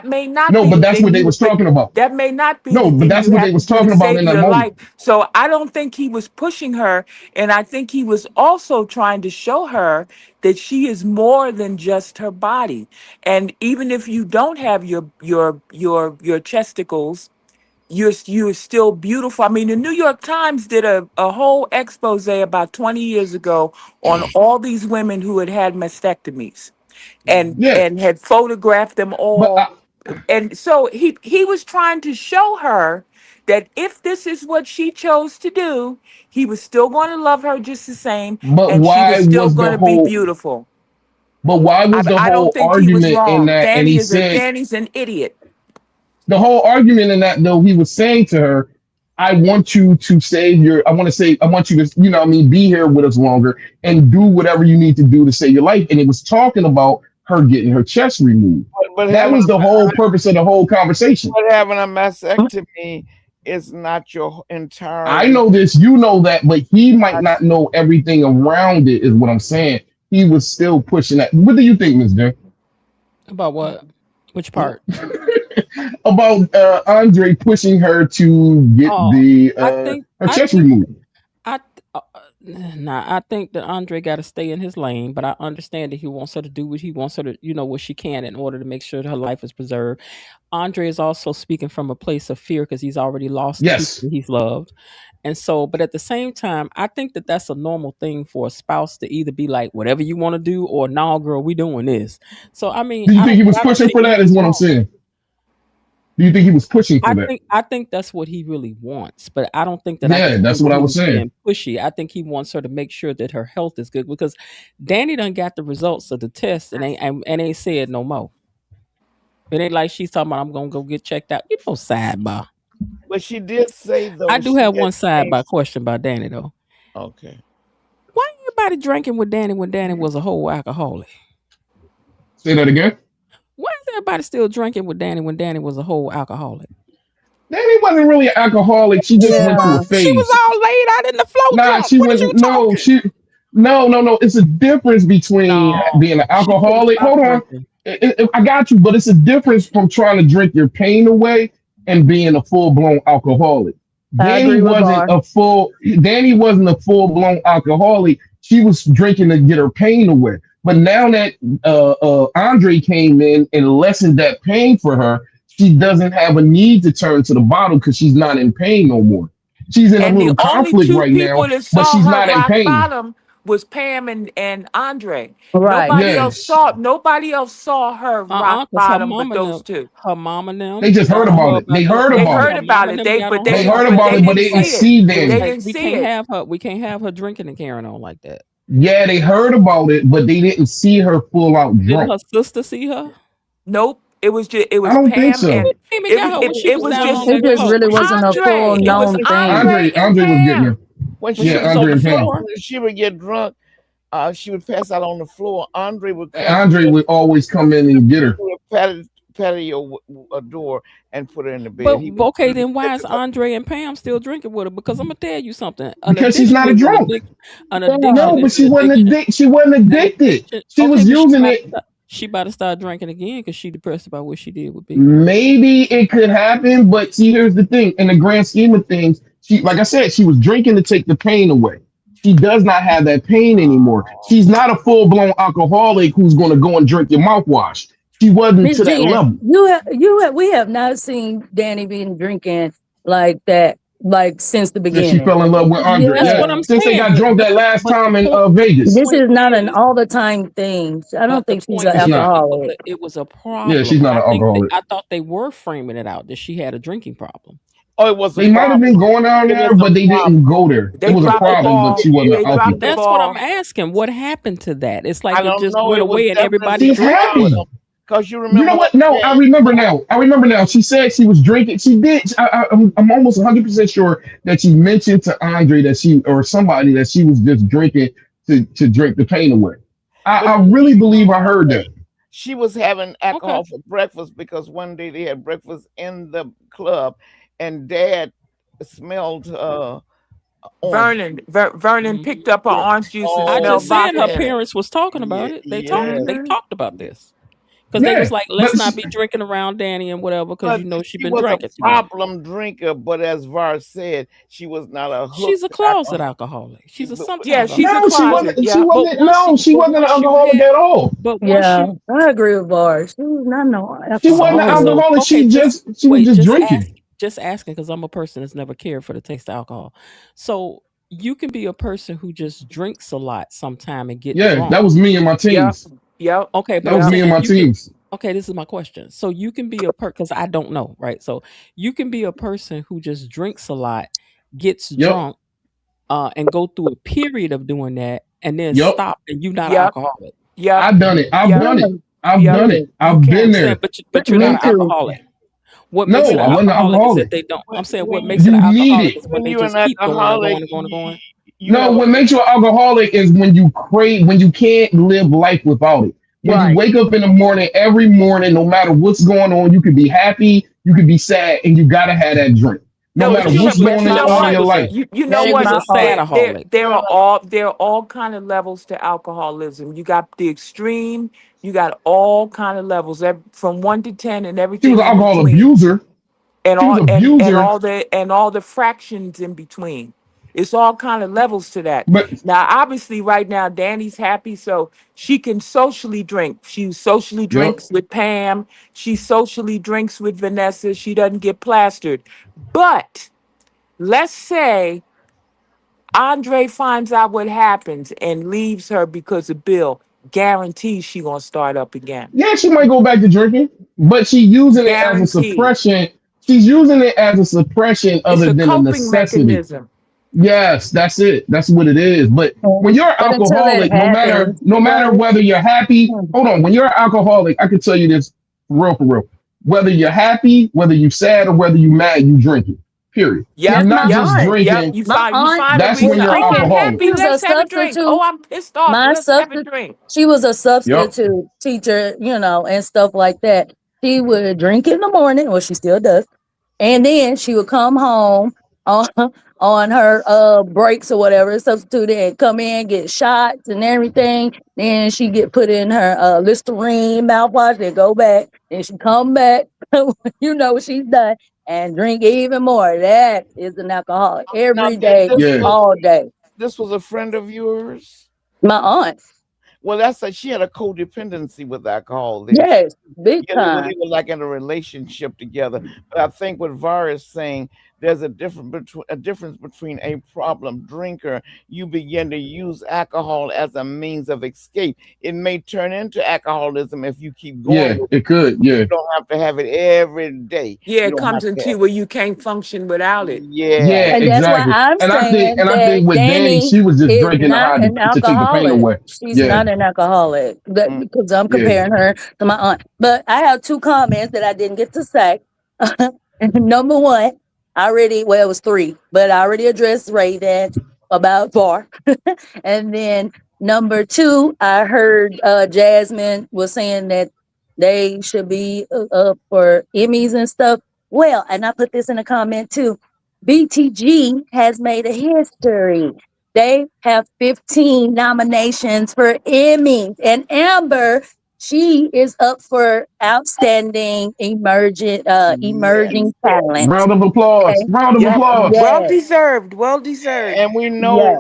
may not No, be but the that's thing what they was talking about. that may not be No, the but thing that's you what they have to was do to talking about save in that your moment. life. So I don't think he was pushing her, and I think he was also trying to show her that she is more than just her body. And even if you don't have your chesticles, you're still beautiful. I mean, the New York Times did a whole expose about 20 years ago on all these women who had mastectomies Yeah, and had photographed them but all. And so he was trying to show her that if this is what she chose to do, he was still going to love her just the same, but and she why was still was going the to be whole beautiful. I don't think he was argument in wrong. that? And he said Danny's an idiot. the whole argument in that though he was saying to her, I want you to save your I want you to, you know what I mean, be here with us longer and do whatever you need to do to save your life. And it was talking about her getting her chest removed. But That was the whole purpose of the whole conversation. having a mastectomy is not your entire I life. know this, you know that, but he might not know everything around it, is what I'm saying. He was still pushing that. What do you think, Ms. J? About what? Which part? About Andre pushing her to get Oh, the I think her I chest think removed. I nah, I think that Andre got to stay in his lane, but I understand that he wants her to do what he wants her to, what she can in order to make sure that her life is preserved. Andre is also speaking from a place of fear because he's already lost the people Yes, that he's loved. And so, but at the same time, I think that that's a normal thing for a spouse to either be like, whatever you want to do, or nah, girl, we doing this. So, I mean, do you think he was I don't pushing see for that? Is anything what I'm wrong. saying. Do you think he was pushing for that? I think that's what he really wants, but I don't think that I can Yeah, say that's that what I he was was saying. being pushy. I think he wants her to make sure that her health is good because Danny done got the results of the test and ain't said no more. It ain't like she's talking about I'm gonna go get checked out. Sidebar. But she did say I though do she have had one sidebar changed. question about Danny though. Okay. Why everybody drinking with Danny when Danny was a whole alcoholic? Say that again. Why is everybody still drinking with Danny when Danny was a whole alcoholic? Danny wasn't really an alcoholic. She just went through a Yeah. She was phase. all laid out in the flow Nah, drunk. she What is you wasn't. No, talking? she. No, no, no. It's a difference between No, being an she couldn't alcoholic. stop Hold on. drinking. I got you, but it's a difference from trying to drink your pain away and being a full blown alcoholic. I Danny agree with wasn't Bar. a full. Danny wasn't a full blown alcoholic. She was drinking to get her pain away. But now that Andre came in and lessened that pain for her, she doesn't have a need to turn to the bottle because she's not in pain no more. She's in a And the little only conflict two right now, people that but saw she's her not in rock pain. bottom was Pam and Andre. Right. Yes, Nobody else saw her rock Because bottom but those two. her mom and they them just heard got on about her it. They about heard They about heard it. her mom about and it. them They got but on her They they heard about but about they it, but didn't they didn't see it. see it was They Danny. like didn't see it. we can't have her drinking and carrying on like that. Yeah, they heard about it, but they didn't see her full out Didn't drunk. her sister see her? Nope. It I was don't think Pam so. and She even got her when she it was was down on just It that just floor. really wasn't a full It was known thing. Andre and Andre was getting her. Pam. When When she she Yeah, was was on Andre the and Pam. floor, she would get drunk, she would pass out on the floor. Andre would And come Andre would always come in and get her. to the patio a door and put her in the bed. but He would okay, then why is fix her. Andre and Pam still drinking with her? Because I'm gonna tell you something. An Because she's addiction not a is an drunk. addiction. An Yeah. addiction No, is but an addiction. she wasn't An addicted. addiction. She Okay, was but using it. she about to start drinking again because she depressed about what she did with people. Maybe it could happen, but see, here's the thing. In the grand scheme of things, she, like I said, she was drinking to take the pain away. She does not have that pain anymore. She's not a full blown alcoholic who's going to go and drink your mouthwash. She wasn't Miss to that Jen, level. we have not seen Danny been drinking like that like since the Since she beginning. fell in love with Andre. That's Yeah. what Yeah. I'm Since they saying. got drunk that last But time in the Vegas. This point is not an is, all the time thing. I don't but the think she's point an It's is, not. alcoholic. it was a Yeah, problem, she's and not an alcoholic. I thought they were framing it out that she had a drinking problem. Oh, it was a They might have been problem. going down It was there, a but they didn't problem. go there. It They was a dropped the problem, but ball. she wasn't They an But dropped alky. the that's what I'm ball. asking. What happened to that? It's I like it don't just know. went It was away, and everybody definitely She's drinking with problem her. happy. because you You remember know her what? No, I saying, remember now. I remember now. She said she was drinking. She did. I'm almost 100% sure that she mentioned to Andre that she or somebody that she was just drinking to drink the pain away. but I really believe I heard that. she was having Okay. alcohol for breakfast because one day they had breakfast in the club, and Dad smelled orange Vernon, juice. Vernon Mhm. picked up her Yeah. orange juice and I Oh, smelled just said vodka her in yeah, it. parents was talking yeah, about it. yes. They Hmm. talked about this because they was Yeah, like, let's but not be drinking around Danny and whatever because But you know she she been was a drinking too much. problem drinker. But as Var said, she was not a She's hooked a closet alcoholic. alcoholic. She's a Yeah, sometimes she's a no, alcoholic. she closet. wasn't. She Yeah. But wasn't. once No, you, she but wasn't an once you alcoholic have, at all. but once Yeah, you, I agree with Bars. She's not no She wasn't an okay, alcoholic. so alcoholic. okay, She was wait, just drinking. just asking because I'm a person that's never cared for the taste of alcohol. So you can be a person who just drinks a lot sometime and get Yeah, drunk. that was me and my Yep. teens. Yep. Okay, but That I'm was Yep. me and saying my you can. teens. Okay, this is my question. So you can be a because I don't know, right? So you can be a person who just drinks a lot, gets Yep. drunk, and go through a period of doing that, and then Yep. stop, and you're not an Yep. alcoholic. Yep. I've done it. I've Yep. done it. Yeah, I've Yep. done it. yeah. You I've been I'm can. saying, there. but you're not Me an too. alcoholic. What makes it No, an I wasn't an alcoholic is if alcoholic. they don't. I'm saying what makes it You an need alcoholic it. is when When they you're just an keep going and alcoholic, going and going and going. you No, have a what makes you an alcoholic is when you crave, when you can't live life without it. When you Right. wake up in the morning, every morning, no matter what's going on, you could be happy, you could be sad, and you gotta have that drink. No No, Well, matter but she what's that's going you my know on in aunt. what? your life. You know That She is was what? a my sad aunt. alcoholic. There are all kind of levels to alcoholism. You got the extreme. You got all kind of levels, from 1 to 10, and She was everything an in alcohol between, abuser. and She was all an and abuser, all the fractions in between. It's all kind of levels to that. but Now, obviously, right now, Danny's happy, so she can socially drink. She socially yep. drinks with Pam. She socially drinks with Vanessa. She doesn't get plastered. But let's say Andre finds out what happens and leaves her because of Bill. Guarantees she gonna start up again. Yeah, she might go back to drinking, but she using it as a Guaranteed. suppression. She's using it as a suppression It's other a than a coping necessity. mechanism. Yes, that's it. That's what it is. But when you're an But until it alcoholic, happens, no matter right? whether you're happy, hold on, when you're an alcoholic, I can tell you this for real. Whether you're happy, whether you're sad, or whether you're mad, you drink it. Period. You're Yep, That's my not yep, just aunt. yep. drinking. My You aunt find a That's was when reason. you're an Oh, I'm drinking. alcoholic. She happy. was a Let's have a drink. substitute. Oh, I'm pissed off. My Let's have a substitute. drink. She was a Yep. substitute teacher, and stuff like that. She would drink in the morning, well, she still does, and then she would come home on on her breaks or whatever, substitute and come in, get shots and everything. Then she get put in her Listerine mouthwash, then go back, then she come back, she's done, and drink even more. That is an alcoholic now every that day, this Yeah. was all day. this was a friend of yours. My aunt, Well, that's like she had a codependency with alcohol. Then yes, big yeah, time. they were like in a relationship together. But I think what Var is saying, there's a difference between a problem drinker. You begin to use alcohol as a means of escape. It may turn into alcoholism if you keep going Yeah, with it could. it. Yeah. You don't have to have it every day. Yeah, You it don't comes have to into have where you can't function without it. yeah. Yeah, And that's why exactly. I'm saying And I that think with Danny, Danny she was just is drinking to not hide an to take the pain alcoholic. away. She's Yeah. not an alcoholic. Mm. Because I'm Yeah. comparing her to my aunt. But I have two comments that I didn't get to say. Number one, it was three, but I already addressed Ray that about bar. And then number two, I heard Jasmine was saying that they should be up for Emmys and stuff. Well, and I put this in a comment too. BTG has made a history. They have 15 nominations for Emmys, and Amber, she is up for outstanding emerging talent. Round of applause. Okay. Round of Yep. applause. Well Yes, deserved. Well deserved. And we know yes.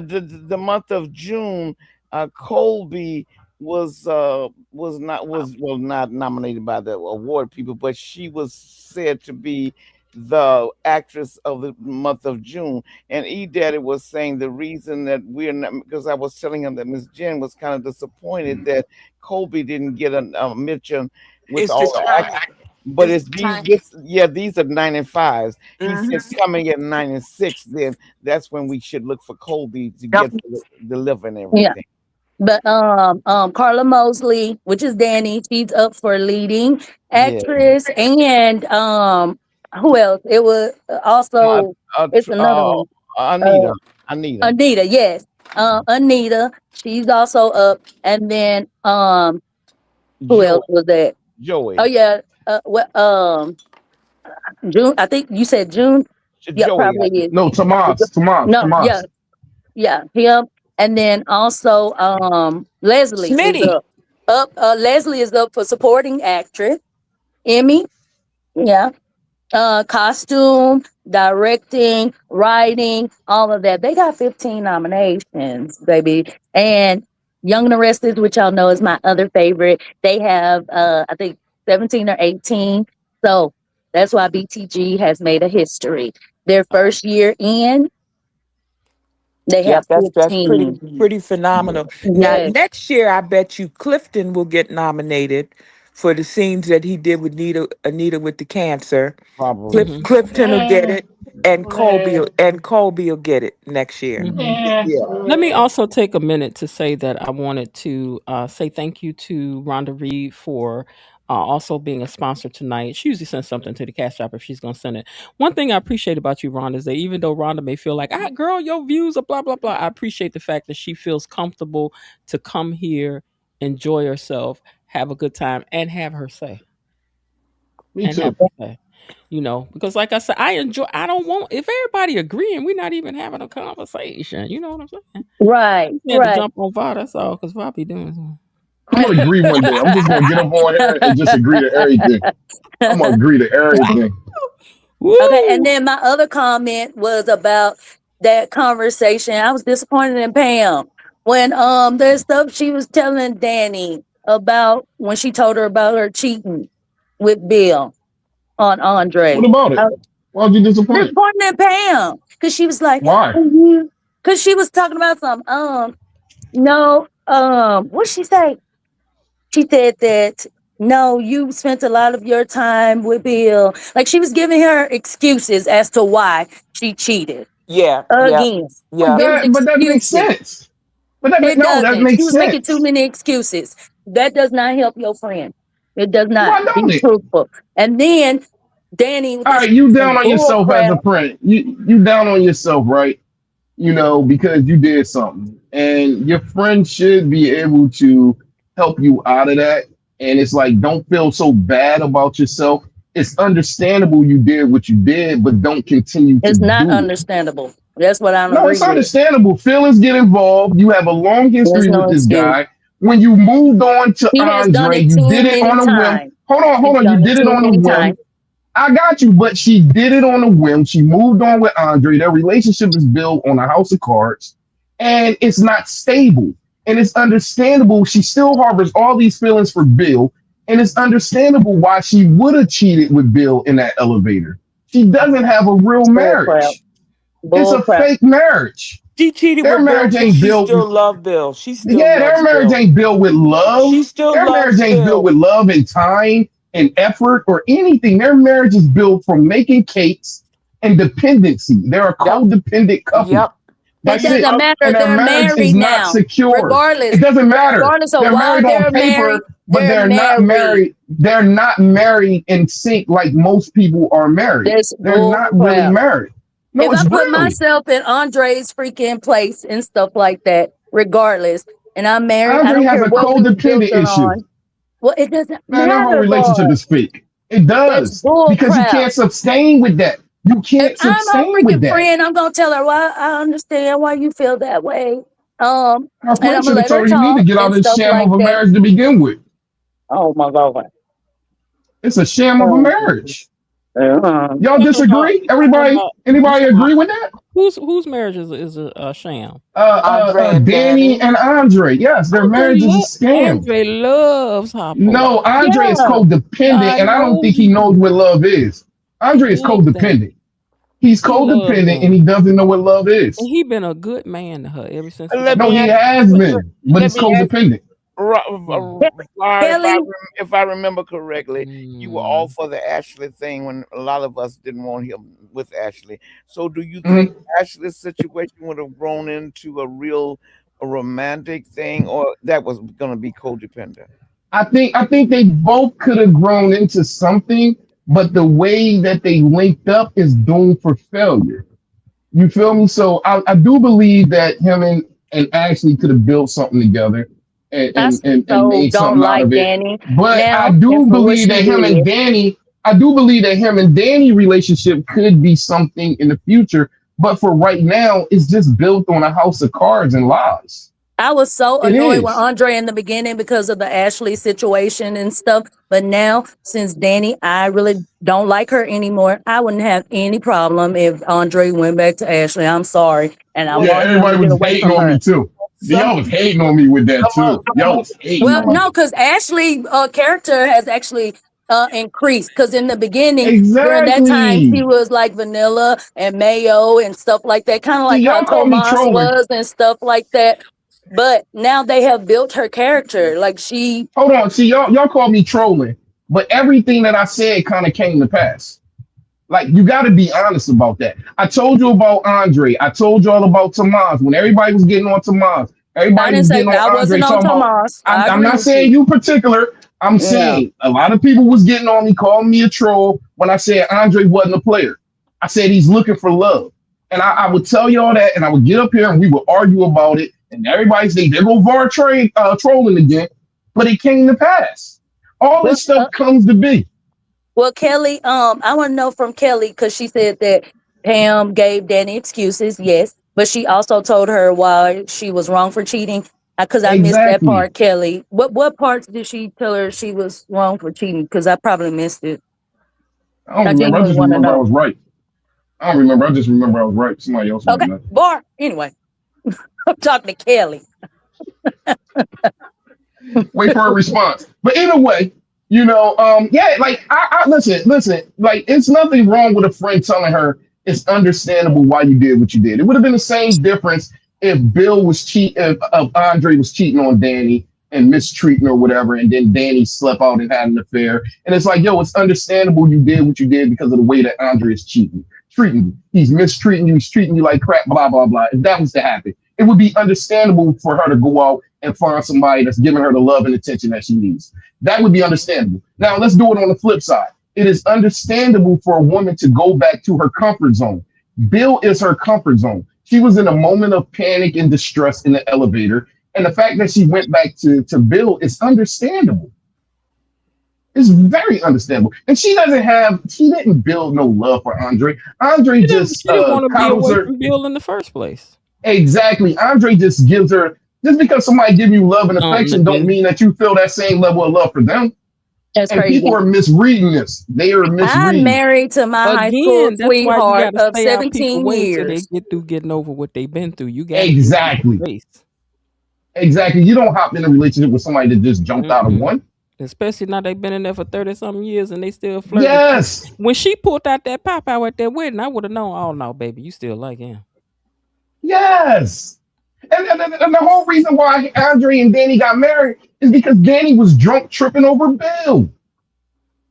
the month of June, Colby was not nominated by the award people, but she was said to be the actress of the month of June. And E Daddy was saying the reason that we're not, because I was telling him that Miss Jen was kind of disappointed that Kobe didn't get a mention with It's the all the act. time. But It's it's the these time. this yeah, these are 95s. He said Hmm. coming at 96, then that's when we should look for Kobe to Yep. get deliver and Yeah. everything. But Carla Mosley, which is Danny, she's up for leading Yeah. actress, and who else? It was Uh, also it's another one. Anita. Uh, Anita. Anita, yes. Anita, she's also up, and then who else Joey. was that? Oh Joey. yeah, what June? I think you said June. Yeah, Joey. probably is. No, No, yeah, Tomas. yeah, him, and then also Leslie is Smitty. up. Leslie is up for supporting actress. Emmy, yeah. Costume, directing, writing, all of that. They got 15 nominations, baby. And Young and the Restless, which y'all know is my other favorite, they have I think 17 or 18. So that's why BTG has made a history. Their first year in, they have Yep, that's pretty 15. pretty phenomenal. Now Yes. next year, I bet you Clifton will get nominated for the scenes that he did with Anita with the cancer. Probably. Clifton will get it, and Man, Colby will get it next year. Yeah. Let me also take a minute to say that I wanted to say thank you to Rhonda Reed for also being a sponsor tonight. She usually sends something to the cash app if she's going to send it. One thing I appreciate about you, Rhonda, is that even though Rhonda may feel like, girl, your views are blah, blah, blah, I appreciate the fact that she feels comfortable to come here, enjoy herself, have a good time, and have her say. me And have too. her say. Because like I said, I don't want, if everybody agreeing, we're not even having a conversation. You know what I'm saying? Right, You had to right. jump on VAR, that's all, because VAR be doing something. I'm gonna agree one day. I'm just gonna get up on here and just agree to everything. I'm gonna agree to everything. Okay, and Woo! then my other comment was about that conversation. I was disappointed in Pam when there's stuff she was telling Danny about when she told her about her cheating with Bill on What Andre. about it? I Why was you was disappointed? disappointed in Pam because she was like, Why? because she was talking about some no what she say? She said that no, you spent a lot of your time with Bill. Like she was giving her excuses as to why she cheated. Yeah, yeah, Again, yeah. it was But that makes excuses. sense. But It no, that doesn't. She makes was making too sense. many excuses. That does not help your friend. It does Why not. Be don't it? truthful. And then Danny with All this right, you down some on bull yourself as crap. a friend. You down on yourself, right? Because you did something. And your friend should be able to help you out of that. And it's like, don't feel so bad about yourself. It's understandable you did what you did, but don't continue to It's not do it. understandable. That's what I don't No, agree it's with. understandable. Feelings get involved. You have a long There's history no with this excuse. guy. When you moved on to He has done Andre, it you too did it many on a whim. times. Hold He's on. You done it did it too on a many whim. times. I got you, but she did it on a whim. She moved on with Andre. Their relationship is built on a house of cards, and it's not stable. And it's understandable. She still harbors all these feelings for Bill, and it's understandable why she would have cheated with Bill in that elevator. She doesn't have a real Bull crap. marriage. It's Bull a crap. fake marriage. She cheated Their with Bill marriage because ain't she built. still loved Bill. She still Yeah, their loves marriage Bill. ain't built with love. She still Their marriage loves ain't built Bill. with love and time and effort or anything. Their marriage is built from making cakes and dependency. They're a Yep, codependent couple. yep. It That's She, it. doesn't matter. And their They're marriage is married not now. secure. Regardless, It doesn't matter. regardless of They're why married on they're married, paper, but they're they're not married. married. They're not married in sync like most people are married. That's They're bull not really crap. married. No, If I it's put real. myself in Andre's freaking place and stuff like that, regardless, and I'm married, I Andre don't has care a what we was built codependent issue. on. Well, it doesn't Man, their whole matter, relationship boy. is fake. It That's does. bull Because you crap. can't sustain with that. You If can't I'm her sustain with freaking that. friend, I'm gonna tell her why I understand why you feel that way. Her And friend I'm gonna should have let her told her you need to talk get out and of this stuff sham like of a that. marriage to begin with. Oh my god. It's a sham of a marriage. Y'all Talking about, disagree? talking Everybody, about, you anybody talking about agree with that? whose marriage is a sham? Andre and Danny Danny. and Andre. Yes, their marriage is a scam. Andre loves Hoppo. No, Andre is Yeah, codependent, I and I don't know think he he knows do. what love is. Andre is Love that. codependent. He's He loves codependent and Danny. he doesn't know what love And is. he been a good man to her ever since the Let No, me he ask. beginning. has been, but Let he's me ask. codependent. Hmm. Kelly, If I remember correctly, you were all Mm. for the Ashley thing when a lot of us didn't want him with Ashley. So, do you think Mhm. Ashley's situation would have grown into a romantic thing, or that was going to be codependent? I think they both could have grown into something, but the way that they linked up is doomed for failure. You feel me? So I do believe that him and Ashley could have built something together and, I and, and, and so made don't something out like of it. Danny But now, and for what she did. I do believe that him and Danny relationship could be something in the future. But for right now, it's just built on a house of cards and lies. I was so It annoyed with is. Andre in the beginning because of the Ashley situation and stuff. But now, since Danny, I really don't like her anymore. I wouldn't have any problem if Andre went back to Ashley. I'm sorry. And I Well, Yeah, want him to everybody get was away hating from on me her. too. some Y'all was hating on me with that too. Y'all was hating Well, on me. no, because Ashley character has actually increased. Because in the beginning, during that time, she Exactly. was like vanilla and mayo and stuff like that, kind of See, like how y'all call me Tomas trolling. was and stuff like that. But now they have built her character. Like she, Hold on. See, y'all call me trolling, but everything that I said kind of came to pass. Like you got to be honest about that. I told you about Andre. I told you all about Tomas. When everybody was getting on Tomas, I everybody didn't was say getting on I Andre. wasn't on Talking about. Tomas. I'm, I I'm agree not with saying you. you particular. I'm Yeah. saying a lot of people was getting on me, calling me a troll when I said Andre wasn't a player. I said he's looking for love, and I would tell you all that, and I would get up here and we would argue about it, and everybody say there go VAR trolling again, but it came to pass. All Well, this stuff comes to be. well, Kelly, I want to know from Kelly because she said that Pam gave Danny excuses, yes, but she also told her why she was wrong for cheating. Because I missed that Exactly. part, Kelly. What parts did she tell her she was wrong for cheating? Because I probably missed it. I don't I remember. I genuinely just want to remember I know. was right. I don't remember. I just remember I was right. Somebody else might Okay, know. Bar. Anyway, I'm talking to Kelly. Wait for a response. But either way, yeah, like I listen, like it's nothing wrong with a friend telling her it's understandable why you did what you did. It would have been the same difference if Andre was cheating on Danny and mistreating or whatever, and then Danny slept out and had an affair. And it's like, yo, it's understandable you did what you did because of the way that Andre is treating you. He's mistreating you, he's treating you like crap, blah, blah, blah. If that was to happen, it would be understandable for her to go out and find somebody that's giving her the love and attention that she needs. That would be understandable. Now let's do it on the flip side. It is understandable for a woman to go back to her comfort zone. Bill is her comfort zone. She was in a moment of panic and distress in the elevator. And the fact that she went back to Bill is understandable. It's very understandable. And she didn't build no love for Andre. Andre just She didn't want to be coddles away her. from Bill in the first place. Exactly. Andre just gives her, just because somebody give you love and Something to affection don't do. mean that you feel that same level of love for them. That's And people crazy. are misreading this. They are I'm misreading it. married to my high school Again, that's why you sweetheart got to of stay out people's 17 way till they years. get through getting over what they've been through. You got to give people Exactly. space. Exactly. You don't hop in a relationship with somebody that just jumped out of Mm-mm. one. Especially now they've been in there for 30 something years and they still flirting. Yes. When she pulled out that pop out at that wedding, I would have known, oh no, baby, you still like him. Yes. And the whole reason why Andre and Danny got married is because Danny was drunk tripping over Bill.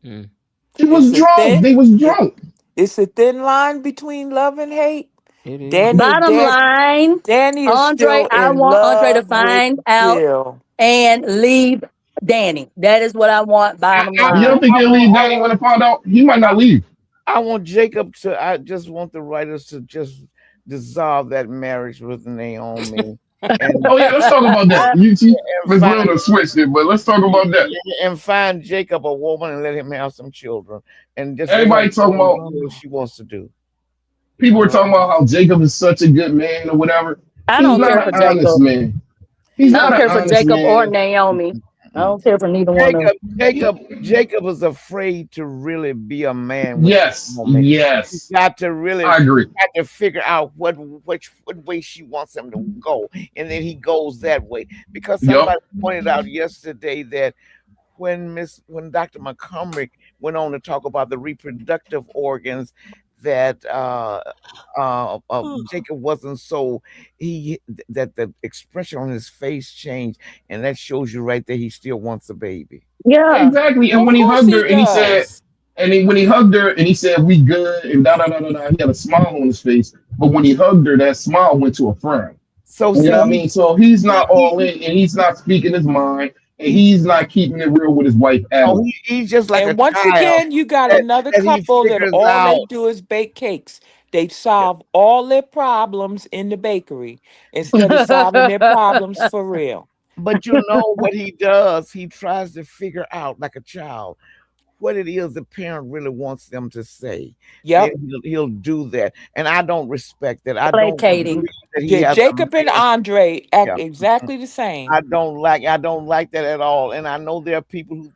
Mm. He was It's a drunk. They thin, was it, drunk. it's a thin line between love and hate. It is. Danny, Bottom Dan, line, Danny is Andre, still I in want Andre to love with find out Bill. and leave Danny. That is what I want, bottom I You don't line. think he'll leave Danny when it found out? He might not leave. I want Jacob to. I just want the writers to just dissolve that marriage with Naomi and Oh yeah, let's talk about that. You see, and Miss find Wilder switched it, but let's talk about that. and find Jacob a woman and let him have some children and just let her Everybody talking do about what she wants to do. people were talking about how Jacob is such a good man or whatever. I He's don't care not for an honest Jacob. man. He's I not don't an care for honest Jacob or man. Naomi. I don't care for neither one of them. Jacob is afraid to really be a man with Yes, Naomi. He's yes, got to really I agree. got to figure out what way she wants him to go, and then he goes that way. Because Yup. somebody pointed out yesterday that when Dr. Montgomery went on to talk about the reproductive organs that Jacob wasn't so he that the expression on his face changed, and that shows you right there he still wants a baby. Yeah. Exactly. And Of when he course hugged he her and he said, does. when he hugged her and he said, "We good," and da da da da da, he had a smile on his face. But when he hugged her, that smile went to a frown. So You know see, what I mean? So he's not all in, and he's not speaking his mind, and he, he's not keeping it real with his wife at no, all. he's just like a And once child again, you got that another that he couple that figures all they out. do is bake cakes. They Yeah. solve all their problems in the bakery instead of solving their problems for real. But you know what he does? He tries to figure out, like a child, what it is the parent really wants them to say. Then Yep. he'll do that. And I don't respect that. I don't Placating. believe that he Yeah, has a Jacob and man. Andre act Yeah. exactly the same. I don't like that at all. And I know there are people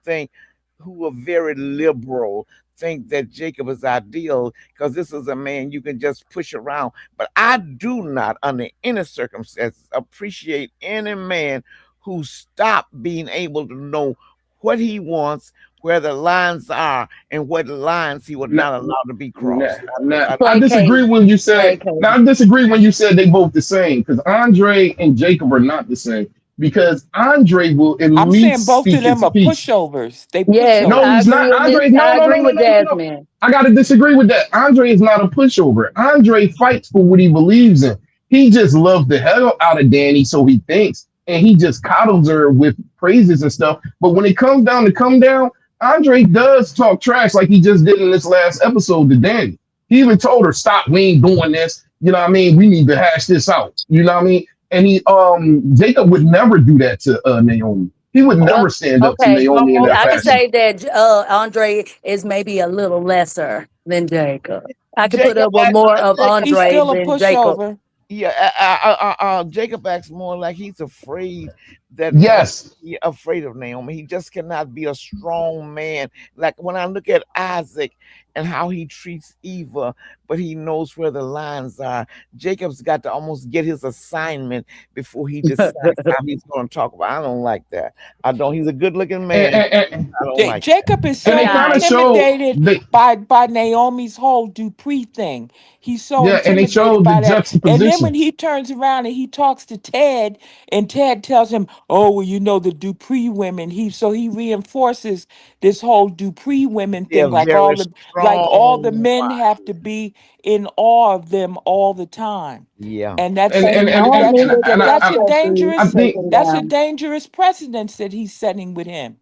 who are very liberal, think that Jacob is ideal because this is a man you can just push around. But I do not, under any circumstances, appreciate any man who stopped being able to know what he wants, where the lines are, and what lines he would Nah, not allow to be nah, crossed. nah. I Placate. disagree when you said. Now Placating. I disagree when you said they both the same because Andre and Jacob are not the same because Andre will at I'm saying least both of speak them his are piece. pushovers. They Yes, No, I he's pushovers. agree not. with Andre, I no, agree no, with no, no, no, no. Jasmine. I got to disagree with that. Andre is not a pushover. Andre fights for what he believes in. He just loves the hell out of Danny, so he thinks, and he just coddles her with praises and stuff. But when it comes down to come down, Andre does talk trash like he just did in this last episode to Danny. He even told her, "Stop, we ain't doing this. You know what I mean? We need to hash this out." You know what I mean? And Jacob would never do that to Naomi. He would Well, never stand up to okay. Naomi in that I can fashion. say that Andre is maybe a little lesser than Jacob. I could put Jacob up with acts, more of Jacob He's Andre still acts a than Jacob. pushover. Yeah, Jacob acts more like he's afraid that Yes, afraid of Naomi. He just cannot be a strong man. Like when I look at Isaac and how he treats Eva, but he knows where the lines are. Jacob's got to almost get his assignment before he decides how he's going to talk about. I don't like that. I don't. He's a good-looking and, man. and, I don't like that. Jacob is and they so kind of Nice. showed intimidated they by Naomi's whole Dupree thing. He's so yeah, and they intimidated showed the by that. And then when juxtaposition. he turns around and he talks to Ted, and Ted tells him, "Oh, well, you know the Dupree women." He reinforces this whole Dupree women They're thing, very like all the strong. men have to be in awe of them all the time. Yeah. And that's And And and and and now I and, need and, to and that's a I dangerous think taken that's a down. dangerous precedence that he's setting with him.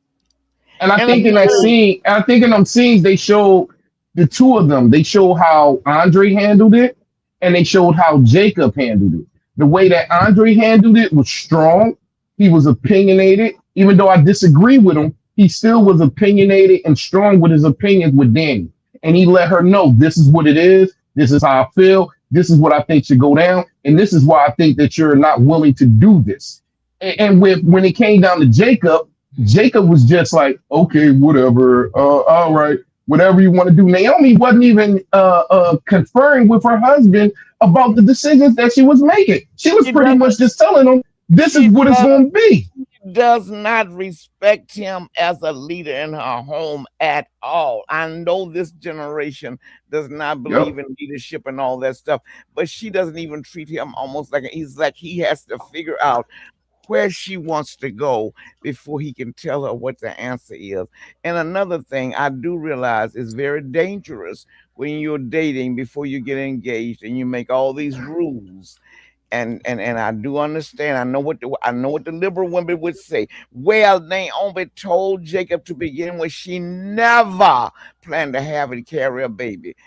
And I And think in that another, scene, I think in them scenes they showed the two of them. They showed how Andre handled it, and they showed how Jacob handled it. The way that Andre handled it was strong. He was opinionated, even though I disagree with him. He still was opinionated and strong with his opinions with Danny, and he let her know this is what it is. This is how I feel. This is what I think should go down, and this is why I think that you're not willing to do this. And when it came down to Jacob, Jacob was just like, okay, whatever, all right, whatever you want to do. Naomi wasn't even conferring with her husband about the decisions that she was making. She was she pretty does much just telling him, this is she what it's does going to be. does not respect him as a leader in her home at all. I know this generation does not Yep. believe in leadership and all that stuff, but she doesn't even treat him almost like he's like he has to figure out where she wants to go before he can tell her what the answer is. And another thing I do realize is very dangerous when you're dating before you get engaged and you make all these rules. And I do understand. I know what the liberal women would say. Well, Naomi told Jacob to begin with she never planned to have and carry a baby,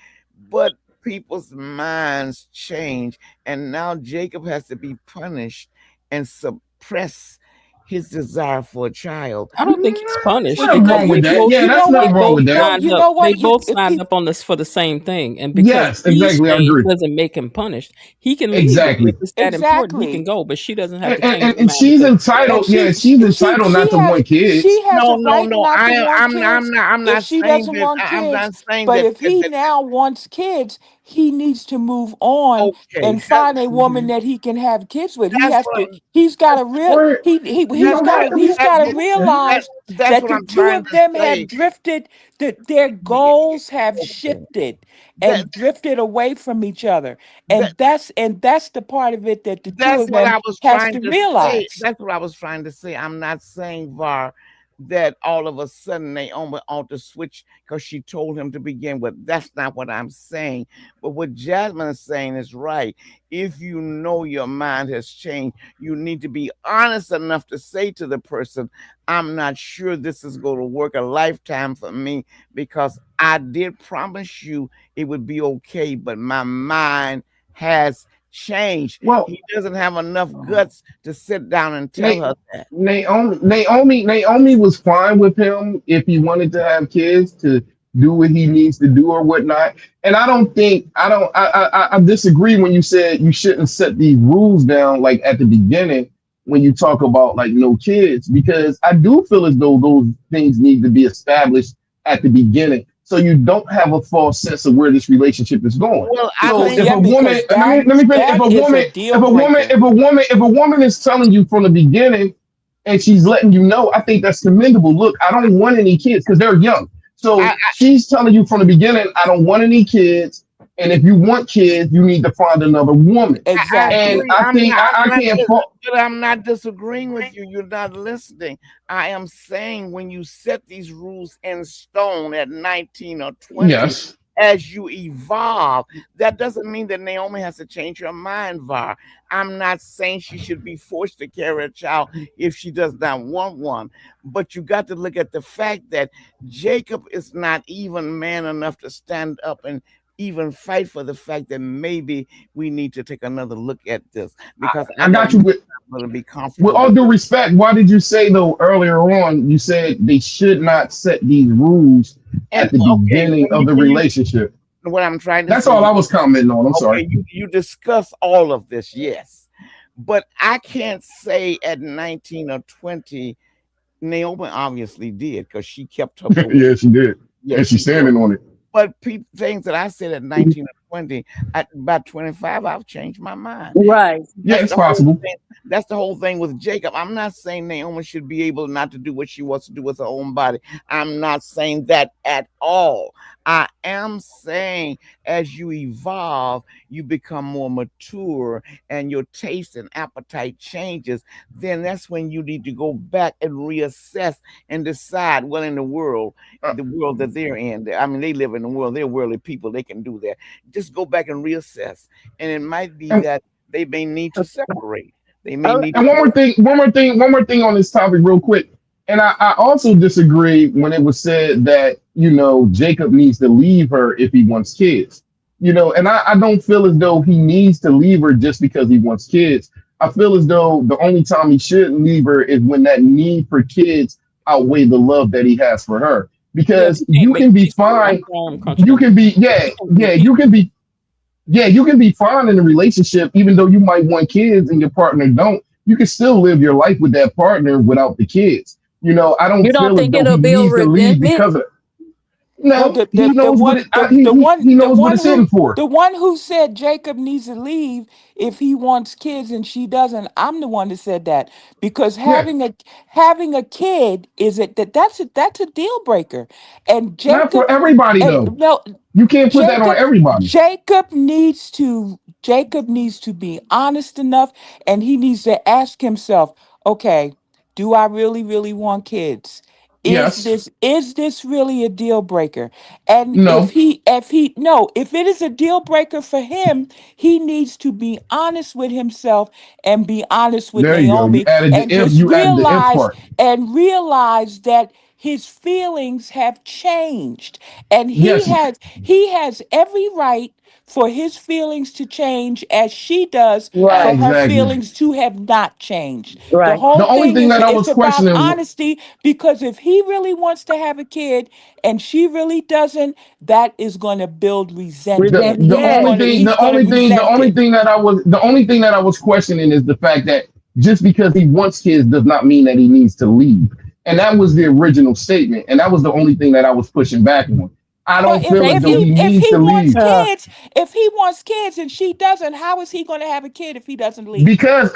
but people's minds change, and now Jacob has to be punished and suppress his desire for a child. I don't think he's punished Well, Nothing you because wrong you with they that. you both Yeah, you that's know they nothing what? wrong both with that. No, signed you up. know They what? both If signed he up on this for the same thing, and because Yes, he's exactly. I staying agree. doesn't make him punished. He can leave if Exactly. it's that important. He can exactly. go, but she doesn't have And, to and, change and her and mind she's because he's there. And entitled. Yeah, she's entitled not to want she kids. has a No, no, right no. not to want I'm kids not. I'm if not she saying doesn't that. want I'm kids. not saying But that. if he now wants kids, he needs to move on Okay, and find a woman that he can have kids with. He that's has what to. I'm, He's got to real. Where He's got to. He's that, got to realize that's that what the I'm two trying of to them say. have drifted. That their goals have shifted That and drifted away from each other, that and that's the part of it that the two That's of what them I was has trying to to say. realize. That's what I was trying to say. I'm not saying, Var, that all of a sudden Naomi ought to switch because she told him to begin with. That's not what I'm saying. But what Jasmine is saying is right. If you know your mind has changed, you need to be honest enough to say to the person, I'm not sure this is going to work a lifetime for me because I did promise you it would be okay, but my mind has changed. well, He doesn't have enough guts to sit down and tell Na- her that. Naomi was fine with him if he wanted to have kids to do what he needs to do or whatnot. And I don't think I disagree when you said you shouldn't set these rules down like at the beginning when you talk about like no kids, because I do feel as though those things need to be established at the beginning so you don't have a false sense of where this relationship is going. Well, I So Because think if yeah, a woman, because let me finish. that is a deal breaker. If a woman is telling you from the beginning and she's letting you know, I think that's commendable. Look, I don't want any kids because they're young. I, So she's telling you from the beginning, I don't want any kids. And if you want kids, you need to find another woman. I And Exactly. agree. I think I I'm not, can't fault. but I'm not disagreeing with you. You're not listening. I am saying when you set these rules in stone at 19 or 20, Yes. as you evolve, that doesn't mean that Naomi has to change her mind, Var. I'm not saying she should be forced to carry a child if she does not want one. But you got to look at the fact that Jacob is not even man enough to stand up and even fight for the fact that maybe we need to take another look at this because I I got don't you know with if I'm going to be with comfortable all with. due respect. Why did you say though earlier on? You said they should not set these rules And at the okay, beginning of the when you relationship. what I'm trying to That's say, all I was commenting on. I'm sorry. okay, you discuss all of this, yes, but I can't say at 19 or 20. Naomi obviously did because she kept her word. Yeah, she did, Yes, and she's she did. standing on it. But things that I said at 19 or 20, at about 25, I've changed my mind. Right. Yeah, That's it's the whole possible. thing. That's the whole thing with Jacob. I'm not saying Naomi should be able not to do what she wants to do with her own body. I'm not saying that at all. I am saying as you evolve, you become more mature and your taste and appetite changes. Then that's when you need to go back and reassess and decide, well, in Uh, the world that they're in, I mean, they live in the world, they're worldly people, they can do that. Just go back and reassess. And it might be and, that they may need to separate. They may Oh, need and to go. one more thing on this topic, real quick. And I also disagree when it was said that Jacob needs to leave her if he wants kids. And I don't feel as though he needs to leave her just because he wants kids. I feel as though the only time he should leave her is when that need for kids outweigh the love that he has for her. Yeah, Because he can't you make can be peace with it. I'm fine, sorry, I'm you country. can be yeah, He can't yeah, make peace. you can be fine in a relationship, even though you might want kids and your partner don't. You can still live your life with that partner without the kids. I don't you don't feel as think though it'll he build needs to leave resentment? because of. No, No, he the knows what one it. He the knows what one it's in who for. said Jacob needs to leave if he wants kids and she doesn't. I'm the one that said that because Yeah, having a kid is it that's a deal breaker. And not Jacob for everybody and though. no You can't put that on Jacob everybody. Jacob needs to be honest enough and he needs to ask himself, okay, do I really want kids? Yes. Is this really a deal breaker? And No. if it is a deal breaker for him, he needs to be honest with himself and be honest with There you go. You Naomi added the and if. just You added the if part. realize that his feelings have changed and Yes. he has every right for his feelings to change as she does for Right. her Exactly. feelings to have not changed. The Right. The whole only thing thing is that I it's was about questioning. honesty because if he really wants to have a kid and she really doesn't, that is going to build Resent. resentment. The Yes. only thing that I was questioning is the fact that just because he wants kids does not mean that he needs to leave. And that was the original statement. And that was the only thing that I was pushing back on. I But don't feel as Thank though you. he if needs he to wants leave Uh, kids, if he wants kids and she doesn't, how is he going to have a kid if he doesn't leave? because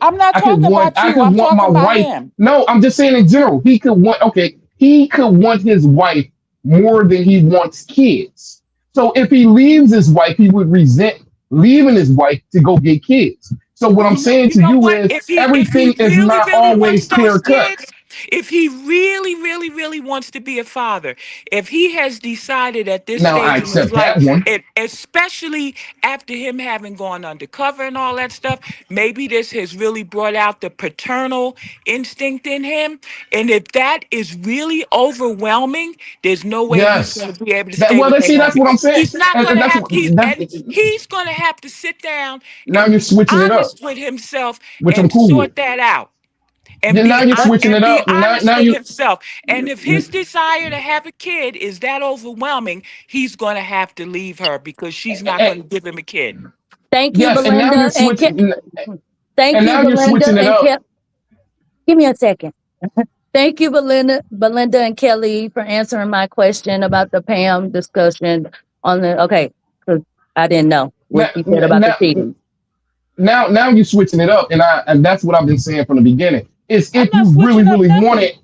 I'm not I could talking want, about I you. could I'm want my talking about wife. him. No, I'm just saying in general. He could want, okay, he could want his wife more than he wants kids. So if he leaves his wife, he would resent leaving his wife to go get kids. So what I'm saying You to know you what? is If he everything is really not really wants always those clear cut. kids, if he really wants to be a father, if he has decided at this Now I stage in his accept that life, one. especially after him having gone undercover and all that stuff, maybe this has really brought out the paternal instinct in him. And if that is really overwhelming, there's no way he's Yes. going to be able to That stay well, with let's see. That's Naomi. what I'm saying, He's not going and to that's have what he's going to have to sit down now and you're be switching it up, honest with himself which I'm and cool with. sort that out and Then now you're switching it be up. honest Now with you. himself. And if his desire to have a kid is that overwhelming, he's going to have to leave her because she's not going to give him a kid. thank you, Yes, and now you're Belinda switching, Thank and you, now you're Belinda switching it and up. Give me a second. Thank you, Belinda and Kelly, for answering my question about the Pam discussion on the. Okay, because I didn't know what Now, you said about the now, cheating. now you're switching it up, and that's what I've been saying from the beginning. Is I'm if not you really switching up really want nothing. it.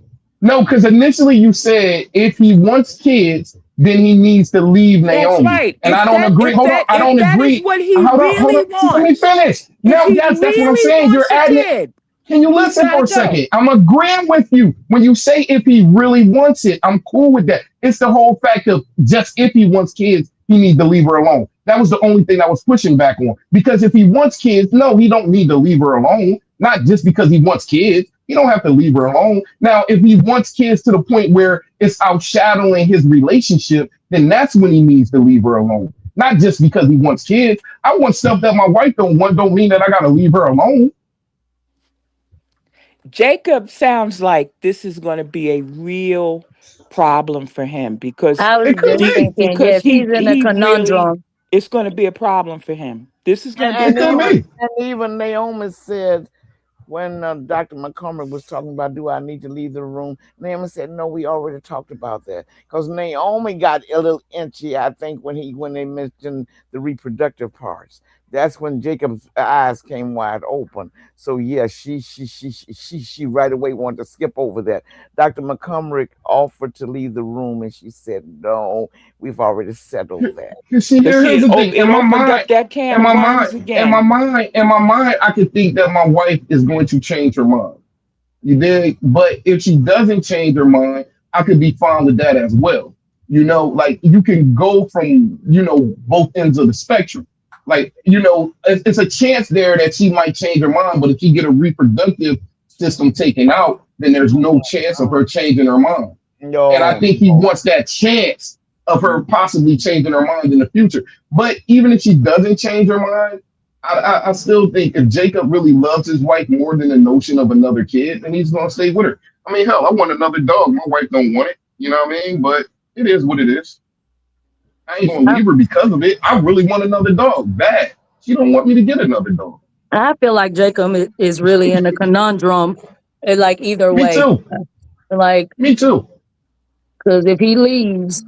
No, because initially you said if he wants kids, then he needs to leave That's Naomi, right. and I don't agree. Hold on, I If don't that is agree. what he Hold really on. Let me wants, finish. if No, he yes, that's what I'm really saying. You're wants a adding it. kid, Can you he's listen got for to a go. second? I'm agreeing with you. When you say if he really wants it, I'm cool with that. It's the whole fact of just if he wants kids, he needs to leave her alone. That was the only thing I was pushing back on. Because if he wants kids, no, he don't need to leave her alone. Not just because he wants kids. He don't have to leave her alone. Now, if he wants kids to the point where it's outshadowing his relationship, then that's when he needs to leave her alone. Not just because he wants kids. I want stuff that my wife don't want. Don't mean that I gotta leave her alone. Jacob sounds like this is going to be a real problem for him because I was It could just be. thinking, yes, he's in a he really conundrum. it's going to be a problem for him. This is going to be a And It could even problem. be. and even Naomi said when Dr. McCormick was talking about, do I need to leave the room? Naomi said, no, we already talked about that. Because Naomi got a little inchy, I think, when they mentioned the reproductive parts. That's when Jacob's eyes came wide open. So yeah, she right away wanted to skip over that. Dr. McCormick offered to leave the room, and she said, no, we've already settled that. You see, But see, here's the thing. it opened up that can of worms again. In my mind, I could think that my wife is going to change her mind. You dig? But if she doesn't change her mind, I could be fine with that as well. Like you can go from, both ends of the spectrum. Like, it's a chance there that she might change her mind, but if she get a reproductive system taken out, then there's no chance of her changing her mind. And I No, think he wants that chance of her possibly changing her mind in the future. But even if she doesn't change her mind, I still think if Jacob really loves his wife more than the notion of another kid, then he's gonna stay with her. I mean, hell, I want another dog. My wife don't want it. You know what I mean? But it is what it is. I ain't gonna I, leave her because of it. I really want another dog. Bad. She don't want me to get another dog. I feel like Jacob is really in a conundrum, like either Me way. too. Like, Me too. because if he leaves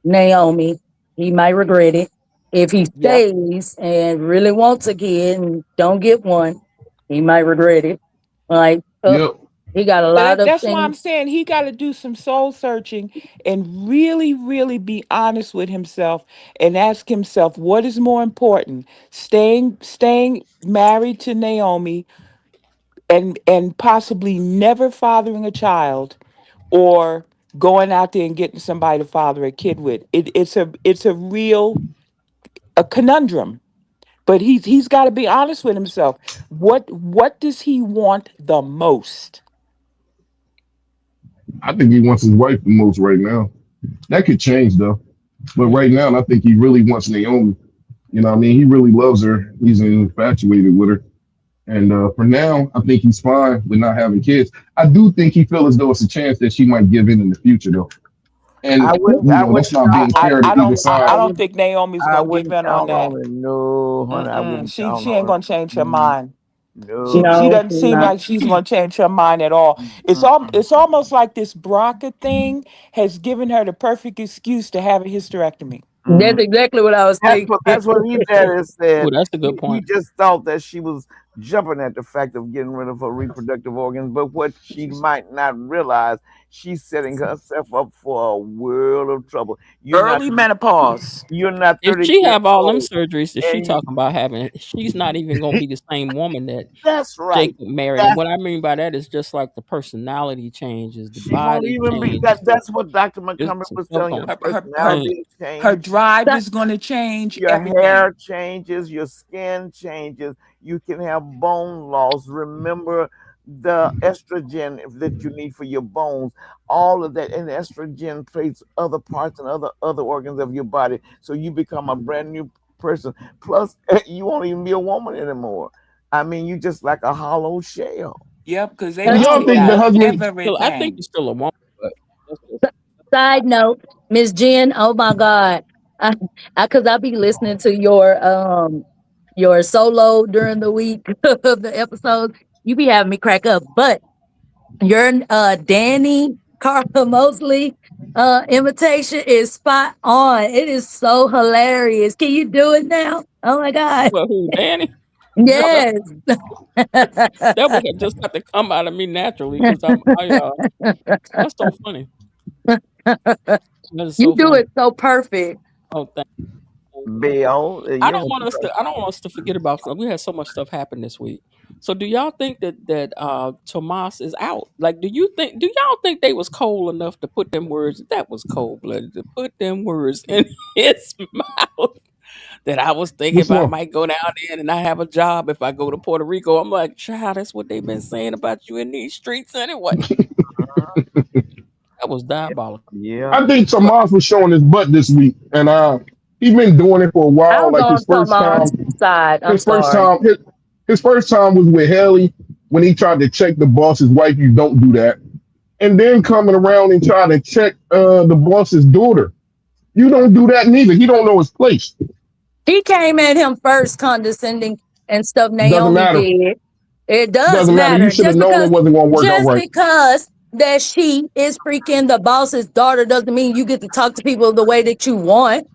Naomi, he might regret it. If he Yep. stays and really wants a kid and don't get one, he might regret it. Like, Yep. he got a But lot of that's why I'm things. saying he got to do some soul searching and really be honest with himself and ask himself what is more important: staying married to Naomi and possibly never fathering a child, or going out there and getting somebody to father a kid with. It's a real a conundrum. But he's got to be honest with himself. What does he want the most? I think he wants his wife the most right now. That could change though. But right now, I think he really wants Naomi. You know what I mean? He really loves her. He's infatuated with her. And for now, I think he's fine with not having kids. I do think he feels as though it's a chance that she might give in the future, though. And I wouldn't. I that's wouldn't not count. being fair to either I I side. don't would. think Naomi's I gonna give wouldn't in on count that. on it. No, honey, I wouldn't She count ain't on gonna change her it. mind. She No. No, doesn't she's seem not. like she's going to change her mind at all. It's almost like this BRCA thing has given her the perfect excuse to have a hysterectomy. That's exactly what I was thinking. That's what he daddy Oh, said. that's a good He point. just thought that she was jumping at the fact of getting rid of her reproductive organs, but what she might not realize, she's setting herself up for a world of trouble. Early menopause. You're not If 30 she years have all them old, surgeries that she and you, talking about having, she's not even gonna be the same woman that that's right. Jacob married. And That's what I mean by that is just like the personality changes, the she won't body even be changes, that. That's what Dr. just Montgomery some was stuff telling you. gonna The Her personality her change. drive is going to change Your everything. hair changes, your skin changes, you can have bone loss. Remember the estrogen that you need for your bones, all of that, and estrogen plays other parts and other organs of your body. So you become a brand new person. Plus, you won't even be a woman anymore. I mean, you just like a hollow shell. Yep, because they're Do going to y'all take think the out husband? I think you're everything. still a woman, but that's just, Side note, Miss Jen, oh my God. Cause I be listening to your solo during the week of the episodes. You be having me crack up. But your Danny Carla Mosley imitation is spot on. It is so hilarious. Can you do it now? Oh my God. well, who, Danny? No, Yes. that would have just have to come out of me naturally because that's so funny. That is You so do funny. it so perfect. Oh, thank Bill, I you don't know, want us to. I don't want us to forget about. We had so much stuff happen this week. So, do y'all think that Tomas is out? Like, do y'all think they was cold enough to put them words? That was cold blooded to put them words in his mouth. That I was thinking Which if I one? might go down there and not have a job if I go to Puerto Rico. I'm like, child, that's what they've been saying about you in these streets anyway. That was diabolical. yeah. I think Tomas was showing his butt this week, and he's been doing it for a I while. was Like on Tomas' side. I'm sorry. his first time was with Haley when he tried to check the boss's wife. You don't do that, and then coming around and trying to check the boss's daughter. You don't do that neither. He don't know his place. She came at him first, condescending and stuff. Doesn't Naomi matter. did. It does Doesn't matter. You matter. should have known it wasn't going to work out Just right. because that she is freaking the boss's daughter doesn't mean you get to talk to people the way that you want.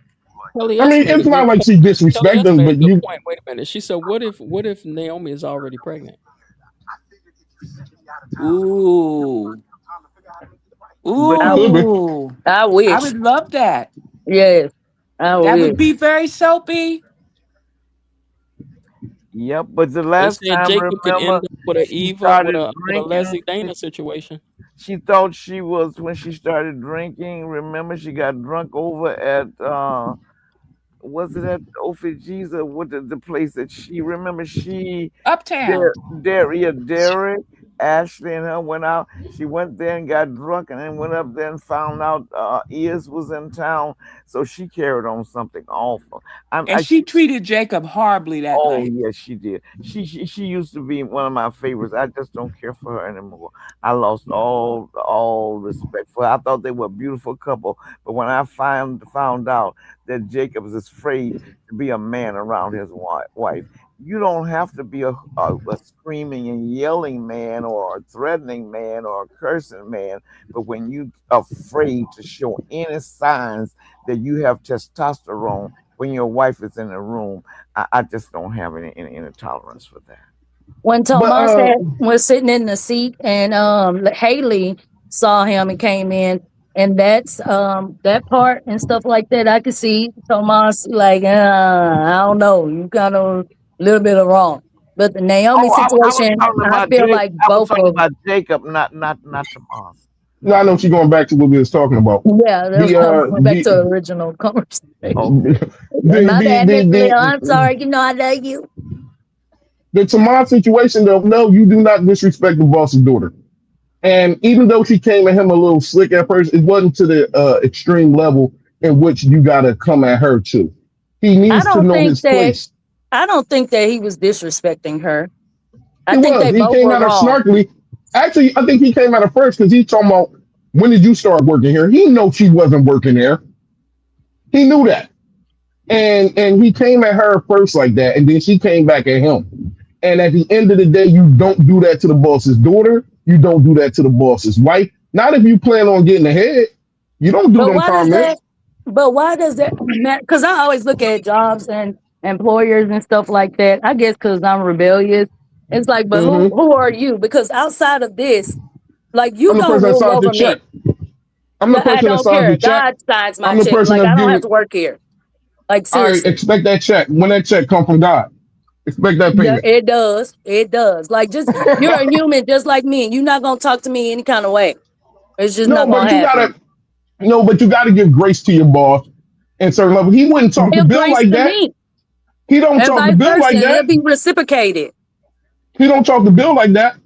Kelly I S mean, made a it's not good like point. she Kelly disrespect S them, made a but good you. point. Wait a minute. She said, "What if Naomi is already pregnant?" Ooh. But I, Could be. Ooh. I I wish. would love that. Yes, I That wish. would be very soapy. yep, but the They last said time, Jacob could remember, end up with a she Eva, with started a drinking. Leslie Dana situation. She thought she was when she started drinking. Remember, she got drunk over at was it at Ophige's or what the place that she remember she Uptown. Derek, Ashley and her went out. She went there and got drunk and then went up there and found out Ears was in town. So she carried on something awful. And she treated Jacob horribly that Oh night. yes, she did. She used to be one of my favorites. I just don't care for her anymore. I lost all respect for her. I thought they were a beautiful couple, but when I found out that Jacob is afraid to be a man around his wife, you don't have to be a screaming and yelling man or a threatening man or a cursing man, but when you afraid to show any signs that you have testosterone when your wife is in the room, I just don't have any tolerance for that. When But Tomas was sitting in the seat and Haley saw him and came in, and that's that part and stuff like that, I could see Tomas like, I don't know, you got a little bit of wrong. But the Naomi Oh, I was situation, talking I about feel like I was both talking of about Jacob, not Tomas. I know she's going back to what we was talking about. yeah, The went back to the original conversation. Oh, My bad, Miss Leo. I'm the sorry. You know I love you. Tomas situation though, no, you do not disrespect the boss's daughter. And even though she came at him a little slick at first, it wasn't to the extreme level in which you gotta come at her to. He I needs to don't know think his that place. I don't think that he was disrespecting her. I He think was. they He both came were at her wrong. snarkily. Actually, I think he came at her first because he's talking about when did you start working here? He knew she wasn't working there. He knew that. And he came at her first like that, and then she came back at him. And at the end of the day, you don't do that to the boss's daughter. You don't do that to the boss's wife. Not if you plan on getting ahead. You don't do But them why does that? comments. But why does that matter? Because I always look at jobs and employers and stuff like that. I guess because I'm rebellious. It's like, but Hmm. who are you? Because outside of this, like you I'm the don't person that rule signs the over check. me. I'm the I person that don't signs care. the check. God signs my I'm the check. person Like that's I don't have giving. to work here. Like I seriously. expect that check. When that check come from God, expect that Yeah, payment. it does. It does. Like just you're a human just like me, and you're not gonna talk to me any kind of way. It's just No, not but gonna you happen. gotta. No, but you gotta give grace to your boss in certain level. He wouldn't talk to Give Bill grace like to that. me, He don't and talk to vice Bill versa. like It'll that. be reciprocated. He don't talk to Bill like that.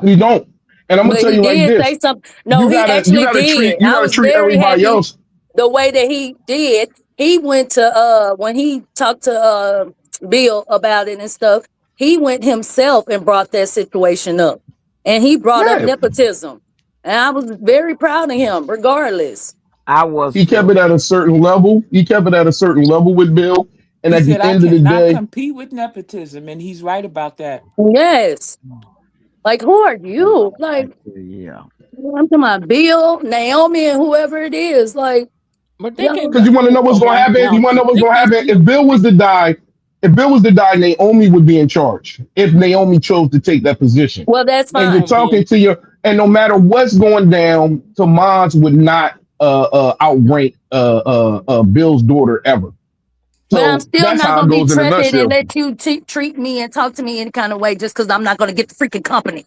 He don't. And I'm gonna But tell he you like did this: say something. No, he you actually gotta treat did. you I gotta was treat very everybody happy else. the way that he did. He went to when he talked to Bill about it and stuff. He went himself and brought that situation up, and he brought up Yeah, nepotism. And I was very proud of him, regardless. I was he kept too. it at a certain level. He kept it at a certain level with Bill. And He at the said, I end of the cannot day, compete with nepotism. And he's right about that. Yes, like who are you? Like Yeah. I'm talking about Bill, Naomi, and whoever it is. Like But they y'all, can because you want to pull know what's gonna Tomas happen. You down want to know too. what's They gonna can happen pull. If Bill was to die, Naomi would be in charge. If Naomi chose to take that position, well, that's and She you're fine. won't be in. talking to your, and no matter what's going down, Tomas would not outrank Bill's daughter ever. But I'm So still that's not how it gonna be goes in a trepid and nutshell. let you treat me and talk to me any kind of way just because I'm not gonna get the freaking company.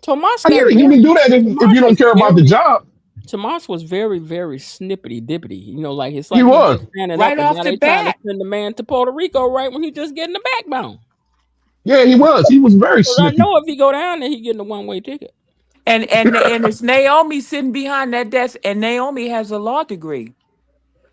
Tomas I get got it. You very. can do that if you Tomas don't was care about the very. job. Tomas was very, very snippety dippity. You know, like it's He like he was. just standing up, Right and off now the they trying to bat. send the man to Puerto Rico right when he just getting the backbone. Yeah, he was. He was very Because I snippy. know if he go down there, he getting a one-way ticket. And it's Naomi sitting behind that desk, and Naomi has a law degree.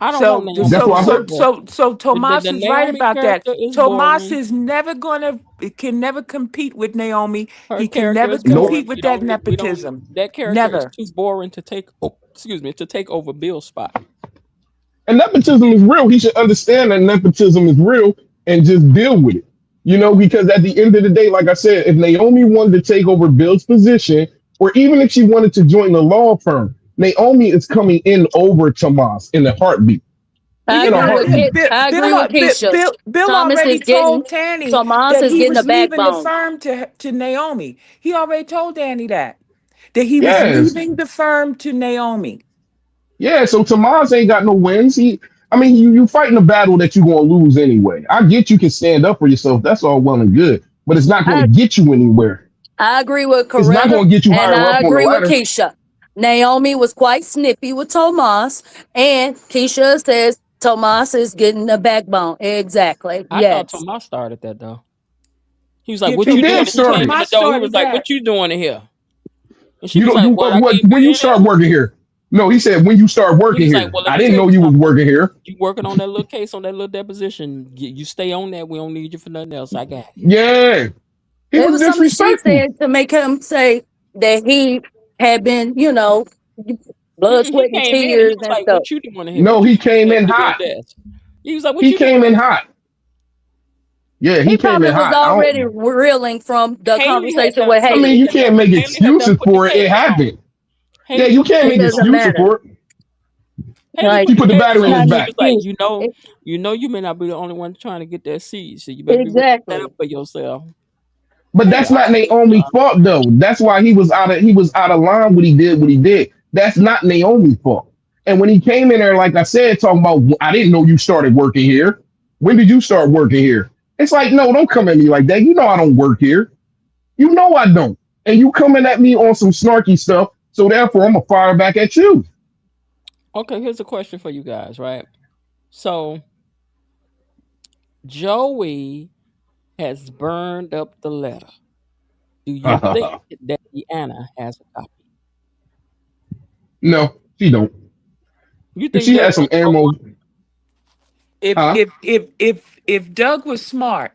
I don't want So Naomi That's so what I going said. so nowhere. so so The Tomas is right Naomi about that. character is Tomas boring. is never gonna can never compete with Naomi. Her He can character never is Nope. boring. compete with We that don't need. We don't. nepotism. That character is Never. too boring to take. Oh, excuse me, to take over Bill's spot. And nepotism is real. He should understand that nepotism is real and just deal with it. Because at the end of the day, like I said, if Naomi wanted to take over Bill's position, or even if she wanted to join the law firm, Naomi is coming in over Tomas in a heartbeat. I In a agree with heartbeat. I agree with Keisha. Bill Thomas is already getting told Danny Thomas that is he getting a was leaving the backbone. firm to Naomi. He already told Danny that he was Yes. leaving the firm to Naomi. Yeah. So Tomas ain't got no wins. You fighting a battle that you're gonna lose anyway. I get you can stand up for yourself. That's all well and good, but it's not going I to get you anywhere. I agree with It's not Coretta going to get you and higher I up on the agree with ladder. Keisha. Naomi was quite snippy with Tomas, and Keisha says Tomas is getting a backbone. Exactly. I thought Yes. Tomas started that though. He was like, Yeah, "What He you did doing?" He start came it. in the Tomas door. He was started like, that. "What you doing in here?" And she You was don't like, you "What? I what can't when be you in start here." working here. No, he said when you start He working was like, here. "Well, let I me didn't tell know you you was something. working here. You working on that little case on that little deposition. You stay on that. We don't need you for nothing else. I got it." Yeah. He It was was something she disrespectful. said to make him say that he had been, blood, Mm-mm, he sweat, and came in. He tears was and like, stuff. "What you doing in here? No, What you he doing came at in your hot. desk?" He was like, "What He you doing came in in here?" hot. Yeah, he He came probably in was hot. already reeling from the Haley had conversation done. with I mean, Haley. you can't make Haley had done excuses put the for it. It case on. happened. Yeah, Haley you put the can't It make case doesn't on. excuses matter. for it. Haley Like He put the put the case battery in it's his on. not an She back. was like, excuse. you may not be the only one trying to get that seed, so you better be ready to stand Exactly. up for yourself." But Yeah, that's I not agree with Naomi's y'all. fault though. That's why he was out of line when he did what he did. That's not Naomi's fault. And when he came in there, like I said, talking about I didn't know you started working here. When did you start working here? It's like, no, don't come at me like that. You know I don't work here. You know I don't. And you coming at me on some snarky stuff. So therefore I'm gonna fire back at you. Okay, here's a question for you guys, right? So Joey has burned up the letter. Do you think that Deanna has a copy? No, she don't. You If think she Doug had some gonna throw ammo, one? If huh? if if if if Doug was smart,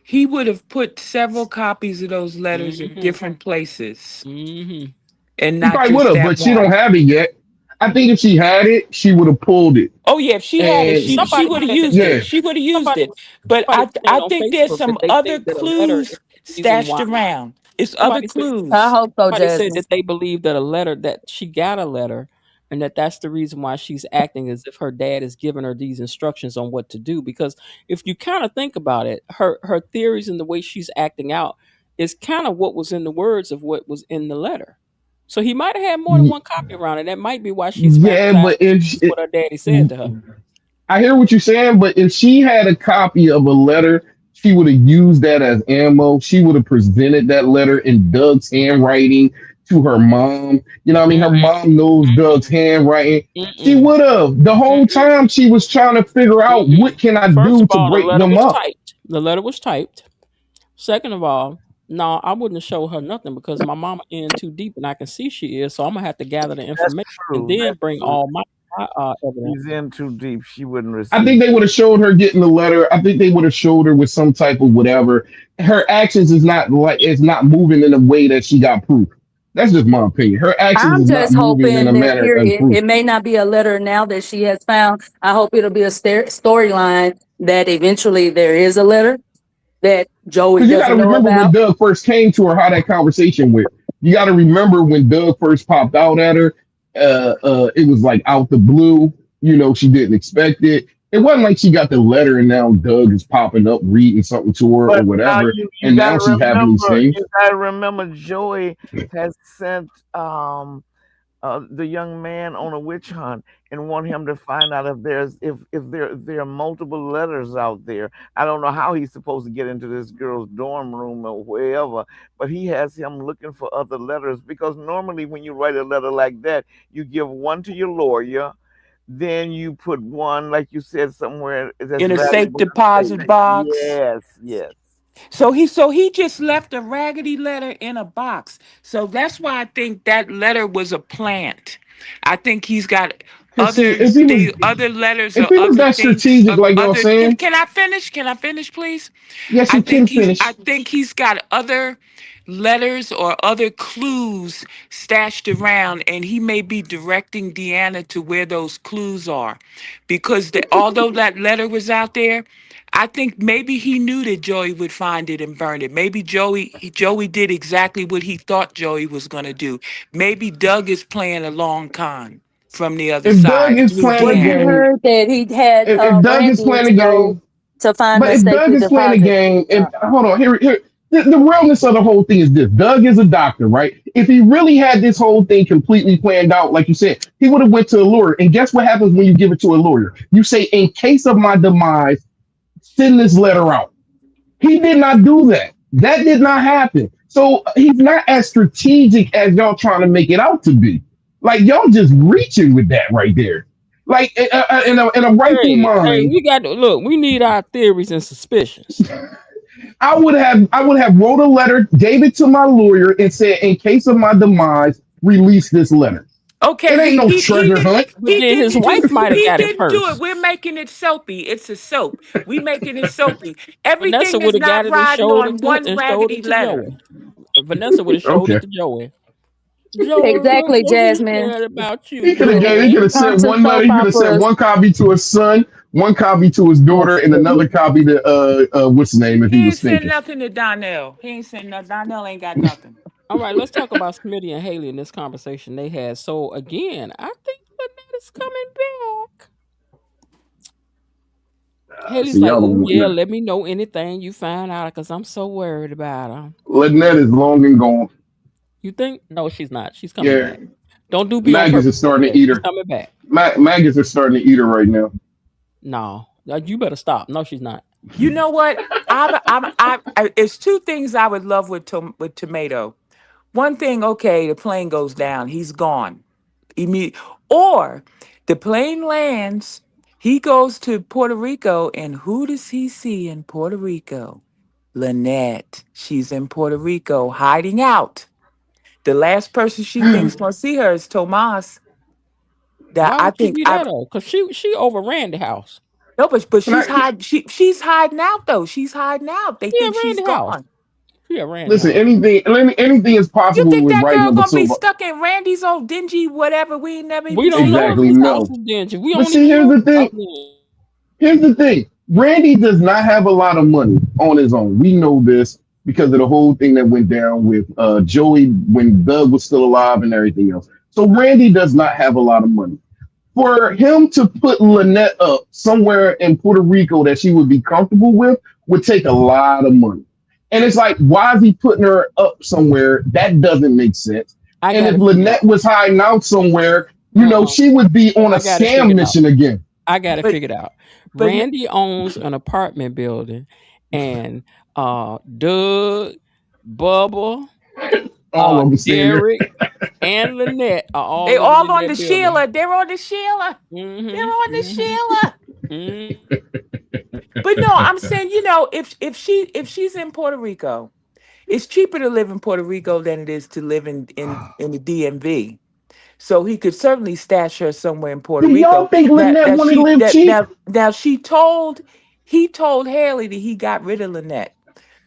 he would have put several copies of those letters in Mm-hmm. different places Mm-hmm. and He not probably would just have, that but she don't one. have it yet. I think if she had it, she would have pulled it. Oh yeah, if she had it, And she Somebody would have said that used they, it. yeah, She would have used somebody it. But somebody I was saying I on think there's Facebook that some they other think that a letter is clues the reason stashed why. around. It's other Somebody said I clues. hope so, somebody said Jasmine. that they believe that a letter that she got a letter and that that's the reason why she's acting as if her dad is giving her these instructions on what to do, because if you kind of think about it, her theories and the way she's acting out is kind of what was in the words of what was in the letter. So he might have had more than y- one copy around, and that might be why she's yeah, fantasizing but if this is what her daddy said to her. I hear what you're saying, but if she had a copy of a letter, she would have used that as ammo. She would have presented that letter in Doug's handwriting to her mom. You know what I mean? Her Mm-mm, mom knows Doug's handwriting. She mm-mm, would have. The whole mm-mm, time she was trying to figure out mm-mm. what can I First do of to all, the break letter them was up. typed. The letter was typed. Second of all, no, I wouldn't show her nothing because my mama in too deep and I can see she is. So I'm gonna have to gather the That's information and true. then That's bring true. all my evidence. She's in too deep. She wouldn't I receive. think they would have showed her getting the letter. I think they would have showed her with some type of whatever. Her actions is not like it's not moving in a way that she got proof. That's just my opinion. Her actions I'm is not just moving in a hoping that manner here of proof. it may not be a letter now that she has found. I hope it'll be a storyline that eventually there is a letter that Joey Because you got to doesn't know remember when about. Doug first came to her, how that conversation went. You got to remember when Doug first popped out at her. It was like out the blue. You know, she didn't expect it. It wasn't like she got the letter and now Doug is popping up reading something to her or But now whatever. you And gotta now she's having these remember, things. you gotta remember, Joey has sent the young man on a witch hunt and want him to find out if there are multiple letters out there. I don't know how he's supposed to get into this girl's dorm room or wherever, but he has him looking for other letters because normally when you write a letter like that, you give one to your lawyer, then you put one, like you said, somewhere that's In a safe valuable to deposit safety. box. Yes, yes. So he just left a raggedy letter in a box. So that's why I think that letter was a plant. I think he's got Cause see, other letters if or he was other that things strategic, of like y'all other. Can, saying, can I finish? Can I finish, please? yes, I you can think I finish. think he's got other letters or other clues stashed around, and he may be directing Deanna to where those clues are, because although that letter was out there, I think maybe he knew that Joey would find it and burn it. Maybe Joey did exactly what he thought Joey was going to do. Maybe Doug is playing a long con from the other If Doug side is through playing the Well, you Deanna. game, heard that he had if Doug is Randy playing to the go game, to find but the if Doug safety is playing the deposit. game, and hold on, here, the realness of the whole thing is this: Doug is a doctor, right? If he really had this whole thing completely planned out, like you said, he would have went to a lawyer. And guess what happens when you give it to a lawyer? You say, "In case of my demise, send this letter out." He did not do that. That did not happen. So he's not as strategic as y'all trying to make it out to be. Like y'all just reaching with that right there. Like in a rightful Hey, mind, we got to look. We need our theories and suspicions. I would have wrote a letter, gave it to my lawyer, and said, in case of my demise, release this letter. It Okay, ain't he no he he treasure didn't hunt. But he then his didn't wife do might have he got it didn't do it. first. We're making it soapy. It's a soap. We making it soapy. Vanessa Everything would is have got not it and riding showed on it to one and showed raggedy it to letter. Joey. Vanessa would have showed it Okay. to Joey. Joey, look Exactly, what he Jasmine. said about you, He could have gave. He Joey. could have Come sent to one letter. soap He could have sent operas. one copy to his son, one copy to his daughter, and another copy to what's his name if he He ain't was sent thinking. nothing to Donnell. He ain't sent nothing. Donnell ain't got nothing. All right, let's talk about Smitty and Haley in this conversation they had. So again, I think Lynette is coming back. Haley's See like, y'all "Oh don't yeah, want let me know anything you find out, because I'm so worried about her." Lynette is long and gone. You think? No, she's not. She's coming Yeah, back. Don't do be on maggots are purpose. starting to Lynette. eat She's her. coming back. Maggots are starting to eat her right now. No, you better stop. No, she's not. You know what? It's two things I would love with Tomato. One thing, okay, the plane goes down. He's gone. Or the plane lands, he goes to Puerto Rico, and who does he see in Puerto Rico? Lynette. She's in Puerto Rico hiding out. The last person she thinks gonna see her is Tomas. That Why I would she think be I there though? Because she overran the house. no, but Can she's I? hiding. She's hiding out though. She's hiding out. They She think overran she's the house. gone. Yeah, Randy Listen, Owens. anything is You possible think with that writing girl of a gonna be soap. stuck in Randy's old dingy whatever? We ain't never We even don't seen know if her. Exactly, his house no. is dingy. We But don't see, even here's know the if his house thing. is. Here's the thing. Randy does not have a lot of money on his own. We know this because of the whole thing that went down with Joey when Doug was still alive and everything else. So Randy does not have a lot of money. For him to put Lynette up somewhere in Puerto Rico that she would be comfortable with would take a lot of money. And it's like, why is he putting her up somewhere? That doesn't make sense. I And got if to figure Lynette out. was hiding out somewhere, Uh-uh. she would be on a I got to figure scam it out. mission again. I got to But figure it out. but Randy owns an apartment building, and Doug, Bubba, All of them staying there. Derek, and Lynette are all they living all in on the that building. Sheila. They're on the Sheila. They're on the Mm-hmm. Sheila. Mm-hmm. But no, I'm saying, if she's in Puerto Rico, it's cheaper to live in Puerto Rico than it is to live in the DMV. So he could certainly stash her somewhere in Puerto Do y'all Rico. think Now Lynette that want to she live that cheap? now he told Haley that he got rid of Lynette.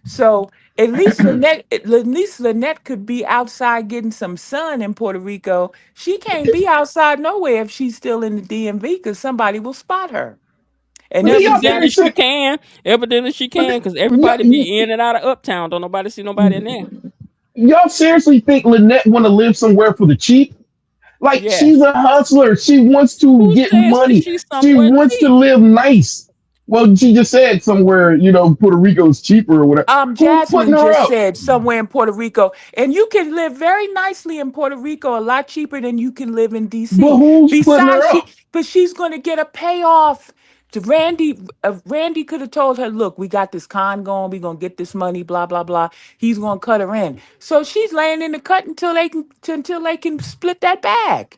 So at least Lynette could be outside getting some sun in Puerto Rico. She can't be outside nowhere if she's still in the DMV because somebody will spot her. And But do they'll be y'all Evidently very she seriously? can. Evidently she But can, because y- everybody y- be in and out of Uptown. Don't nobody see nobody in there. y'all seriously think Lynette want to live somewhere for the cheap? Like Yes. she's a hustler. She wants to Who get says that money. she's She somewhere wants to cheap? live nice. Well, she just said somewhere, Puerto Rico's cheaper or whatever. Who's putting Jasmine her just up? said somewhere in Puerto Rico, and you can live very nicely in Puerto Rico, a lot cheaper than you can live in But DC. who's putting her Besides, up? she's going to get a payoff. To Randy could have told her, "Look, we got this con going. We're gonna get this money. Blah blah blah." He's gonna cut her in, so she's laying in the cut until they can split that bag.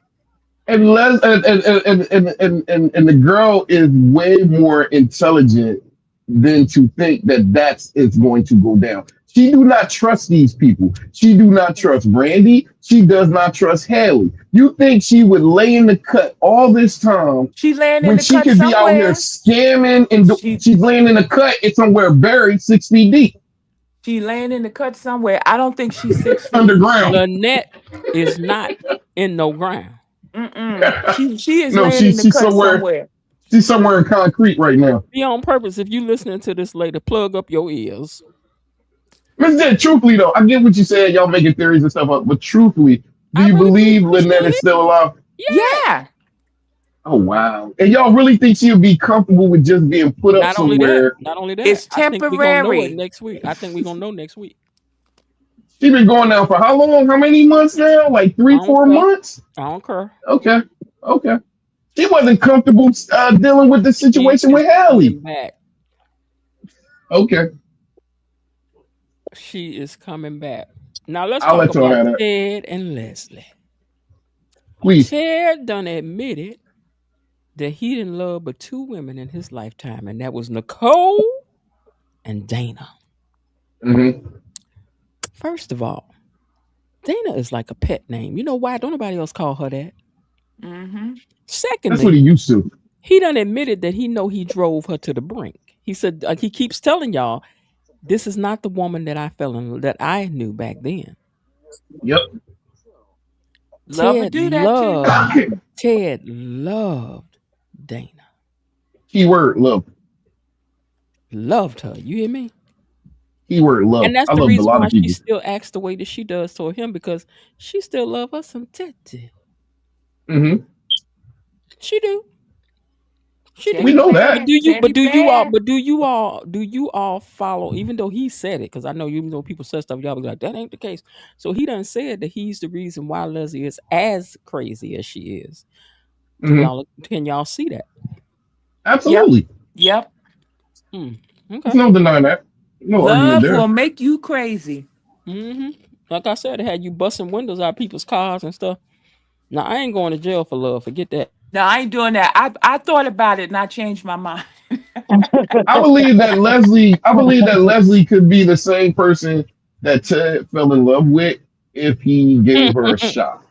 And Les and the girl is way more intelligent than to think that that's it's going to go down. She do not trust these people. She do not trust Randy. She does not trust Haley. You think she would lay in the cut all this time She laying in when the she cut could be out here somewhere. scamming and She she's laying in the cut? It's somewhere buried 6 feet deep she laying in the cut somewhere. I don't think she's 6 feet. underground. Lynette is not in no ground. Mm-mm. She is No, laying in the she's cut somewhere. somewhere. She's somewhere in concrete right now. Be on purpose. If you listening to this later, plug up your ears. Mister J, truthfully though, I get what you said. Y'all making theories and stuff up, but truthfully, do I you really believe believe she still Lynette is is. still alive? Yeah. Yeah. Oh wow! And y'all really think she'll be comfortable with just being put up Not only that, somewhere? not only that. It's I think we're gonna know it temporary. next week. I think we're gonna know next week. She been going now for how long? How many months now? Like I three, don't four care. months? I don't care. Okay, okay. She wasn't comfortable dealing with the She situation is with Hallie. coming back. Okay, She is coming back. Now let's I'll talk let y'all about have that. Ted and Lesie. Please. Ted done admitted that he didn't love but two women in his lifetime, and that was Nicole and Dana. Mm-hmm. First of all, Dana is like a pet name. You know why? Don't nobody else call her that. Mm-hmm. That's what he Secondly, used to. he done admitted that he know he drove her to the brink. He said, he keeps telling y'all, this is not the woman that I knew back then. Yep. Love to do that too. Ted loved Dana. Keyword love. Loved her. You hear me? Keyword love. And that's I the loved a reason lot why of she people. still acts the way that she does toward him, because she still love us some Teddy. Mm-hmm. She do. She do. We Teddy know that. But bear. Teddy bear. do you all follow? Even though he said it, because I know even though people said stuff, y'all be like, that ain't the case. So he done said that he's the reason why Lesie is as crazy as she is. Mm-hmm. Can y'all see that? Yep. Absolutely. Yep. There's Okay. no denying that. No argument Love will there. make you crazy. Like I said, it had you busting windows out of people's cars and stuff. Now I ain't going to jail for love. Forget that. No, I ain't doing that. I thought about it and I changed my mind. I believe that Leslie. I believe that Leslie could be the same person that Ted fell in love with if he gave her a shot.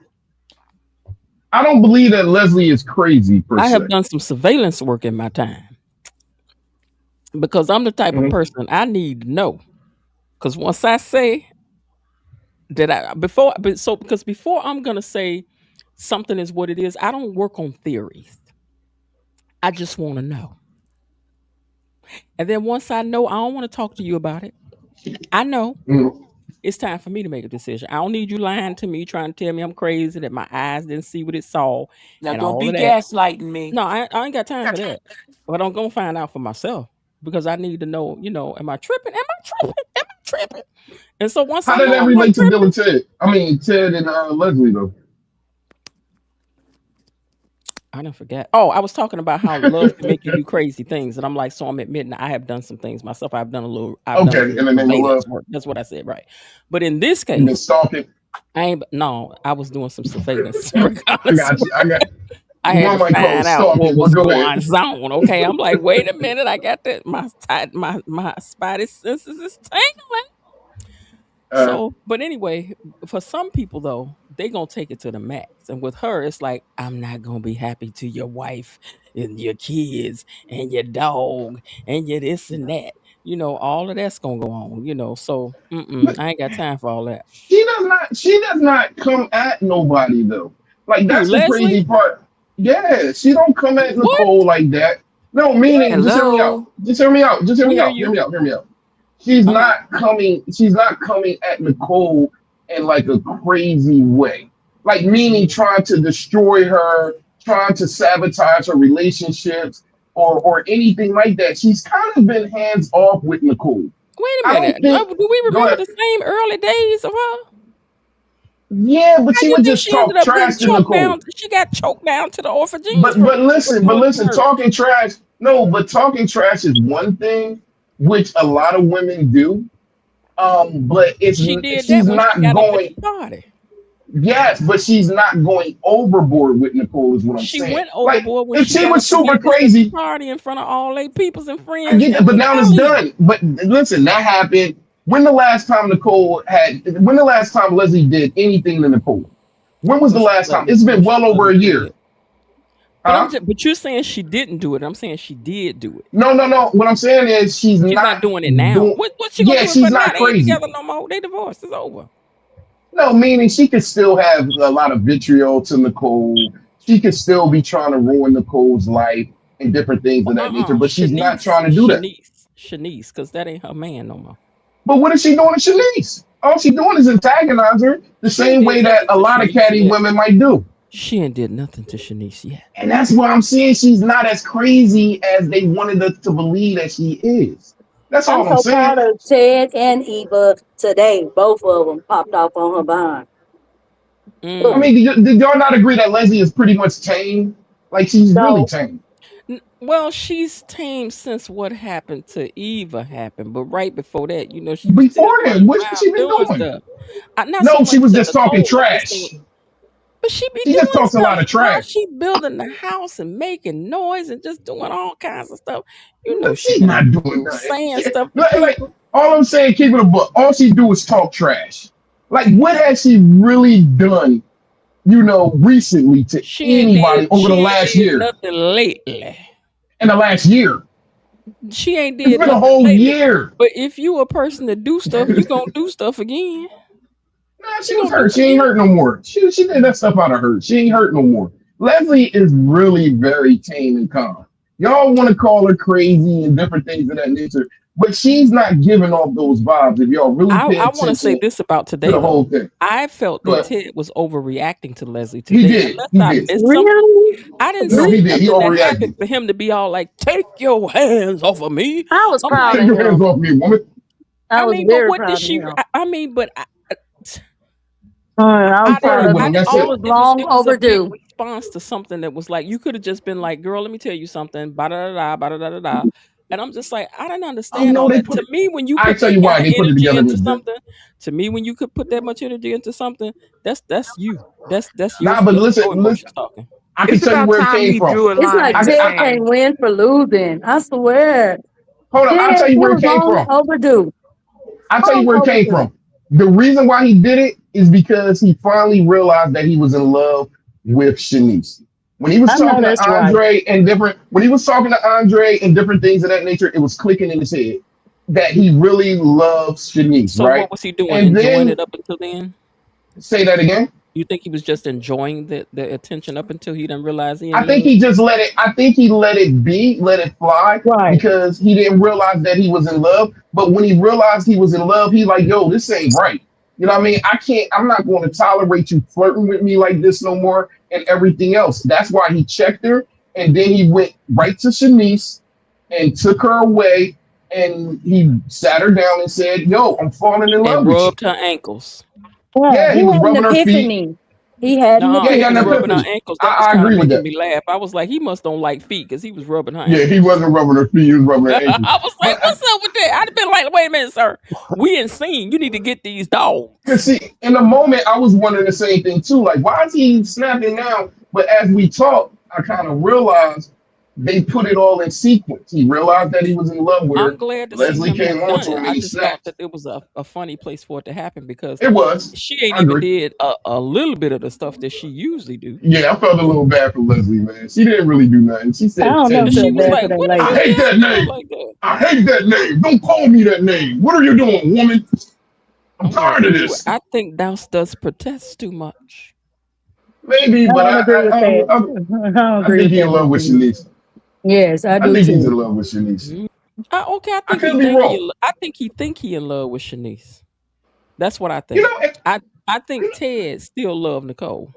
I don't believe that Leslie is crazy per I have se. done some surveillance work in my time, because I'm the type of Mhm. person I need to know. Because once I say that because before I'm gonna say something is what it is, I don't work on theories. I just want to know. And then once I know, I don't want to talk to you about it. I know Mm. it's time for me to make a decision. I don't need you lying to me, trying to tell me I'm crazy, that my eyes didn't see what it saw, Now and don't all be of that. gaslighting me. No, I ain't got time for that. But I'm gonna find out for myself because I need to know. Am I tripping? Am I tripping? Am I tripping? And so once How I did know that I'm not relate to Bill tripping, and Ted? I mean, Ted and Leslie though. I didn't forget. Oh, I was talking about how love can make you do crazy things, and I'm like, so I'm admitting I have done some things myself. I've done a Okay, little in the name of surveillance love, work. That's what I said, right? But in this you've been case, stalking. I ain't. No, I was doing some surveillance I regardless. got you. I got I had one to might call it find out what stalking, but was go ahead. going on. Okay, I'm like, wait a minute, I got that. My spidey senses is tingling. Uh, So, but anyway, for some people though, they gonna take it to the max, and with her, it's like I'm not gonna be happy to your wife and your kids and your dog and your this and that. All of that's gonna go on. So but I ain't got time for all that. she does not. She does not come at nobody though. Like Who, that's the Leslie? crazy part. Yeah, she don't come at What? Nicole like that. No, What? meaning just hear me out. Hello. Just hear me out. Just hear I me hear out. Hear you. me out. Hear me out. She's Uh huh. not coming. She's not coming at Nicole in like a crazy way. Like meaning trying to destroy her, trying to sabotage her relationships, or anything like that. She's kind of been hands off with Nicole. Wait a I don't minute. think. Do we Go remember ahead. the same early days of her? Yeah, but How she you would think just she ended talk up getting trash to choked Nicole. down? She got choked down to the orphans But from but for listen, but doing too listen, much. talking trash. No, but talking trash is one thing, which a lot of women do. But She did she's that when she not got up at the going. party. Yes, but she's not going overboard with Nicole. Is what I'm She saying. went Like overboard when if she she got was up and super did this at the crazy, party in front of all their peoples and I friends get that. and But now it's Raleigh. done. But listen, that happened. When the last time Nicole had? When the last time Leslie did anything to Nicole? When was the last time? It's No, been she well over wasn't a doing year. it. Huh? But you're saying she didn't do it. I'm saying she did do it. No, no, no. What I'm saying is she's She's not not doing it now. doing. What she gonna Yeah, do it for she's now? not They ain't crazy. together no more. They divorced. It's over. No, meaning she could still have a lot of vitriol to Nicole. She could still be trying to ruin Nicole's life and different things of that nature, but she's not trying to do that. Shanice, because that ain't her man no more. But what is she doing to Shanice? All she's doing is antagonize her the She ain't same did way that nothing a to lot of Shanice catty yet. women might do. She ain't did nothing to Shanice yet. And that's why I'm saying she's not as crazy as they wanted us to believe that she is. That's I'm all I'm so saying. proud of Ted and Eva today. Both of them popped off on her behind. I Mm. Ooh, mean, did y'all not agree that Leslie is pretty much tame? Like she's really no, tame. Well, she's tame since what happened to Eva happened, but right before that, she was still Before running then, what's around she been doing doing? stuff. Not so No, much she was to just talking Nicole. I'm just saying, trash. but she be She just doing talks a lot stuff, of girl. trash. She building the house and making noise and just doing all kinds of stuff. But She she's be not doing nothing. saying stuff to Like, people. all I'm saying, keep it a book. All she do is talk trash. Like, what has she really done? Recently to anybody over the She ain't last did year? nothing lately. In the last year, She ain't it's did been a nothing whole lately. year. But if you a person that do stuff, you gonna do stuff again. Nah, she She was gonna do hurt. it She ain't again. hurt no more. She did that stuff out of hurt. She ain't hurt no more. Leslie is really very tame and calm. Y'all want to call her crazy and different things of that nature, but she's not giving off those vibes if y'all really pay I want to say attention this about to today the though. whole thing. I felt that But Ted was overreacting to Leslie he today. did. Unless He I did. missed something, really? I didn't No, see he Really? did. He nothing that happened overreacted. for him to be all like, "Take your hands off of me." I was I'm proud like, Take of your hands him. off me, woman. I I was mean, but very what did proud of she? him. I mean, but I was I'm proud flirting of with I him. him. did, That's It all it. was it was. long It was a big overdue. response to something that was like you could have just been like, "Girl, let me tell you something." Ba da da da da da da. And I'm just like, I didn't Oh understand no, all they that. put To it. me, when you I put tell that you kind why of they put it energy together, into Miss J. something, to me, when you could put that much energy into something, that's you. Nah, but That's your listen. emotions talking. I can It's tell you about where it time came he from. drew a It's line like in I, the can- Ted I, can't sand. win for losing. I swear. hold on. I'll Ted, tell it you where it was came long from. overdue. I'll tell you Long where it came overdue. from. The reason why he did it is because he finally realized that he was in love with Shanice. When he was I know talking to that's right. Andre and different, when he was talking to Andre and different things of that nature, it was clicking in his head. that he really loves Shanice, So right? what was he doing? And Enjoying then it up until then? say that again. You think he was just enjoying the attention up until he didn't realize he in I think love? he just let it. I think he let it be, let it fly, Right. because he didn't realize that he was in love. But when he realized he was in love, he like, yo, this ain't right. You know what I mean? I can't. I'm not going to tolerate you flirting with me like this no more, and everything else. That's why he checked her, and then he went right to Shanice and took her away, and he sat her down and said, "Yo, I'm falling in love And with you." rubbed her ankles. Yeah, Yeah, he he was had an rubbing her feet. epiphany. He had an Yeah, he He had was an epiphany. rubbing her epiphany. ankles. That was I kind of agree with making that. me laugh. I was like, he must don't like feet because he was rubbing her Yeah, he ankles. wasn't rubbing her feet; he was rubbing her ankles. I was like, But what's up with that? I'd have been like, wait a minute, sir. We ain't seen. You need to get these cause dogs. see, in the moment, I was wondering the same thing too. Like, why is he snapping now? But as we talked, I kind of realized they put it all in sequence. He realized that he was in love with I'm her. glad to see Leslie him came have on done to it. him and I he just thought snapped. that it was a funny place for it to happen because It was. she ain't I even agree. did a little bit of the stuff that she usually do. Yeah, I felt a little bad for Leslie, man. She didn't really do nothing. She I said don't Ted never And was she feel was bad weird. for like, that what is I lady. this hate guy that doing name. like that? I hate that name. Don't call me that name. What are you doing, woman? I'm I'm like, tired of ooh, this. I think Douse does protest too much. Maybe, I but don't agree with that. I don't I agree think with he in that, love with Mr. Shanice. Yes, I I do think he's in too. love with Shanice. Mm. Okay, I could be wrong. I think he in love with Shanice. That's what I You think. know, I I think Ted still love Nicole.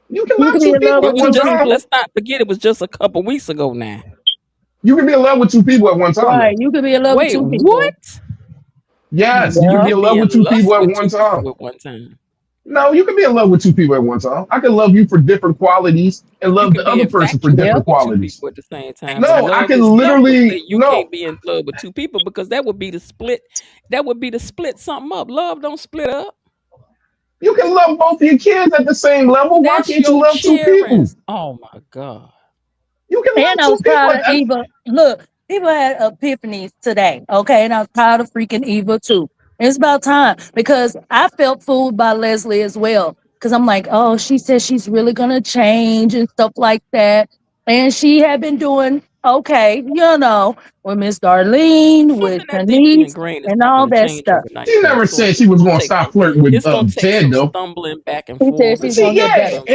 you can You love can be two in love people It at with was one two just time. people. let's not forget it was just a couple weeks ago now. You can be in love with two people at one time, though. Right. You can be in love with Wait, two people. what? Yes, you You can be Yeah. in can love be in with two lust people at with one two time. people at one time. No, you can be in love with two people at one time. I can love you for different qualities and You love can the be other person for Yep. infatuated different with two qualities. people at the same time, but No, I love can is love would say literally you no. can't be in love with two people because that would be to split. That would be to split something up. Love don't split up. You can love both your kids at the same level. Why That's can't you your love two people? cheerings. Oh my god. You can And love I two was people. proud of Eva. Look, people had epiphanies today, okay? And I was proud of freaking Eva too. It's about time because I felt fooled by Leslie as well. Because I'm like, oh, she says she's really gonna change and stuff like that. And she had been doing okay, with Miss Darlene, with Something that deeply Shanice, ingrained is and not all going to that change stuff. overnight, She though. never said she was going to stop flirting with It's going to take Ted, some though. stumbling back and She said forth. she's It's going gonna to get take Yeah, better. some.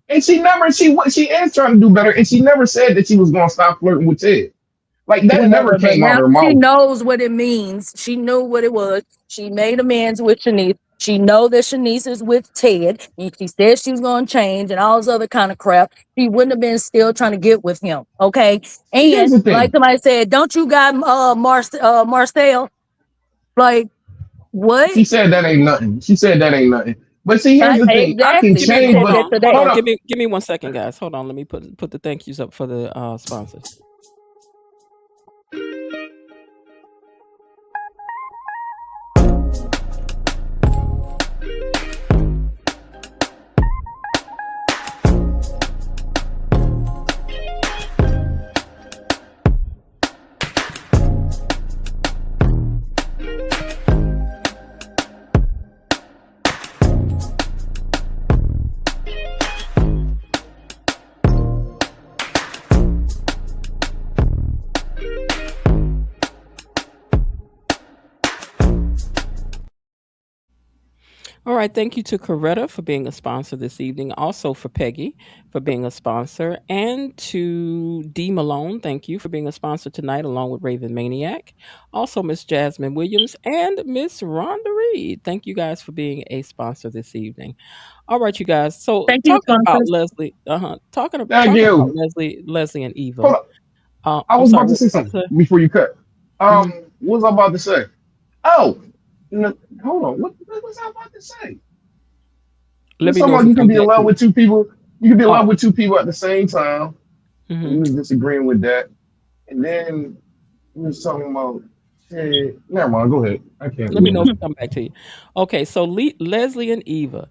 and she never she is trying to do better, and she never said that she was going to stop flirting with Ted. Like that never Whatever. But came out now of her she mouth. knows what it means. She knew what it was. She made amends with Shanice. She know that Shanice is with Ted. And she said she was gonna change and all this other kind of crap. She wouldn't have been still trying to get with him. Okay. See, here's And the like thing. somebody said, don't you got Marcel? Like what? She said that ain't nothing. She said that ain't nothing. But see, here's the thing. I can Exactly. She change, said Hold but that on, hold today. hold on. up. Give me 1 second, guys. Hold on. Let me put the thank yous up for the sponsors. All right. Thank you to Coretta for being a sponsor this evening. Also for Peggy for being a sponsor. And to D Malone, thank you for being a sponsor tonight, along with Raven Maniac. Also, Miss Jasmine Williams and Miss Rhonda Reed. Thank you guys for being a sponsor this evening. All right, you guys. So Thank you, sponsors. Thank Talking about you. Leslie and Eva. Hold up. I I'm was sorry, about to what say was something that? before you cut. Mhm. What was I about to say? Oh, hold on. What was I about to say? You Let was me talking know if about it you can come be in back to love you. with two people. You can be in love Oh, with two people at the same time. hmm You was disagreeing with that. And then you was talking about shit. Never mind. Go ahead. I can't let me know if remember. it come back to you. Okay, so Leslie and Eva,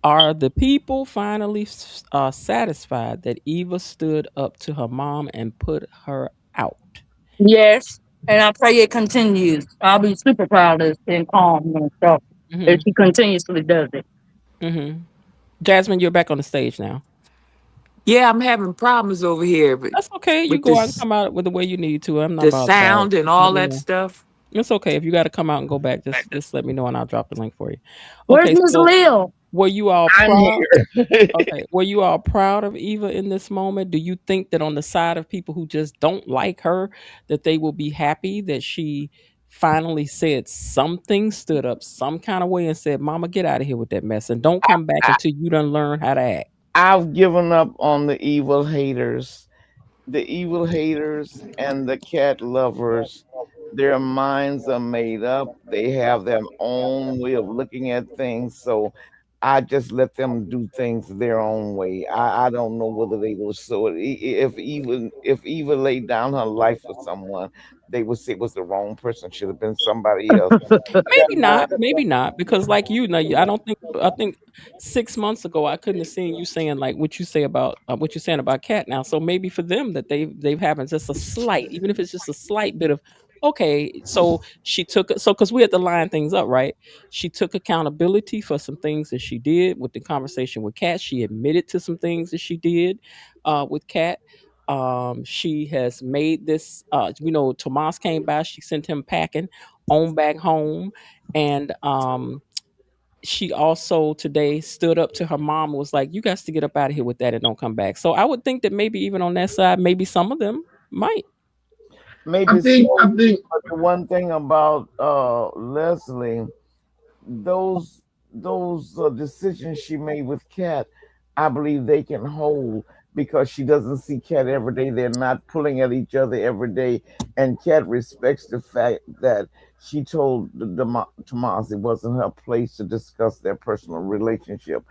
are the people finally satisfied that Eva stood up to her mom and put her out? Yes. And I pray it continues. I'll be super proud of and calm and stuff if Hmm she continuously does it. hmm Jasmine, you're back on the stage now. Yeah, I'm having problems over here That's okay. You with go out and this, come out with the way you need to. I'm not the bothered by it. sound and Just let all me that know. stuff. It's okay if you got to come out and go back. Just let me know and I'll drop the link for you. Where's Okay, Miss so Lil? were you all I'm proud? here. Okay, were you all proud of Eva in this moment? Do you think that on the side of people who just don't like her, that they will be happy that she finally said something, stood up some kind of way and said, "Mama, get out of here with that mess and don't come back I, until you done learn how to act." I've given up on the evil haters. The evil haters and the cat lovers, their minds are made up. They have their own way of looking at things. So I just let them do things their own way. I don't know whether they will so if Eva laid down her life for someone, they would say it was the wrong person, should have been somebody else. Maybe not, maybe not, because like you know, I don't think I think 6 months ago I couldn't have seen you saying like what you say about what you're saying about Cat now. So maybe for them that they've having just a slight, even if it's just a slight bit of okay. So she took so because we had to line things up, right? She took accountability for some things that she did with the conversation with Cat. She admitted to some things that she did with Cat. She has made this. Tomas came by. She sent him packing on back home and she also today stood up to her mom and was like, you guys to get up out of here with that and don't come back. So I would think that maybe even on that side, maybe some of them might. Maybe I think I so, think but the one thing about Leslie, those decisions she made with Kat, I believe they can hold because she doesn't see Kat every day. They're not pulling at each other every day, and Kat respects the fact that she told Tomas it wasn't her place to discuss their personal relationship.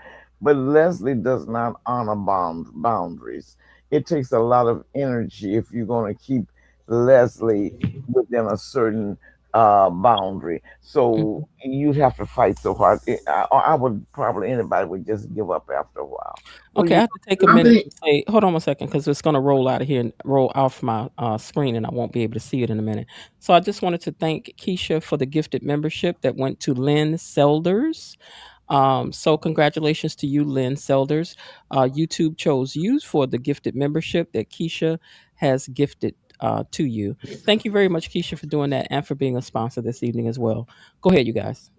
But Leslie does not honor boundaries. It takes a lot of energy if you're going to keep Leslie within a certain boundary. So Mhm. you'd have to fight so hard. I would probably anybody would just give up after a while. Well, Okay, I you have to take a I minute think to say, hold on one second, because it's going to roll out of here and roll off my screen, and I won't be able to see it in a minute. So I just wanted to thank Keisha for the gifted membership that went to Lynn Selders. So congratulations to you, Lynn Selders. YouTube chose you for the gifted membership that Keisha has gifted to you. Thank you very much, Keisha, for doing that and for being a sponsor this evening as well. Go ahead, you guys.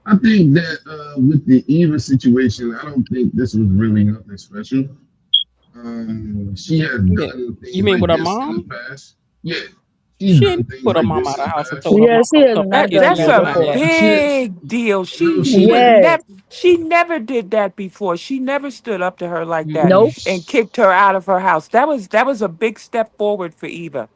I think that with the Eva situation, I don't think this was really nothing special. She has You mean, done you things mean like with her this in the mom? past. Yeah, she's She ain't done things put her like mom this out in of the the house and past. told her mom Yeah, she don't has come back not if done you That's that don't a mind before. that. She, big deal. no, She she would didn't. Yes. never. She never did that before. She never stood up to her like that Nope. Mm-mm. and kicked her out of her house. That was a big step forward for Eva.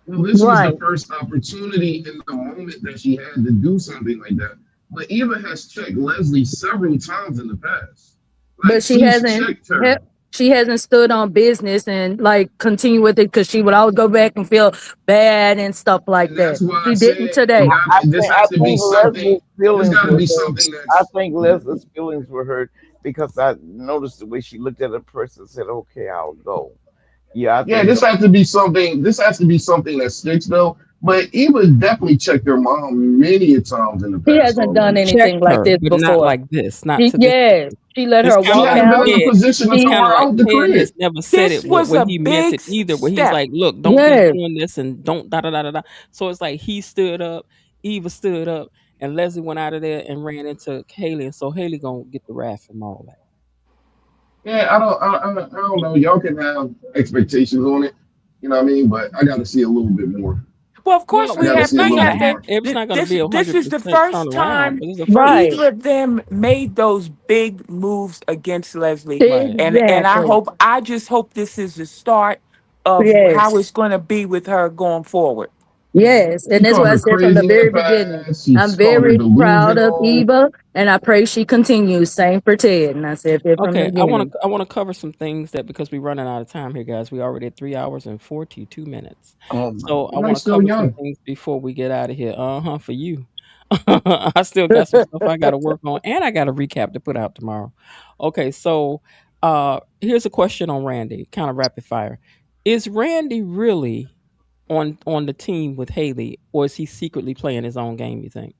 Well, this was the Right. first opportunity in the moment that she had to do something like that. But Eva has checked Leslie several times in the past. Like But she's checked her. she hasn't stood on business and like continue with it because she would always go back and feel bad and stuff like And that. that's why I She said didn't today. this I has to be think something. Leslie's There's feelings got to were be hurt. something I that's. think Leslie's feelings were hurt because I noticed the way she looked at a person and said, "Okay, I'll go." Yeah, I Yeah, think this has to be something. This has to be something that sticks though. But Eva definitely checked her mom many a times in the She past hasn't done already. anything Checked like her, this but not before. like this, not to this Yes, degree. she let It's her kind She of walk like hasn't been out. in a Ted. position to It's She, throw kind of her like out the Ted has crib. never said This it was where a he meant big it either. Where he's step. like, "Look, don't be yes, doing this and don't da da da da da." So it's like he stood up, Eva stood up, and Leslie went out of there and ran into Haley, and so Haley gonna get the wrath from all that. Yeah, I don't know. Y'all can have expectations on it. You know what I mean? But I got to see a little bit more. Well, of course Well, I we got to have. see a not We little gonna have bit to. happen. more. It's not gonna be a This hundred is the percent first turnaround, time but it's the first right. step. either of them made those big moves against Leslie, Right. and Exactly. I just hope this is the start of how Yes. it's going to be with her going forward. Yes. And She that's called what I her said from the crazy in the very beginning. past. She's I'm called her very proud of delusional. Eva and I pray she continues. Same for Ted. And I said it from the Okay, I want beginning. to I want to cover some things that because we're running out of time here, guys. We already at 3 hours and 42 minutes. Oh my So I Well, want nice to still cover some young. things before we get out of here. For you. I still got some stuff I got to work on, and I got a recap to put out tomorrow. Okay, so here's a question on Randy, kind of rapid fire. Is Randy really on the team with Haley, or is he secretly playing his own game? You think?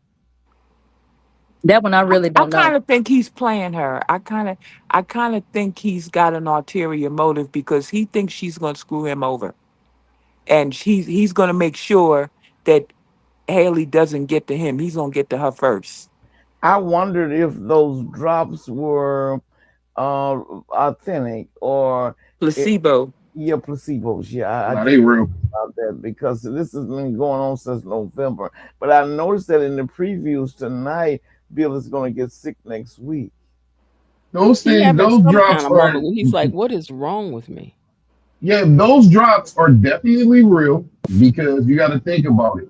That one I really I don't know. kind of think he's playing her. I kind of think he's got an ulterior motive because he thinks she's going to screw him over, and he's going to make sure that Haley doesn't get to him. He's going to get to her first. I wondered if those drops were authentic or it, Placebo. yeah, placebos. Yeah, I Nah, they just real. about that because this has been going on since November. But I noticed that in the previews tonight, Bill is going to get sick next week. Those He things, having those some kind drops of are, moment where he's like, "What is wrong with me?" yeah, those drops are definitely real because you got to think about it.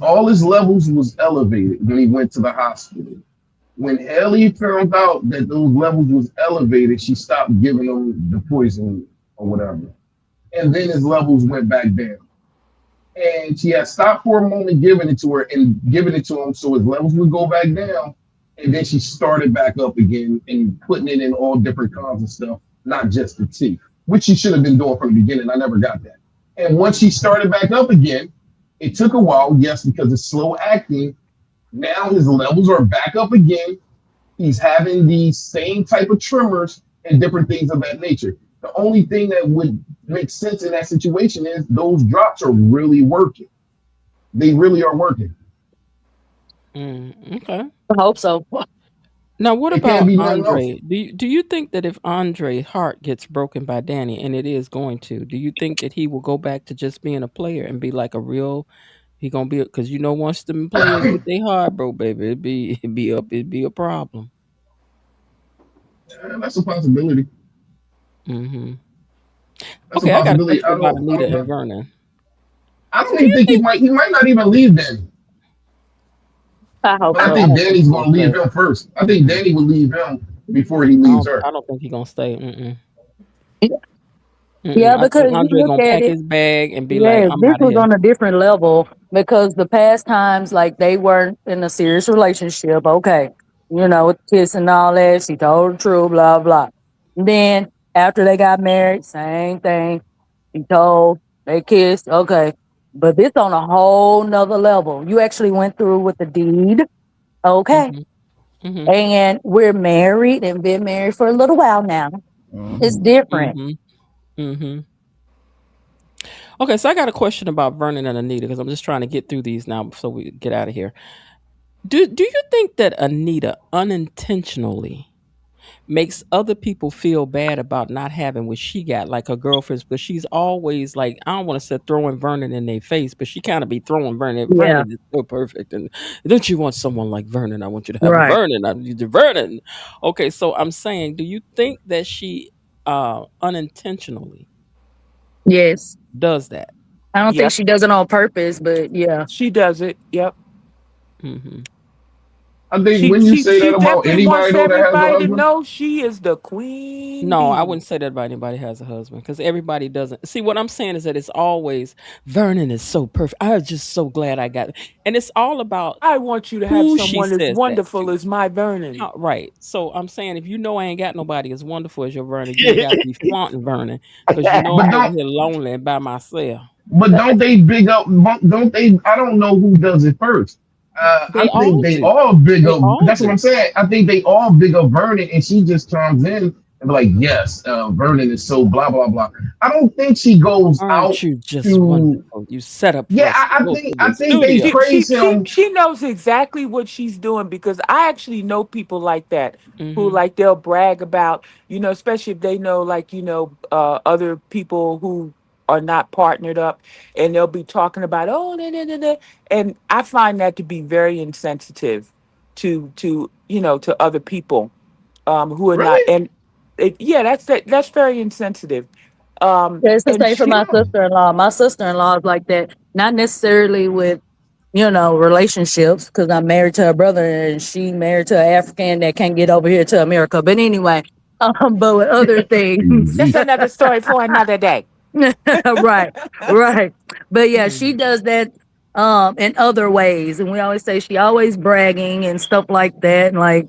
All his levels was elevated when he went to the hospital. When Ellie found out that those levels was elevated, she stopped giving him the poison or whatever, and then his levels went back down. And she had stopped for a moment giving it to her and giving it to him so his levels would go back down. And then she started back up again and putting it in all different kinds of stuff, not just the tea, which she should have been doing from the beginning. I never got that. And once she started back up again, it took a while, yes, because it's slow acting. Now his levels are back up again. He's having these same type of tremors and different things of that nature. The only thing that would make sense in that situation is those drops are really working. They really are working. Okay. I hope so. Now, what It can't about be nothing else. Andre? Do you think that if Andre's heart gets broken by Danny, and it is going to, do you think that he will go back to just being a player and be like a real? He gonna be because once them players get their heart broke, baby, it'd be a problem. That's a possibility. Hmm. That's a Okay, I got a possibility. question I about don't. I Anita don't and know. Vernon. I don't Do even you think he think? might. He might not even leave Danny. I hope But I so. I think don't think Danny's he's going gonna to leave stay. him first. I think Mm-mm. Danny will leave him before he I leaves don't. her. I don't think he's gonna stay. Mm-mm. Mm-mm. Yeah, I think because you Andre look gonna at pack it. his bag and be like, Yes, "I'm this out of was here." on a different level because the past times, like they weren't in a serious relationship. Okay, with kiss and all that. She told the truth, blah blah. Then after they got married, same thing. She told they kissed. Okay, but this on a whole nother level. You actually went through with the deed. Okay, Hmm. Hmm. and we're married and been married for a little while now. It's Hmm. different. Hmm. Hmm. Okay, so I got a question about Vernon and Anita because I'm just trying to get through these now so we get out of here. Do you think that Anita unintentionally makes other people feel bad about not having what she got, like her girlfriends, because she's always like, I don't want to say throwing Vernon in their face, but she kind of be throwing Vernon. Yeah. Vernon is so perfect. And don't you want someone like Vernon? I want you to have a Right. Vernon. I need a Vernon. Okay, so I'm saying, do you think that she unintentionally Yes. does that? I don't think Yep. she does it on purpose, but yeah. She does it. Yep. Hmm. I think She when you she say she that about definitely anybody wants though that has a everybody to husband, know she is the queen No, I bee. wouldn't say that about anybody has a husband because everybody doesn't. See, what I'm saying is that it's always Vernon is so perfect. I was just so glad I got it. And it's all about I want you to have who she someone as says that wonderful to. as my Vernon. Right. So I'm saying if you know I ain't got nobody as wonderful as your Vernon, you ain't got to be flaunting Vernon because you know but I'm over don't here lonely and by myself. don't they big up? Don't they? I don't know who does it first. They I think all they do. all big They up. all That's what I'm do. saying. I think they all big up Vernon, and she just comes in and be like, "Yes, Vernon is so blah blah blah." I don't think she goes Aren't out you just to. wonderful? You set up for Yeah, us to I go think to I the think they studio. praise him. She knows exactly what she's doing because I actually know people like that who Hmm. like they'll brag about, especially if they know like, other people who are not partnered up, and they'll be talking about, oh, nah, nah, nah, nah. And I find that to be very insensitive to other people who are not. Really? And yeah, that's very insensitive. It's the And same for she my Oh. sister in law. My sister in law is like that. Not necessarily with, relationships, because I'm married to her brother and she married to an African that can't get over here to America. But anyway, but with other things. That's another story for another day. Right, right. But yeah, she Hmm. does that in other ways. And we always say she always bragging and stuff like that. And like,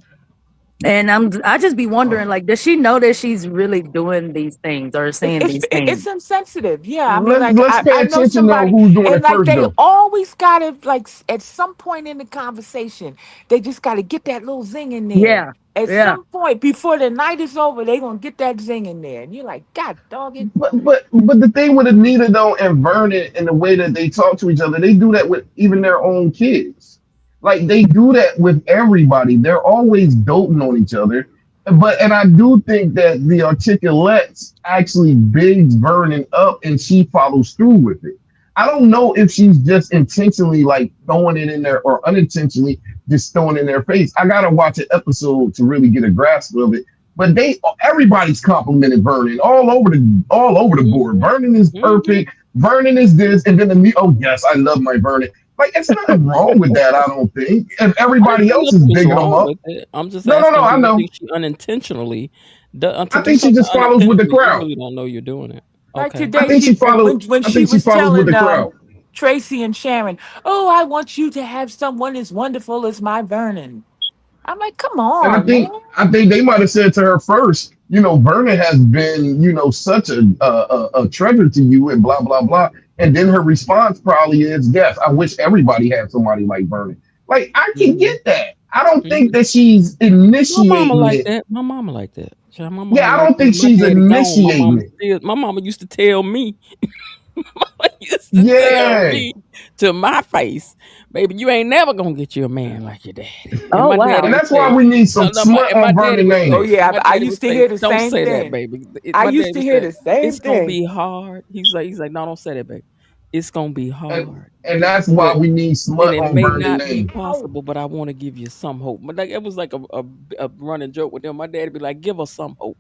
And I just be wondering, like, does she know that she's really doing these things or saying these It's things? insensitive. Yeah, I mean, like Let's pay I know attention to somebody, who's doing and it like first, they though. always gotta like at some point in the conversation, they just gotta get that little zing in there. Yeah, At yeah. some point before the night is over, they gonna get that zing in there, and you're like, God dog it. But the thing with Anita though and Vernon and the way that they talk to each other, they do that with even their own kids. Like they do that with everybody. They're always doting on each other. And I do think that the articulates actually bigs Vernon up and she follows through with it. I don't know if she's just intentionally like throwing it in there or unintentionally just throwing it in their face. I gotta watch an episode to really get a grasp of it. But everybody's complimented Vernon all over the board. Vernon is perfect. Vernon is this, and then oh yes, I love my Vernon. Like it's nothing wrong with that, I don't think. And everybody else is bigging them up. I'm just No, asking, I do you know. think she unintentionally I think she just follows with the crowd. You really don't know you're doing it. Like Okay. I today, think she follows. when I she think she was follows with telling the crowd. Tracy and Sharon, "Oh, I want you to have someone as wonderful as my Vernon." I'm like, come And on, man. I think they might have said to her first, Vernon has been, such a treasure to you and blah, blah, blah. And then her response probably is, yes, I wish everybody had somebody like Vernon. Like, I can get that. I don't think that she's initiating My mama like it. that. My mama like that. Yeah, I don't think she's initiating it. My mama used to tell me. Tell Yeah. me to my face, baby, you ain't never gonna get you a man like your daddy. Oh, And my daddy wow. And would that's say, why we need some no, smut my on daddy Vernon would say, Oh name. yeah, my I daddy used would to say, hear the don't same say that, thing. baby. I My used daddy to would hear say, the same it's gonna thing. be hard. He's like, no, don't say that, baby. It's gonna be And, hard. and that's why But we need and smut it on may Vernon not be name. possible, but I want to give you some hope. But like it was like a running joke with them. My daddy be like, give us some hope.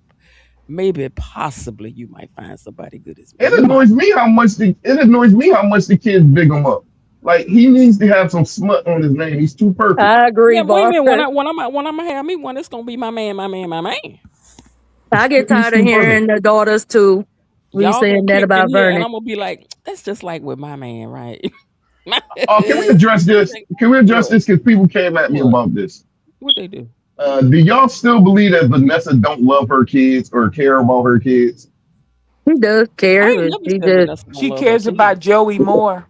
Maybe possibly you might find somebody good as me. It You might. annoys me how much the kids big him up. Like he needs to have some smut on his name. He's too perfect. I agree, Yeah, wait a boss. minute. When I'm gonna have me one, it's gonna be my man. I get He's tired of too perfect. hearing the daughters too. We Y'all gonna saying that kick about in here, and Vernon. I'm gonna be like, that's just like with my man, right? Oh, can we address this? Can we address What? this? Because people came at me What? about this. What they do? Do y'all still believe that Vanessa don't love her kids or care about her kids? He does I care, ain't but never he said just, Vanessa don't She love her cares about kids. Joey more.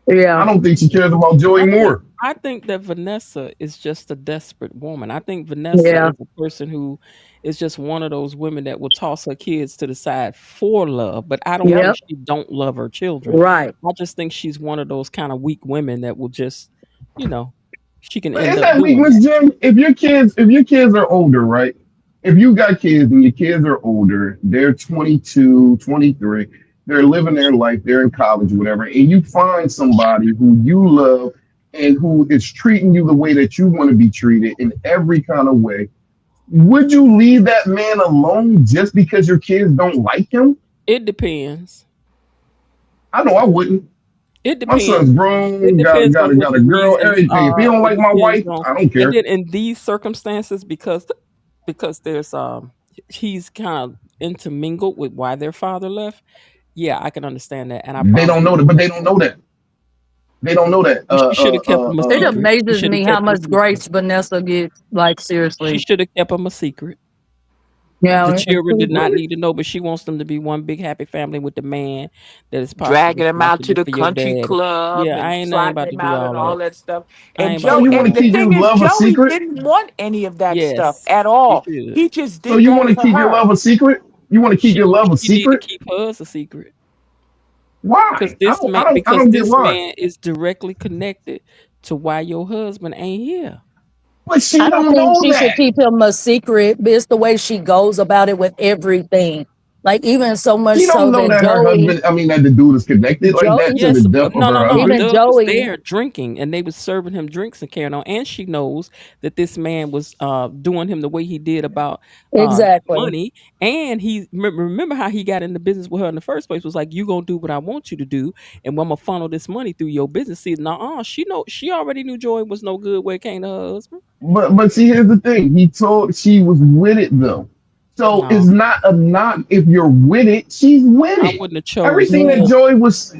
yeah. I don't think she cares about Joey more. I think that Vanessa is just a desperate woman. I think Vanessa Yeah. is a person who is just one of those women that will toss her kids to the side for love. But I don't Yep. think Yep. she don't love her children. Right. I just think she's one of those kind of weak women that will just, you know, she can But end isn't up that doing weakness, that. Jim? If your kids are older, right? If you got kids and your kids are older, they're 22, 23, they're living their life, they're in college, whatever, and you find somebody who you love and who is treating you the way that you want to be treated in every kind of way, would you leave that man alone just because your kids don't like him? It depends. I know I wouldn't. It My son's depends. It grown, got depends on got what got a the girl, reasons everything. If he are. don't It like my depends wife, on, I don't and care. then in these circumstances, because there's he's kind of intermingled with why their father left. Yeah, I can understand that, and I They don't probably know that, but they don't know that. They don't know that. she should have kept him a It secret. She amazes should have me how kept him a much secret. grace Vanessa gets. Like She seriously. should have kept him a secret. Yeah. The children did not Really? need to know, but she wants them to be one big happy family with the man that is partially Dragging him out to responsible the for your country daddy. club Yeah, and I ain't sliding about to him do out and all all that. that stuff. I And ain't about So to Joe, you do want and to all the that. keep your thing is, love a Joey secret? didn't want any of that stuff Yes, at you all. should. He just So did you that want to for keep your her. love a secret? You want to keep your love a She need to secret? keep hers a secret. Why? I Because don't get this why. man is directly connected to why your husband ain't here. But she I don't don't think know she should that. keep him a secret, but it's the way she goes about it with everything. Like even so much She so don't know that that her husband, husband. I mean, that the dude is connected like that to Joey, the Yes, death of her no. husband. even Doug was Joey, there drinking, and they was serving him drinks and carrying on. And she knows that this man was doing him the way he did about exactly. money. And he remember how he got in the business with her in the first place was like, you gonna do what I want you to do, and I'm gonna funnel this money through your business. See, she already knew Joy was no good when it came to her husband. But see, here's the thing. He told she was with it though. So No, it's not a knock if you're with it. She's with I it. wouldn't have chose Everything that him. Joey was.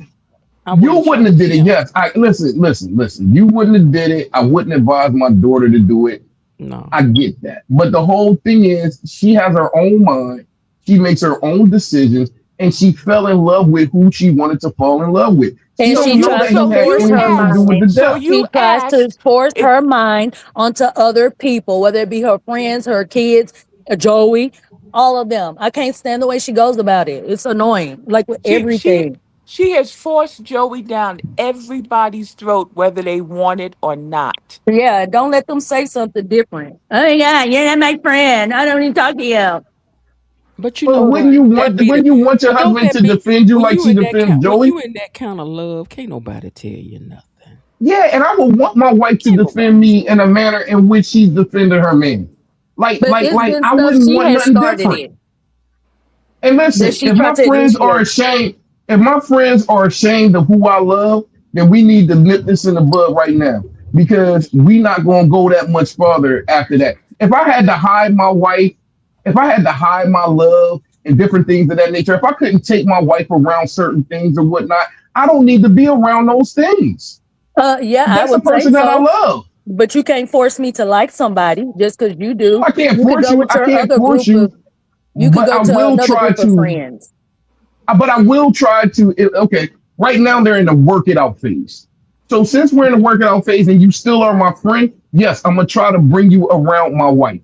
I You wouldn't have chose did it. him. Yes. Listen. You wouldn't have did it. I wouldn't advise my daughter to do it. No. I get that. But the whole thing is she has her own mind. She makes her own decisions and she fell in love with who she wanted to fall in love with. She And So don't she know you tries that to he so had force you her anything to do with asked the mind. so death. you She tries to asked force if her mind onto other people, whether it be her friends, her kids, Joey, all of them. I can't stand the way she goes about it. It's annoying, like with she she everything. she has forced Joey down everybody's throat whether they want it or not. Yeah, don't let them say something different. Oh yeah, you're not my friend. I don't even talk to you. But you But know what? That be the. wouldn't you want your But don't husband that to be defend you when like you she in that defends kind when Joey? you in that kind of love? Can't nobody tell you nothing. Yeah, and I would want my wife to Can't defend nobody me tell in a you. manner in which she's defended her man. But it's Like been I stuff wouldn't she want has nothing started different. it And that listen, she wants to initiate. if my friends are ashamed of who I love, then we need to nip this in the bud right now because we not going to go that much farther after that. If I had to hide my wife, if I had to hide my love and different things of that nature, if I couldn't take my wife around certain things or whatnot, I don't need to be around those things. Yeah, I That's the would say person that I so. love. But you can't force me to like somebody just because you No, do. I can't You could force go you. with I your can't other force group you, of. You could but go to another group of friends. but I will try to. Okay, right now they're in the work it out phase. So since we're in the work it out phase and you still are my friend, yes, I'm gonna try to bring you around my wife.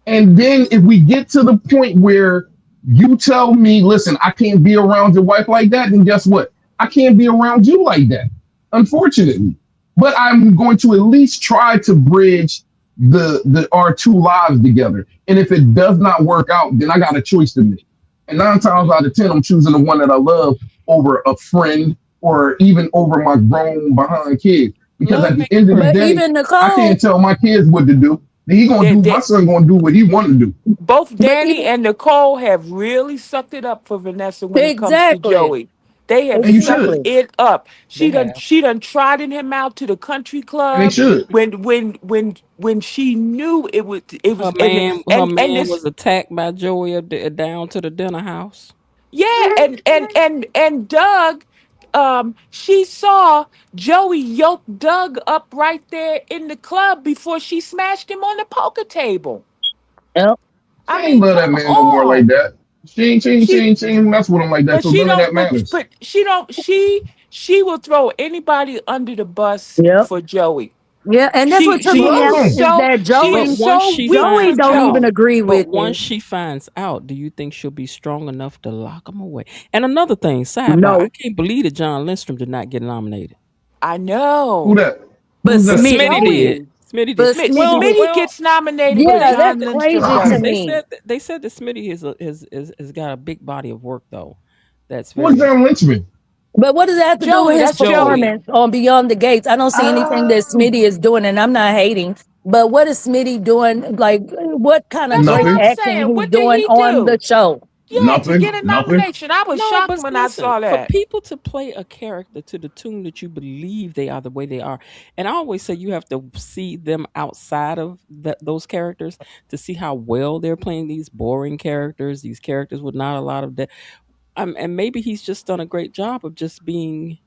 And then if we get to the point where you tell me, listen, I can't be around your wife like that, then guess what? I can't be around you like that, unfortunately. But I'm going to at least try to bridge the our two lives together. And if it does not work out, then I got a choice to make. And 9 times out of 10, I'm choosing the one that I love over a friend or even over my grown behind kids. Because Love at the make end of the But day, even I can't Nicole, tell my kids what to do. He gonna They, do my they, son gonna do what he want to do. both but Danny even and Nicole have really sucked it up for Vanessa when it comes to exactly, Joey. They have And you sucked should. exactly. it up. they have. She done trotted him out to the country And they club should. when she knew it was Her and man this was attacked by Joey down to the dinner house. yeah and Doug she saw Joey yoke Doug up right there in the club before she smashed him on the poker table. Yep. She I ain't mean, love that come man no more like on. that. She She ain't mess with him like that. But So she none of that don't. matters. But she don't. She will throw anybody under the bus Yep. for Joey. Yeah, and that's what She took me loves out him. is that She is But Joey once so she weak Joey for finds don't even out, Joey. agree but with once it. she finds out, do you think she'll be strong enough to lock him away? And another thing, sidebar, I No. can't believe that John Lindstrom did not get nominated. I Who know. that? But Who's But that? Smitty Smitty did. did. Joey, Smitty did. But Well, Smitty, Smitty well, gets nominated, but but yeah, they that's John said Lindstrom crazy to they doesn't. me. said they said that Smitty has got a big body of work though. That's Who's very John Lynchman? But what does that have to do with Joey, his that's Joey. Joey. performance on Beyond the Gates? I don't see anything that Ah, Smitty is doing, and I'm not hating. But what is Smitty doing? Like, what kind of That's what great nothing. I'm acting saying. he's What did doing he on the do? show? Yeah, to get a Nothing. nomination. I was No, shocked but when I listen, saw for that. people to play a character to the tune that you believe they are the way they are, and I always say you have to see them outside of those characters to see how well they're playing these boring characters, these characters with not a lot of depth. And maybe he's just done a great job of just being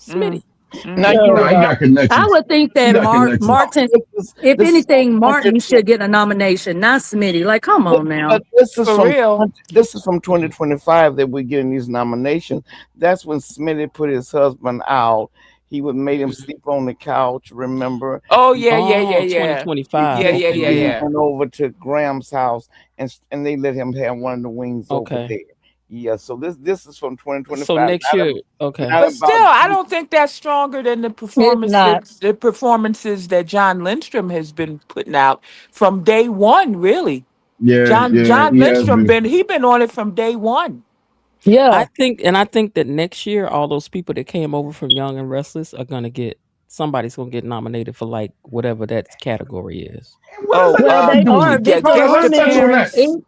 Mm, Smitty. Now mm. you No, know he Yeah, what? got I connections. would think He that got connections. Martin, This is if this is from anything, Martin 2020. should get a nomination, not Smitty. Like, come But, on now. but this is For from real. this is from 2025 that we're getting these nominations. That's when Smitty put his husband out. He would made him sleep on the couch. Remember, Oh he, yeah, yeah, yeah, Oh, yeah. 2025. Yeah, yeah, Okay, yeah, he yeah. yeah. went over to Graham's house and they let him have one of the wings over Okay. there. Yeah, so this is from So 2025, next year, okay. not But still, about I don't think that's stronger than It's not. the performances that John Lindstrom has been putting out from day one. Really, Yeah, John he has Lindstrom been. been on it from day one. Yeah. I think that next year all those people that came over from Young and Restless are gonna get somebody's gonna get nominated for like whatever that category is. And what does Oh, that Well, got to they do with are. it? Victor Hold on, guest let's touch Herman, on that. appearance.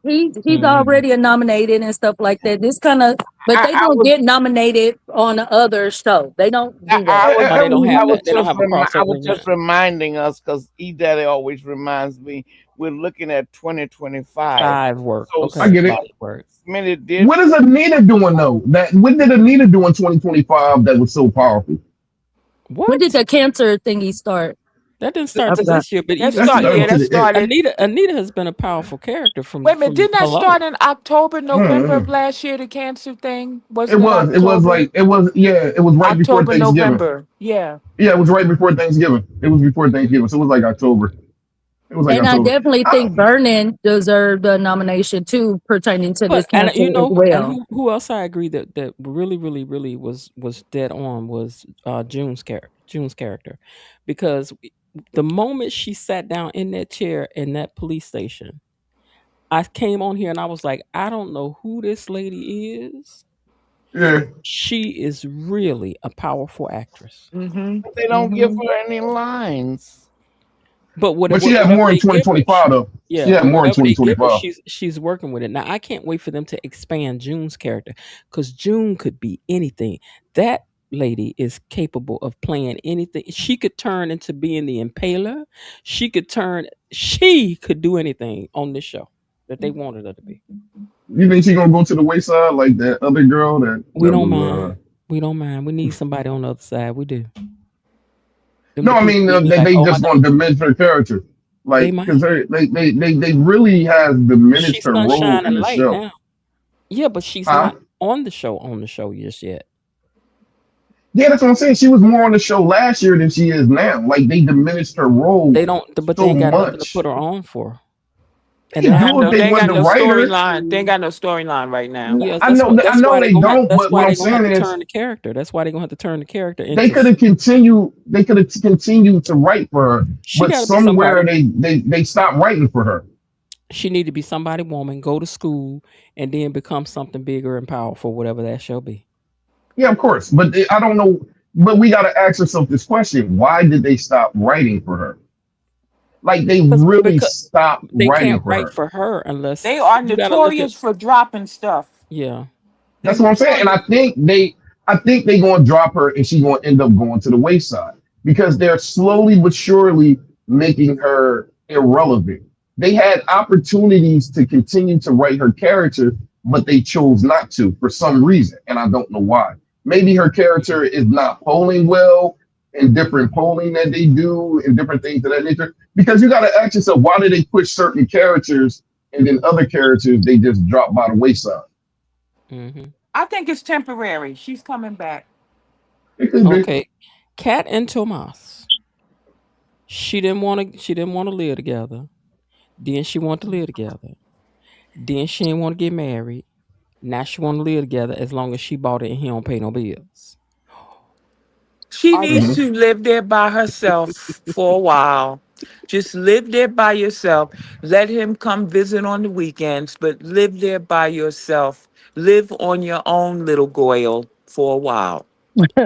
he's Hmm. already nominated and stuff like that. This kind of, but they I don't was get nominated on the other show. They don't do I that. was Oh, they don't have I was that. They don't have a I crossover was just event. reminding us because E Daddy always reminds me we're looking at 2025. Five work. So I Okay, get it. five work. Smitty did What is Anita doing though? What did Anita do in 2025 that was so powerful? When did What? the cancer thingy start? That didn't start I till forgot. this year, but That even That start. even Yeah, started to that the started. Anita has been a powerful character Wait a minute, from didn't that Hello. start in October, November of mm, last year? The cancer thing it wasn't it was. It was October? like it was right before October, Thanksgiving. November. Yeah. Yeah, it was right before Thanksgiving. It was before Thanksgiving, so it was like October. It was like And I October. definitely I, think Vernon deserved a nomination too, pertaining to this But and cancer as and well. who else I agree that really was dead on was June's character, because the moment she sat down in that chair in that police station, I came on here and I was like, I don't know who this lady is. yeah, She is really a powerful actress. Mm-hmm. They don't give Mm-hmm. her any lines. But but she had whatever more in they give her, 2025 though. She yeah, had but more in whatever they give her, 2025. she's working with it. Now I can't wait for them to expand June's character, because June could be anything. That lady is capable of playing anything. She could turn into being the Impaler. She could do anything on this show that they wanted her to be. You think she gonna go to the wayside like that other girl We that don't was mind. We don't mind. We need somebody on the other side. We do. Them No, the I people mean we be like, they oh my just God, gonna diminish her character, they like because might. they really have diminished She's her role sunshine in and the light show. now. Yeah, but she's Huh? not on the show just yet. Yeah, that's what I'm saying. She was more on the show last year than she is now. Like they diminished her role They don't, but they so ain't got nothing to much. put her on for. And They They then have do if no. they They ain't wanted got to no write her. storyline. They ain't got no storyline right now. yes, I know they don't. that's But why what I'm they're gonna have saying to is turn the character. That's why they're gonna have to turn the character they into. could have continued. They could have continued to write for her, She but got to be somebody. somewhere they stopped writing for her. She need to be somebody woman, go to school, and then become something bigger and powerful, whatever that shall be. Yeah, of course. But I don't know. But we got to ask ourselves this question: why did they stop writing for her? Like they really Because stopped they writing can't for write her. for her unless They are you got to look at. notorious for dropping stuff. Yeah, They're That's what I'm saying. And notorious. I think they gonna drop her and she gonna end up going to the wayside because they're slowly but surely making her irrelevant. They had opportunities to continue to write her character, but they chose not to for some reason, and I don't know why. Maybe her character is not polling well in different polling that they do and different things of that nature. Because you got to ask yourself, why do they push certain characters and then other characters they just drop by the wayside? hmm I think it's temporary. She's coming back. It could be. okay. Kat and Tomas. She didn't want to. She didn't want to live together. Then she wanted to live together. Then she didn't want to get married. Now she want to live together as long as she bought it and he don't pay no bills. She Are they? needs Mhm. to live there by herself for a while. Just live there by yourself. Let him come visit on the weekends, but live there by yourself. Live on your own little goyle for a while.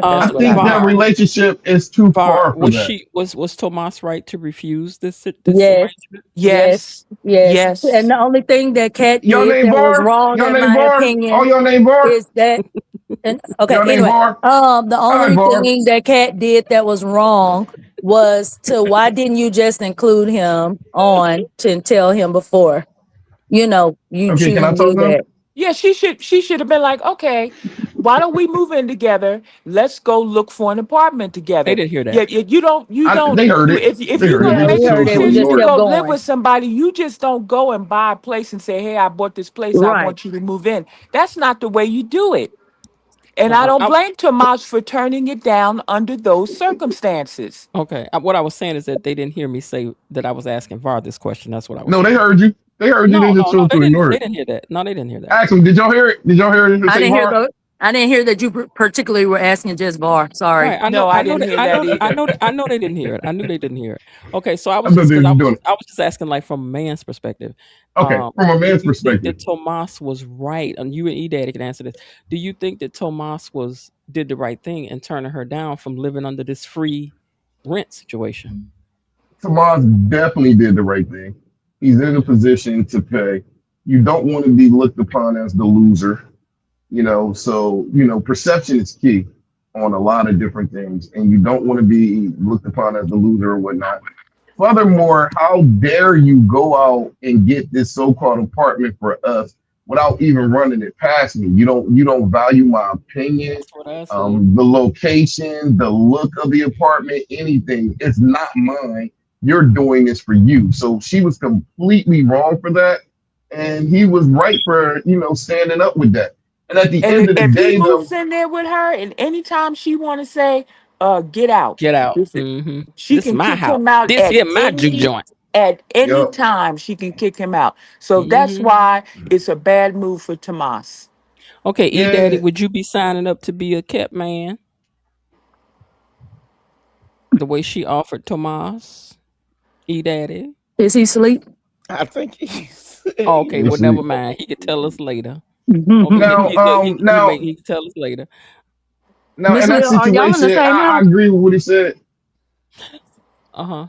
That's I what I think think. their Var relationship is too Var far for was that. she was Tomas right to refuse this Yes, arrangement? yes, Yes. yes. And Yes. the only thing that Kat Y'all did name that was Var? wrong, Y'all in name my Var? Oh, opinion, y'all name Var? is that. And okay, Y'all name anyway, Var? the All right, only Var. thing that Kat did that was wrong was to why didn't you just include him on to tell him before? You Okay, can choose I to talk do to him? that. Yeah, she should have been like, okay, why don't we move in together? Let's go look for an apartment They together. didn't hear Yeah, that. you don't They heard you it. if They you're heard it. gonna They Yeah, just we make the heard chose it. to We decision just to ignore it. kept go live going. with somebody, you just don't go and buy a place and say, hey, I bought this place, I Right. want you to move in. That's not the way you do it. And I Uh-uh. don't blame Tomas for turning it down under those circumstances. Okay. What I was saying is that they didn't hear me say that I was asking Var this question. That's what I was No, they saying. heard you. They heard you. They No, just no, no. chose They to didn't. ignore They it. didn't hear that. No, they didn't hear that. Ask them, did y'all hear it? Did y'all hear it I say didn't hear Var? the. I didn't hear that you particularly were asking just Var. Sorry. Right. No, I didn't hear that either. I know they didn't hear it. I knew they didn't hear it. Okay. So I I was thought just they because were just doing it. I was just asking like from a man's perspective. Okay, from a Do man's you think perspective. that Tomas was right? And you and E Daddy can answer this. Do you think that Tomas did the right thing in turning her down from living under this free rent situation? Tomas definitely did the right thing. He's in a position to pay. You don't want to be looked upon as the loser, so perception is key on a lot of different things, and you don't want to be looked upon as the loser or whatnot. Furthermore, how dare you go out and get this so-called apartment for us without even running it past me. You don't value my opinion, That's what I said. the location, the look of the apartment, anything. It's not mine. You're doing this for you. So she was completely wrong for that, and he was right for standing up with that. And at the And end of the if he day, though, moves in there with her, and anytime she want to say, "Get out," Get out. this is, Hmm. she This is can my kick house. him out This here my juke joint. at any yep, time. She can kick him out. So that's Hmm. why it's a bad move for Tomas. Okay, E Daddy, yeah, would you be signing up to be a kept man the way she offered Tomas? E Daddy. Is he asleep? I think he's Oh, okay, you well, he's never see. mind. He could tell us later. Okay, Miss Now, he could tell us later. in that Lil, are y'all in the situation, same I house? agree with what he said. Uh huh.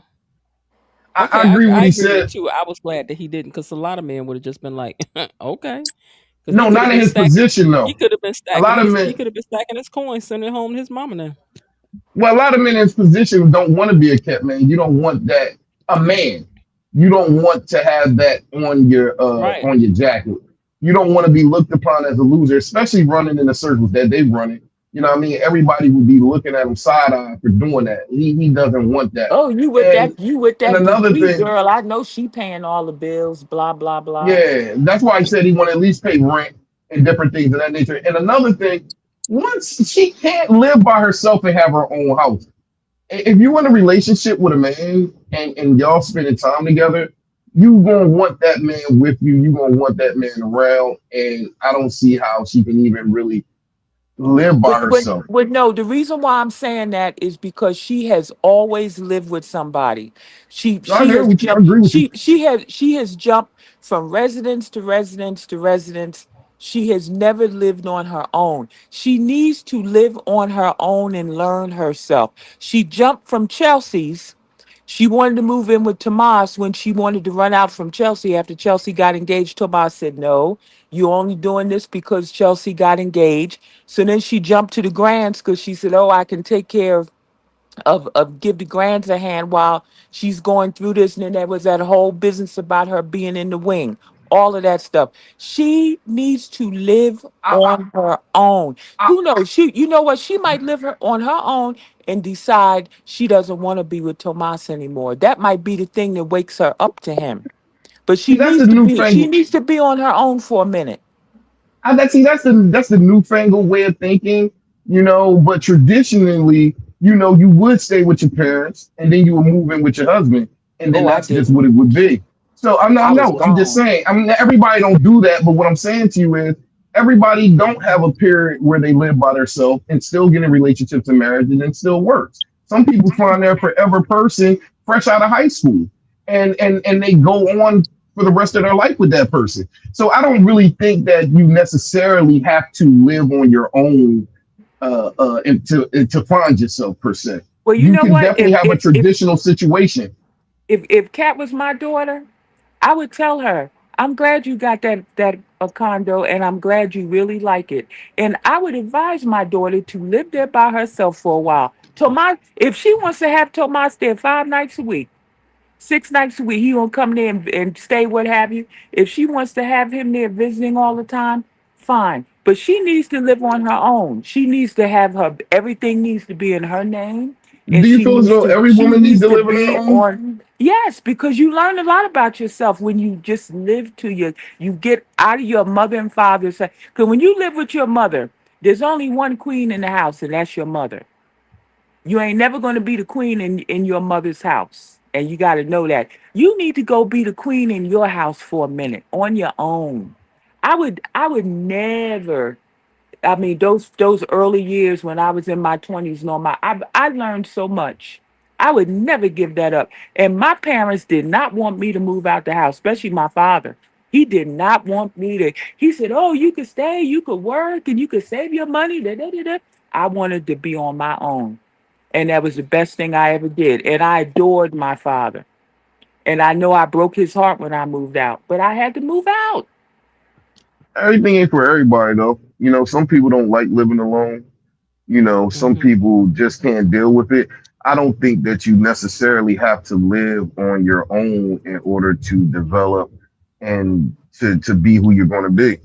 I Okay, agree with what I he agree with it said. too. I was glad that he didn't, because a lot of men would have just been like, okay, because No, not in his position though. A lot of he men, could have been stacking his coins, sending it home to his mama now. well, a lot of men in his position don't want to be a kept man. You don't want that. A man, you don't want to have that Right. on your jacket. You don't want to be looked upon as a loser, especially running in the circles that they run in. You know what I mean? Everybody would be looking at him side eye for doing that. He doesn't want that. Oh, you with And that? You with and that another degree, thing, girl? I know she paying all the bills. Blah blah blah. yeah, that's why I said he want to at least pay rent and different things of that nature. And another thing, once she can't live by herself and have her own house. If you want a relationship with a man and y'all spending time together, you gonna want that man with you. You gonna want that man around. And I don't see how she can even really live by herself. No, the reason why I'm saying that is because she has always lived with somebody. She No, I she hear has with you. I jumped agree with you. she has jumped from residence to residence to residence. She has never lived on her own. She needs to live on her own and learn herself. She jumped from Chelsea's. She wanted to move in with Tomas when she wanted to run out from Chelsea after Chelsea got engaged. Tomas said, "No, you're only doing this because Chelsea got engaged." So then she jumped to the Grands because she said, "Oh, I can take care of give the Grands a hand while she's going through this." And then there was that whole business about her being in the wing, all of that stuff. She needs to live I, on her own. I, Who knows? You know what? She might live on her own and decide she doesn't want to be with Tomas anymore. That might be the thing that wakes her up to him. But see, that's the she newfangled. needs to be on her own for a minute. That's the newfangled way of thinking, But traditionally, you would stay with your parents, and then you would move in with your husband, and then Oh, I that's just what didn't. it would be. So I'm not I was no, I'm just gone. saying. I mean, everybody don't do that, but what I'm saying to you is, everybody don't have a period where they live by themselves and still get in relationships and marriage, and then still works. Some people find their forever person fresh out of high school, and they go on for the rest of their life with that person. So I don't really think that you necessarily have to live on your own and to find yourself per se. Well, you You know can what? definitely have a traditional situation. If Kat was my daughter, I would tell her, "I'm glad you got that a condo, and I'm glad you really like it." And I would advise my daughter to live there by herself for a while. Tomas, if she wants to have Tomas there 5 nights a week, 6 nights a week, he gonna come there and stay, what have you. If she wants to have him there visiting all the time, fine. But she needs to live on her own. She needs to have her everything needs to be in her name, and Do you feel as though every she woman needs needs to to live on her be own? on. Yes, because you learn a lot about yourself when you just live to you get out of your mother and father's. Because when you live with your mother, there's only one queen in the house, and that's your mother. You ain't never going to be the queen in your mother's house. And you got to know that. You need to go be the queen in your house for a minute on your own. I would never. I mean, those early years when I was in my 20s, no, I learned so much. I would never give that up. And my parents did not want me to move out the house, especially my father. He did not want me to. He said, "Oh, you could stay, you could work, and you could save your money." Da, da, da, da. I wanted to be on my own. And that was the best thing I ever did. And I adored my father. And I know I broke his heart when I moved out, but I had to move out. Everything ain't for everybody though. Some people don't like living alone. Some Mhm. people just can't deal with it. I don't think that you necessarily have to live on your own in order to develop and to be who you're going to be.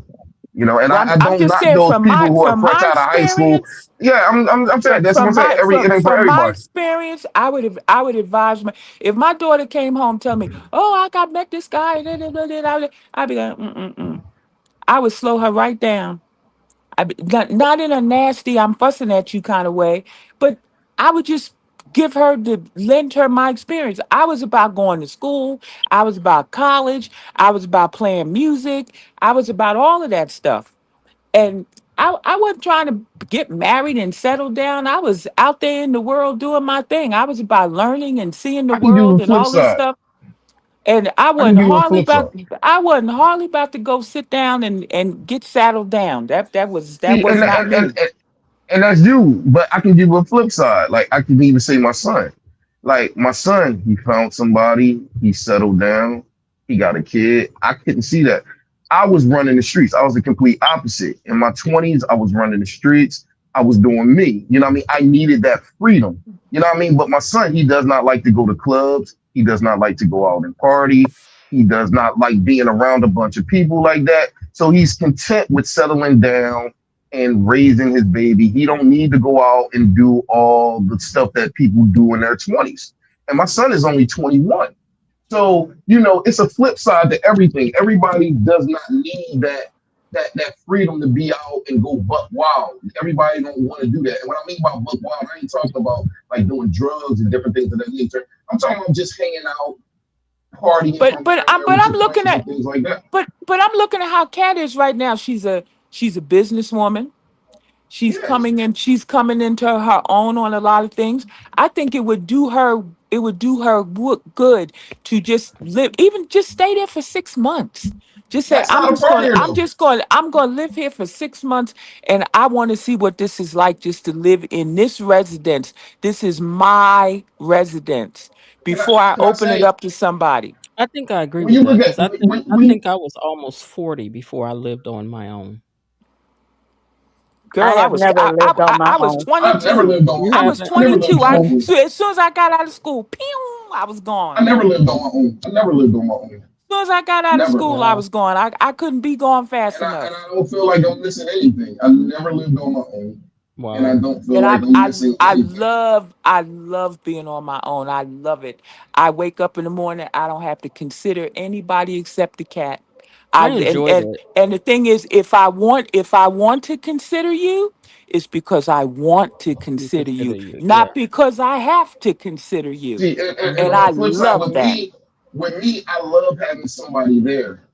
You know, and Well, I I'm don't just knock saying those people who are from fresh my out of high school. experience, Yeah, I'm saying that's what I'm saying. It ain't for from my everybody. experience, I would advise my if my daughter came home telling me, "Oh, I got met this guy," I'd be like, mm. I would slow her right down. Not in a nasty, I'm fussing at you kind of way, but I would just lend her my experience. I was about going to school. I was about college. I was about playing music. I was about all of that stuff. And I wasn't trying to get married and settle down. I was out there in the world doing my thing. I was about learning and seeing the I can give you world a and flip all this side. stuff. And I can give you a flip side. I wasn't hardly about to go sit down and get saddled down. That See, was not me. and that's you. But I can give you a flip side. Like I can even say my son. Like my son, he found somebody, he settled down, he got a kid. I couldn't see that. I was running the streets. I was the complete opposite. In my 20s, I was running the streets. I was doing me. You know what I mean? I needed that freedom. You know what I mean? But my son, he does not like to go to clubs. He does not like to go out and party. He does not like being around a bunch of people like that. So he's content with settling down and raising his baby. He don't need to go out and do all the stuff that people do in their 20s. And my son is only 21. So, you know, it's a flip side to everything. Everybody does not need that freedom to be out and go buck wild. Everybody don't want to do that. And what I mean by buck wild, I ain't talking about like doing drugs and different things of that nature. I'm talking about just hanging out, partying But from here and there but with I'm your looking friends and at things like that. but I'm looking at how Kat is right now. She's a businesswoman. Yes. She's coming into her own on a lot of things. I think it would do her good to just live, even just stay there for 6 months. Just say, That's not a partying though. I'm gonna live here for 6 months, and I want to see what this is like just to live in this residence. This is my residence Can I before I can I open it say up to somebody. I think I agree when with you that look at because I when think I was almost 40 before I lived on my own. I Girl, have never lived on my I was own. I've never 22. lived on You my I own. was haven't? I never lived 22. on my own. As soon as I got out of school, pew, I was I gone. never lived on my own. I never lived on my own. As soon as I got out of Never. school, I Wow. was gone. I couldn't be gone fast And enough. I don't feel like I'm missing anything. I never lived on my own, and I Wow. don't feel And like I'm missing anything. I love being on my own. I love it. I wake up in the morning, I don't have to consider anybody except the cat. I I enjoy that. and the thing is, if I want to consider you, it's because I want to You consider consider you, you. Yeah. not because I have to consider you. See, and And on Hmm. I the flip side, love that. with me, I love having somebody there.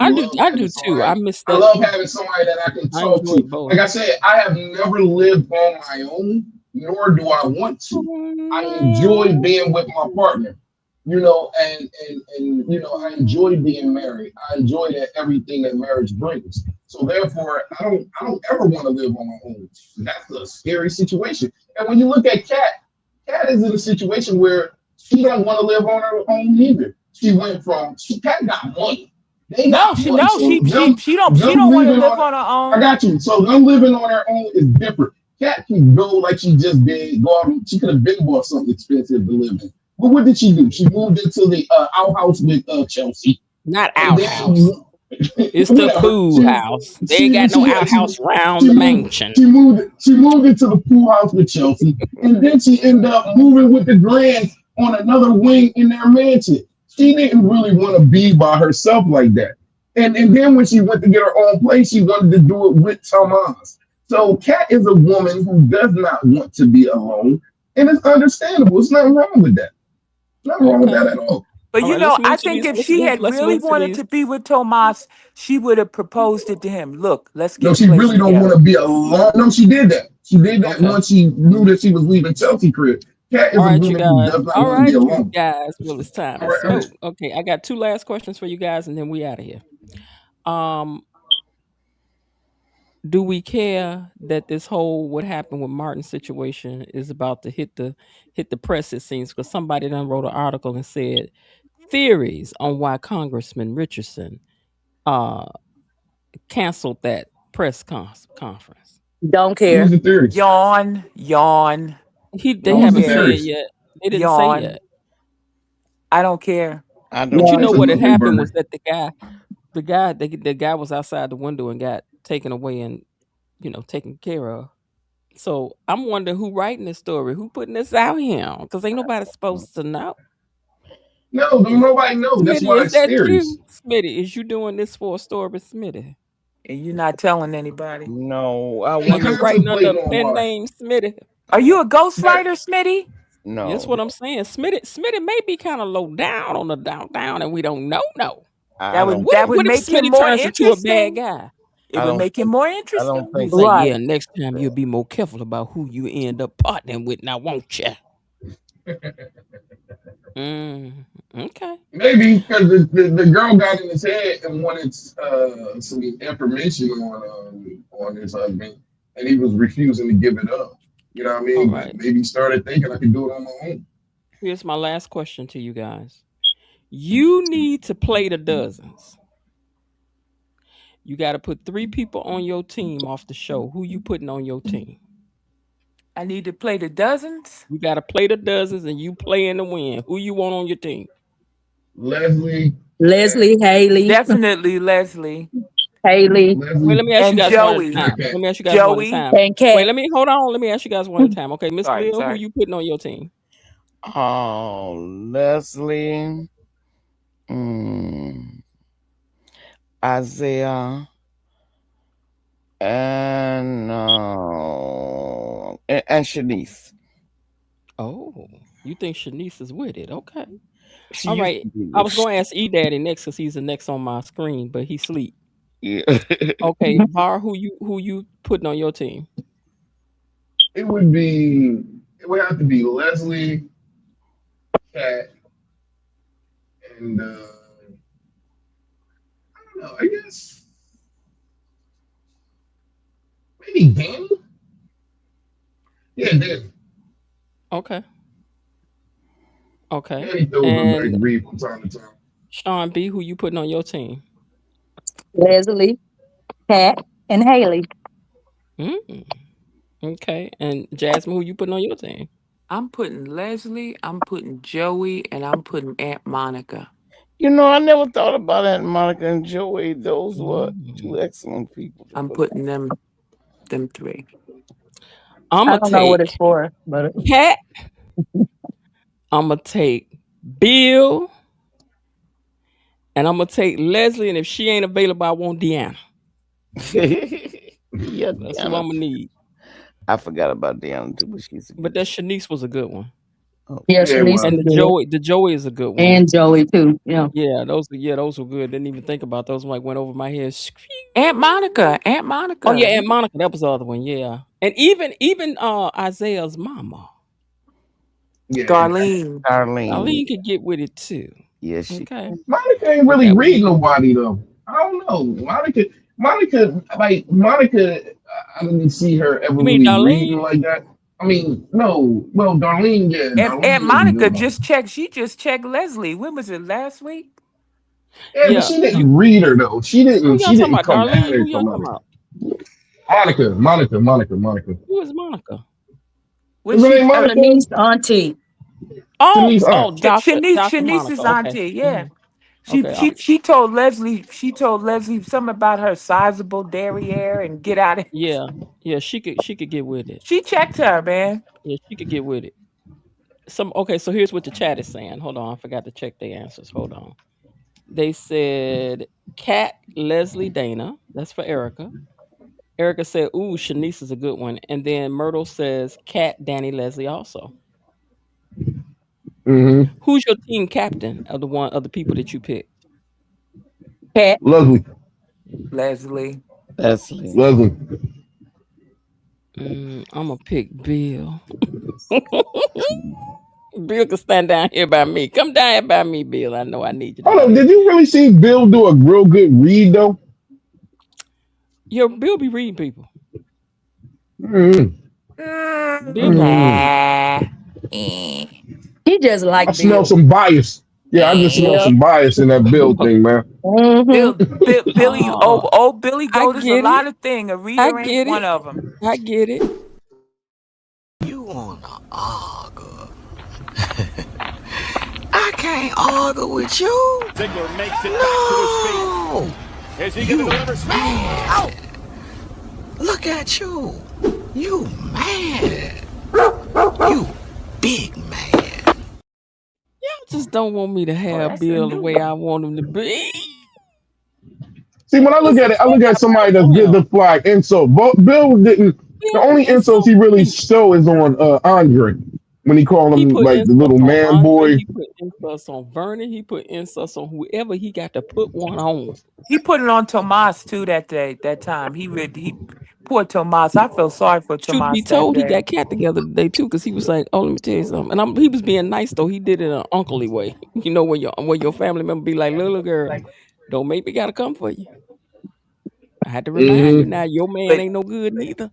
I do. Love I having do too. I somebody. miss I that. love having somebody that I can I talk enjoy to. both. Like I said, I have never lived on my own, nor do I want to. I enjoy being with my partner, you know, and you know, I enjoy being married. I enjoy that everything that marriage brings. So therefore, I don't ever want to live on my own. That's a scary situation. And when you look at Kat is in a situation where she don't want to live on her own either. Kat got money. They No, got money. So she them don't want to living live on on her I own. got you. So them living on her own is different. Kat can go like she just did. Go out. She could have been bought something expensive to live in. But what did she do? She moved into the outhouse with Chelsea, Not and outhouse. then It's the whatever. pool house. They ain't got no outhouse round She the moved mansion. she moved into the pool house with Chelsea, and then she ended up moving with the Grants on another wing in their mansion. She didn't really want to be by herself like that. And then when she went to get her own place, she wanted to do it with Tomas. So Kat is a woman who does not want to be alone, and it's understandable. It's nothing wrong with that. Nothing wrong with Okay. that at all. But All you right. know, Let's I move to think these. if she had Let's really move to wanted these. to be with Tomas, she would have proposed it to him. Look, let's get No, a she place really don't want together. to be alone. No, she did that. She did that Okay. once she knew that she was leaving Chelsea crib. Kat All is a right, you woman who guys. does not All want to be right, you alone. guys. Well, it's time All to right, smoke. Okay, I got two last questions for you guys, and then we out of here. Um, do we care that this whole what happened with Martin situation is about to hit the press? It seems because somebody done wrote an article and said theories on why Congressman Richardson uh canceled that conference. Don't who's care. the theory? Yawn, yawn. They Don't Who's the haven't said care. theories? yet. They didn't say Yawn. yet. I don't care. I But don't you know think what had Absolutely, so. happened Bernie. was that the guy was outside the window and got taken away and taken care of. So I'm wondering who writing this story, who putting this out here, because ain't nobody supposed to know. No, don't nobody know. That's Smitty, why is it's that serious. you? Smitty, is you doing this for a story, Smitty? And you're not telling anybody. No, I I Are ain't want you to. writing under a contemplating on pen why. name, Smitty? Are you a That ghostwriter, Smitty? That's No, what I'm saying. Smitty may be kind of low down on the down, and we don't know. No. I don't That would think. What if make him Smitty more turns into a bad interesting. guy? It I would don't make him think. more I don't interesting. think He's like, so. Right. yeah, next time you'll be more careful about who you end up partnering with now, won't you? Mm, okay. maybe because the girl got in his head and wanted some information on his husband, and he was refusing to give it up. You know what I All mean? But right. maybe he started thinking I could do it on my own. Here's my last question to you guys. You need to play the dozens. You got to put 3 people on your team off the show. Who you putting on your team? I need to play the dozens. You got to play the dozens and you play in the win. Who you want on your team? Leslie, Cat, Leslie, Haley, Definitely Leslie Haley, Wait, Leslie, let me ask you and guys one at a Joey. not time. Cat. Let me ask you guys one at a Joey. time. and Wait, Cat. hold on. Let me ask you guys one at a time. Okay, Miss Sorry, Bill, who sorry. you putting on your team? Oh, Leslie, mm, Isaiah, and Shanice. Oh, you think Shanice is with it? Okay. She All used right. to be I with. was going to ask E Daddy next because he's the next on my screen, but he sleep. Yeah. Okay, Bar, who you putting on your team? It would be. It would have to be Leslie, Cat, and I don't know. I guess maybe Danny. Yeah, Danny. Okay. Okay. Danny throws a nice And read from time to time. Sean B, who you putting on your team? Leslie, Cat, and Haley. Mm, okay. And Jasmine, who you putting on your team? I'm putting Leslie, I'm putting Joey, and I'm putting Aunt Monica. I never thought about Aunt Monica and Joey. Those were Mm. two excellent people to I'm put on. putting them 3. I'm I gonna don't know what it's take for, but Cat. I'm gonna take Bill, and I'm gonna take Leslie. And if she ain't available, I want Deanna. Yeah, That's who Deanna. I'm gonna need. I forgot about Deanna too, but she's a But good. that Shanice was a good one, Oh, yeah, Yeah, it Shanice was. and is good. The Joey is a good one. And Joey too. Yeah. Yeah, those were good. Didn't even think about those. Like went over my head. Aunt Monica, Aunt Oh yeah, Monica. Aunt Monica. That was the other one. Yeah, and even Isaiah's mama, Yeah, Darlene. Darlene. Arlene could get with it too. Yeah, she. Okay, Monica ain't but really that was a read good one. nobody though. I don't know. Monica. I didn't see her ever You mean really reading Darlene? like that. I mean, no. Well, Darlene, yeah, Aunt Darlene was a Monica good one. she just checked Leslie. When was it, last week? Yeah, but Yeah. she You didn't read her though. She who didn't. y'all She talking didn't about? come at Darlene? her. Who y'all Come talking on, about? Monica. Who is Monica? When Is her she name Monica? Shanice, Auntie. Oh, Shanice Aunt. Doctor Monica. Shanice's Okay, auntie, yeah. She okay. she she told Leslie something about her sizable derriere and get out of Yeah, yeah. She could get with it. She checked her, man. Yeah, she could get with it. Okay. So here's what the chat is saying. Hold on, I forgot to check the answers. Hold on. They said Kat, Leslie, Dana. That's for Erica. Erica said, "Ooh, Shanice is a good one." And then Myrtle says, "Kat, Danny, Leslie also." Mm-hmm. Who's your team captain of the people that you picked? Cat. Leslie. Leslie. Leslie. Leslie. I'm gonna pick Bill. Bill can stand down here by me. Come down here by me, Bill. I know I need you Hold down on. here. Did you really see Bill do a real good read though? Yo, Bill be reading people. Mm-hmm. Bill be reading people. Nah. He just I like smell Bill. some bias. Yeah, I just smell Yeah. some bias in that Bill thing, man. Mm-hmm. Billy, Oh, old Billy I Goat is a get it. lot of things. A I reader ain't get one it. of them. I get it. You wanna argue? I can't argue with you. Ziggler makes it back to his feet. No. Is he going to deliver speed? Oh, look at you. You mad. You big man. Y'all just don't want me to Oh, have that's a Bill the new way one. I want him to be. See, when I look at it, I look at somebody that's good to fly insult. Bill didn't. The Bill only didn't insults insult he really me. show is on Andre when he called He him put like the insults little on man Andre. boy. He put insults on Vernon. He put insults on whoever he got to put one on. He put it on Tomas too that day, that time. He poor Tomas. I felt sorry for Truth be Tomas that told, he day. got cat together today too, because he was like, "Oh, let me tell you something." And he was being nice though. He did it in an unclely way. You know, when your family member be like, "Little girl, don't make me gotta come for you." I had to remind you Hmm. now. Your man But ain't no good neither.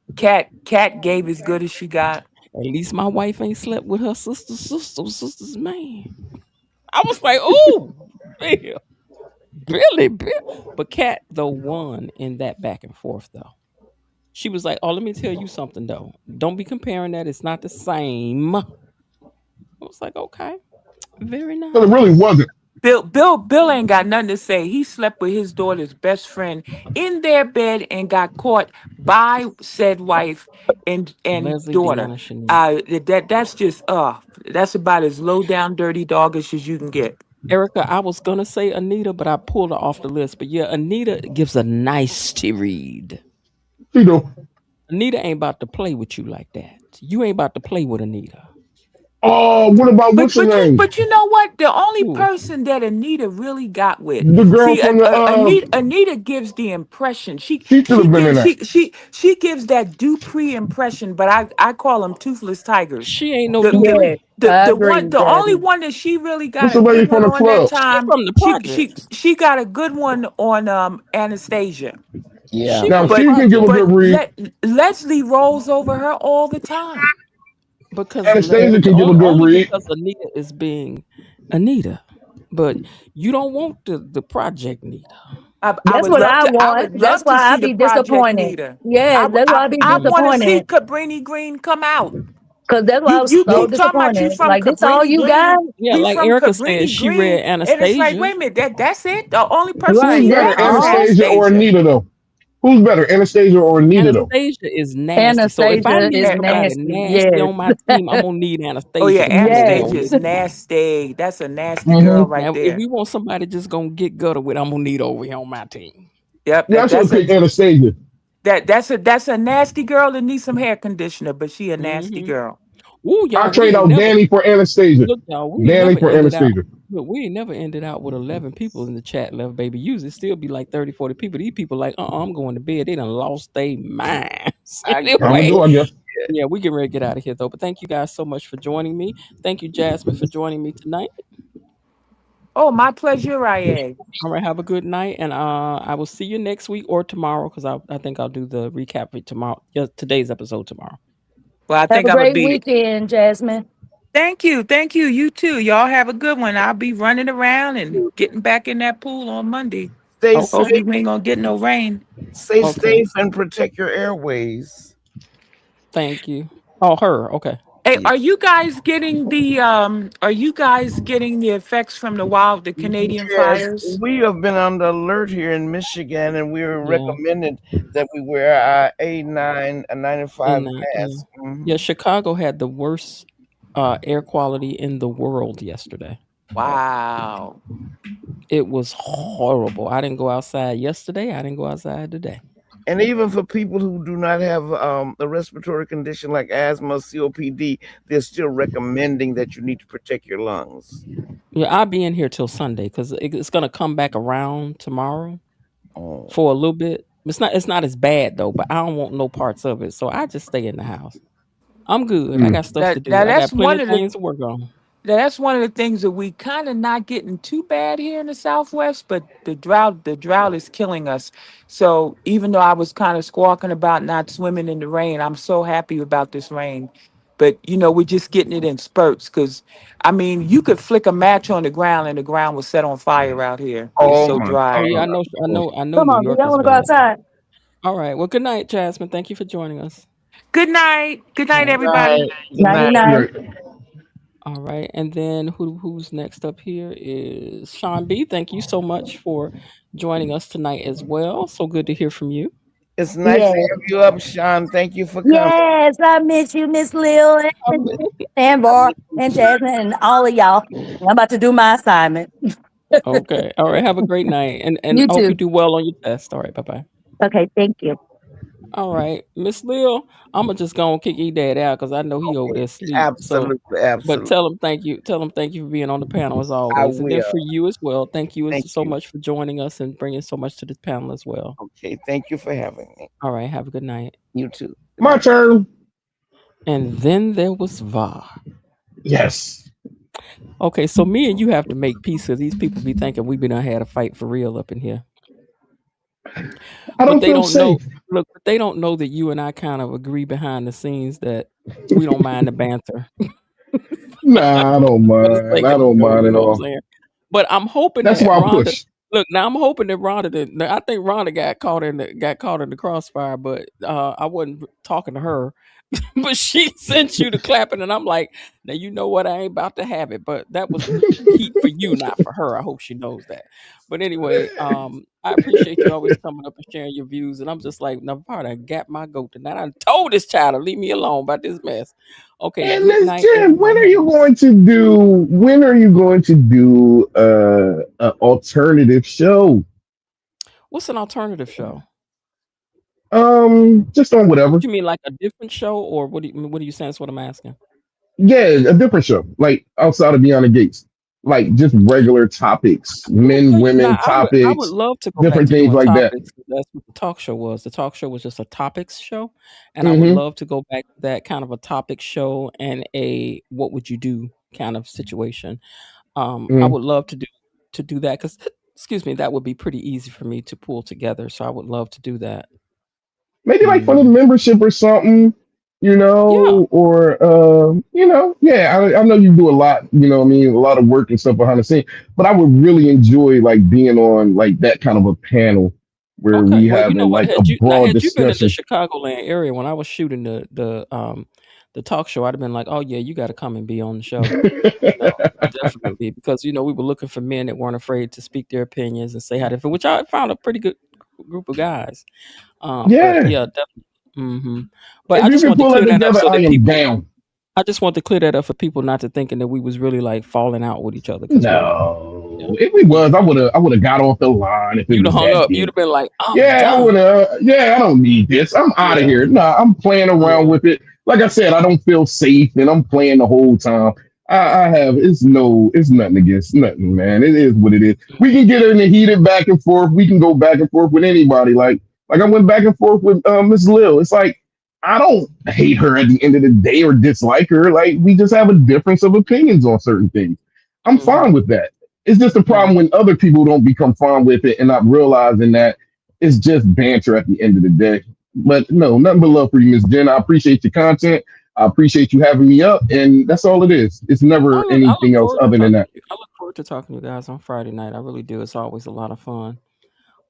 Cat gave as good as she got. At least my wife ain't slept with her sister's man. I was like, "Oh, Bill, Bill." But Cat though won in that back and forth though. She was like, "Oh, let me tell you something though. Don't be comparing that. It's not the same." I was like, "Okay, very But it really nice." wasn't. Bill ain't got nothing to say. He slept with his daughter's best friend in their bed and got caught by said wife and Leslie, daughter. Deanna, Shanice. That's about as low down dirty doggish as you can get. Erica, I was gonna say Anita, but I pulled her off the list. But yeah, Anita gives a nice read. You know. Anita ain't about to play with you like that. You ain't about to play with Anita. Oh, what about But what's her but you name? but you know what? The only Ooh, person that Anita really got with, The girl see, from the Anita gives the impression. She she should she have been in gives that. she gives that Dupree impression. But I call them toothless tigers. she ain't no The Yes, Dupree. I agree, the only Jasmine. one that she really What's got the a lady good from one the on that club? She time. from the projects. She got a good one on Anastasia. Yeah. She Yeah. Now from the But she can give a project good read. Leslie rolls over her all the time. Anastasia can give a only, good only read. because Anita is being Anita. But you don't want the project Nita. That's what I I want. would That's love to why I see the be project disappointed. Nita. Yes, that's why I be I want to see disappointed. Cabrini Green come out. Cause that's why I was You so keep talking about you disappointed. from Like this all Cabrini you got? Green. Yeah, You like from Erica said, Cabrini she read Green, and it's like, Anastasia. wait a minute, that's it. The only person Who's Right. she better, had was Uh-uh. Anastasia or Anastasia. Anita though? Who's better, Anastasia or Anita though? Anastasia is nasty. So if I Anastasia need is Eh, eh, somebody nasty. nasty Yes. on my team, I'm gonna need oh Anastasia yeah, to come over here Yes. Anastasia and is get me. nasty. That's a nasty Hmm. girl right Now, if there. we want somebody just gonna get gutter with, I'm gonna need over here on my team. Yep, Yeah, I should have that's a picked Anastasia. that's a nasty girl that needs some hair conditioner, but she a nasty Mm-hmm. girl. Ooh, I y'all, trade we ain't out never Danny for Anastasia. look, y'all, we ain't Danny never for ended out. Anastasia. Look, we ain't never ended out with 11 people in the chat, left baby. Usually still be like 30, 40 people. These people like, I'm going to bed. They done lost their minds. I'm gonna Anyway, go, I guess. yeah, we get ready to get out of here though. But thank you guys so much for joining me. Thank you, Jasmine, for joining me tonight. Oh, my pleasure, I. All right, have a good night, and I will see you next week or tomorrow because I think I'll do the recap for tomorrow. Yeah, today's episode tomorrow. Well, I Have think a I'm gonna great be. weekend, Jasmine. Thank you. Thank you. You too. Y'all have a good one. I'll be running around and getting back in that pool on Monday. Stay Okay, Hopefully safe, we ain't gonna get no rain. stay okay, safe, and protect your airways. thank you. Oh, her. Okay. Hey, Yeah. are you guys getting the effects from the Canadian Yes, fires? we have been on the alert here in Michigan, and we were Yeah. recommended that we wear our A95 And yeah, mask. yeah. Chicago had the worst air quality in the world yesterday. Wow. It was horrible. I didn't go outside yesterday. I didn't go outside today. And even for people who do not have a respiratory condition like asthma, COPD, they're still recommending that you need to protect your lungs. Yeah, I'll be in here till Sunday because it's gonna come back around tomorrow Oh, for a little bit. It's not as bad though, but I don't want no parts of it. So I just stay in the house. I'm good. I Mm. got stuff to Now do. I got plenty of things to work on. that's one of the things that we kind of not getting too bad here in the Southwest, but the drought is killing us. So even though I was kind of squawking about not swimming in the rain, I'm so happy about this rain. But we're just getting it in spurts because I mean you could flick a match on the ground and the ground will set on fire out here. It's oh so my Oh dry. yeah, God. I know Come New on, do York y'all is want to go bad. outside? All right. Well, good night, Jasmine. Thank you for joining us. Good night. Good All night, right. Good night. everybody. Good Ninety night. Good nine. night. All right. And then who's next up here is Sean B. Thank you so much for joining us tonight as well. So good to hear from you. It's nice to Yes. have you up, Sean. Thank you for coming. Yes, I miss you, Miss Lil I and miss, I Bar miss you and too. Jasmine and all of y'all. I'm about to do my assignment. Okay. All right. Have a great night. And You I hope you too. do well on your test. All right. Bye bye. Okay, thank you. All right. Miss Lil, I'm gonna just go and kick E Dad out because I know he over Okay. there asleep. So Absolutely, but absolutely. tell him thank you. Tell him thank you for being on the panel as I always. And then will. for you as well, thank you Thank so you. much for joining us and bringing so much to this panel as well. Okay. Thank you for having me. All right. Have a good night. You too. Good My night. turn. And then there was Va. Yes. Okay, so me and you have to make peace because these people be thinking we been done had a fight for real up in here. I But don't they feel don't know safe. look, but they don't know that you and I kind of agree behind the scenes that we don't mind the banter. Nah, I don't For the mind. sake I of the don't show, mind you at know what I'm all. saying? But I'm hoping That's that why I Rhonda push. look, now I'm hoping that Rhonda did I think Rhonda got caught in the crossfire, but I wasn't talking to her. But she sent you the clapping, and I'm like, now you know what? I ain't about to have it. But that was heat for you, not for her. I hope she knows that. But anyway, I appreciate you always coming up and sharing your views. And I'm just like, now, part I got my goat tonight. I told this child to leave me alone about this mess. Okay, And good Miss night, Jen, everyone. Have a when are you going to do an alternative show? What's an alternative show? Just on whatever. You mean like a different show, or what are you saying? That's what I'm asking. Yeah, a different show. Like outside of Beyond the Gates. Like just regular topics, I'm gonna men, tell you now, women I would topics, love to go back different to things doing like that. topics 'cause that's what the talk show was. The talk show was just a topics show, and I would Hmm. love to go back to that kind of a topic show and a what would you do kind of situation. I Hmm. would love to do that because excuse me, that would be pretty easy for me to pull together. So I would love to do that. Maybe like for the Hmm. membership or something, Yeah. or yeah. I know you do a lot, what I mean, a lot of work and stuff behind the scene. But I would really enjoy like being on like that kind of a panel where Okay. we Well, you know having what? like a broad Had you been in the discussion. Chicagoland area when I was shooting the talk show, I'd have been like, oh yeah, you got to come and be on the show. You know, definitely, because we were looking for men that weren't afraid to speak their opinions and say how they feel, which I found a pretty good group of guys. But Yeah, yeah, definitely. But if I you just can want to pull that clear that up together, so I that am people. down. I just want to clear that up for people not to thinking that we was really like falling out with each other because we're not. Yeah. No, if we Mm. was, I would have got off the line if it You'd have was hung that up. You'd deep. have been like, I'm Yeah, I would done. have. Yeah, I don't need this. I'm out of Yeah. here. Nah, I'm playing around Yeah. with it. Like I said, I don't feel safe, and I'm playing the whole time. I have. It's nothing against nothing, man. It is what it is. We can get in a heated back and forth. We can go back and forth with anybody. Like I went back and forth with Miss Lil. It's like I don't hate her at the end of the day or dislike her. Like we just have a difference of opinions on certain things. I'm fine Mm-hmm. with that. It's just a problem when other people don't become fine with it and not realizing that it's just banter at the end of the day. But no, nothing but love for you, Miss Jen. I appreciate your content. I appreciate you having me up, and that's all it is. It's never I look anything else forward to other than talking that. to you. I look forward to talking to you guys on Friday night. I really do. It's always a lot of fun.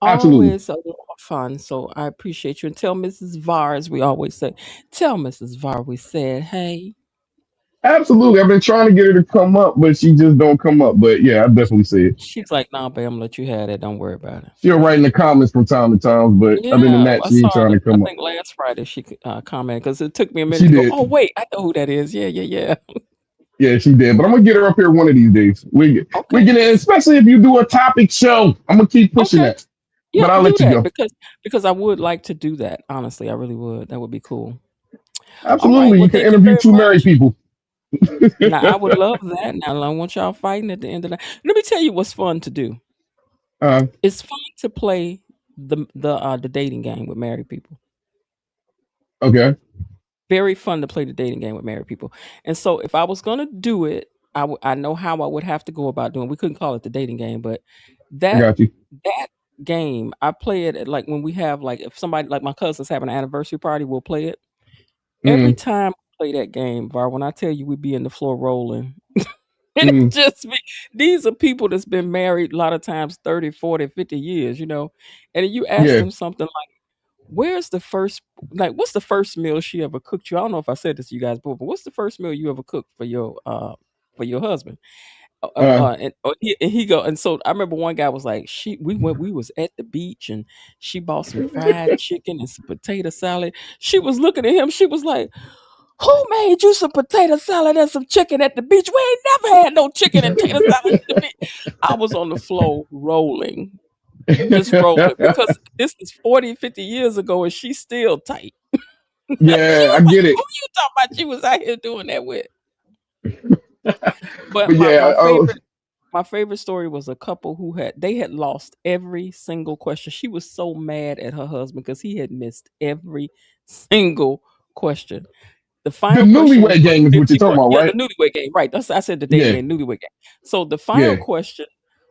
Absolutely. Always a lot of fun. So I appreciate you. And tell Mrs. Var, as we always say, tell Mrs. Var we said, hey. Absolutely. I've been trying to get her to come up, but she just don't come up. But yeah, I definitely see it. She's like, nah, babe, I'm gonna let you have that. Don't worry about it. She'll write in the comments from time to time, but other than Yeah, that, I she ain't saw trying her. to I come up. think last Friday she commented because it took me a minute She to go. did. Oh wait, I know who that is. Yeah, yeah, yeah. Yeah, she did. But I'm gonna get her up here one of these days. We Okay, get in, especially if you do a topic show. I'm gonna keep pushing okay. that. Yeah, But I'll do let you that go. because I would like to do that. Honestly, I really would. That would be cool. All right. Absolutely. Well, You can thank you interview very two married much. people. Now I would love that. Now I don't want y'all fighting at the end of the night. Let me tell you what's fun to do. uh, It's fun to play the dating game with married people. okay. Very fun to play the dating game with married people. And so if I was gonna do it, I know how I would have to go about doing. We couldn't call it the dating game, but I that got you. that game I play it at, like when we have like if somebody like my cousins have an anniversary party, we'll play it. Every Mm, time we play that game, Var, when I tell you we be in the floor rolling, and it mm, just be these are people that's been married a lot of times 30, 40, 50 years, and then you ask yeah. them something like, where's the first what's the first meal she ever cooked you? I don't know if I said this to you guys before, but what's the first meal you ever cooked for your for your husband. Uh, And he go, and so I remember one guy was like, we was at the beach and she bought some fried chicken and some potato salad. She was looking at him. She was like, who made you some potato salad and some chicken at the beach? We ain't never had no chicken and potato salad at the beach. I was on the floor rolling, just rolling, because this is 40, 50 years ago and she's still tight. She yeah, I was like, get who it. you talking about you was out here doing that with? But But yeah, my favorite story was a couple who had lost every single question. She was so mad at her husband because he had missed every single question. The the final question was newlywed worth game is what you're 50 talking bucks. about, Yeah, the right? newlywed game. Right. I said the dating Yeah, game, newlywed game. So the final yeah. question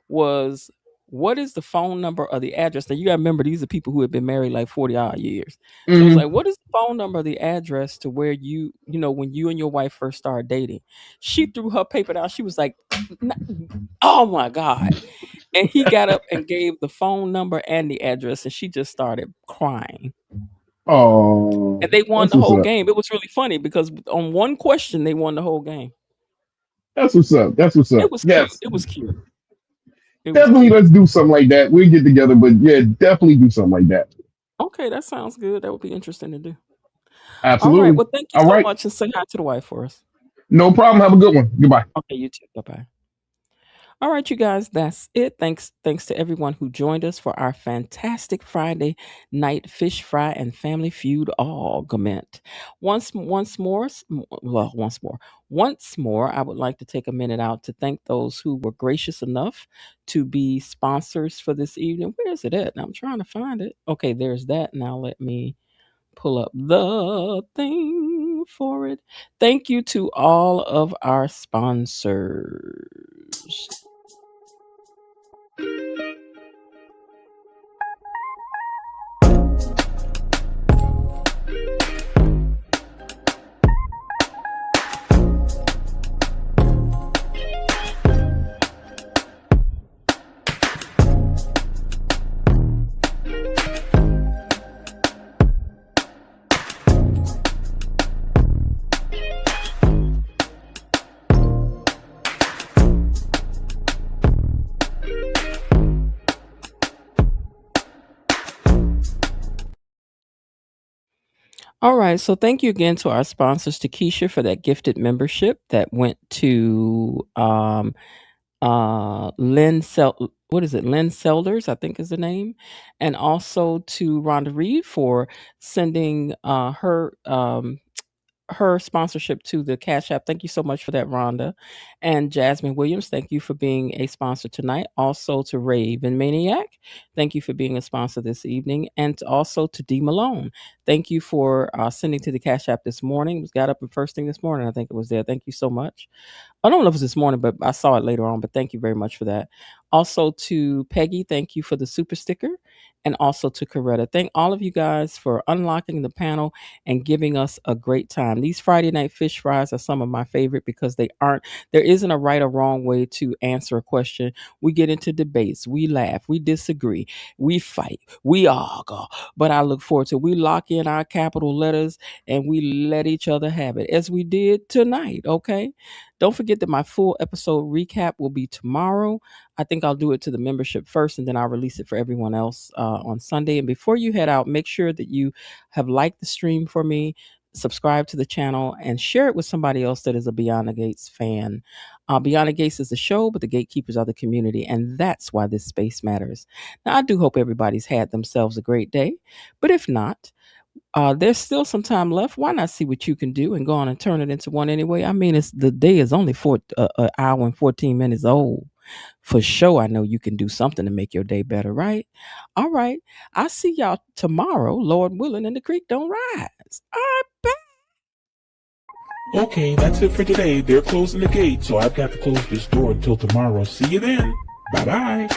was, what is the phone number or the address? Now you gotta remember these are people who have been married like 40 odd years. So it's like, Hmm. what is the phone number or the address to where when you and your wife first started dating? She threw her paper down. She was like, oh my God. And he got up and gave the phone number and the address, and she just started crying. And Oh, they won that's the what's whole up. game. It was really funny because on one question they won the whole game. That's what's up. That's what's It up. was cute. Yes, It was cute. It was definitely. cute. Let's do something like that. We'll get together, but yeah, definitely do something like that. Okay, that sounds good. That would be interesting to do. All right. Absolutely. Well, thank you All so right. much, and say hi to the wife for us. No problem. Have a good one. Goodbye. Okay, you too. Bye bye. All right, you guys, that's it. Thanks to everyone who joined us for our fantastic Friday night fish fry and family feud argument. Once more, once more, I would like to take a minute out to thank those who were gracious enough to be sponsors for this evening. Where is it at? I'm trying to find it. Okay, there's that. Now let me pull up the thing for it. Thank you to all of our sponsors. All right. So thank you again to our sponsors, to Keisha, for that gifted membership that went to Lynn what is it? Lynn Selders, I think is the name. And also to Rhonda Reed for sending her sponsorship to the Cash App. Thank you so much for that, Rhonda. And Jasmine Williams, thank you for being a sponsor tonight. Also to Raven Maniac, thank you for being a sponsor this evening. And also to D Malone, thank you for sending to the Cash App this morning. Got up first thing this morning. I think it was there. Thank you so much. I don't know if it was this morning, but I saw it later on. But thank you very much for that. Also to Peggy, thank you for the super sticker. And also to Coretta. Thank all of you guys for unlocking the panel and giving us a great time. These Friday night fish fries are some of my favorite because there isn't a right or wrong way to answer a question. We get into debates, we laugh, we disagree, we fight, we argue. But I look forward to we lock in our capital letters and we let each other have it as we did tonight. Okay. Don't forget that my full episode recap will be tomorrow. I think I'll do it to the membership first and then I'll release it for everyone else on Sunday. And before you head out, make sure that you have liked the stream for me, subscribe to the channel, and share it with somebody else that is a Beyond the Gates fan. Beyond the Gates is the show, but the gatekeepers are the community. And that's why this space matters. Now, I do hope everybody's had themselves a great day. But if not, there's still some time left. Why not see what you can do and go on and turn it into one anyway? I mean, the day is only an hour and 14 minutes old. For sure, I know you can do something to make your day better, right? All right. I'll see y'all tomorrow, Lord willing, and the creek don't rise. All right, bye. Okay, that's it for today. They're closing the gate, so I've got to close this door until tomorrow. See you then. Bye-bye.